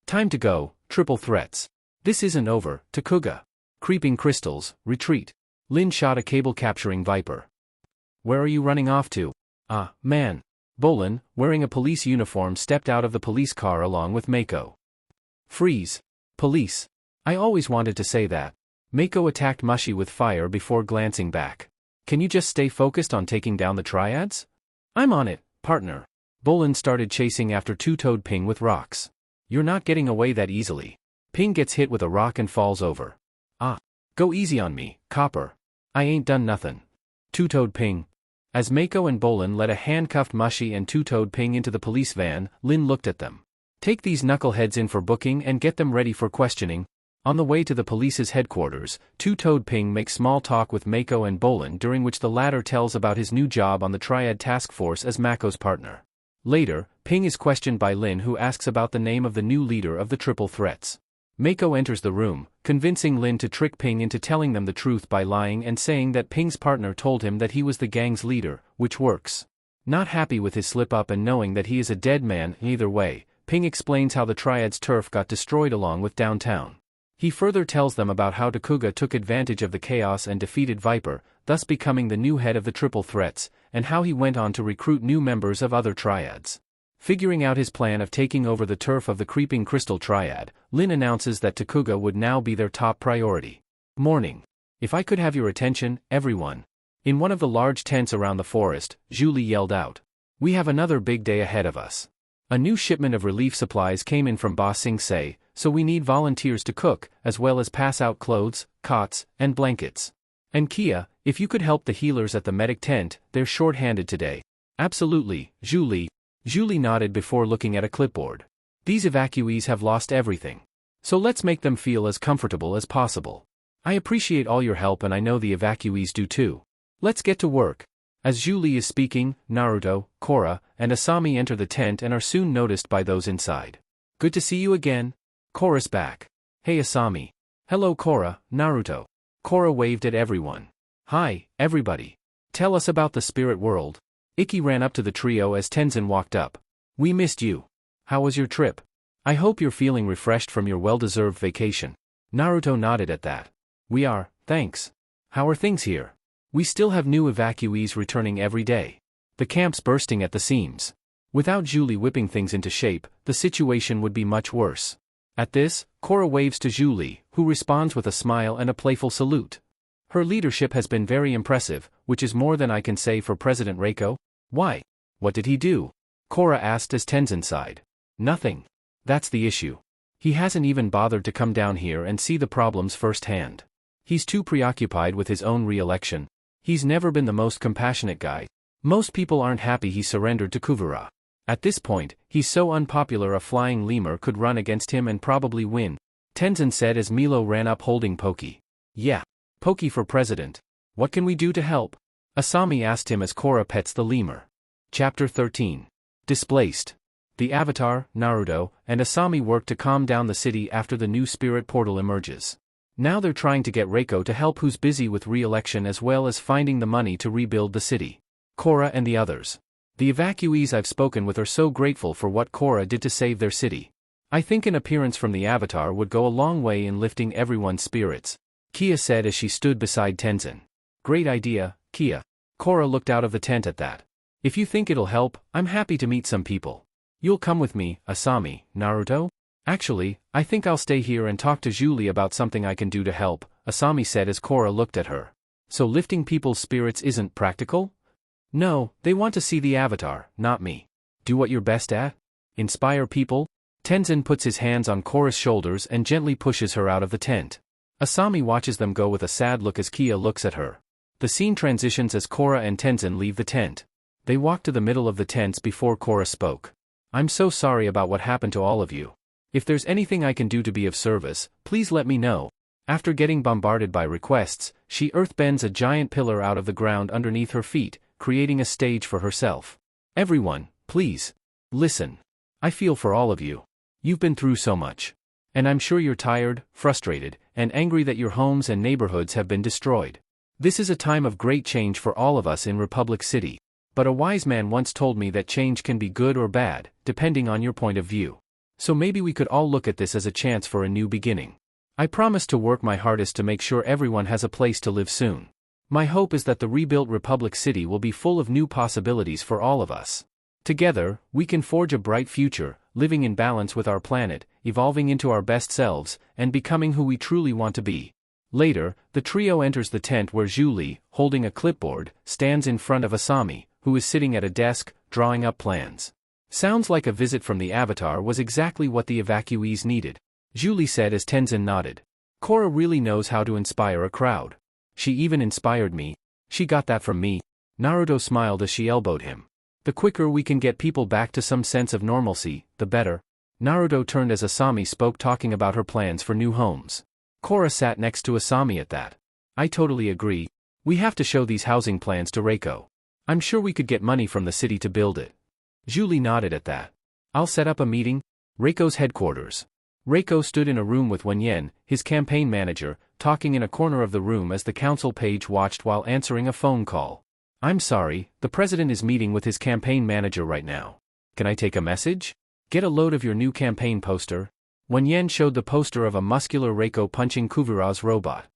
Time to go, Triple Threats. This isn't over, Tuuga. Creeping Crystals, retreat. Lin shot a cable-capturing Viper. Where are you running off to? Ah, man. Bolan, wearing a police uniform, stepped out of the police car along with Mako. Freeze. Police. I always wanted to say that. Mako attacked Mushi with fire before glancing back. Can you just stay focused on taking down the triads? I'm on it, partner. Bolan started chasing after Two-Toed Ping with rocks. You're not getting away that easily. Ping gets hit with a rock and falls over. Ah. Go easy on me, Copper. I ain't done nothin'. Two-Toed Ping. As Mako and Bolan led a handcuffed Mushi and Two-Toed Ping into the police van, Lin looked at them. Take these knuckleheads in for booking and get them ready for questioning. On the way to the police's headquarters, Two-Toed Ping makes small talk with Mako and Bolan, during which the latter tells about his new job on the Triad Task Force as Mako's partner. Later, Ping is questioned by Lin, who asks about the name of the new leader of the Triple Threats. Mako enters the room, convincing Lin to trick Ping into telling them the truth by lying and saying that Ping's partner told him that he was the gang's leader, which works. Not happy with his slip-up and knowing that he is a dead man either way, Ping explains how the Triad's turf got destroyed along with downtown. He further tells them about how Tuuga took advantage of the chaos and defeated Viper, thus becoming the new head of the Triple Threats, and how he went on to recruit new members of other triads. Figuring out his plan of taking over the turf of the Creeping Crystal Triad, Lin announces that Tuuga would now be their top priority. Morning. If I could have your attention, everyone. In one of the large tents around the forest, Julie yelled out. We have another big day ahead of us. A new shipment of relief supplies came in from Ba Sing Se, so we need volunteers to cook, as well as pass out clothes, cots, and blankets. And Kia, if you could help the healers at the medic tent, they're short-handed today. Absolutely, Julie. Julie nodded before looking at a clipboard. These evacuees have lost everything. So let's make them feel as comfortable as possible. I appreciate all your help and I know the evacuees do too. Let's get to work. As Julie is speaking, Naruto, Korra, and Asami enter the tent and are soon noticed by those inside. Good to see you again. Korra's back. Hey Asami. Hello Korra, Naruto. Korra waved at everyone. Hi, everybody. Tell us about the spirit world. Ikki ran up to the trio as Tenzin walked up. We missed you. How was your trip? I hope you're feeling refreshed from your well-deserved vacation. Naruto nodded at that. We are, thanks. How are things here? We still have new evacuees returning every day. The camp's bursting at the seams. Without Julie whipping things into shape, the situation would be much worse. At this, Korra waves to Julie, who responds with a smile and a playful salute. Her leadership has been very impressive, which is more than I can say for President Reiko. Why? What did he do? Korra asked as Tenzin sighed. Nothing. That's the issue. He hasn't even bothered to come down here and see the problems firsthand. He's too preoccupied with his own re-election. He's never been the most compassionate guy. Most people aren't happy he surrendered to Kuvira. At this point, he's so unpopular a flying lemur could run against him and probably win, Tenzin said as Milo ran up holding Poki. Yeah. Poki for president. What can we do to help? Asami asked him as Korra pets the lemur. Chapter 13. Displaced. The Avatar, Naruto, and Asami work to calm down the city after the new spirit portal emerges. Now they're trying to get Reiko to help, who's busy with re-election as well as finding the money to rebuild the city. Korra and the others. The evacuees I've spoken with are so grateful for what Korra did to save their city. I think an appearance from the Avatar would go a long way in lifting everyone's spirits, Kia said as she stood beside Tenzin. Great idea, Kia. Korra looked out of the tent at that. If you think it'll help, I'm happy to meet some people. You'll come with me, Asami, Naruto? Actually, I think I'll stay here and talk to Julie about something I can do to help, Asami said as Korra looked at her. So lifting people's spirits isn't practical? No, they want to see the Avatar, not me. Do what you're best at? Inspire people? Tenzin puts his hands on Korra's shoulders and gently pushes her out of the tent. Asami watches them go with a sad look as Kia looks at her. The scene transitions as Korra and Tenzin leave the tent. They walk to the middle of the tents before Korra spoke. I'm so sorry about what happened to all of you. If there's anything I can do to be of service, please let me know. After getting bombarded by requests, she earthbends a giant pillar out of the ground underneath her feet, creating a stage for herself. Everyone, please. Listen. I feel for all of you. You've been through so much. And I'm sure you're tired, frustrated, and angry that your homes and neighborhoods have been destroyed. This is a time of great change for all of us in Republic City. But a wise man once told me that change can be good or bad, depending on your point of view. So maybe we could all look at this as a chance for a new beginning. I promise to work my hardest to make sure everyone has a place to live soon. My hope is that the rebuilt Republic City will be full of new possibilities for all of us. Together, we can forge a bright future, living in balance with our planet, evolving into our best selves, and becoming who we truly want to be. Later, the trio enters the tent where Julie, holding a clipboard, stands in front of Asami, who is sitting at a desk, drawing up plans. Sounds like a visit from the Avatar was exactly what the evacuees needed, Julie said as Tenzin nodded. Korra really knows how to inspire a crowd. She even inspired me. She got that from me. Naruto smiled as she elbowed him. The quicker we can get people back to some sense of normalcy, the better. Naruto turned as Asami spoke, talking about her plans for new homes. Korra sat next to Asami at that. I totally agree. We have to show these housing plans to Reiko. I'm sure we could get money from the city to build it. Julie nodded at that. I'll set up a meeting. Reiko's headquarters. Reiko stood in a room with Wenyen, his campaign manager, talking in a corner of the room as the council page watched while answering a phone call. I'm sorry, the president is meeting with his campaign manager right now. Can I take a message? Get a load of your new campaign poster. Wenyen showed the poster of a muscular Reiko punching Kuvira's robot.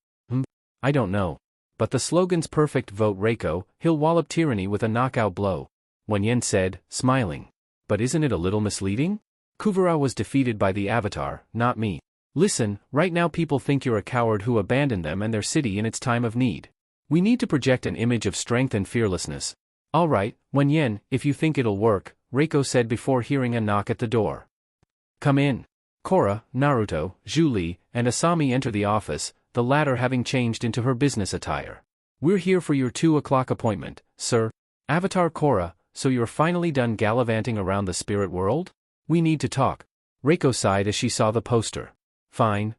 I don't know. But the slogan's perfect: vote Reiko, he'll wallop tyranny with a knockout blow. Wenyen said, smiling. But isn't it a little misleading? Kuvira was defeated by the Avatar, not me. Listen, right now people think you're a coward who abandoned them and their city in its time of need. We need to project an image of strength and fearlessness. Alright, Wenyen, if you think it'll work, Reiko said before hearing a knock at the door. Come in. Korra, Naruto, Julie, and Asami enter the office, the latter having changed into her business attire. We're here for your 2 o'clock appointment, sir. Avatar Korra, so you're finally done gallivanting around the spirit world? We need to talk. Reiko sighed as she saw the poster. Fine.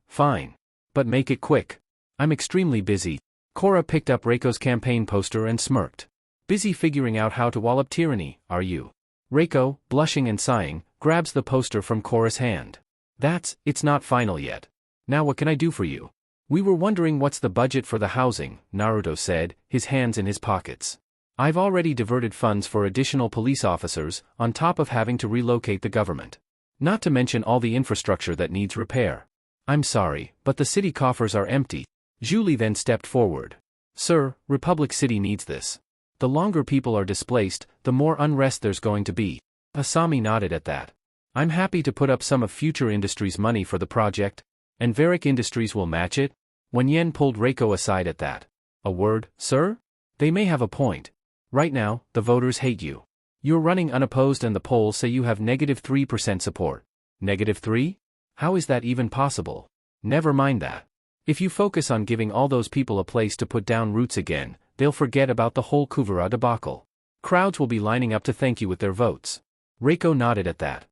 But make it quick. I'm extremely busy. Korra picked up Reiko's campaign poster and smirked. Busy figuring out how to wallop tyranny, are you? Reiko, blushing and sighing, grabs the poster from Korra's hand. It's not final yet. Now what can I do for you? We were wondering what's the budget for the housing, Naruto said, his hands in his pockets. I've already diverted funds for additional police officers, on top of having to relocate the government. Not to mention all the infrastructure that needs repair. I'm sorry, but the city coffers are empty. Julie then stepped forward. Sir, Republic City needs this. The longer people are displaced, the more unrest there's going to be. Asami nodded at that. I'm happy to put up some of Future Industries' money for the project. And Varick Industries will match it? Wenyen pulled Reiko aside at that. A word, sir? They may have a point. Right now, the voters hate you. You're running unopposed and the polls say you have -3% support. -3? How is that even possible? Never mind that. If you focus on giving all those people a place to put down roots again, they'll forget about the whole Kuvara debacle. Crowds will be lining up to thank you with their votes. Reiko nodded at that.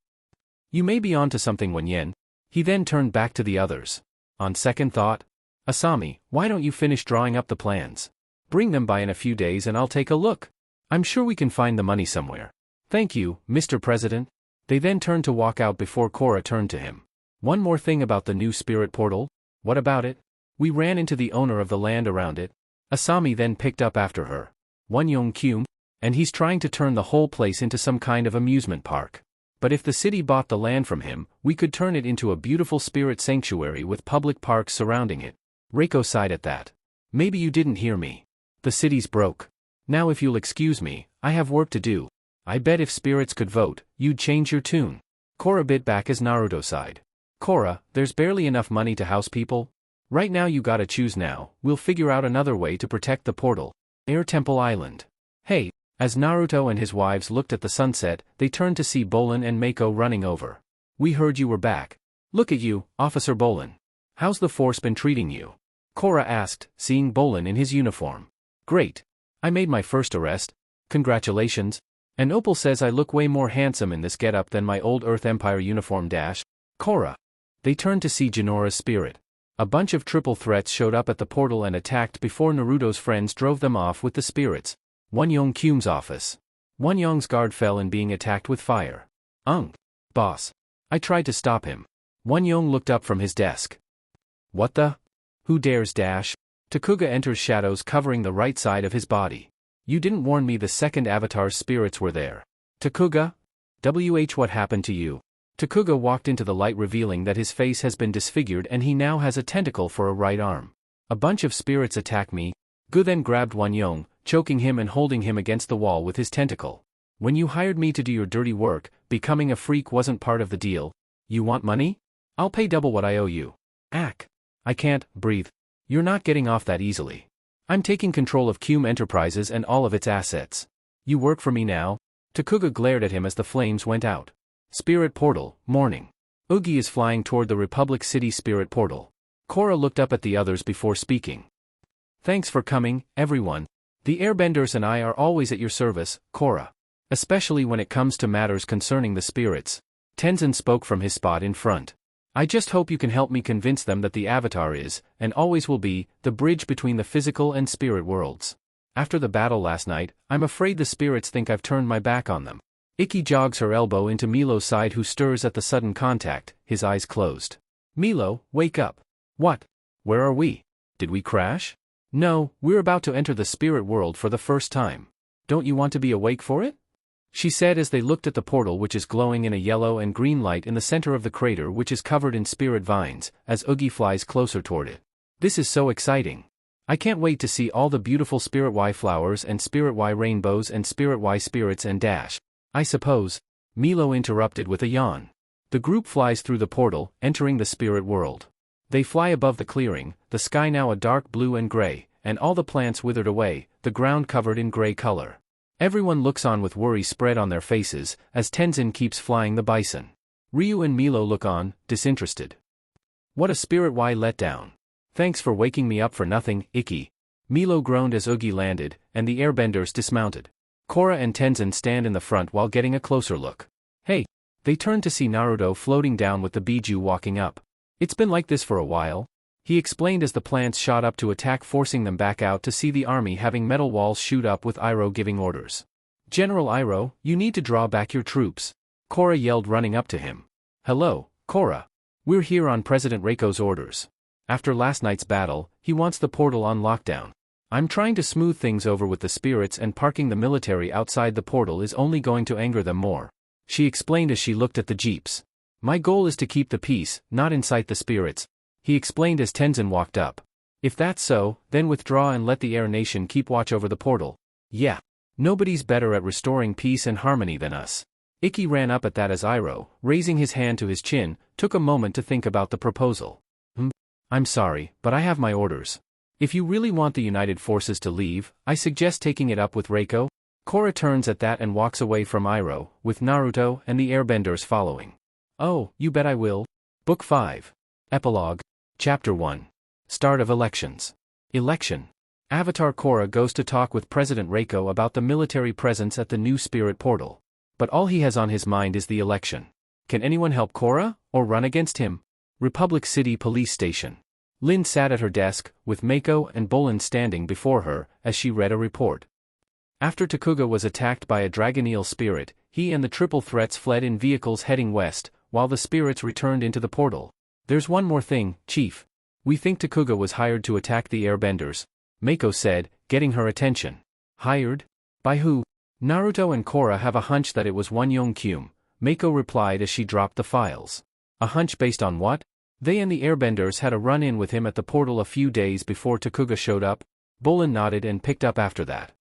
You may be onto something, Wenyen. He then turned back to the others. On second thought, Asami, why don't you finish drawing up the plans? Bring them by in a few days and I'll take a look. I'm sure we can find the money somewhere. Thank you, Mr. President. They then turned to walk out before Korra turned to him. One more thing about the new spirit portal? What about it? We ran into the owner of the land around it. Asami then picked up after her. Wonyoung Kyum, and he's trying to turn the whole place into some kind of amusement park. But if the city bought the land from him, we could turn it into a beautiful spirit sanctuary with public parks surrounding it. Reiko sighed at that. Maybe you didn't hear me. The city's broke. Now if you'll excuse me, I have work to do. I bet if spirits could vote, you'd change your tune. Korra bit back as Naruto sighed. Korra, there's barely enough money to house people. Right now you gotta choose now, we'll figure out another way to protect the portal. Air Temple Island. Hey. As Naruto and his wives looked at the sunset, they turned to see Bolan and Mako running over. We heard you were back. Look at you, Officer Bolan. How's the force been treating you? Korra asked, seeing Bolan in his uniform. Great. I made my first arrest. Congratulations. And Opal says I look way more handsome in this getup than my old Earth Empire uniform. Korra. They turned to see Jinora's spirit. A bunch of triple threats showed up at the portal and attacked before Naruto's friends drove them off with the spirits. Wonyoung Kyum's office. Wonyoung's guard fell in being attacked with fire. Boss. I tried to stop him. Wonyoung looked up from his desk. What the? Who dares? Takuga enters shadows covering the right side of his body. You didn't warn me the second avatar's spirits were there. Takuga? What happened to you? Takuga walked into the light revealing that his face has been disfigured and he now has a tentacle for a right arm. A bunch of spirits attack me. Gu then grabbed Wonyoung, choking him and holding him against the wall with his tentacle. When you hired me to do your dirty work, becoming a freak wasn't part of the deal. You want money? I'll pay double what I owe you. I can't breathe. You're not getting off that easily. I'm taking control of Kyum Enterprises and all of its assets. You work for me now? Takuga glared at him as the flames went out. Spirit Portal, morning. Ugi is flying toward the Republic City Spirit Portal. Korra looked up at the others before speaking. Thanks for coming, everyone. The Airbenders and I are always at your service, Korra. Especially when it comes to matters concerning the spirits. Tenzin spoke from his spot in front. I just hope you can help me convince them that the Avatar is, and always will be, the bridge between the physical and spirit worlds. After the battle last night, I'm afraid the spirits think I've turned my back on them. Ikki jogs her elbow into Milo's side, who stirs at the sudden contact, his eyes closed. Milo, wake up. What? Where are we? Did we crash? No, we're about to enter the spirit world for the first time. Don't you want to be awake for it? She said as they looked at the portal, which is glowing in a yellow and green light in the center of the crater, which is covered in spirit vines, as Ugi flies closer toward it. This is so exciting. I can't wait to see all the beautiful Spirit Y flowers and Spirit Y rainbows and Spirit Y spirits and dash. I suppose. Milo interrupted with a yawn. The group flies through the portal, entering the spirit world. They fly above the clearing, the sky now a dark blue and gray, and all the plants withered away, the ground covered in gray color. Everyone looks on with worry spread on their faces, as Tenzin keeps flying the bison. Ryu and Milo look on, disinterested. What a Spirit Y letdown. Thanks for waking me up for nothing, Ikki. Milo groaned as Ugi landed, and the airbenders dismounted. Korra and Tenzin stand in the front while getting a closer look. Hey! They turn to see Naruto floating down with the Biju walking up. It's been like this for a while. He explained as the plants shot up to attack, forcing them back out to see the army having metal walls shoot up with Iroh giving orders. General Iroh, you need to draw back your troops. Korra yelled, running up to him. Hello, Korra. We're here on President Reiko's orders. After last night's battle, he wants the portal on lockdown. I'm trying to smooth things over with the spirits, and parking the military outside the portal is only going to anger them more. She explained as she looked at the jeeps. My goal is to keep the peace, not incite the spirits. He explained as Tenzin walked up. If that's so, then withdraw and let the Air Nation keep watch over the portal. Yeah. Nobody's better at restoring peace and harmony than us. Ikki ran up at that as Iroh, raising his hand to his chin, took a moment to think about the proposal. I'm sorry, but I have my orders. If you really want the United Forces to leave, I suggest taking it up with Reiko. Korra turns at that and walks away from Iroh, with Naruto and the airbenders following. Oh, you bet I will. Book 5. Epilogue. Chapter 1. Start of elections. Election. Avatar Korra goes to talk with President Reiko about the military presence at the new spirit portal. But all he has on his mind is the election. Can anyone help Korra, or run against him? Republic City Police Station. Lin sat at her desk, with Mako and Bolan standing before her, as she read a report. After Tuuga was attacked by a dragoneel spirit, he and the triple threats fled in vehicles heading west, while the spirits returned into the portal. There's one more thing, Chief. We think Tuuga was hired to attack the airbenders, Mako said, getting her attention. Hired? By who? Naruto and Korra have a hunch that it was Wonyoung-kyum, Mako replied as she dropped the files. A hunch based on what? They and the airbenders had a run-in with him at the portal a few days before Tuuga showed up. Bolan nodded and picked up after that.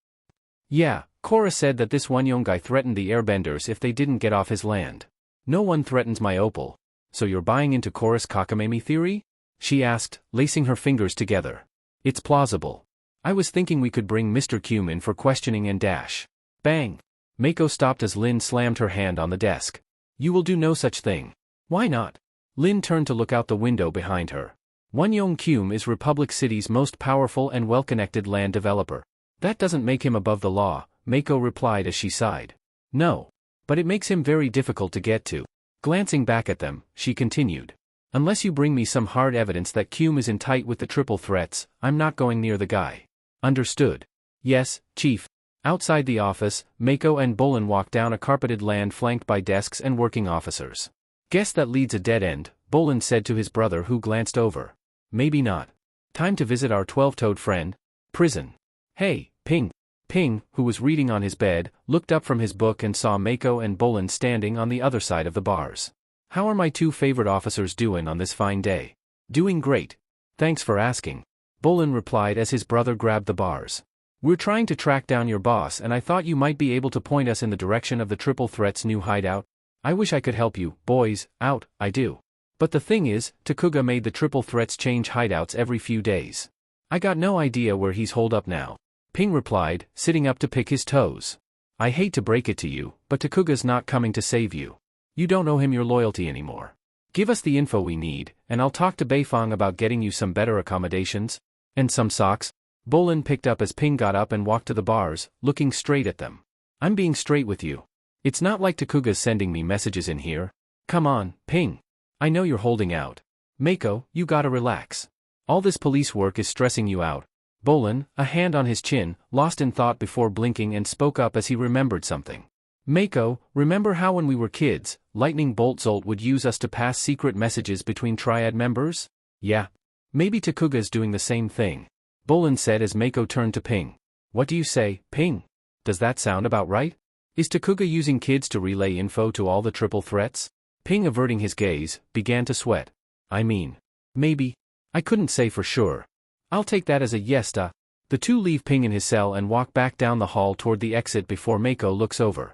Yeah, Korra said that this Wonyoung guy threatened the airbenders if they didn't get off his land. No one threatens my opal. So you're buying into Korra's cockamamie theory? She asked, lacing her fingers together. It's plausible. I was thinking we could bring Mr. Kyum in for questioning and dash. Bang! Mako stopped as Lin slammed her hand on the desk. You will do no such thing. Why not? Lin turned to look out the window behind her. Wonyoung-kyum is Republic City's most powerful and well-connected land developer. That doesn't make him above the law, Mako replied as she sighed. No. But it makes him very difficult to get to. Glancing back at them, she continued. Unless you bring me some hard evidence that Kyum is in tight with the triple threats, I'm not going near the guy. Understood. Yes, Chief. Outside the office, Mako and Bolan walked down a carpeted land flanked by desks and working officers. Guess that leads a dead end, Bolan said to his brother who glanced over. Maybe not. Time to visit our 12-toed friend. Prison. Hey, Ping. Ping, who was reading on his bed, looked up from his book and saw Mako and Bolan standing on the other side of the bars. How are my two favorite officers doing on this fine day? Doing great. Thanks for asking. Bolan replied as his brother grabbed the bars. We're trying to track down your boss and I thought you might be able to point us in the direction of the triple threat's new hideout. I wish I could help you, boys, out, I do. But the thing is, Tuuga made the triple threats change hideouts every few days. I got no idea where he's holed up now. Ping replied, sitting up to pick his toes. I hate to break it to you, but Tuuga's not coming to save you. You don't owe him your loyalty anymore. Give us the info we need, and I'll talk to Beifong about getting you some better accommodations. And some socks. Bolan picked up as Ping got up and walked to the bars, looking straight at them. I'm being straight with you. It's not like Tuuga's sending me messages in here. Come on, Ping. I know you're holding out. Mako, you gotta relax. All this police work is stressing you out. Bolan, a hand on his chin, lost in thought before blinking and spoke up as he remembered something. Mako, remember how when we were kids, Lightning Bolt Zolt would use us to pass secret messages between Triad members? Yeah. Maybe Tuuga's doing the same thing. Bolan said as Mako turned to Ping. What do you say, Ping? Does that sound about right? Is Tuuga using kids to relay info to all the triple threats? Ping, averting his gaze, began to sweat. I mean, maybe. I couldn't say for sure. I'll take that as a yes. The two leave Ping in his cell and walk back down the hall toward the exit before Mako looks over.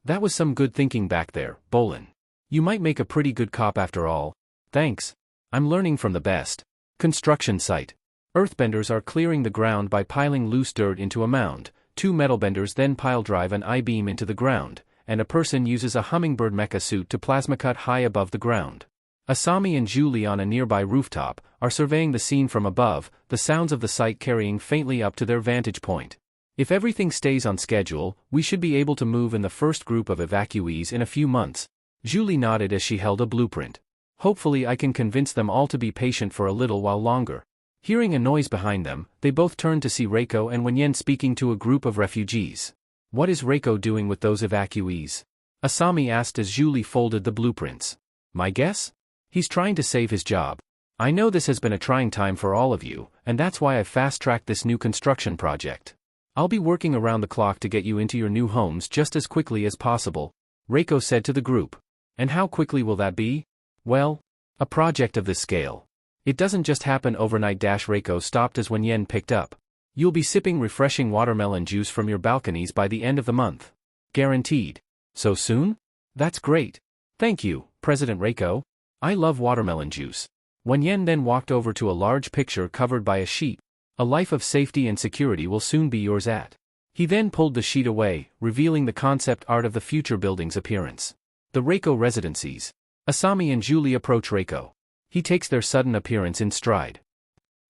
That was some good thinking back there, Bolan. You might make a pretty good cop after all. Thanks. I'm learning from the best. Construction site. Earthbenders are clearing the ground by piling loose dirt into a mound. Two metalbenders then pile drive an I-beam into the ground, and a person uses a hummingbird mecha suit to plasma cut high above the ground. Asami and Julie on a nearby rooftop are surveying the scene from above, the sounds of the site carrying faintly up to their vantage point. If everything stays on schedule, we should be able to move in the first group of evacuees in a few months. Julie nodded as she held a blueprint. Hopefully I can convince them all to be patient for a little while longer. Hearing a noise behind them, they both turned to see Reiko and Wenyen speaking to a group of refugees. What is Reiko doing with those evacuees? Asami asked as Julie folded the blueprints. My guess? He's trying to save his job. I know this has been a trying time for all of you, and that's why I've fast-tracked this new construction project. I'll be working around the clock to get you into your new homes just as quickly as possible, Reiko said to the group. And how quickly will that be? Well, a project of this scale. It doesn't just happen overnight. Reiko stopped as Wenyen picked up. You'll be sipping refreshing watermelon juice from your balconies by the end of the month. Guaranteed. So soon? That's great. Thank you, President Reiko. I love watermelon juice. Wenyen then walked over to a large picture covered by a sheet. A life of safety and security will soon be yours at. He then pulled the sheet away, revealing the concept art of the future building's appearance. The Reiko residencies. Asami and Julie approach Reiko. He takes their sudden appearance in stride.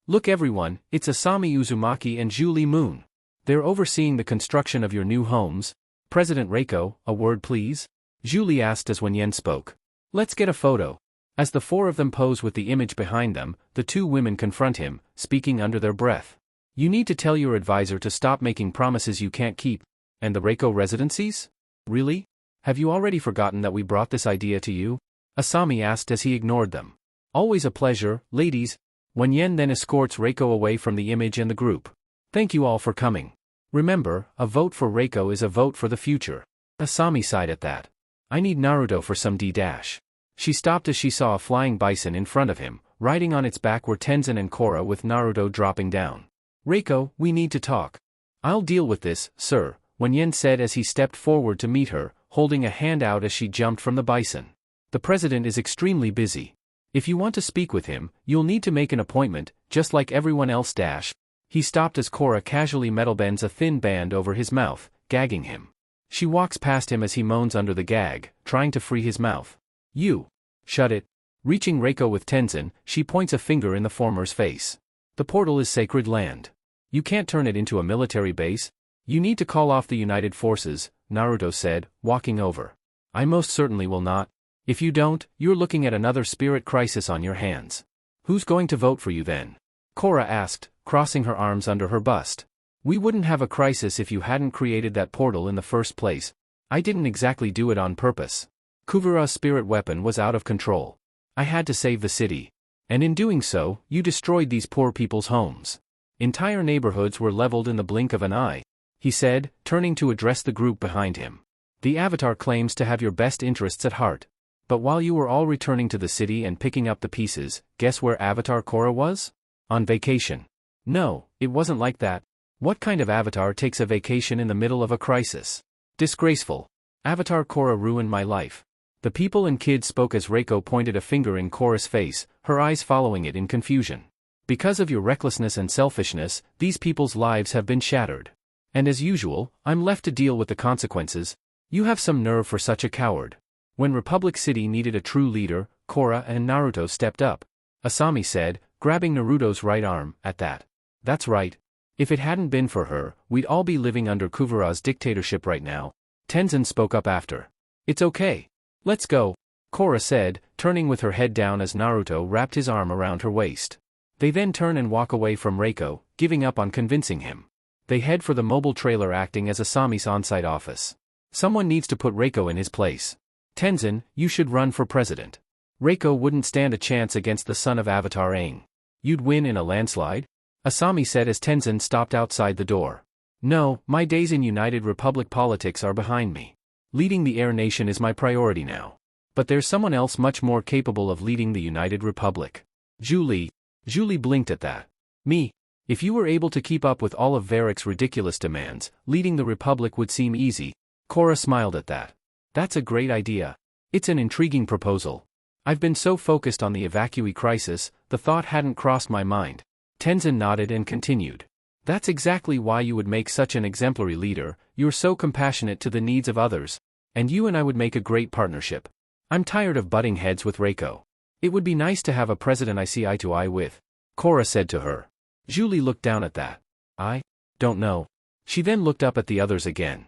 Look everyone, it's Asami Uzumaki and Julie Moon. They're overseeing the construction of your new homes. President Reiko, a word please? Julie asked as Wenyen spoke. Let's get a photo. As the four of them pose with the image behind them, the two women confront him, speaking under their breath. You need to tell your advisor to stop making promises you can't keep. And the Reiko residencies? Really? Have you already forgotten that we brought this idea to you? Asami asked as he ignored them. Always a pleasure, ladies. Wenyen then escorts Reiko away from the image and the group. Thank you all for coming. Remember, a vote for Reiko is a vote for the future. Asami sighed at that. I need Naruto for some D-dash. She stopped as she saw a flying bison in front of him. Riding on its back were Tenzin and Korra with Naruto dropping down. Reiko, we need to talk. I'll deal with this, sir, Wenyen said as he stepped forward to meet her, holding a hand out as she jumped from the bison. The president is extremely busy. If you want to speak with him, you'll need to make an appointment, just like everyone else dash. He stopped as Korra casually metal bends a thin band over his mouth, gagging him. She walks past him as he moans under the gag, trying to free his mouth. You. Shut it. Reaching Reiko with Tenzin, she points a finger in the former's face. The portal is sacred land. You can't turn it into a military base. You need to call off the United Forces, Naruto said, walking over. I most certainly will not. If you don't, you're looking at another spirit crisis on your hands. Who's going to vote for you then? Korra asked, crossing her arms under her bust. We wouldn't have a crisis if you hadn't created that portal in the first place. I didn't exactly do it on purpose. Kuvura's spirit weapon was out of control. I had to save the city. And in doing so, you destroyed these poor people's homes. Entire neighborhoods were leveled in the blink of an eye, he said, turning to address the group behind him. The Avatar claims to have your best interests at heart. But while you were all returning to the city and picking up the pieces, guess where Avatar Korra was? On vacation. No, it wasn't like that. What kind of Avatar takes a vacation in the middle of a crisis? Disgraceful. Avatar Korra ruined my life. The people and kids spoke as Reiko pointed a finger in Korra's face, her eyes following it in confusion. Because of your recklessness and selfishness, these people's lives have been shattered. And as usual, I'm left to deal with the consequences. You have some nerve for such a coward. When Republic City needed a true leader, Korra and Naruto stepped up. Asami said, grabbing Naruto's right arm, at that. That's right. If it hadn't been for her, we'd all be living under Kuvura's dictatorship right now. Tenzin spoke up after. It's okay. Let's go, Korra said, turning with her head down as Naruto wrapped his arm around her waist. They then turn and walk away from Reiko, giving up on convincing him. They head for the mobile trailer acting as Asami's on-site office. Someone needs to put Reiko in his place. Tenzin, you should run for president. Reiko wouldn't stand a chance against the son of Avatar Aang. You'd win in a landslide? Asami said as Tenzin stopped outside the door. No, my days in United Republic politics are behind me. Leading the Air Nation is my priority now. But there's someone else much more capable of leading the United Republic. Julie blinked at that. Me? If you were able to keep up with all of Varric's ridiculous demands, leading the Republic would seem easy. Korra smiled at that. That's a great idea. It's an intriguing proposal. I've been so focused on the evacuee crisis, the thought hadn't crossed my mind. Tenzin nodded and continued. That's exactly why you would make such an exemplary leader, you're so compassionate to the needs of others. And you and I would make a great partnership. I'm tired of butting heads with Reiko. It would be nice to have a president I see eye to eye with, Korra said to her. Julie looked down at that. I don't know. She then looked up at the others again.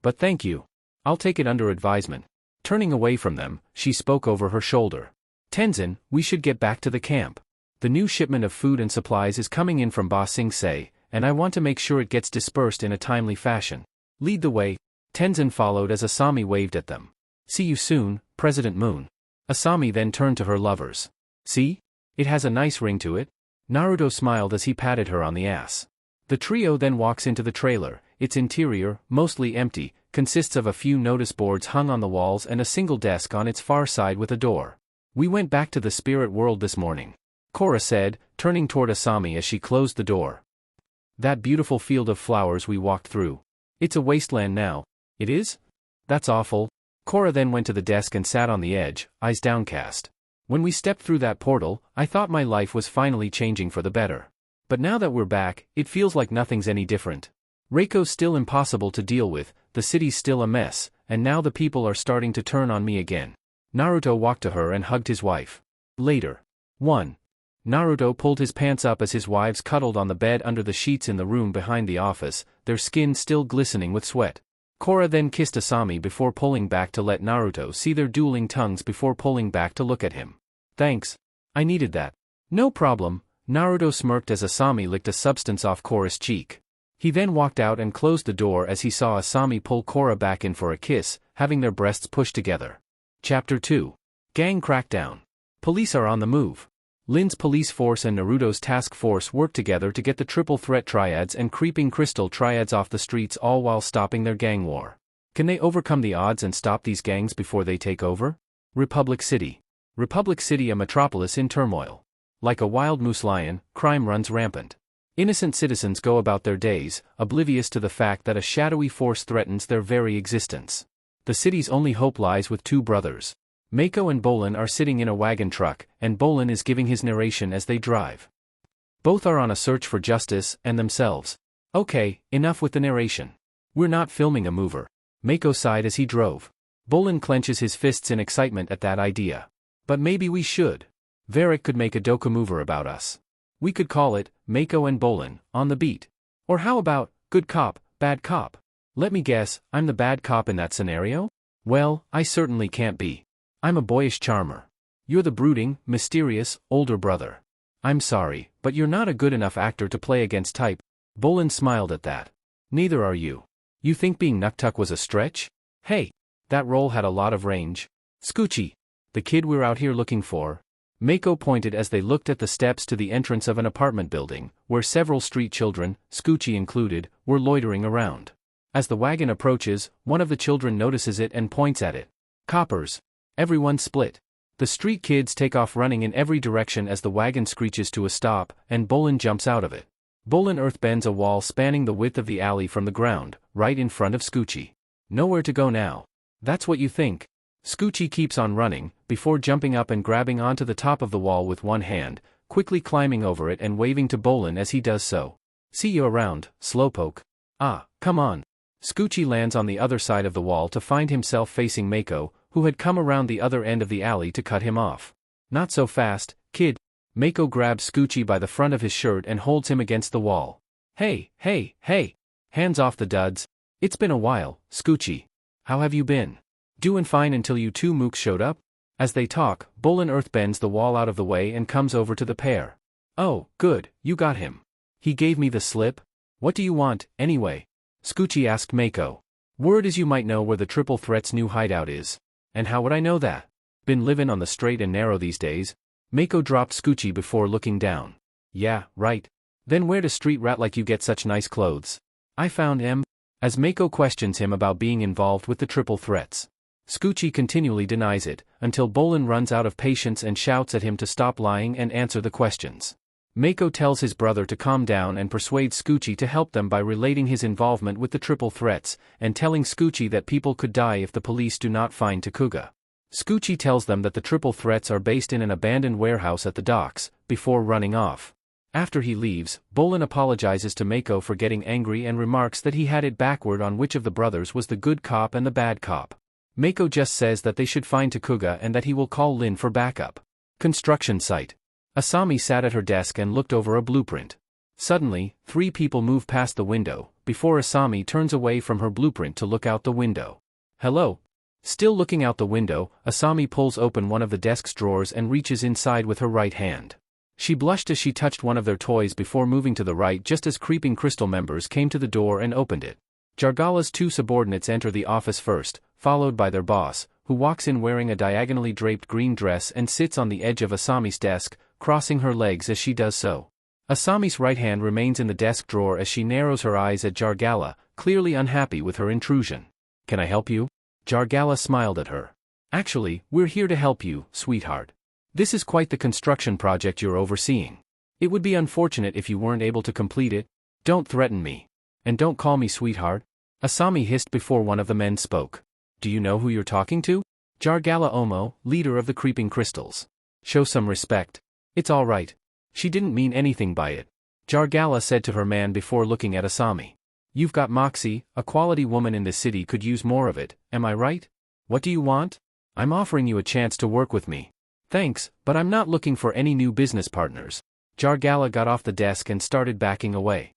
But thank you. I'll take it under advisement. Turning away from them, she spoke over her shoulder. Tenzin, we should get back to the camp. The new shipment of food and supplies is coming in from Ba Sing Se, and I want to make sure it gets dispersed in a timely fashion. Lead the way. Tenzin followed as Asami waved at them. See you soon, President Moon. Asami then turned to her lovers. See? It has a nice ring to it. Naruto smiled as he patted her on the ass. The trio then walks into the trailer. Its interior, mostly empty, consists of a few notice boards hung on the walls and a single desk on its far side with a door. We went back to the spirit world this morning, Korra said, turning toward Asami as she closed the door. That beautiful field of flowers we walked through. It's a wasteland now. It is? That's awful. Korra then went to the desk and sat on the edge, eyes downcast. When we stepped through that portal, I thought my life was finally changing for the better. But now that we're back, it feels like nothing's any different. Reiko's still impossible to deal with, the city's still a mess, and now the people are starting to turn on me again. Naruto walked to her and hugged his wife. Later. 1. Naruto pulled his pants up as his wives cuddled on the bed under the sheets in the room behind the office, their skin still glistening with sweat. Korra then kissed Asami before pulling back to let Naruto see their dueling tongues before pulling back to look at him. Thanks. I needed that. No problem, Naruto smirked as Asami licked a substance off Korra's cheek. He then walked out and closed the door as he saw Asami pull Korra back in for a kiss, having their breasts pushed together. Chapter 2. Gang Crackdown. Police are on the move. Lin's police force and Naruto's task force work together to get the triple threat triads and creeping crystal triads off the streets, all while stopping their gang war. Can they overcome the odds and stop these gangs before they take over? Republic City. Republic City, a metropolis in turmoil. Like a wild moose lion, crime runs rampant. Innocent citizens go about their days, oblivious to the fact that a shadowy force threatens their very existence. The city's only hope lies with two brothers. Mako and Bolan are sitting in a wagon truck, and Bolan is giving his narration as they drive. Both are on a search for justice and themselves. Okay, enough with the narration. We're not filming a mover. Mako sighed as he drove. Bolan clenches his fists in excitement at that idea. But maybe we should. Varric could make a doku mover about us. We could call it, Mako and Bolan, on the beat. Or how about, good cop, bad cop? Let me guess, I'm the bad cop in that scenario? Well, I certainly can't be. I'm a boyish charmer. You're the brooding, mysterious, older brother. I'm sorry, but you're not a good enough actor to play against type. Bolan smiled at that. Neither are you. You think being Nuktuk was a stretch? Hey, that role had a lot of range. Scoochie, the kid we're out here looking for. Mako pointed as they looked at the steps to the entrance of an apartment building, where several street children, Scoochie included, were loitering around. As the wagon approaches, one of the children notices it and points at it. Coppers. Everyone split. The street kids take off running in every direction as the wagon screeches to a stop, and Bolan jumps out of it. Bolan earthbends a wall spanning the width of the alley from the ground, right in front of Scoochie. Nowhere to go now. That's what you think. Scoochie keeps on running, before jumping up and grabbing onto the top of the wall with one hand, quickly climbing over it and waving to Bolan as he does so. See you around, slowpoke. Ah, come on. Scoochie lands on the other side of the wall to find himself facing Mako, who had come around the other end of the alley to cut him off. Not so fast, kid. Mako grabs Scoochie by the front of his shirt and holds him against the wall. Hey, hey, hey. Hands off the duds. It's been a while, Scoochie. How have you been? Doin' fine until you two mooks showed up? As they talk, Bolan earthbends the wall out of the way and comes over to the pair. Oh, good, you got him. He gave me the slip. What do you want, anyway? Scoochie asked Mako. Word is you might know where the Triple Threat's new hideout is. And how would I know that? Been livin' on the straight and narrow these days. Mako dropped Scoochie before looking down. Yeah, right. Then where does street rat like you get such nice clothes? I found him. As Mako questions him about being involved with the Triple Threats. Scoochie continually denies it, until Bolan runs out of patience and shouts at him to stop lying and answer the questions. Mako tells his brother to calm down and persuades Scoochie to help them by relating his involvement with the Triple Threats, and telling Scoochie that people could die if the police do not find Tuuga. Scoochie tells them that the Triple Threats are based in an abandoned warehouse at the docks, before running off. After he leaves, Bolan apologizes to Mako for getting angry and remarks that he had it backward on which of the brothers was the good cop and the bad cop. Mako just says that they should find Tuuga and that he will call Lin for backup. Construction site. Asami sat at her desk and looked over a blueprint. Suddenly, 3 people move past the window, before Asami turns away from her blueprint to look out the window. Hello? Still looking out the window, Asami pulls open one of the desk's drawers and reaches inside with her right hand. She blushed as she touched one of their toys before moving to the right just as Creeping Crystal members came to the door and opened it. Jargala's 2 subordinates enter the office first, followed by their boss, who walks in wearing a diagonally draped green dress and sits on the edge of Asami's desk, crossing her legs as she does so. Asami's right hand remains in the desk drawer as she narrows her eyes at Jargala, clearly unhappy with her intrusion. Can I help you? Jargala smiled at her. Actually, we're here to help you, sweetheart. This is quite the construction project you're overseeing. It would be unfortunate if you weren't able to complete it. Don't threaten me. And don't call me sweetheart. Asami hissed before one of the men spoke. Do you know who you're talking to? Jargala Omo, leader of the Creeping Crystals. Show some respect. It's all right. She didn't mean anything by it. Jargala said to her man before looking at Asami. You've got moxie, a quality woman in this city could use more of it, am I right? What do you want? I'm offering you a chance to work with me. Thanks, but I'm not looking for any new business partners. Jargala got off the desk and started backing away.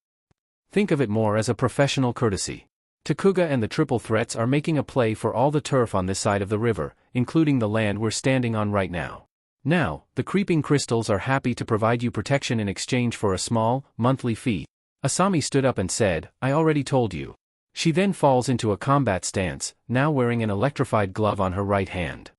Think of it more as a professional courtesy. Tuuga and the triple threats are making a play for all the turf on this side of the river, including the land we're standing on right now. Now, the creeping crystals are happy to provide you protection in exchange for a small, monthly fee. Asami stood up and said, I already told you. She then falls into a combat stance, now wearing an electrified glove on her right hand.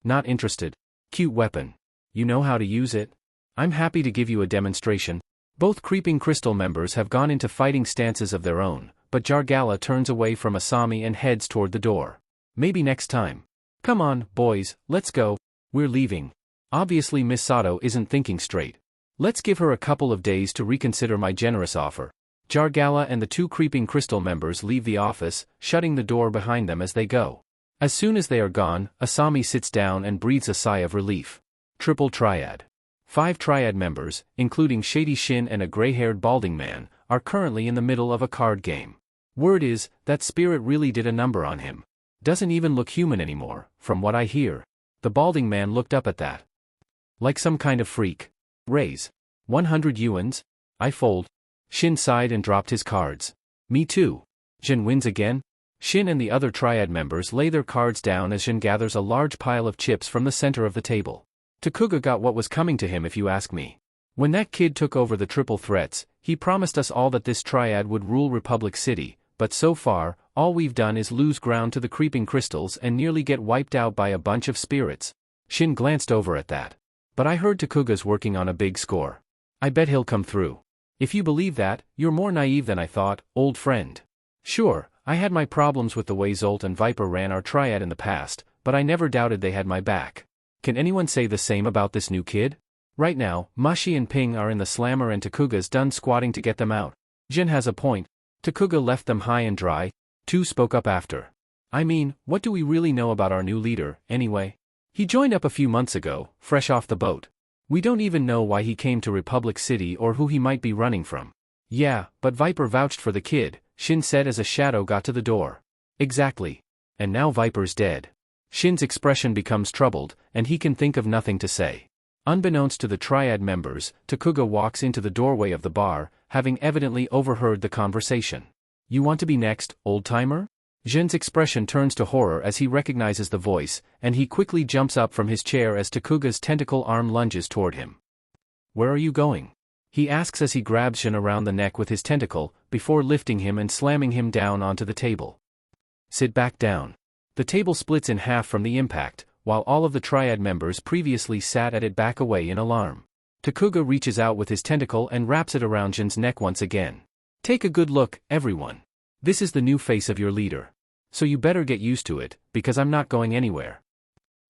Not interested. Cute weapon. You know how to use it? I'm happy to give you a demonstration. Both creeping crystal members have gone into fighting stances of their own, but Jargala turns away from Asami and heads toward the door. Maybe next time. Come on, boys, let's go. We're leaving. Obviously Miss Sato isn't thinking straight. Let's give her a couple of days to reconsider my generous offer. Jargala and the two creeping crystal members leave the office, shutting the door behind them as they go. As soon as they are gone, Asami sits down and breathes a sigh of relief. Triple Triad. 5 Triad members, including Shady Shin and a gray-haired balding man, are currently in the middle of a card game. Word is, that spirit really did a number on him. Doesn't even look human anymore, from what I hear. The balding man looked up at that. Like some kind of freak. Raise. 100 yuans? I fold. Shin sighed and dropped his cards. Me too. Jin wins again? Shin and the other Triad members lay their cards down as Jin gathers a large pile of chips from the center of the table. Tuuga got what was coming to him if you ask me. When that kid took over the triple threats, he promised us all that this Triad would rule Republic City, but so far, all we've done is lose ground to the creeping crystals and nearly get wiped out by a bunch of spirits. Shin glanced over at that. But I heard Tuuga's working on a big score. I bet he'll come through. If you believe that, you're more naive than I thought, old friend. Sure, I had my problems with the way Zolt and Viper ran our Triad in the past, but I never doubted they had my back. Can anyone say the same about this new kid? Right now, Mashi and Ping are in the slammer and Tuuga's done squatting to get them out. Jin has a point. Tuuga left them high and dry. Two spoke up after. I mean, what do we really know about our new leader, anyway? He joined up a few months ago, fresh off the boat. We don't even know why he came to Republic City or who he might be running from. Yeah, but Viper vouched for the kid, Shin said as a shadow got to the door. Exactly. And now Viper's dead. Shin's expression becomes troubled, and he can think of nothing to say. Unbeknownst to the Triad members, Tuuga walks into the doorway of the bar, having evidently overheard the conversation. You want to be next, old-timer? Jin's expression turns to horror as he recognizes the voice, and he quickly jumps up from his chair as Tuuga's tentacle arm lunges toward him. Where are you going? He asks as he grabs Jin around the neck with his tentacle, before lifting him and slamming him down onto the table. Sit back down. The table splits in half from the impact, while all of the Triad members previously sat at it back away in alarm. Tuuga reaches out with his tentacle and wraps it around Jin's neck once again. Take a good look, everyone. This is the new face of your leader. So you better get used to it, because I'm not going anywhere.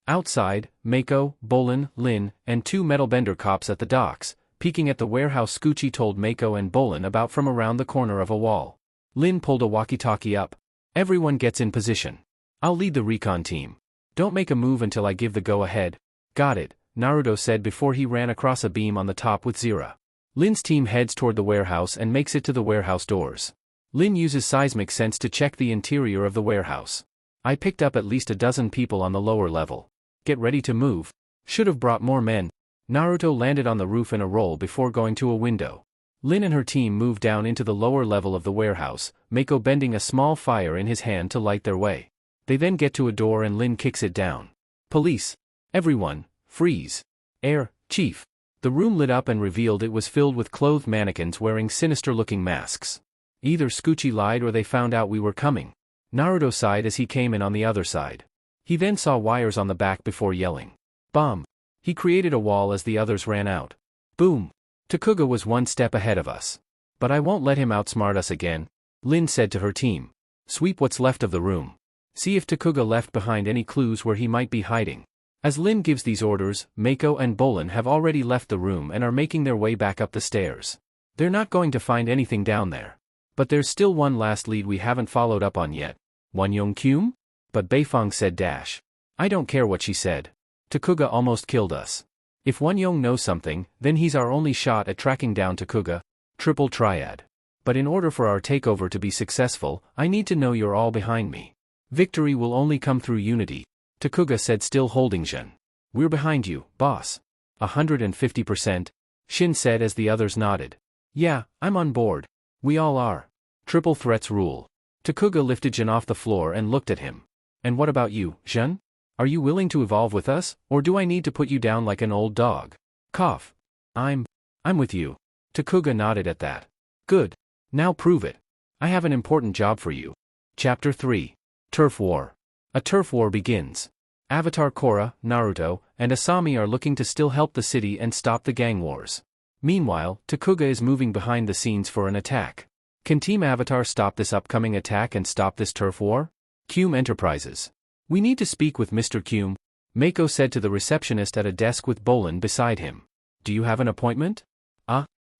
Outside, Mako, Bolan, Lin, and 2 metalbender cops at the docks, peeking at the warehouse Scoochie told Mako and Bolan about from around the corner of a wall. Lin pulled a walkie-talkie up. Everyone gets in position. I'll lead the recon team. Don't make a move until I give the go-ahead. Got it, Naruto said before he ran across a beam on the top with Zira. Lin's team heads toward the warehouse and makes it to the warehouse doors. Lin uses seismic sense to check the interior of the warehouse. I picked up at least a dozen people on the lower level. Get ready to move. Should have brought more men. Naruto landed on the roof in a roll before going to a window. Lin and her team moved down into the lower level of the warehouse, Mako bending a small fire in his hand to light their way. They then get to a door and Lin kicks it down. Police. Everyone, freeze. Air, Chief. The room lit up and revealed it was filled with clothed mannequins wearing sinister-looking masks. Either Scoochie lied or they found out we were coming. Naruto sighed as he came in on the other side. He then saw wires on the back before yelling. Bomb. He created a wall as the others ran out. Boom. Tuuga was one step ahead of us. But I won't let him outsmart us again, Lin said to her team. Sweep what's left of the room. See if Tuuga left behind any clues where he might be hiding. As Lin gives these orders, Mako and Bolan have already left the room and are making their way back up the stairs. They're not going to find anything down there. But there's still one last lead we haven't followed up on yet. Wanyong Kyum? But Beifong said dash. I don't care what she said. Tuuga almost killed us. If Wanyong knows something, then he's our only shot at tracking down Tuuga. Triple Triad. But in order for our takeover to be successful, I need to know you're all behind me. Victory will only come through unity, Tuuga said, still holding Jin. We're behind you, boss. 150%, Shin said as the others nodded. Yeah, I'm on board. We all are. Triple threats rule. Tuuga lifted Jin off the floor and looked at him. And what about you, Jin? Are you willing to evolve with us, or do I need to put you down like an old dog? Cough. I'm with you. Tuuga nodded at that. Good. Now prove it. I have an important job for you. Chapter 3. Turf War. A turf war begins. Avatar Korra, Naruto, and Asami are looking to still help the city and stop the gang wars. Meanwhile, Tuuga is moving behind the scenes for an attack. Can Team Avatar stop this upcoming attack and stop this turf war? Cume Enterprises. We need to speak with Mr. Cume, Mako said to the receptionist at a desk with Bolan beside him. Do you have an appointment?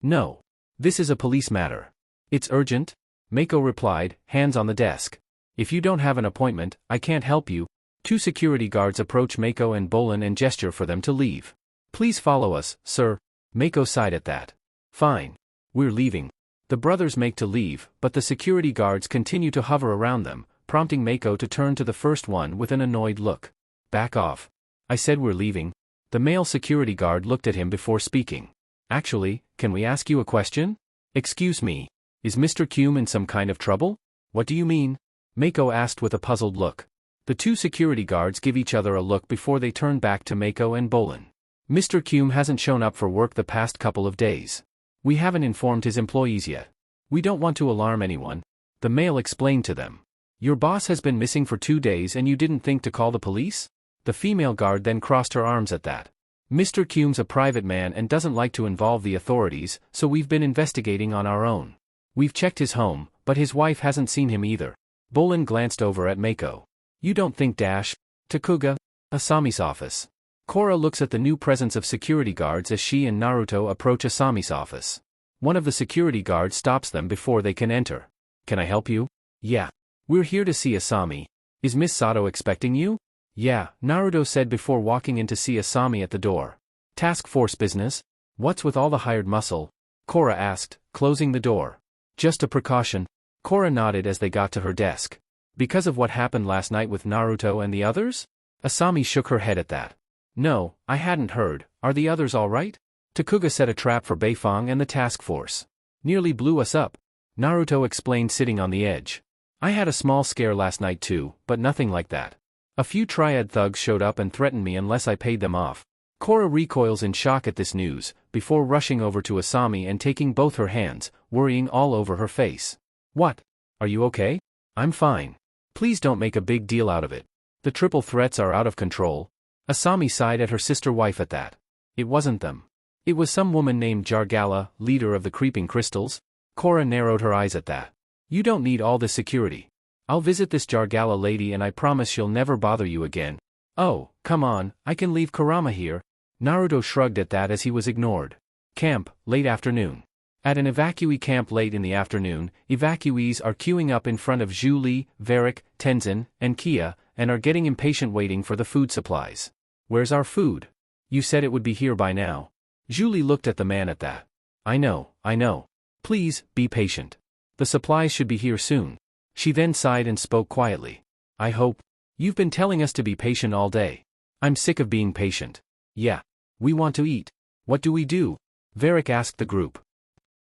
No. This is a police matter. It's urgent? Mako replied, hands on the desk. If you don't have an appointment, I can't help you. Two security guards approach Mako and Bolan and gesture for them to leave. Please follow us, sir. Mako sighed at that. Fine. We're leaving. The brothers make to leave, but the security guards continue to hover around them, prompting Mako to turn to the first one with an annoyed look. Back off. I said we're leaving. The male security guard looked at him before speaking. Actually, can we ask you a question? Excuse me. Is Mr. Cume in some kind of trouble? What do you mean? Mako asked with a puzzled look. The two security guards give each other a look before they turn back to Mako and Bolan. Mr. Cume hasn't shown up for work the past couple of days. We haven't informed his employees yet. We don't want to alarm anyone. The male explained to them. Your boss has been missing for 2 days and you didn't think to call the police? The female guard then crossed her arms at that. Mr. Cume's a private man and doesn't like to involve the authorities, so we've been investigating on our own. We've checked his home, but his wife hasn't seen him either. Bolan glanced over at Mako. You don't think Tuuga? Asami's office. Korra looks at the new presence of security guards as she and Naruto approach Asami's office. One of the security guards stops them before they can enter. Can I help you? Yeah. We're here to see Asami. Is Miss Sato expecting you? Yeah, Naruto said before walking in to see Asami at the door. Task force business? What's with all the hired muscle? Korra asked, closing the door. Just a precaution. Korra nodded as they got to her desk. Because of what happened last night with Naruto and the others? Asami shook her head at that. No, I hadn't heard. Are the others all right? Tuuga set a trap for Beifong and the task force. Nearly blew us up. Naruto explained sitting on the edge. I had a small scare last night too, but nothing like that. A few triad thugs showed up and threatened me unless I paid them off. Korra recoils in shock at this news, before rushing over to Asami and taking both her hands, worrying all over her face. What? Are you okay? I'm fine. Please don't make a big deal out of it. The triple threats are out of control. Asami sighed at her sister-wife at that. It wasn't them. It was some woman named Jargala, leader of the Creeping Crystals. Korra narrowed her eyes at that. You don't need all this security. I'll visit this Jargala lady and I promise she'll never bother you again. Oh, come on, I can leave Kurama here. Naruto shrugged at that as he was ignored. Camp, late afternoon. At an evacuee camp late in the afternoon, evacuees are queuing up in front of Zhu Li, Varric, Tenzin, and Kia, and are getting impatient waiting for the food supplies. Where's our food? You said it would be here by now. Zhu Li looked at the man at that. I know. Please, be patient. The supplies should be here soon. She then sighed and spoke quietly. I hope. You've been telling us to be patient all day. I'm sick of being patient. Yeah. We want to eat. What do we do? Varric asked the group.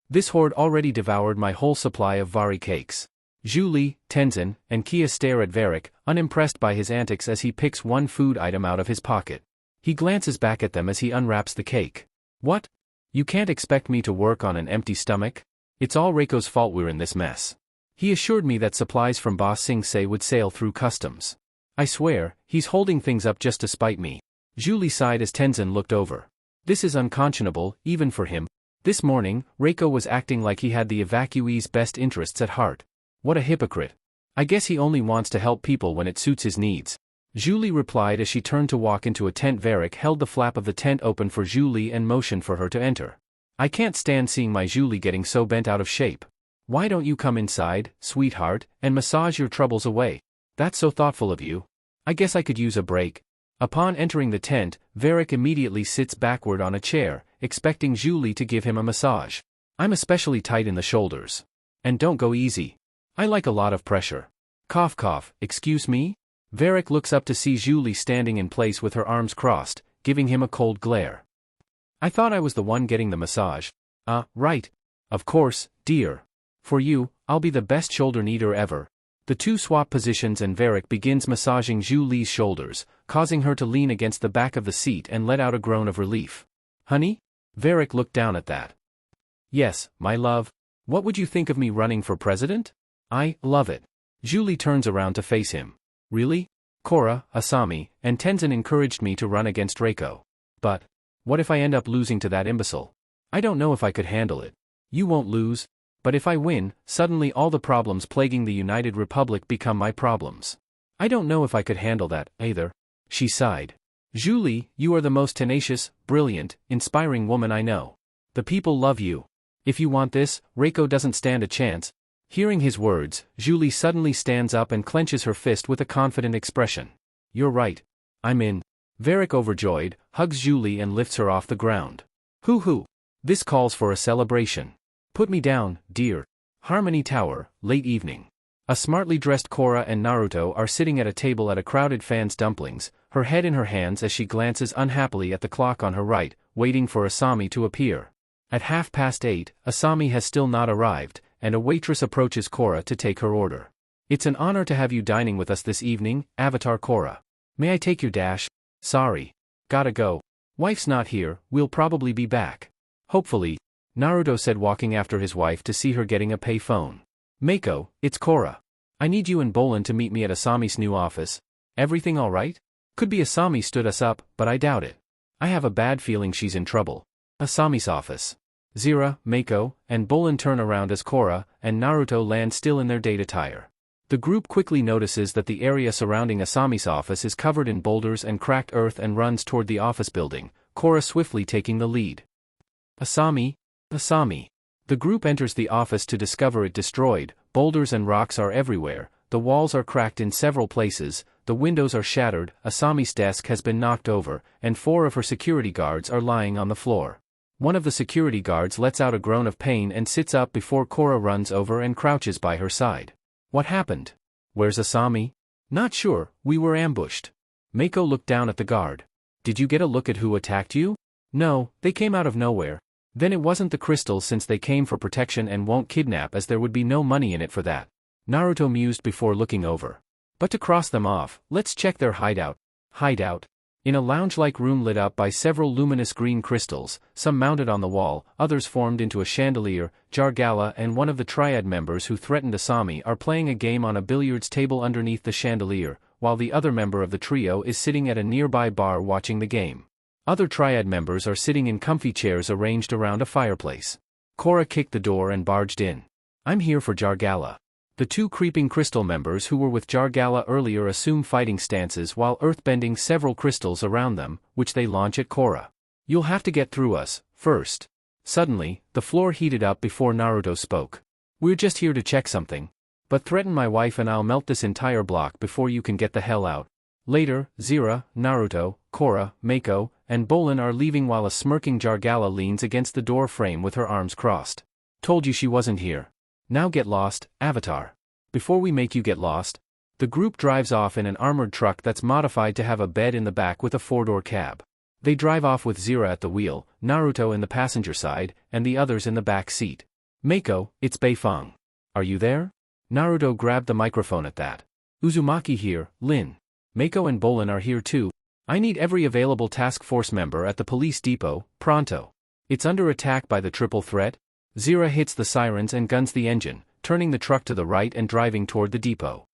This horde already devoured my whole supply of Vari cakes. Zhu Li, Tenzin, and Kia stare at Varric, unimpressed by his antics as he picks one food item out of his pocket. He glances back at them as he unwraps the cake. What? You can't expect me to work on an empty stomach? It's all Reiko's fault we're in this mess. He assured me that supplies from Boss Sing Se would sail through customs. I swear, he's holding things up just to spite me. Zhu Li sighed as Tenzin looked over. This is unconscionable, even for him. This morning, Reiko was acting like he had the evacuees' best interests at heart. What a hypocrite. I guess he only wants to help people when it suits his needs. Zhu Li replied as she turned to walk into a tent. Varric held the flap of the tent open for Zhu Li and motioned for her to enter. I can't stand seeing my Zhu Li getting so bent out of shape. Why don't you come inside, sweetheart, and massage your troubles away? That's so thoughtful of you. I guess I could use a break. Upon entering the tent, Varric immediately sits backward on a chair, expecting Zhu Li to give him a massage. I'm especially tight in the shoulders. And don't go easy. I like a lot of pressure. Cough cough, excuse me? Varric looks up to see Zhu Li standing in place with her arms crossed, giving him a cold glare. I thought I was the one getting the massage. Right. Of course, dear. For you, I'll be the best shoulder kneader ever. The two swap positions and Varric begins massaging Zhu Li's shoulders, causing her to lean against the back of the seat and let out a groan of relief. Honey? Varric looked down at that. Yes, my love. What would you think of me running for president? I love it. Zhu Li turns around to face him. Really? Korra, Asami, and Tenzin encouraged me to run against Reiko. But what if I end up losing to that imbecile? I don't know if I could handle it. You won't lose. But if I win, suddenly all the problems plaguing the United Republic become my problems. I don't know if I could handle that, either. She sighed. Zhu Li, you are the most tenacious, brilliant, inspiring woman I know. The people love you. If you want this, Reiko doesn't stand a chance. Hearing his words, Zhu Li suddenly stands up and clenches her fist with a confident expression. You're right. I'm in. Varric, overjoyed, hugs Zhu Li and lifts her off the ground. Hoo-hoo. This calls for a celebration. Put me down, dear. Harmony Tower, late evening. A smartly dressed Korra and Naruto are sitting at a table at a crowded fan's dumplings, her head in her hands as she glances unhappily at the clock on her right, waiting for Asami to appear. At 8:30, Asami has still not arrived, and a waitress approaches Korra to take her order. It's an honor to have you dining with us this evening, Avatar Korra. May I take your dash? Sorry. Gotta go. Wife's not here, we'll probably be back. Hopefully, Naruto said, walking after his wife to see her getting a pay phone. Mako, it's Korra. I need you and Bolan to meet me at Asami's new office. Everything alright? Could be Asami stood us up, but I doubt it. I have a bad feeling she's in trouble. Asami's office. Zira, Mako, and Bolan turn around as Korra and Naruto land still in their date attire. The group quickly notices that the area surrounding Asami's office is covered in boulders and cracked earth and runs toward the office building, Korra swiftly taking the lead. Asami. The group enters the office to discover it destroyed. Boulders and rocks are everywhere, the walls are cracked in several places, the windows are shattered, Asami's desk has been knocked over, and 4 of her security guards are lying on the floor. One of the security guards lets out a groan of pain and sits up before Korra runs over and crouches by her side. What happened? Where's Asami? Not sure, we were ambushed. Mako looked down at the guard. Did you get a look at who attacked you? No, they came out of nowhere. Then it wasn't the crystals, since they came for protection and won't kidnap, as there would be no money in it for that. Naruto mused before looking over. But to cross them off, let's check their hideout. Hideout? In a lounge-like room lit up by several luminous green crystals, some mounted on the wall, others formed into a chandelier, Jargala and one of the triad members who threatened Asami are playing a game on a billiards table underneath the chandelier, while the other member of the trio is sitting at a nearby bar watching the game. Other triad members are sitting in comfy chairs arranged around a fireplace. Korra kicked the door and barged in. I'm here for Jargala. The 2 creeping crystal members who were with Jargala earlier assume fighting stances while earthbending several crystals around them, which they launch at Korra. You'll have to get through us, first. Suddenly, the floor heated up before Naruto spoke. We're just here to check something. But threaten my wife and I'll melt this entire block before you can get the hell out. Later, Zira, Naruto, Korra, Mako, and Bolan are leaving while a smirking Jargala leans against the door frame with her arms crossed. Told you she wasn't here. Now get lost, Avatar. Before we make you get lost. The group drives off in an armored truck that's modified to have a bed in the back with a 4-door cab. They drive off with Zira at the wheel, Naruto in the passenger side, and the others in the back seat. Mako, it's Beifong. Are you there? Naruto grabbed the microphone at that. Uzumaki here, Lin. Mako and Bolan are here too. I need every available task force member at the police depot, pronto. It's under attack by the triple threat. Zira hits the sirens and guns the engine, turning the truck to the right and driving toward the depot.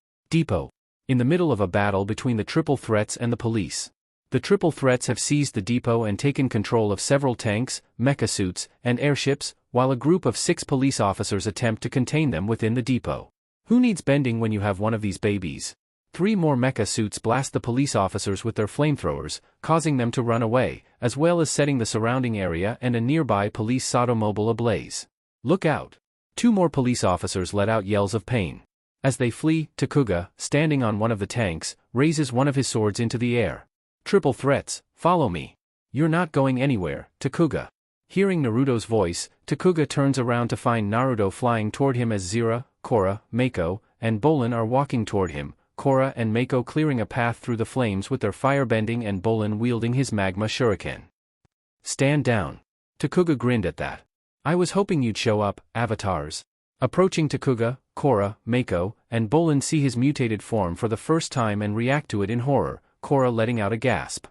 In the middle of a battle between the triple threats and the police. The triple threats have seized the depot and taken control of several tanks, mecha suits, and airships, while a group of 6 police officers attempt to contain them within the depot. Who needs bending when you have one of these babies? 3 more mecha suits blast the police officers with their flamethrowers, causing them to run away, as well as setting the surrounding area and a nearby police automobile ablaze. Look out! 2 more police officers let out yells of pain. As they flee, Takuga, standing on one of the tanks, raises one of his swords into the air. Triple threats, follow me. You're not going anywhere, Takuga. Hearing Naruto's voice, Takuga turns around to find Naruto flying toward him as Zira, Korra, Mako, and Bolan are walking toward him, Kora and Mako clearing a path through the flames with their firebending and Bolan wielding his magma shuriken. Stand down. Tuuga grinned at that. I was hoping you'd show up, avatars. Approaching Tuuga, Kora, Mako, and Bolan see his mutated form for the first time and react to it in horror, Kora letting out a gasp.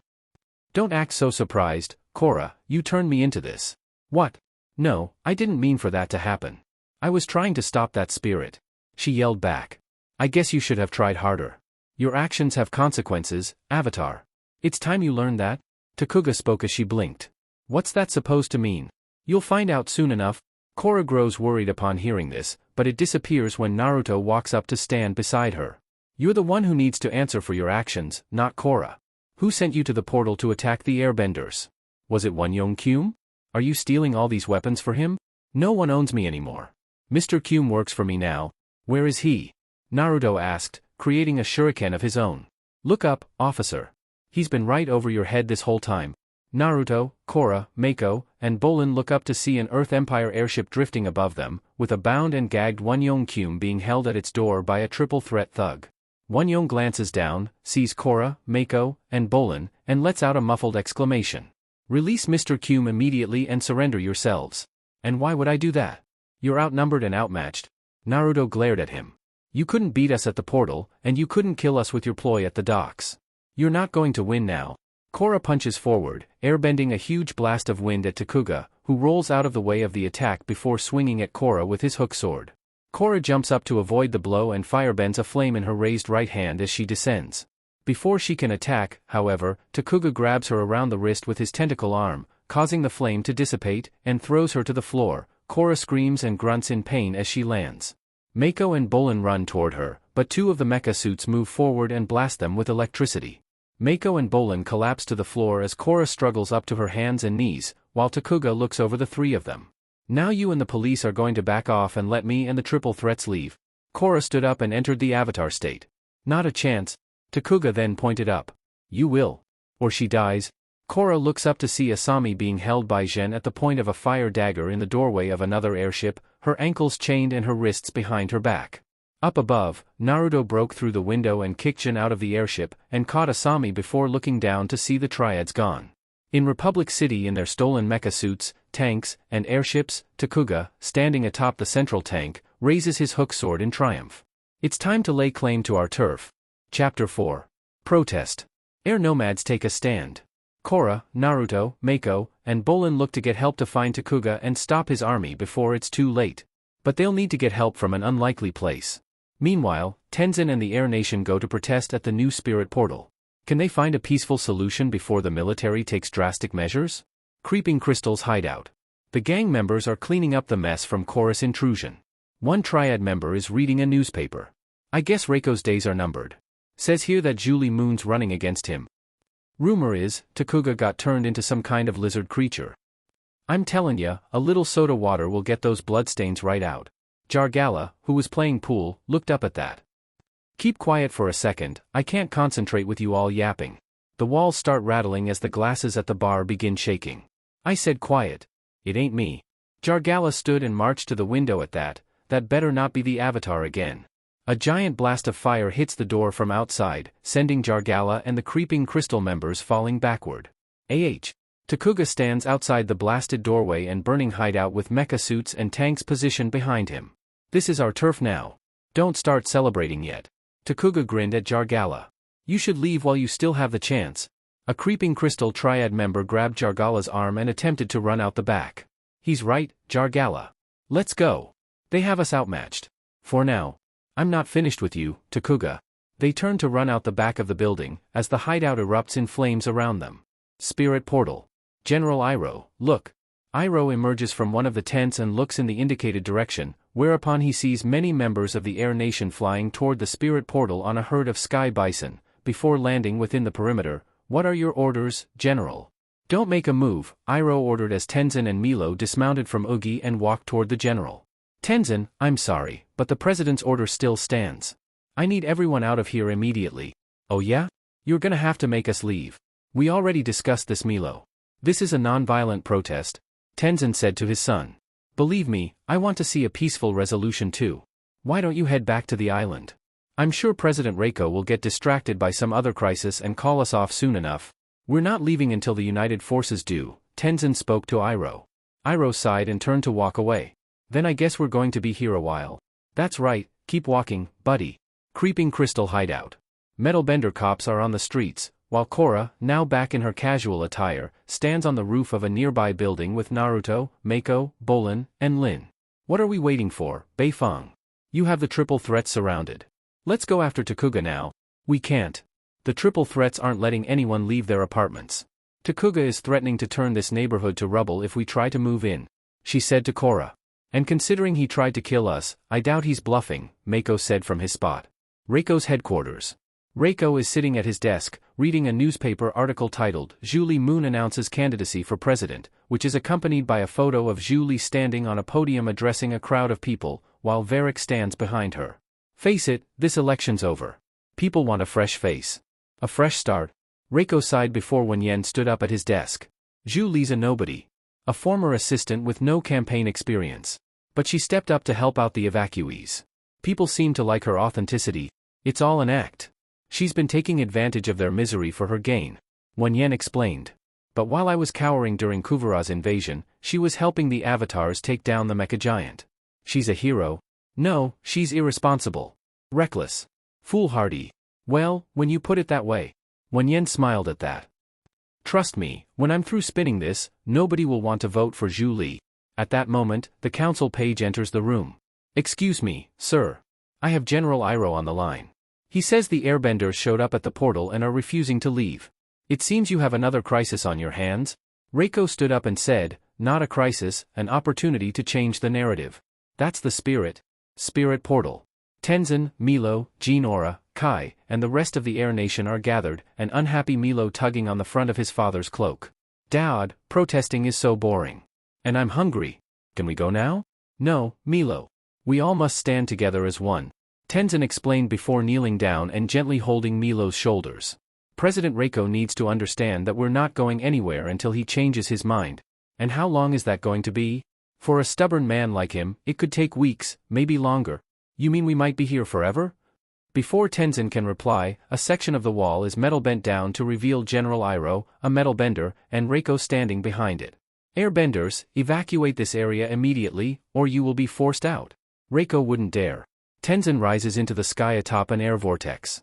Don't act so surprised, Kora, you turned me into this. What? No, I didn't mean for that to happen. I was trying to stop that spirit. She yelled back. I guess you should have tried harder. Your actions have consequences, Avatar. It's time you learned that. Tuuga spoke as she blinked. What's that supposed to mean? You'll find out soon enough. Kora grows worried upon hearing this, but it disappears when Naruto walks up to stand beside her. You're the one who needs to answer for your actions, not Kora. Who sent you to the portal to attack the airbenders? Was it Wonyoung-kyum? Are you stealing all these weapons for him? No one owns me anymore. Mr. Kyum works for me now. Where is he? Naruto asked, creating a shuriken of his own. Look up, officer. He's been right over your head this whole time. Naruto, Kora, Mako, and Bolan look up to see an Earth Empire airship drifting above them, with a bound and gagged Wonyoung-kyum being held at its door by a triple-threat thug. Wonyoung glances down, sees Kora, Mako, and Bolan, and lets out a muffled exclamation. Release Mr. Kyum immediately and surrender yourselves. And why would I do that? You're outnumbered and outmatched. Naruto glared at him. You couldn't beat us at the portal, and you couldn't kill us with your ploy at the docks. You're not going to win now. Kora punches forward, airbending a huge blast of wind at Tuuga, who rolls out of the way of the attack before swinging at Kora with his hook sword. Kora jumps up to avoid the blow and firebends a flame in her raised right hand as she descends. Before she can attack, however, Tuuga grabs her around the wrist with his tentacle arm, causing the flame to dissipate, and throws her to the floor. Kora screams and grunts in pain as she lands. Mako and Bolan run toward her, but two of the mecha suits move forward and blast them with electricity. Mako and Bolan collapse to the floor as Kora struggles up to her hands and knees, while Tuuga looks over the three of them. Now you and the police are going to back off and let me and the triple threats leave. Kora stood up and entered the avatar state. Not a chance. Tuuga then pointed up. You will. Or she dies. Kora looks up to see Asami being held by Gen at the point of a fire dagger in the doorway of another airship, her ankles chained and her wrists behind her back. Up above, Naruto broke through the window and kicked Gen out of the airship, and caught Asami before looking down to see the triads gone. In Republic City in their stolen mecha suits, tanks, and airships, Tuuga, standing atop the central tank, raises his hook sword in triumph. It's time to lay claim to our turf. Chapter 4. Protest. Air nomads take a stand. Kora, Naruto, Mako, and Bolan look to get help to find Tuuga and stop his army before it's too late. But they'll need to get help from an unlikely place. Meanwhile, Tenzin and the Air Nation go to protest at the new spirit portal. Can they find a peaceful solution before the military takes drastic measures? Creeping Crystal's hideout. The gang members are cleaning up the mess from Korra's intrusion. One triad member is reading a newspaper. I guess Reiko's days are numbered. Says here that Julie Moon's running against him. Rumor is, Tuuga got turned into some kind of lizard creature. I'm telling ya, a little soda water will get those bloodstains right out. Jargala, who was playing pool, looked up at that. Keep quiet for a second, I can't concentrate with you all yapping. The walls start rattling as the glasses at the bar begin shaking. I said quiet. It ain't me. Jargala stood and marched to the window at that. That better not be the avatar again. A giant blast of fire hits the door from outside, sending Jargala and the creeping crystal members falling backward. Tuuga stands outside the blasted doorway and burning hideout with mecha suits and tanks positioned behind him. This is our turf now. Don't start celebrating yet. Tuuga grinned at Jargala. You should leave while you still have the chance. A creeping crystal triad member grabbed Jargala's arm and attempted to run out the back. He's right, Jargala. Let's go. They have us outmatched. For now. I'm not finished with you, Tuuga. They turn to run out the back of the building, as the hideout erupts in flames around them. Spirit portal. General Iroh, look. Iroh emerges from one of the tents and looks in the indicated direction, whereupon he sees many members of the Air Nation flying toward the spirit portal on a herd of sky bison. Before landing within the perimeter, what are your orders, General? Don't make a move, Iroh ordered as Tenzin and Milo dismounted from Ugi and walked toward the General. Tenzin, I'm sorry, but the President's order still stands. I need everyone out of here immediately. Oh yeah? You're gonna have to make us leave. We already discussed this, Milo. This is a non-violent protest, Tenzin said to his son. Believe me, I want to see a peaceful resolution too. Why don't you head back to the island? I'm sure President Reiko will get distracted by some other crisis and call us off soon enough. We're not leaving until the United Forces do, Tenzin spoke to Iroh. Iroh sighed and turned to walk away. Then I guess we're going to be here a while. That's right, keep walking, buddy. Creeping Crystal Hideout. Metalbender cops are on the streets, while Korra, now back in her casual attire, stands on the roof of a nearby building with Naruto, Mako, Bolan, and Lin. What are we waiting for, Beifong? You have the triple threats surrounded. Let's go after Takuga now. We can't. The triple threats aren't letting anyone leave their apartments. Takuga is threatening to turn this neighborhood to rubble if we try to move in, she said to Korra. And considering he tried to kill us, I doubt he's bluffing, Mako said from his spot. Reiko's headquarters. Reiko is sitting at his desk, reading a newspaper article titled, Zhu Li Moon announces candidacy for president, which is accompanied by a photo of Zhu Li standing on a podium addressing a crowd of people, while Varrick stands behind her. Face it, this election's over. People want a fresh face. A fresh start. Reiko sighed before Wen Yen stood up at his desk. Zhu Li's a nobody. A former assistant with no campaign experience. But she stepped up to help out the evacuees. People seem to like her authenticity. It's all an act. She's been taking advantage of their misery for her gain, Wen Yen explained. But while I was cowering during Kuvara's invasion, she was helping the avatars take down the mecha giant. She's a hero. No, she's irresponsible. Reckless. Foolhardy. Well, when you put it that way. Wen Yen smiled at that. Trust me, when I'm through spinning this, nobody will want to vote for Zhu Li. At that moment, the council page enters the room. Excuse me, sir. I have General Iroh on the line. He says the airbenders showed up at the portal and are refusing to leave. It seems you have another crisis on your hands. Reiko stood up and said, not a crisis, an opportunity to change the narrative. That's the spirit. Spirit portal. Tenzin, Milo, Jinora, Kai, and the rest of the Air Nation are gathered, an unhappy Milo tugging on the front of his father's cloak. Dad, protesting is so boring. And I'm hungry. Can we go now? No, Milo. We all must stand together as one. Tenzin explained before kneeling down and gently holding Milo's shoulders. President Reiko needs to understand that we're not going anywhere until he changes his mind. And how long is that going to be? For a stubborn man like him, it could take weeks, maybe longer. You mean we might be here forever? Before Tenzin can reply, a section of the wall is metal bent down to reveal General Iroh, a metal bender, and Reiko standing behind it. Airbenders, evacuate this area immediately, or you will be forced out. Reiko wouldn't dare. Tenzin rises into the sky atop an air vortex.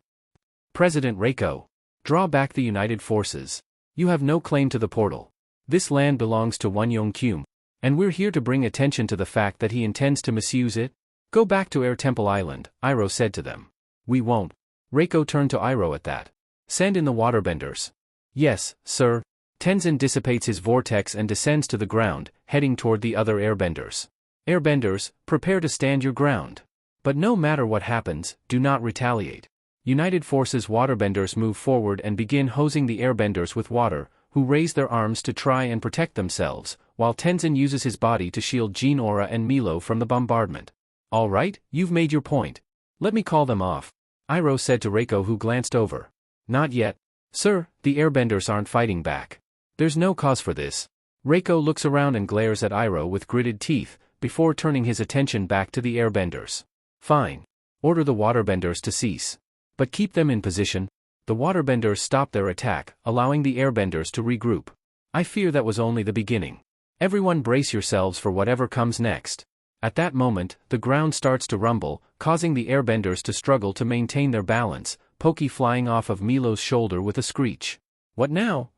President Reiko. Draw back the United Forces. You have no claim to the portal. This land belongs to Wanyong Kyum. And we're here to bring attention to the fact that he intends to misuse it. Go back to Air Temple Island, Iroh said to them. We won't. Reiko turned to Iroh at that. Send in the waterbenders. Yes, sir. Tenzin dissipates his vortex and descends to the ground, heading toward the other airbenders. Airbenders, prepare to stand your ground. But no matter what happens, do not retaliate. United Forces waterbenders move forward and begin hosing the airbenders with water, who raise their arms to try and protect themselves, while Tenzin uses his body to shield Jinora and Milo from the bombardment. All right, you've made your point. Let me call them off. Iroh said to Reiko, who glanced over. Not yet. Sir, the airbenders aren't fighting back. There's no cause for this. Reiko looks around and glares at Iroh with gritted teeth, before turning his attention back to the airbenders. Fine. Order the waterbenders to cease. But keep them in position. The waterbenders stopped their attack, allowing the airbenders to regroup. I fear that was only the beginning. Everyone brace yourselves for whatever comes next. At that moment, the ground starts to rumble, causing the airbenders to struggle to maintain their balance, Poki flying off of Milo's shoulder with a screech. What now?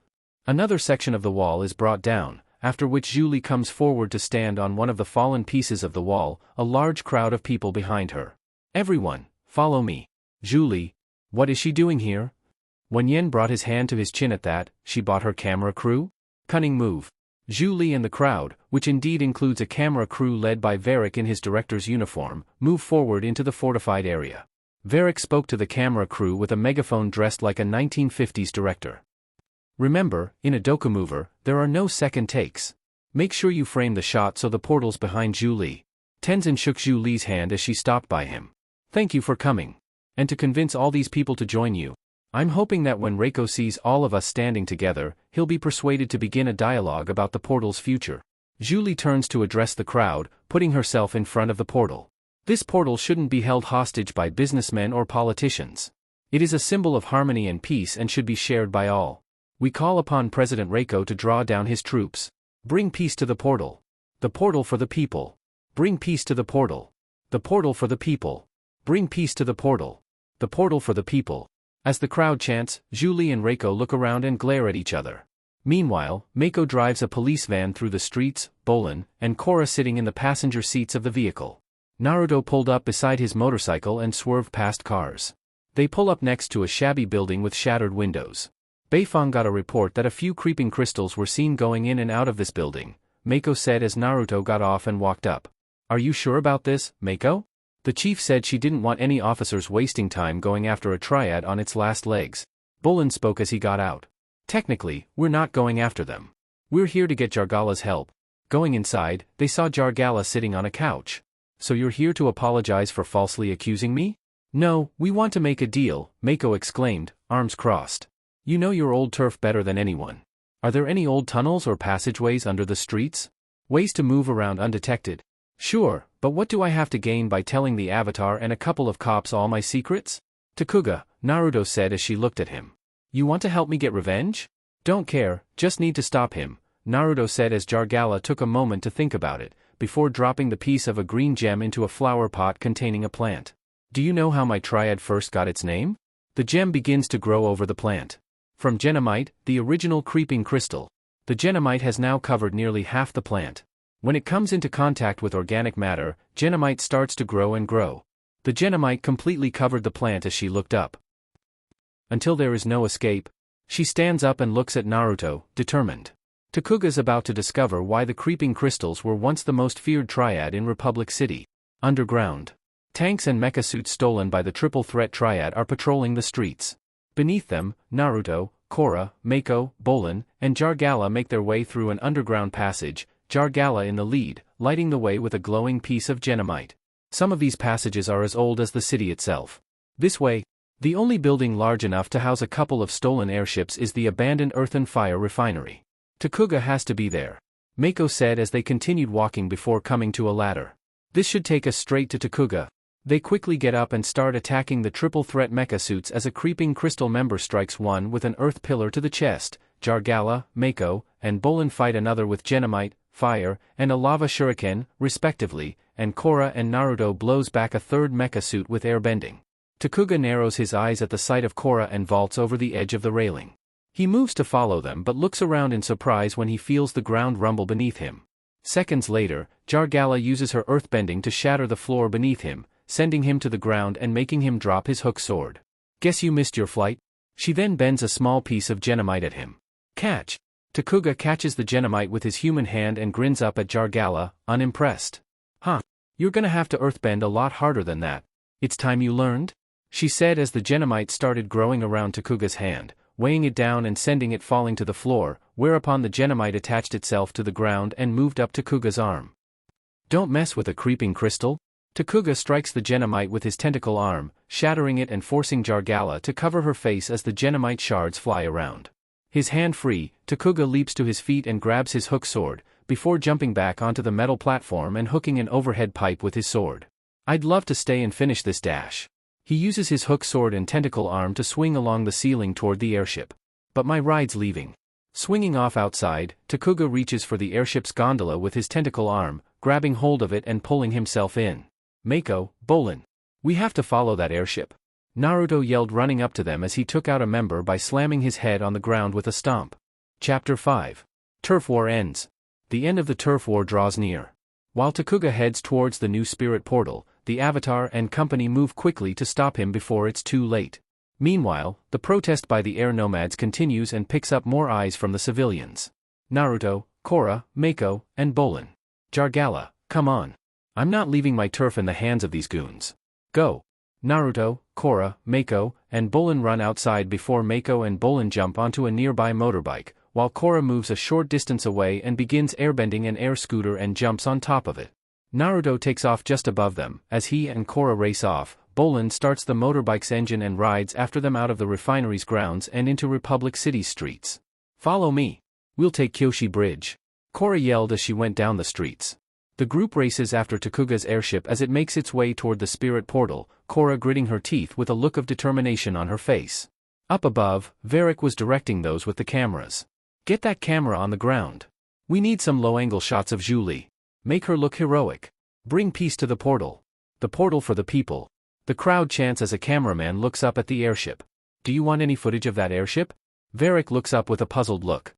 Another section of the wall is brought down, after which Zhu Li comes forward to stand on one of the fallen pieces of the wall, a large crowd of people behind her. Everyone, follow me. Zhu Li. What is she doing here? Wen Yen brought his hand to his chin at that. She bought her camera crew? Cunning move. Zhu Li and the crowd, which indeed includes a camera crew led by Varrick in his director's uniform, move forward into the fortified area. Varrick spoke to the camera crew with a megaphone dressed like a 1950s director. Remember, in a dokumover, there are no second takes. Make sure you frame the shot so the portal's behind Zhu Li. Tenzin shook Zhu Li's hand as she stopped by him. Thank you for coming. And to convince all these people to join you. I'm hoping that when Reiko sees all of us standing together, he'll be persuaded to begin a dialogue about the portal's future. Zhu Li turns to address the crowd, putting herself in front of the portal. This portal shouldn't be held hostage by businessmen or politicians. It is a symbol of harmony and peace and should be shared by all. We call upon President Reiko to draw down his troops. Bring peace to the portal. The portal for the people. Bring peace to the portal. The portal for the people. Bring peace to the portal. The portal for the people. As the crowd chants, Julie and Reiko look around and glare at each other. Meanwhile, Mako drives a police van through the streets, Bolan and Korra sitting in the passenger seats of the vehicle. Naruto pulled up beside his motorcycle and swerved past cars. They pull up next to a shabby building with shattered windows. Beifong got a report that a few creeping crystals were seen going in and out of this building, Mako said as Naruto got off and walked up. Are you sure about this, Mako? The chief said she didn't want any officers wasting time going after a triad on its last legs. Bolan spoke as he got out. Technically, we're not going after them. We're here to get Jargala's help. Going inside, they saw Jargala sitting on a couch. So you're here to apologize for falsely accusing me? No, we want to make a deal, Mako exclaimed, arms crossed. You know your old turf better than anyone. Are there any old tunnels or passageways under the streets? Ways to move around undetected? Sure, but what do I have to gain by telling the Avatar and a couple of cops all my secrets? Takuga, Naruto said as she looked at him. You want to help me get revenge? Don't care, just need to stop him, Naruto said as Jargala took a moment to think about it, before dropping the piece of a green gem into a flower pot containing a plant. Do you know how my triad first got its name? The gem begins to grow over the plant. From genomite, the original creeping crystal. The genomite has now covered nearly half the plant. When it comes into contact with organic matter, genomite starts to grow and grow. The genomite completely covered the plant as she looked up. Until there is no escape. She stands up and looks at Naruto, determined. Takuga's about to discover why the creeping crystals were once the most feared triad in Republic City. Underground. Tanks and mecha suits stolen by the triple threat triad are patrolling the streets. Beneath them, Naruto, Korra, Mako, Bolan, and Jargala make their way through an underground passage, Jargala in the lead, lighting the way with a glowing piece of genomite. Some of these passages are as old as the city itself. This way, the only building large enough to house a couple of stolen airships is the abandoned earthen fire refinery. Takuga has to be there, Mako said as they continued walking before coming to a ladder. This should take us straight to Takuga. They quickly get up and start attacking the triple threat mecha suits as a creeping crystal member strikes one with an earth pillar to the chest. Jargala, Mako, and Bolan fight another with genomite, fire, and a lava shuriken, respectively, and Korra and Naruto blows back a third mecha suit with airbending. Takuga narrows his eyes at the sight of Korra and vaults over the edge of the railing. He moves to follow them but looks around in surprise when he feels the ground rumble beneath him. Seconds later, Jargala uses her earthbending to shatter the floor beneath him, sending him to the ground and making him drop his hook sword. Guess you missed your flight? She then bends a small piece of genomite at him. Catch! Takuga catches the genomite with his human hand and grins up at Jargala, unimpressed. Huh, you're gonna have to earthbend a lot harder than that. It's time you learned? She said as the genomite started growing around Takuga's hand, weighing it down and sending it falling to the floor, whereupon the genomite attached itself to the ground and moved up Takuga's arm. Don't mess with a creeping crystal. Takuga strikes the genomite with his tentacle arm, shattering it and forcing Jargala to cover her face as the genomite shards fly around. His hand free, Takuga leaps to his feet and grabs his hook sword, before jumping back onto the metal platform and hooking an overhead pipe with his sword. I'd love to stay and finish this dash. He uses his hook sword and tentacle arm to swing along the ceiling toward the airship. But my ride's leaving. Swinging off outside, Takuga reaches for the airship's gondola with his tentacle arm, grabbing hold of it and pulling himself in. Mako, Bolan. We have to follow that airship. Naruto yelled, running up to them as he took out a member by slamming his head on the ground with a stomp. Chapter 5. Turf War ends. The end of the turf war draws near. While Takuga heads towards the new spirit portal, the Avatar and company move quickly to stop him before it's too late. Meanwhile, the protest by the air nomads continues and picks up more eyes from the civilians. Naruto, Korra, Mako, and Bolan. Jargala, come on. I'm not leaving my turf in the hands of these goons. Go. Naruto, Korra, Mako, and Bolan run outside before Mako and Bolan jump onto a nearby motorbike, while Korra moves a short distance away and begins airbending an air scooter and jumps on top of it. Naruto takes off just above them. As he and Korra race off, Bolan starts the motorbike's engine and rides after them out of the refinery's grounds and into Republic City's streets. Follow me. We'll take Kyoshi Bridge. Korra yelled as she went down the streets. The group races after Takuga's airship as it makes its way toward the spirit portal, Korra gritting her teeth with a look of determination on her face. Up above, Varric was directing those with the cameras. Get that camera on the ground. We need some low-angle shots of Julie. Make her look heroic. Bring peace to the portal. The portal for the people. The crowd chants as a cameraman looks up at the airship. Do you want any footage of that airship? Varric looks up with a puzzled look.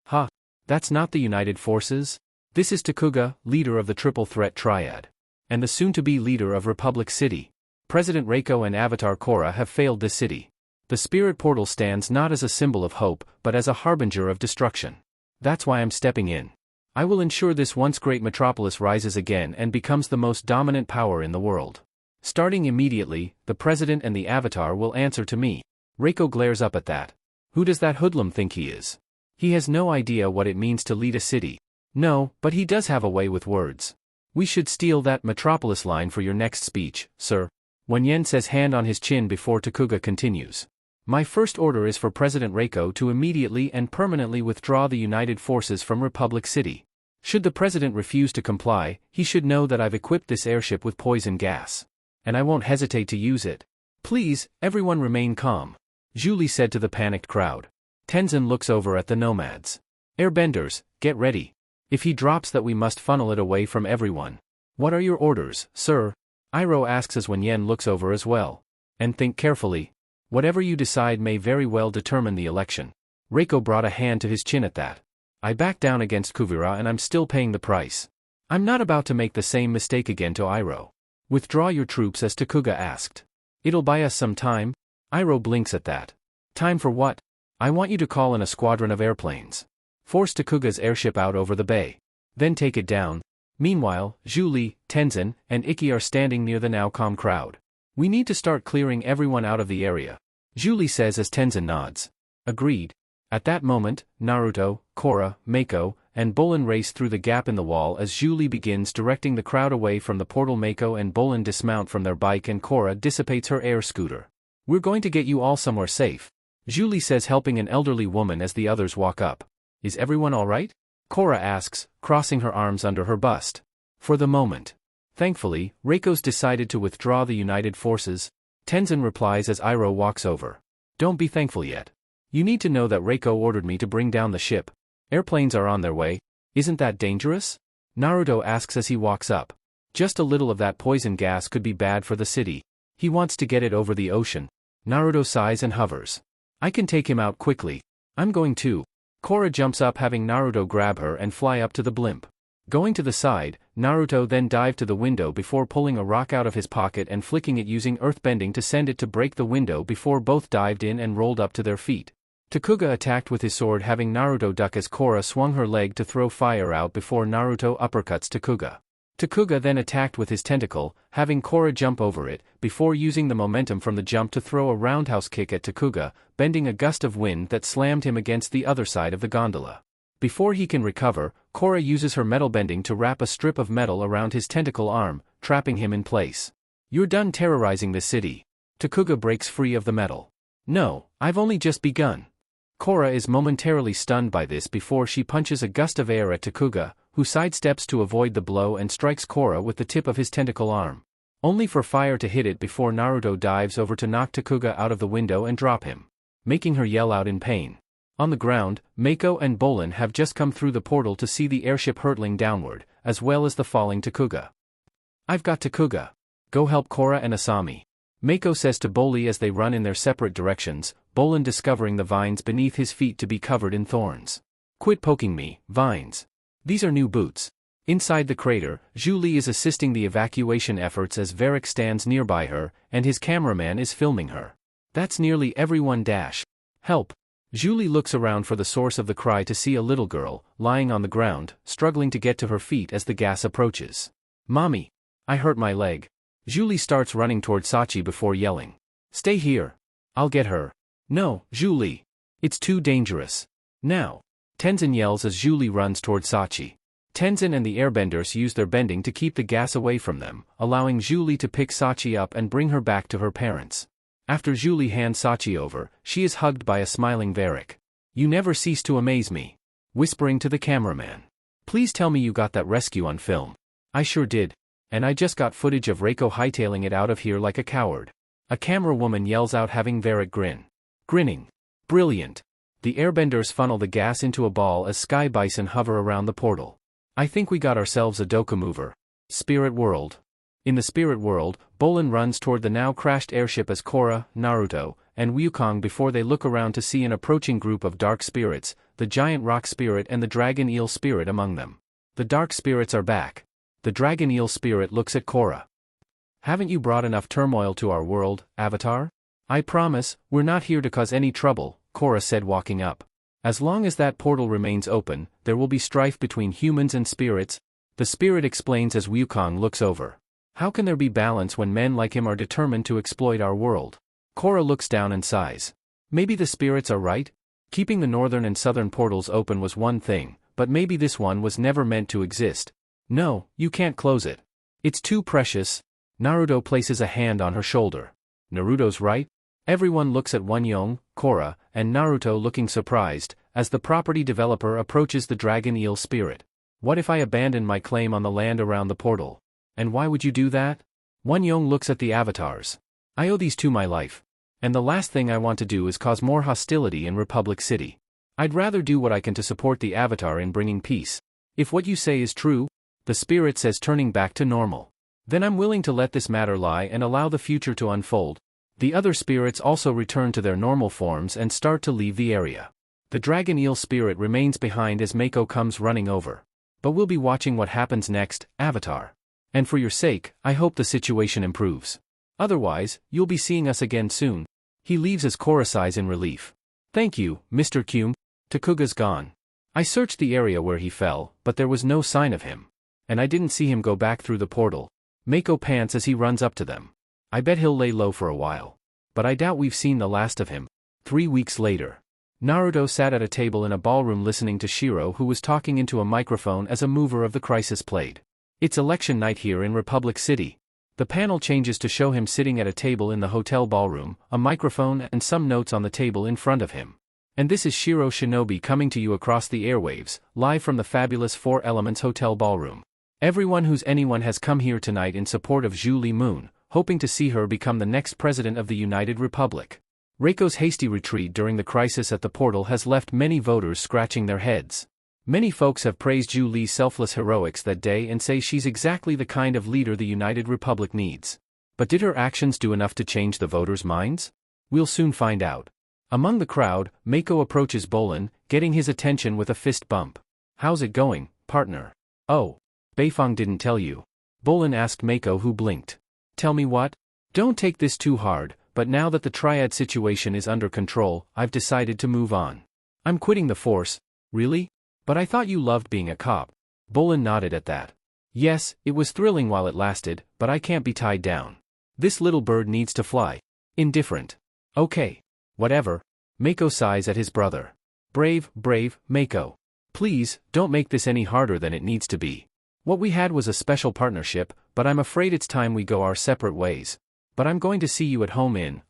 Huh. That's not the United Forces? This is Takuga, leader of the Triple Threat Triad. And the soon-to-be leader of Republic City. President Reiko and Avatar Korra have failed this city. The spirit portal stands not as a symbol of hope, but as a harbinger of destruction. That's why I'm stepping in. I will ensure this once great metropolis rises again and becomes the most dominant power in the world. Starting immediately, the President and the Avatar will answer to me. Reiko glares up at that. Who does that hoodlum think he is? He has no idea what it means to lead a city. No, but he does have a way with words. We should steal that metropolis line for your next speech, sir. Wenyen says, hand on his chin before Takuga continues. My first order is for President Reiko to immediately and permanently withdraw the United Forces from Republic City. Should the President refuse to comply, he should know that I've equipped this airship with poison gas. And I won't hesitate to use it. Please, everyone remain calm. Julie said to the panicked crowd. Tenzin looks over at the nomads. Airbenders, get ready. If he drops that, we must funnel it away from everyone. What are your orders, sir? Iroh asks as Wenyen looks over as well. And think carefully. Whatever you decide may very well determine the election. Reiko brought a hand to his chin at that. I back down against Kuvira and I'm still paying the price. I'm not about to make the same mistake again. To Iroh. Withdraw your troops, as Takuga asked. It'll buy us some time? Iroh blinks at that. Time for what? I want you to call in a squadron of airplanes. Force Takuga's airship out over the bay. Then take it down. Meanwhile, Julie, Tenzin, and Ikki are standing near the now calm crowd. We need to start clearing everyone out of the area. Julie says as Tenzin nods. Agreed. At that moment, Naruto, Korra, Mako, and Bolan race through the gap in the wall as Julie begins directing the crowd away from the portal. Mako and Bolan dismount from their bike and Korra dissipates her air scooter. We're going to get you all somewhere safe. Julie says, helping an elderly woman as the others walk up. Is everyone all right? Korra asks, crossing her arms under her bust. For the moment. Thankfully, Reiko's decided to withdraw the United Forces. Tenzin replies as Iroh walks over. Don't be thankful yet. You need to know that Reiko ordered me to bring down the ship. Airplanes are on their way. Isn't that dangerous? Naruto asks as he walks up. Just a little of that poison gas could be bad for the city. He wants to get it over the ocean. Naruto sighs and hovers. I can take him out quickly. I'm going to. Korra jumps up, having Naruto grab her and fly up to the blimp. Going to the side, Naruto then dived to the window before pulling a rock out of his pocket and flicking it using earthbending to send it to break the window before both dived in and rolled up to their feet. Takuga attacked with his sword, having Naruto duck as Korra swung her leg to throw fire out before Naruto uppercuts Takuga. Takuga then attacked with his tentacle, having Korra jump over it, before using the momentum from the jump to throw a roundhouse kick at Takuga, bending a gust of wind that slammed him against the other side of the gondola. Before he can recover, Korra uses her metal bending to wrap a strip of metal around his tentacle arm, trapping him in place. You're done terrorizing this city. Takuga breaks free of the metal. No, I've only just begun. Korra is momentarily stunned by this before she punches a gust of air at Takuga, who sidesteps to avoid the blow and strikes Korra with the tip of his tentacle arm. Only for fire to hit it before Naruto dives over to knock Takuga out of the window and drop him, making her yell out in pain. On the ground, Mako and Bolan have just come through the portal to see the airship hurtling downward, as well as the falling Takuga. I've got Takuga. Go help Korra and Asami. Mako says to Boli as they run in their separate directions, Bolan discovering the vines beneath his feet to be covered in thorns. Quit poking me, vines. These are new boots. Inside the crater, Julie is assisting the evacuation efforts as Varric stands nearby her, and his cameraman is filming her. That's nearly everyone. Help. Julie looks around for the source of the cry to see a little girl, lying on the ground, struggling to get to her feet as the gas approaches. Mommy. I hurt my leg. Julie starts running toward Sachi before yelling. Stay here. I'll get her. No, Julie. It's too dangerous. Now. Tenzin yells as Julie runs toward Sachi. Tenzin and the airbenders use their bending to keep the gas away from them, allowing Julie to pick Sachi up and bring her back to her parents. After Julie hands Sachi over, she is hugged by a smiling Varric. You never cease to amaze me. Whispering to the cameraman. Please tell me you got that rescue on film. I sure did. And I just got footage of Reiko hightailing it out of here like a coward. A camera woman yells out, having Varric grin. Grinning. Brilliant. The airbenders funnel the gas into a ball as sky bison hover around the portal. I think we got ourselves a Doka mover. Spirit World. In the Spirit World, Bolan runs toward the now crashed airship as Korra, Naruto, and Wukong before they look around to see an approaching group of dark spirits, the giant rock spirit and the dragon eel spirit among them. The dark spirits are back. The dragon eel spirit looks at Korra. Haven't you brought enough turmoil to our world, Avatar? I promise, we're not here to cause any trouble, Korra said, walking up. As long as that portal remains open, there will be strife between humans and spirits, the spirit explains as Wukong looks over. How can there be balance when men like him are determined to exploit our world? Korra looks down and sighs. Maybe the spirits are right? Keeping the northern and southern portals open was one thing, but maybe this one was never meant to exist. No, you can't close it. It's too precious. Naruto places a hand on her shoulder. Naruto's right? Everyone looks at Wonyoung, Korra, and Naruto looking surprised, as the property developer approaches the dragon eel spirit. What if I abandon my claim on the land around the portal? And why would you do that? Wonyoung looks at the avatars. I owe these two my life. And the last thing I want to do is cause more hostility in Republic City. I'd rather do what I can to support the avatar in bringing peace. If what you say is true, the spirit says, turning back to normal, then I'm willing to let this matter lie and allow the future to unfold. The other spirits also return to their normal forms and start to leave the area. The dragon eel spirit remains behind as Mako comes running over. But we'll be watching what happens next, Avatar. And for your sake, I hope the situation improves. Otherwise, you'll be seeing us again soon. He leaves as Korra sighs in relief. Thank you, Mr. Kume. Takuga's gone. I searched the area where he fell, but there was no sign of him. And I didn't see him go back through the portal. Mako pants as he runs up to them. I bet he'll lay low for a while. But I doubt we've seen the last of him. 3 weeks later. Naruto sat at a table in a ballroom listening to Shiro, who was talking into a microphone as a mover of the crisis played. It's election night here in Republic City. The panel changes to show him sitting at a table in the hotel ballroom, a microphone and some notes on the table in front of him. And this is Shiro Shinobi coming to you across the airwaves, live from the fabulous Four Elements Hotel ballroom. Everyone who's anyone has come here tonight in support of Zhu Li Moon, hoping to see her become the next president of the United Republic. Reiko's hasty retreat during the crisis at the portal has left many voters scratching their heads. Many folks have praised Zhu Li's selfless heroics that day and say she's exactly the kind of leader the United Republic needs. But did her actions do enough to change the voters' minds? We'll soon find out. Among the crowd, Mako approaches Bolan, getting his attention with a fist bump. How's it going, partner? Oh. Beifong didn't tell you. Bolan asked Mako, who blinked. Tell me what? Don't take this too hard, but now that the triad situation is under control, I've decided to move on. I'm quitting the force. Really? But I thought you loved being a cop. Bolan nodded at that. Yes, it was thrilling while it lasted, but I can't be tied down. This little bird needs to fly. Indifferent. Okay. Whatever. Mako sighs at his brother. Brave, Mako. Please, don't make this any harder than it needs to be. What we had was a special partnership, but I'm afraid it's time we go our separate ways. But I'm going to see you at home in,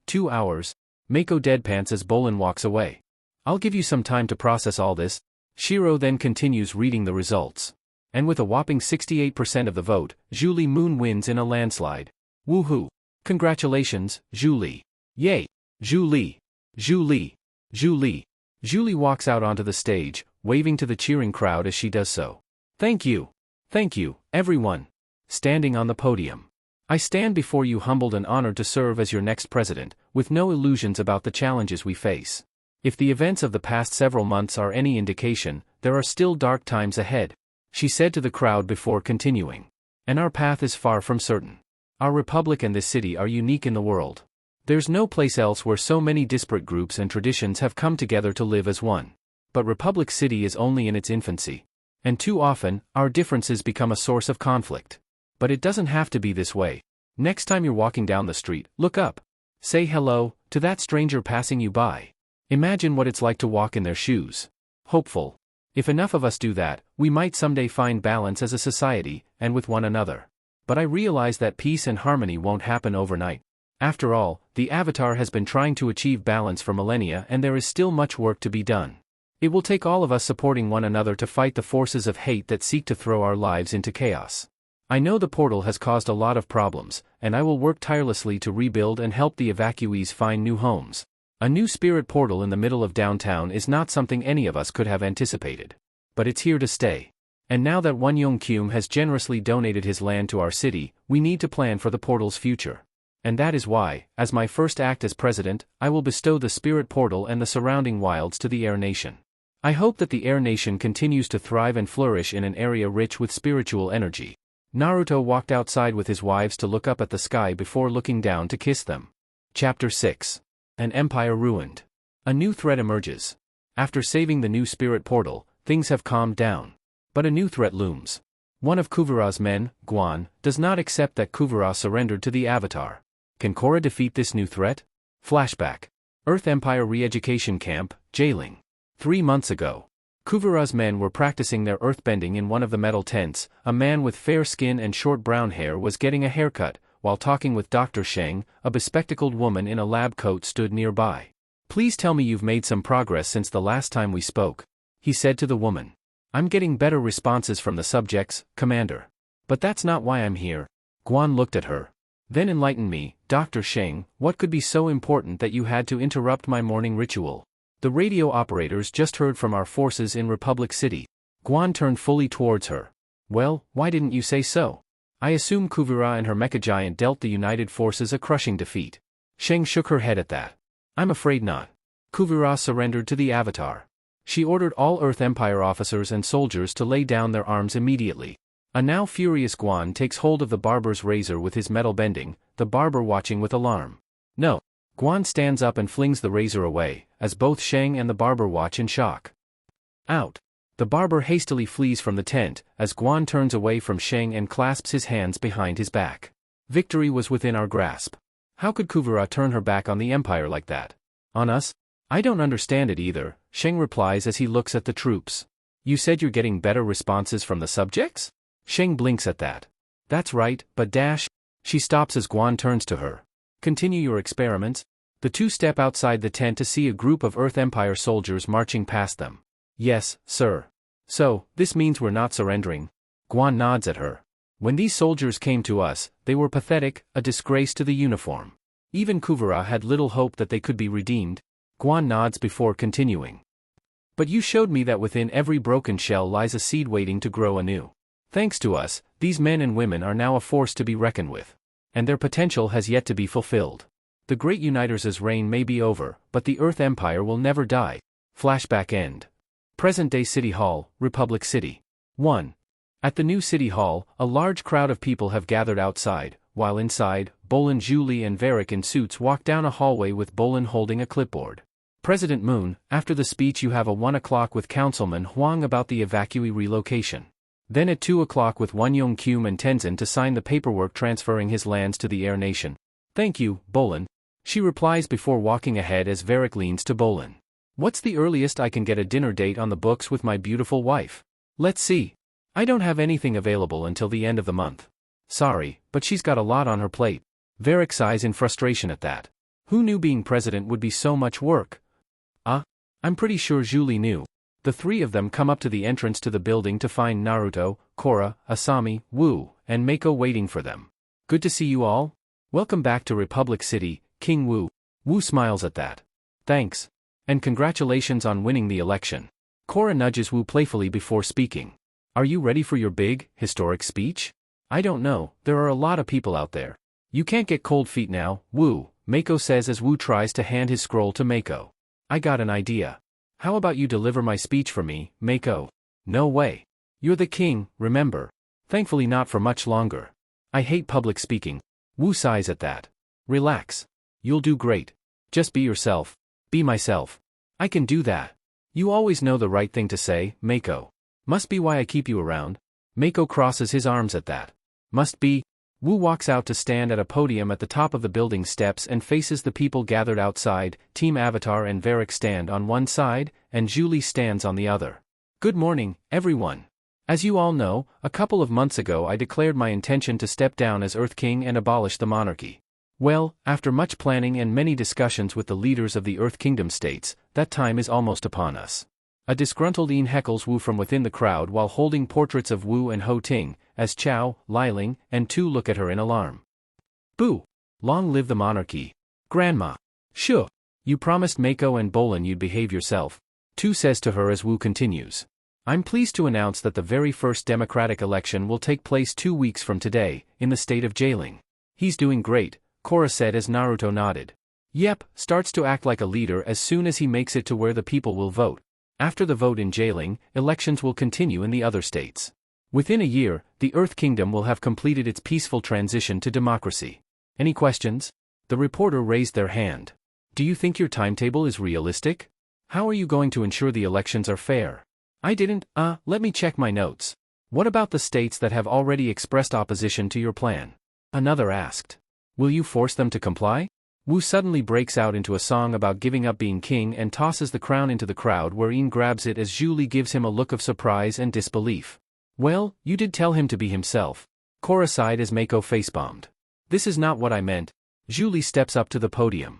2 hours. Mako deadpants as Bolan walks away. I'll give you some time to process all this. Shiro then continues reading the results. And with a whopping 68% of the vote, Zhu Li Moon wins in a landslide. Woohoo! Congratulations, Zhu Li. Yay! Zhu Li! Zhu Li! Zhu Li! Zhu Li walks out onto the stage, waving to the cheering crowd as she does so. Thank you, everyone. Standing on the podium. I stand before you humbled and honored to serve as your next president, with no illusions about the challenges we face. If the events of the past several months are any indication, there are still dark times ahead, she said to the crowd before continuing. And our path is far from certain. Our republic and this city are unique in the world. There's no place else where so many disparate groups and traditions have come together to live as one. But Republic City is only in its infancy. And too often, our differences become a source of conflict. But it doesn't have to be this way. Next time you're walking down the street, look up. Say hello to that stranger passing you by. Imagine what it's like to walk in their shoes. Hopeful. If enough of us do that, we might someday find balance as a society, and with one another. But I realize that peace and harmony won't happen overnight. After all, the Avatar has been trying to achieve balance for millennia and there is still much work to be done. It will take all of us supporting one another to fight the forces of hate that seek to throw our lives into chaos. I know the portal has caused a lot of problems, and I will work tirelessly to rebuild and help the evacuees find new homes. A new spirit portal in the middle of downtown is not something any of us could have anticipated. But it's here to stay. And now that Wonyoung-kyum has generously donated his land to our city, we need to plan for the portal's future. And that is why, as my first act as president, I will bestow the spirit portal and the surrounding wilds to the Air Nation. I hope that the Air Nation continues to thrive and flourish in an area rich with spiritual energy. Naruto walked outside with his wives to look up at the sky before looking down to kiss them. Chapter 6. An empire ruined. A new threat emerges. After saving the new spirit portal, things have calmed down. But a new threat looms. One of Kuvura's men, Guan, does not accept that Kuvura surrendered to the Avatar. Can Korra defeat this new threat? Flashback. Earth Empire Re-Education Camp, Jailing. 3 months ago. Kuvura's men were practicing their earthbending in one of the metal tents. A man with fair skin and short brown hair was getting a haircut, while talking with Dr. Sheng. A bespectacled woman in a lab coat stood nearby. "Please tell me you've made some progress since the last time we spoke," he said to the woman. "I'm getting better responses from the subjects, Commander. But that's not why I'm here." Guan looked at her. "Then enlighten me, Dr. Sheng, what could be so important that you had to interrupt my morning ritual?" "The radio operators just heard from our forces in Republic City." Guan turned fully towards her. "Well, why didn't you say so? I assume Kuvura and her mecha giant dealt the United Forces a crushing defeat." Sheng shook her head at that. "I'm afraid not. Kuvura surrendered to the Avatar. She ordered all Earth Empire officers and soldiers to lay down their arms immediately." A now furious Guan takes hold of the barber's razor with his metal bending, the barber watching with alarm. "No." Guan stands up and flings the razor away, as both Sheng and the barber watch in shock. "Out." The barber hastily flees from the tent, as Guan turns away from Sheng and clasps his hands behind his back. Victory was within our grasp. How could Kuvura turn her back on the Empire like that? On us? "I don't understand it either," Sheng replies as he looks at the troops. "You said you're getting better responses from the subjects?" Sheng blinks at that. "That's right, but dash." She stops as Guan turns to her. "Continue your experiments." The two step outside the tent to see a group of Earth Empire soldiers marching past them. "Yes, sir." "So, this means we're not surrendering?" Guan nods at her. "When these soldiers came to us, they were pathetic, a disgrace to the uniform. Even Kuvura had little hope that they could be redeemed." Guan nods before continuing. "But you showed me that within every broken shell lies a seed waiting to grow anew. Thanks to us, these men and women are now a force to be reckoned with. And their potential has yet to be fulfilled. The Great Uniters' reign may be over, but the Earth Empire will never die." Flashback end. Present-day City Hall, Republic City. 1. At the new City Hall, a large crowd of people have gathered outside, while inside, Bolan, Julie and Varric in suits walk down a hallway with Bolan holding a clipboard. "President Moon, after the speech you have a 1 o'clock with Councilman Huang about the evacuee relocation. Then at 2 o'clock with Wonyoung-kyum and Tenzin to sign the paperwork transferring his lands to the Air Nation." "Thank you, Bolan," she replies before walking ahead as Varric leans to Bolan. "What's the earliest I can get a dinner date on the books with my beautiful wife?" "Let's see. I don't have anything available until the end of the month." "Sorry, but she's got a lot on her plate." Varric sighs in frustration at that. Who knew being president would be so much work? I'm pretty sure Julie knew. The three of them come up to the entrance to the building to find Naruto, Korra, Asami, Wu, and Mako waiting for them. "Good to see you all. Welcome back to Republic City, King Wu." Wu smiles at that. "Thanks. And congratulations on winning the election." Korra nudges Wu playfully before speaking. "Are you ready for your big, historic speech?" "I don't know, there are a lot of people out there." "You can't get cold feet now, Wu," Mako says as Wu tries to hand his scroll to Mako. "I got an idea. How about you deliver my speech for me, Mako?" "No way. You're the king, remember." "Thankfully not for much longer. I hate public speaking." Wu sighs at that. "Relax. You'll do great. Just be yourself." "Be myself. I can do that." "You always know the right thing to say, Mako. Must be why I keep you around." Mako crosses his arms at that. "Must be." Wu walks out to stand at a podium at the top of the building steps and faces the people gathered outside. Team Avatar and Varric stand on one side, and Julie stands on the other. "Good morning, everyone. As you all know, a couple of months ago I declared my intention to step down as Earth King and abolish the monarchy. Well, after much planning and many discussions with the leaders of the Earth Kingdom states, that time is almost upon us. A disgruntled Een heckles Wu from within the crowd while holding portraits of Wu and Ho Ting, as Chao, Liling, and Tu look at her in alarm. Boo! Long live the monarchy. Grandma. Shoo! You promised Mako and Bolan you'd behave yourself, Tu says to her as Wu continues. I'm pleased to announce that the very first democratic election will take place 2 weeks from today, in the state of Jailing. He's doing great, Korra said as Naruto nodded. Yep, starts to act like a leader as soon as he makes it to where the people will vote. After the vote in Jailing, elections will continue in the other states. Within a year, the Earth Kingdom will have completed its peaceful transition to democracy. Any questions? The reporter raised their hand. Do you think your timetable is realistic? How are you going to ensure the elections are fair? I didn't, let me check my notes. What about the states that have already expressed opposition to your plan? Another asked. Will you force them to comply? Wu suddenly breaks out into a song about giving up being king and tosses the crown into the crowd where Een grabs it as Zhu Li gives him a look of surprise and disbelief. Well, you did tell him to be himself. Korra sighed as Mako facebombed. This is not what I meant. Zhu Li steps up to the podium.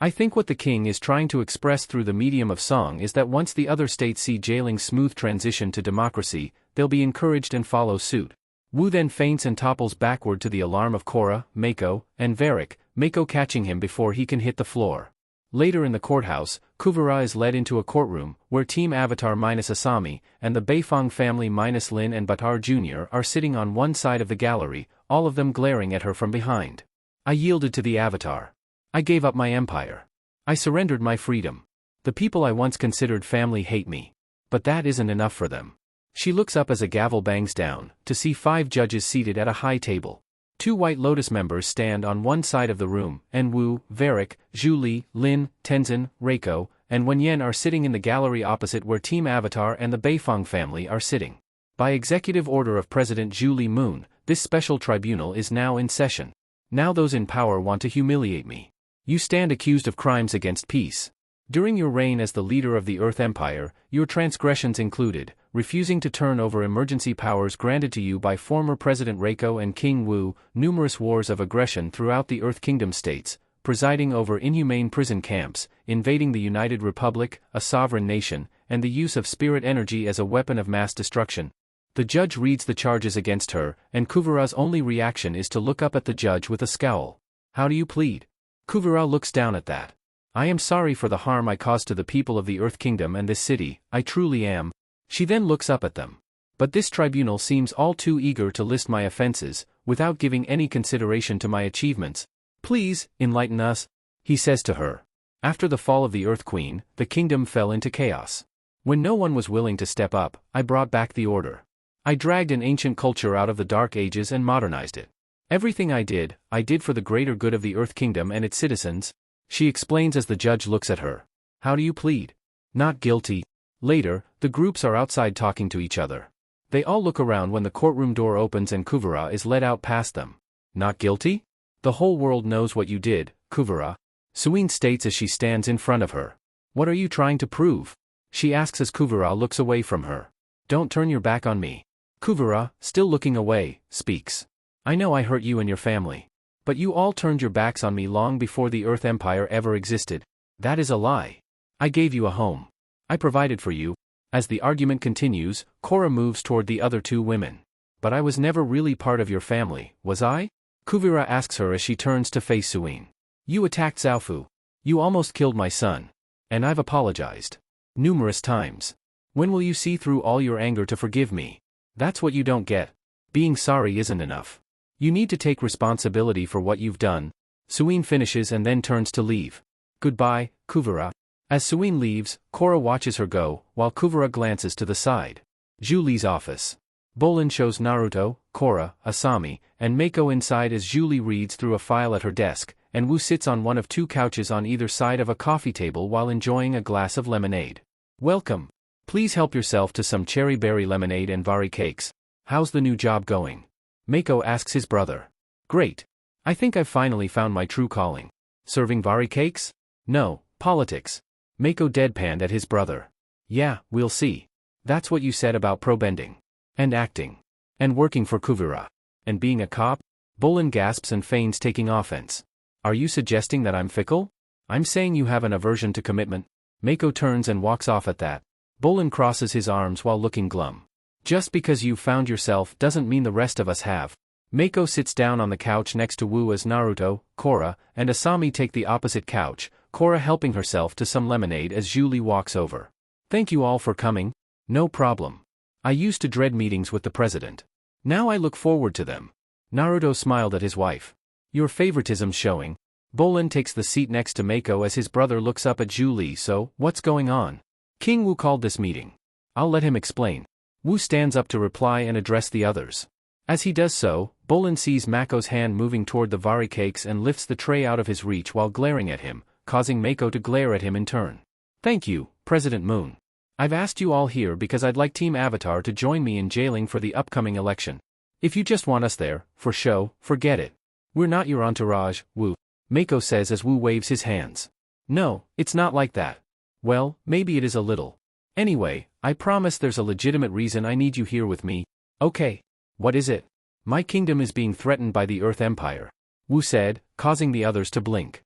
I think what the king is trying to express through the medium of song is that once the other states see Jailing's smooth transition to democracy, they'll be encouraged and follow suit. Wu then faints and topples backward to the alarm of Korra, Mako, and Varrick, Mako catching him before he can hit the floor. Later in the courthouse, Kuvara is led into a courtroom, where Team Avatar minus Asami, and the Beifong family minus Lin and Batar Jr. are sitting on one side of the gallery, all of them glaring at her from behind. I yielded to the Avatar. I gave up my empire. I surrendered my freedom. The people I once considered family hate me. But that isn't enough for them. She looks up as a gavel bangs down, to see 5 judges seated at a high table. 2 White Lotus members stand on one side of the room, and Wu, Varrick, Zhu Li, Lin, Tenzin, Reiko, and Wenyan are sitting in the gallery opposite where Team Avatar and the Beifong family are sitting. By executive order of President Zhu Li Moon, this special tribunal is now in session. Now those in power want to humiliate me. You stand accused of crimes against peace. During your reign as the leader of the Earth Empire, your transgressions included refusing to turn over emergency powers granted to you by former President Reiko and King Wu, numerous wars of aggression throughout the Earth Kingdom states, presiding over inhumane prison camps, invading the United Republic, a sovereign nation, and the use of spirit energy as a weapon of mass destruction. The judge reads the charges against her, and Kuvara's only reaction is to look up at the judge with a scowl. How do you plead? Kuvara looks down at that. I am sorry for the harm I caused to the people of the Earth Kingdom and this city, I truly am. She then looks up at them. But this tribunal seems all too eager to list my offenses, without giving any consideration to my achievements. Please, enlighten us, he says to her. After the fall of the Earth Queen, the kingdom fell into chaos. When no one was willing to step up, I brought back the order. I dragged an ancient culture out of the Dark Ages and modernized it. Everything I did for the greater good of the Earth Kingdom and its citizens, she explains as the judge looks at her. How do you plead? Not guilty. Later, the groups are outside talking to each other. They all look around when the courtroom door opens and Kuvara is led out past them. Not guilty? The whole world knows what you did, Kuvara. Suin states as she stands in front of her. What are you trying to prove? She asks as Kuvara looks away from her. Don't turn your back on me. Kuvara, still looking away, speaks. I know I hurt you and your family. But you all turned your backs on me long before the Earth Empire ever existed. That is a lie. I gave you a home. I provided for you. As the argument continues, Korra moves toward the other 2 women. But I was never really part of your family, was I? Kuvira asks her as she turns to face Suin. You attacked Zaofu. You almost killed my son. And I've apologized. Numerous times. When will you see through all your anger to forgive me? That's what you don't get. Being sorry isn't enough. You need to take responsibility for what you've done. Suin finishes and then turns to leave. Goodbye, Kuvira. As Suin leaves, Korra watches her go, while Kuvira glances to the side. Zhu Li's office. Bolan shows Naruto, Korra, Asami, and Mako inside as Zhu Li reads through a file at her desk, and Wu sits on one of 2 couches on either side of a coffee table while enjoying a glass of lemonade. Welcome. Please help yourself to some cherry berry lemonade and vari cakes. How's the new job going? Mako asks his brother. Great. I think I've finally found my true calling. Serving vari cakes? No, politics. Mako deadpanned at his brother. Yeah, we'll see. That's what you said about pro-bending. And acting. And working for Kuvira. And being a cop? Bolan gasps and feigns taking offense. Are you suggesting that I'm fickle? I'm saying you have an aversion to commitment. Mako turns and walks off at that. Bolan crosses his arms while looking glum. Just because you found yourself doesn't mean the rest of us have. Mako sits down on the couch next to Wu as Naruto, Korra, and Asami take the opposite couch, Korra helping herself to some lemonade as Julie walks over. Thank you all for coming. No problem. I used to dread meetings with the president. Now I look forward to them. Naruto smiled at his wife. Your favoritism's showing. Bolan takes the seat next to Mako as his brother looks up at Julie. So, what's going on? King Wu called this meeting. I'll let him explain. Wu stands up to reply and address the others. As he does so, Bolan sees Mako's hand moving toward the vari cakes and lifts the tray out of his reach while glaring at him, causing Mako to glare at him in turn. Thank you, President Moon. I've asked you all here because I'd like Team Avatar to join me in jailing for the upcoming election. If you just want us there, for show, forget it. We're not your entourage, Wu. Mako says as Wu waves his hands. No, it's not like that. Well, maybe it is a little. Anyway, I promise there's a legitimate reason I need you here with me. Okay. What is it? My kingdom is being threatened by the Earth Empire. Wu said, causing the others to blink.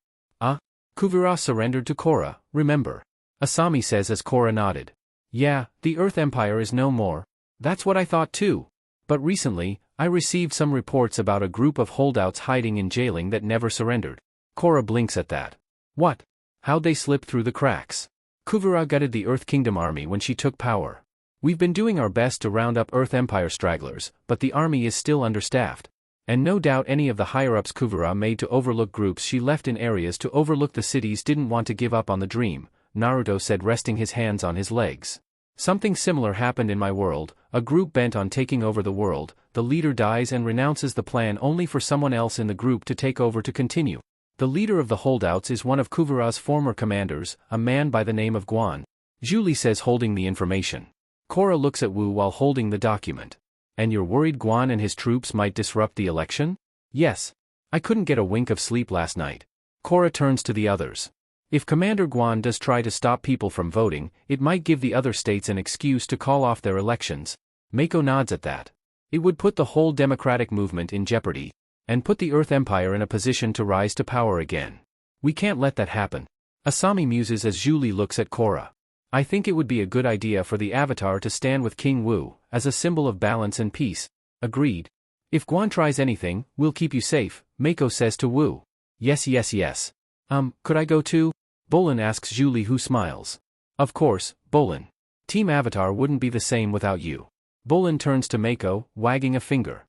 Kuvira surrendered to Korra, remember? Asami says as Korra nodded. Yeah, the Earth Empire is no more. That's what I thought too. But recently, I received some reports about a group of holdouts hiding in jailing that never surrendered. Korra blinks at that. What? How'd they slip through the cracks? Kuvira gutted the Earth Kingdom army when she took power. We've been doing our best to round up Earth Empire stragglers, but the army is still understaffed. And no doubt any of the higher-ups Kuvira made to overlook groups she left in areas to overlook the cities didn't want to give up on the dream, Naruto said, resting his hands on his legs. Something similar happened in my world, a group bent on taking over the world, the leader dies and renounces the plan only for someone else in the group to take over to continue. The leader of the holdouts is one of Kuvira's former commanders, a man by the name of Guan. Julie says, holding the information. Korra looks at Wu while holding the document. And you're worried Guan and his troops might disrupt the election? Yes. I couldn't get a wink of sleep last night. Korra turns to the others. If Commander Guan does try to stop people from voting, it might give the other states an excuse to call off their elections. Mako nods at that. It would put the whole democratic movement in jeopardy, and put the Earth Empire in a position to rise to power again. We can't let that happen. Asami muses as Julie looks at Korra. I think it would be a good idea for the Avatar to stand with King Wu, as a symbol of balance and peace. Agreed. If Guan tries anything, we'll keep you safe, Mako says to Wu. Yes. Could I go too? Bolan asks Julie, who smiles. Of course, Bolan. Team Avatar wouldn't be the same without you. Bolan turns to Mako, wagging a finger.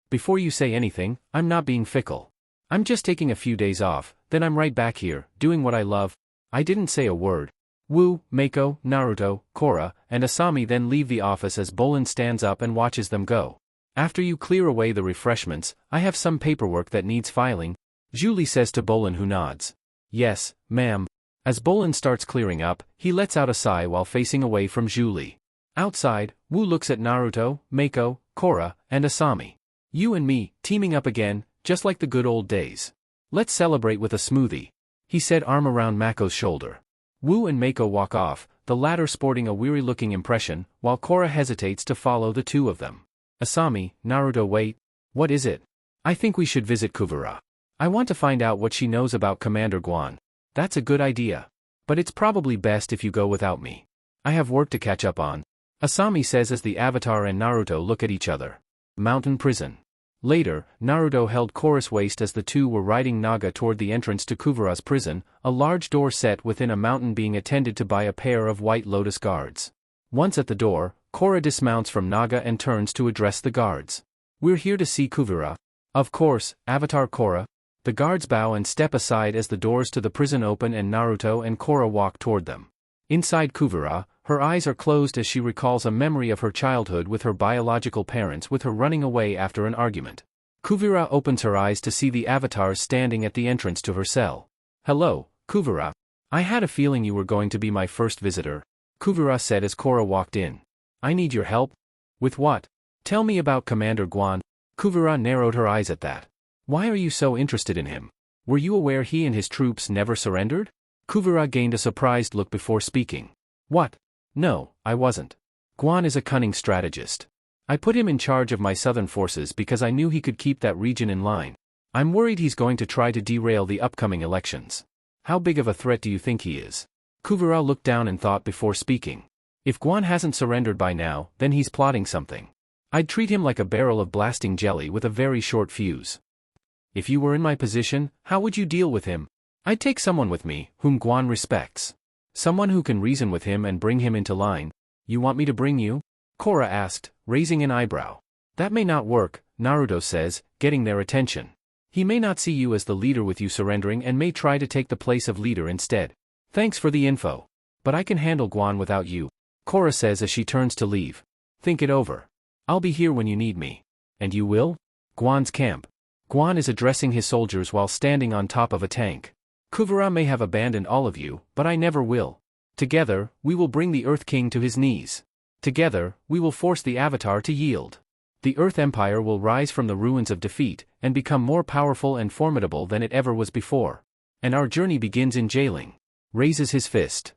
Before you say anything, I'm not being fickle. I'm just taking a few days off, then I'm right back here, doing what I love. I didn't say a word. Wu, Mako, Naruto, Korra, and Asami then leave the office as Bolan stands up and watches them go. After you clear away the refreshments, I have some paperwork that needs filing, Julie says to Bolan, who nods. Yes, ma'am. As Bolan starts clearing up, he lets out a sigh while facing away from Julie. Outside, Wu looks at Naruto, Mako, Korra, and Asami. You and me, teaming up again, just like the good old days. Let's celebrate with a smoothie, he said, arm around Mako's shoulder. Wu and Mako walk off, the latter sporting a weary-looking impression, while Korra hesitates to follow the two of them. Asami, Naruto, wait. What is it? I think we should visit Kuvira. I want to find out what she knows about Commander Guan. That's a good idea. But it's probably best if you go without me. I have work to catch up on, Asami says as the Avatar and Naruto look at each other. Mountain prison. Later, Naruto held Korra's waist as the two were riding Naga toward the entrance to Kuvira's prison, a large door set within a mountain being attended to by a pair of White Lotus guards. Once at the door, Korra dismounts from Naga and turns to address the guards. We're here to see Kuvira. Of course, Avatar Korra. The guards bow and step aside as the doors to the prison open and Naruto and Korra walk toward them. Inside Kuvira, her eyes are closed as she recalls a memory of her childhood with her biological parents, with her running away after an argument. Kuvira opens her eyes to see the avatars standing at the entrance to her cell. Hello, Kuvira. I had a feeling you were going to be my first visitor, Kuvira said as Korra walked in. I need your help? With what? Tell me about Commander Guan. Kuvira narrowed her eyes at that. Why are you so interested in him? Were you aware he and his troops never surrendered? Kuvira gained a surprised look before speaking. What? No, I wasn't. Guan is a cunning strategist. I put him in charge of my southern forces because I knew he could keep that region in line. I'm worried he's going to try to derail the upcoming elections. How big of a threat do you think he is? Kuvira looked down and thought before speaking. If Guan hasn't surrendered by now, then he's plotting something. I'd treat him like a barrel of blasting jelly with a very short fuse. If you were in my position, how would you deal with him? I'd take someone with me, whom Guan respects. Someone who can reason with him and bring him into line. You want me to bring you? Korra asked, raising an eyebrow. That may not work, Naruto says, getting their attention. He may not see you as the leader with you surrendering and may try to take the place of leader instead. Thanks for the info. But I can handle Guan without you, Korra says as she turns to leave. Think it over. I'll be here when you need me. And you will? Guan's camp. Guan is addressing his soldiers while standing on top of a tank. Kuvira may have abandoned all of you, but I never will. Together, we will bring the Earth King to his knees. Together, we will force the Avatar to yield. The Earth Empire will rise from the ruins of defeat, and become more powerful and formidable than it ever was before. And our journey begins in jailing. Raises his fist.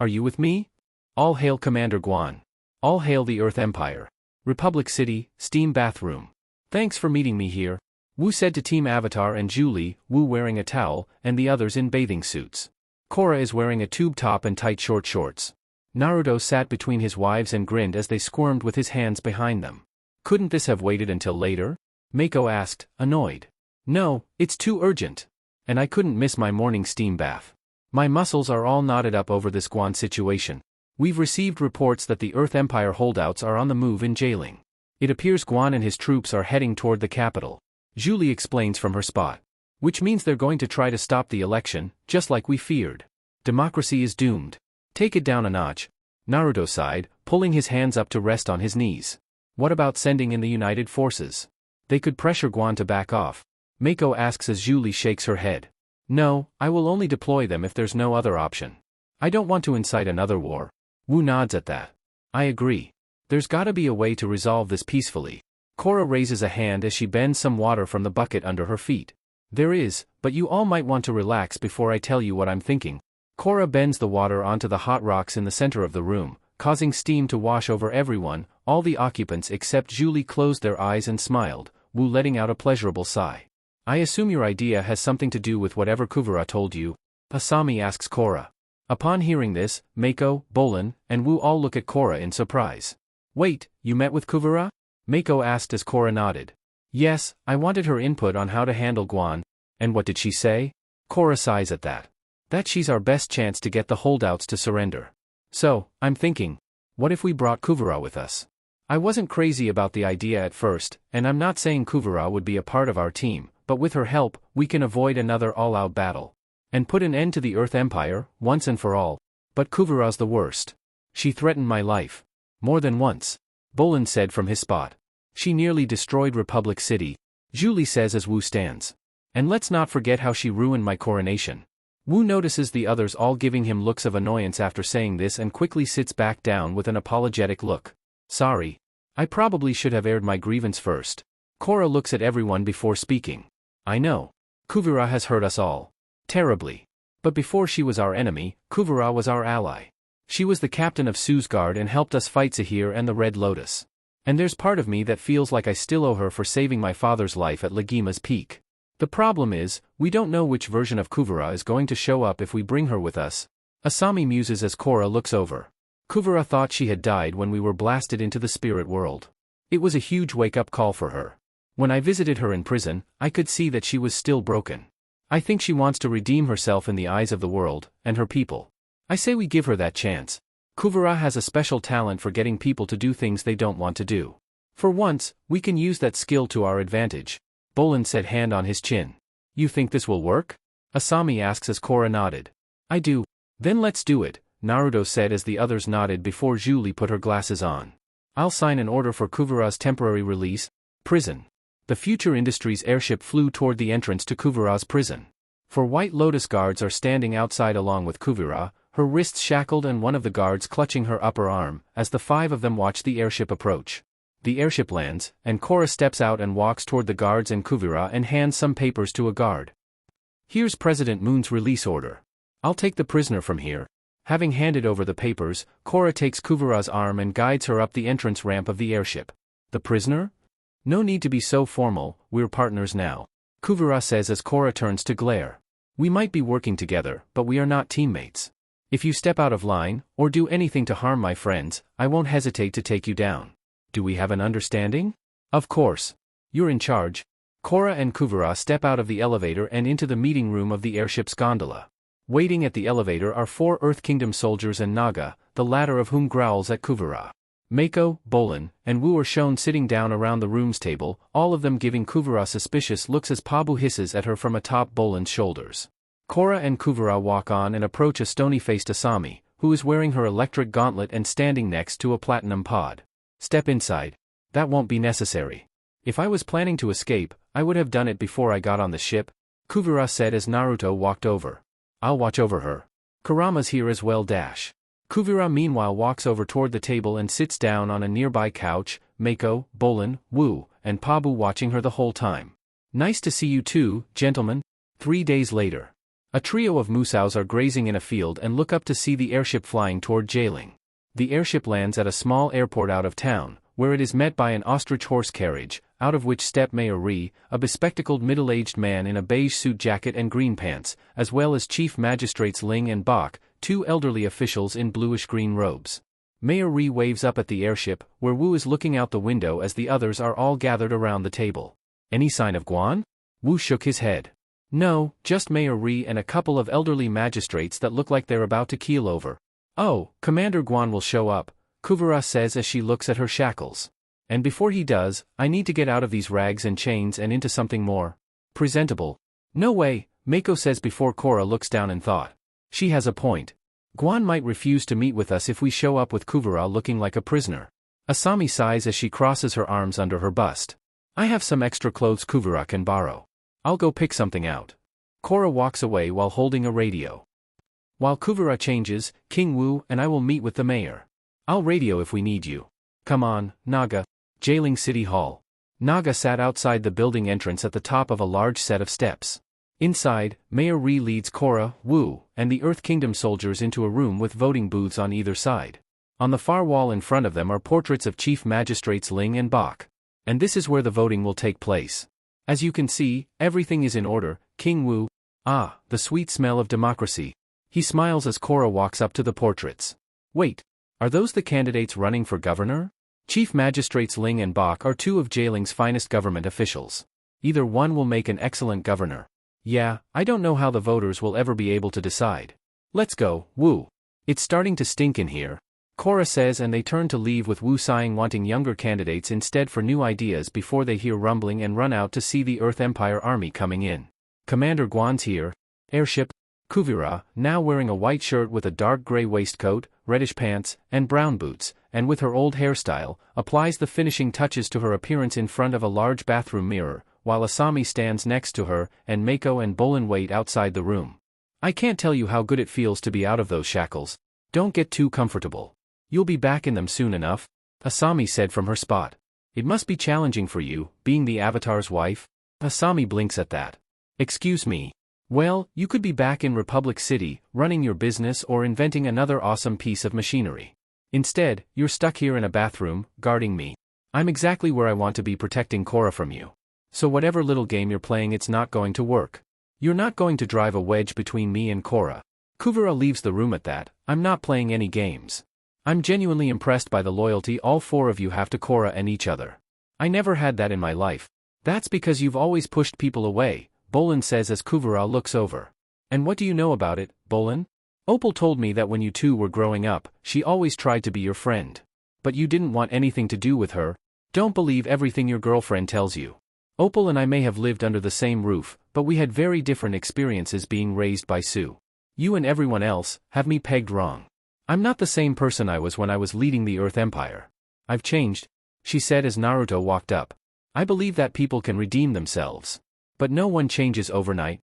Are you with me? All hail Commander Guan. All hail the Earth Empire. Republic City, steam bathroom. Thanks for meeting me here, Wu said to Team Avatar and Julie, Wu wearing a towel, and the others in bathing suits. Korra is wearing a tube top and tight short shorts. Naruto sat between his wives and grinned as they squirmed with his hands behind them. Couldn't this have waited until later? Mako asked, annoyed. No, it's too urgent. And I couldn't miss my morning steam bath. My muscles are all knotted up over this Guan situation. We've received reports that the Earth Empire holdouts are on the move in jailing. It appears Guan and his troops are heading toward the capital. Julie explains from her spot. Which means they're going to try to stop the election, just like we feared. Democracy is doomed. Take it down a notch. Naruto sighed, pulling his hands up to rest on his knees. What about sending in the United Forces? They could pressure Guan to back off. Mako asks as Julie shakes her head. No, I will only deploy them if there's no other option. I don't want to incite another war. Wu nods at that. I agree. There's gotta be a way to resolve this peacefully. Korra raises a hand as she bends some water from the bucket under her feet. There is, but you all might want to relax before I tell you what I'm thinking. Korra bends the water onto the hot rocks in the center of the room, causing steam to wash over everyone. All the occupants except Julie closed their eyes and smiled, Wu letting out a pleasurable sigh. I assume your idea has something to do with whatever Kuvira told you? Asami asks Korra. Upon hearing this, Mako, Bolan, and Wu all look at Korra in surprise. Wait, you met with Kuvira? Mako asked as Korra nodded. Yes, I wanted her input on how to handle Guan. And what did she say? Korra sighs at that. That she's our best chance to get the holdouts to surrender. So, I'm thinking, what if we brought Kuvira with us? I wasn't crazy about the idea at first, and I'm not saying Kuvira would be a part of our team, but with her help, we can avoid another all-out battle. And put an end to the Earth Empire, once and for all. But Kuvira's the worst. She threatened my life. More than once. Bolan said from his spot. She nearly destroyed Republic City, Julie says as Wu stands. And let's not forget how she ruined my coronation. Wu notices the others all giving him looks of annoyance after saying this and quickly sits back down with an apologetic look. Sorry. I probably should have aired my grievance first. Korra looks at everyone before speaking. I know. Kuvira has hurt us all. Terribly. But before she was our enemy, Kuvira was our ally. She was the captain of Sue's guard and helped us fight Zahir and the Red Lotus. And there's part of me that feels like I still owe her for saving my father's life at Lagima's peak. The problem is, we don't know which version of Kuvira is going to show up if we bring her with us. Asami muses as Korra looks over. Kuvira thought she had died when we were blasted into the spirit world. It was a huge wake-up call for her. When I visited her in prison, I could see that she was still broken. I think she wants to redeem herself in the eyes of the world, and her people. I say we give her that chance. Kuvira has a special talent for getting people to do things they don't want to do. For once, we can use that skill to our advantage. Bolan said, hand on his chin. You think this will work? Asami asks as Korra nodded. I do. Then let's do it, Naruto said as the others nodded before Julie put her glasses on. I'll sign an order for Kuvira's temporary release. Prison. The Future Industries airship flew toward the entrance to Kuvira's prison. Four White Lotus guards are standing outside along with Kuvira, her wrists shackled and one of the guards clutching her upper arm, as the five of them watch the airship approach. The airship lands, and Korra steps out and walks toward the guards and Kuvira and hands some papers to a guard. Here's President Moon's release order. I'll take the prisoner from here. Having handed over the papers, Korra takes Kuvira's arm and guides her up the entrance ramp of the airship. The prisoner? No need to be so formal, we're partners now. Kuvira says as Korra turns to glare. We might be working together, but we are not teammates. If you step out of line, or do anything to harm my friends, I won't hesitate to take you down. Do we have an understanding? Of course. You're in charge. Korra and Kuvira step out of the elevator and into the meeting room of the airship's gondola. Waiting at the elevator are 4 Earth Kingdom soldiers and Naga, the latter of whom growls at Kuvira. Mako, Bolan, and Wu are shown sitting down around the room's table, all of them giving Kuvira suspicious looks as Pabu hisses at her from atop Bolan's shoulders. Korra and Kuvira walk on and approach a stony-faced Asami, who is wearing her electric gauntlet and standing next to a platinum pod. Step inside. That won't be necessary. If I was planning to escape, I would have done it before I got on the ship, Kuvira said as Naruto walked over. I'll watch over her. Kurama's here as well. Kuvira meanwhile walks over toward the table and sits down on a nearby couch, Mako, Bolan, Wu, and Pabu watching her the whole time. Nice to see you too, gentlemen. 3 days later. A trio of Musaus are grazing in a field and look up to see the airship flying toward Jailing. The airship lands at a small airport out of town, where it is met by an ostrich horse carriage, out of which step Mayuri, a bespectacled middle-aged man in a beige suit jacket and green pants, as well as Chief Magistrates Ling and Bak, 2 elderly officials in bluish-green robes. Mayuri waves up at the airship, where Wu is looking out the window as the others are all gathered around the table. Any sign of Guan? Wu shook his head. No, just Mayuri and a couple of elderly magistrates that look like they're about to keel over. Oh, Commander Guan will show up, Kuvira says as she looks at her shackles. And before he does, I need to get out of these rags and chains and into something more presentable. No way, Mako says before Korra looks down in thought. She has a point. Guan might refuse to meet with us if we show up with Kuvira looking like a prisoner. Asami sighs as she crosses her arms under her bust. I have some extra clothes Kuvira can borrow. I'll go pick something out. Korra walks away while holding a radio. While Kuvira changes, King Wu and I will meet with the mayor. I'll radio if we need you. Come on, Naga. Jailing City Hall. Naga sat outside the building entrance at the top of a large set of steps. Inside, Mayor Ri leads Korra, Wu, and the Earth Kingdom soldiers into a room with voting booths on either side. On the far wall in front of them are portraits of Chief Magistrates Ling and Bak. And this is where the voting will take place. As you can see, everything is in order. King Wu. Ah, the sweet smell of democracy. He smiles as Korra walks up to the portraits. Wait, are those the candidates running for governor? Chief Magistrates Ling and Bak are 2 of Jailing's finest government officials. Either one will make an excellent governor. Yeah, I don't know how the voters will ever be able to decide. Let's go, Wu. It's starting to stink in here, Korra says, and they turn to leave with Wu sighing, wanting younger candidates instead for new ideas before they hear rumbling and run out to see the Earth Empire army coming in. Commander Guan's here. Airship. Kuvira, now wearing a white shirt with a dark gray waistcoat, reddish pants, and brown boots, and with her old hairstyle, applies the finishing touches to her appearance in front of a large bathroom mirror, while Asami stands next to her, and Mako and Bolan wait outside the room. I can't tell you how good it feels to be out of those shackles. Don't get too comfortable. You'll be back in them soon enough, Asami said from her spot. It must be challenging for you, being the Avatar's wife. Asami blinks at that. Excuse me. Well, you could be back in Republic City, running your business or inventing another awesome piece of machinery. Instead, you're stuck here in a bathroom, guarding me. I'm exactly where I want to be, protecting Korra from you. So whatever little game you're playing, it's not going to work. You're not going to drive a wedge between me and Korra. Kuvira leaves the room at that. I'm not playing any games. I'm genuinely impressed by the loyalty all 4 of you have to Korra and each other. I never had that in my life. That's because you've always pushed people away, Bolan says as Kuvira looks over. And what do you know about it, Bolan? Opal told me that when you 2 were growing up, she always tried to be your friend. But you didn't want anything to do with her. Don't believe everything your girlfriend tells you. Opal and I may have lived under the same roof, but we had very different experiences being raised by Sue. You and everyone else have me pegged wrong. I'm not the same person I was when I was leading the Earth Empire. I've changed, she said as Naruto walked up. I believe that people can redeem themselves. But no one changes overnight,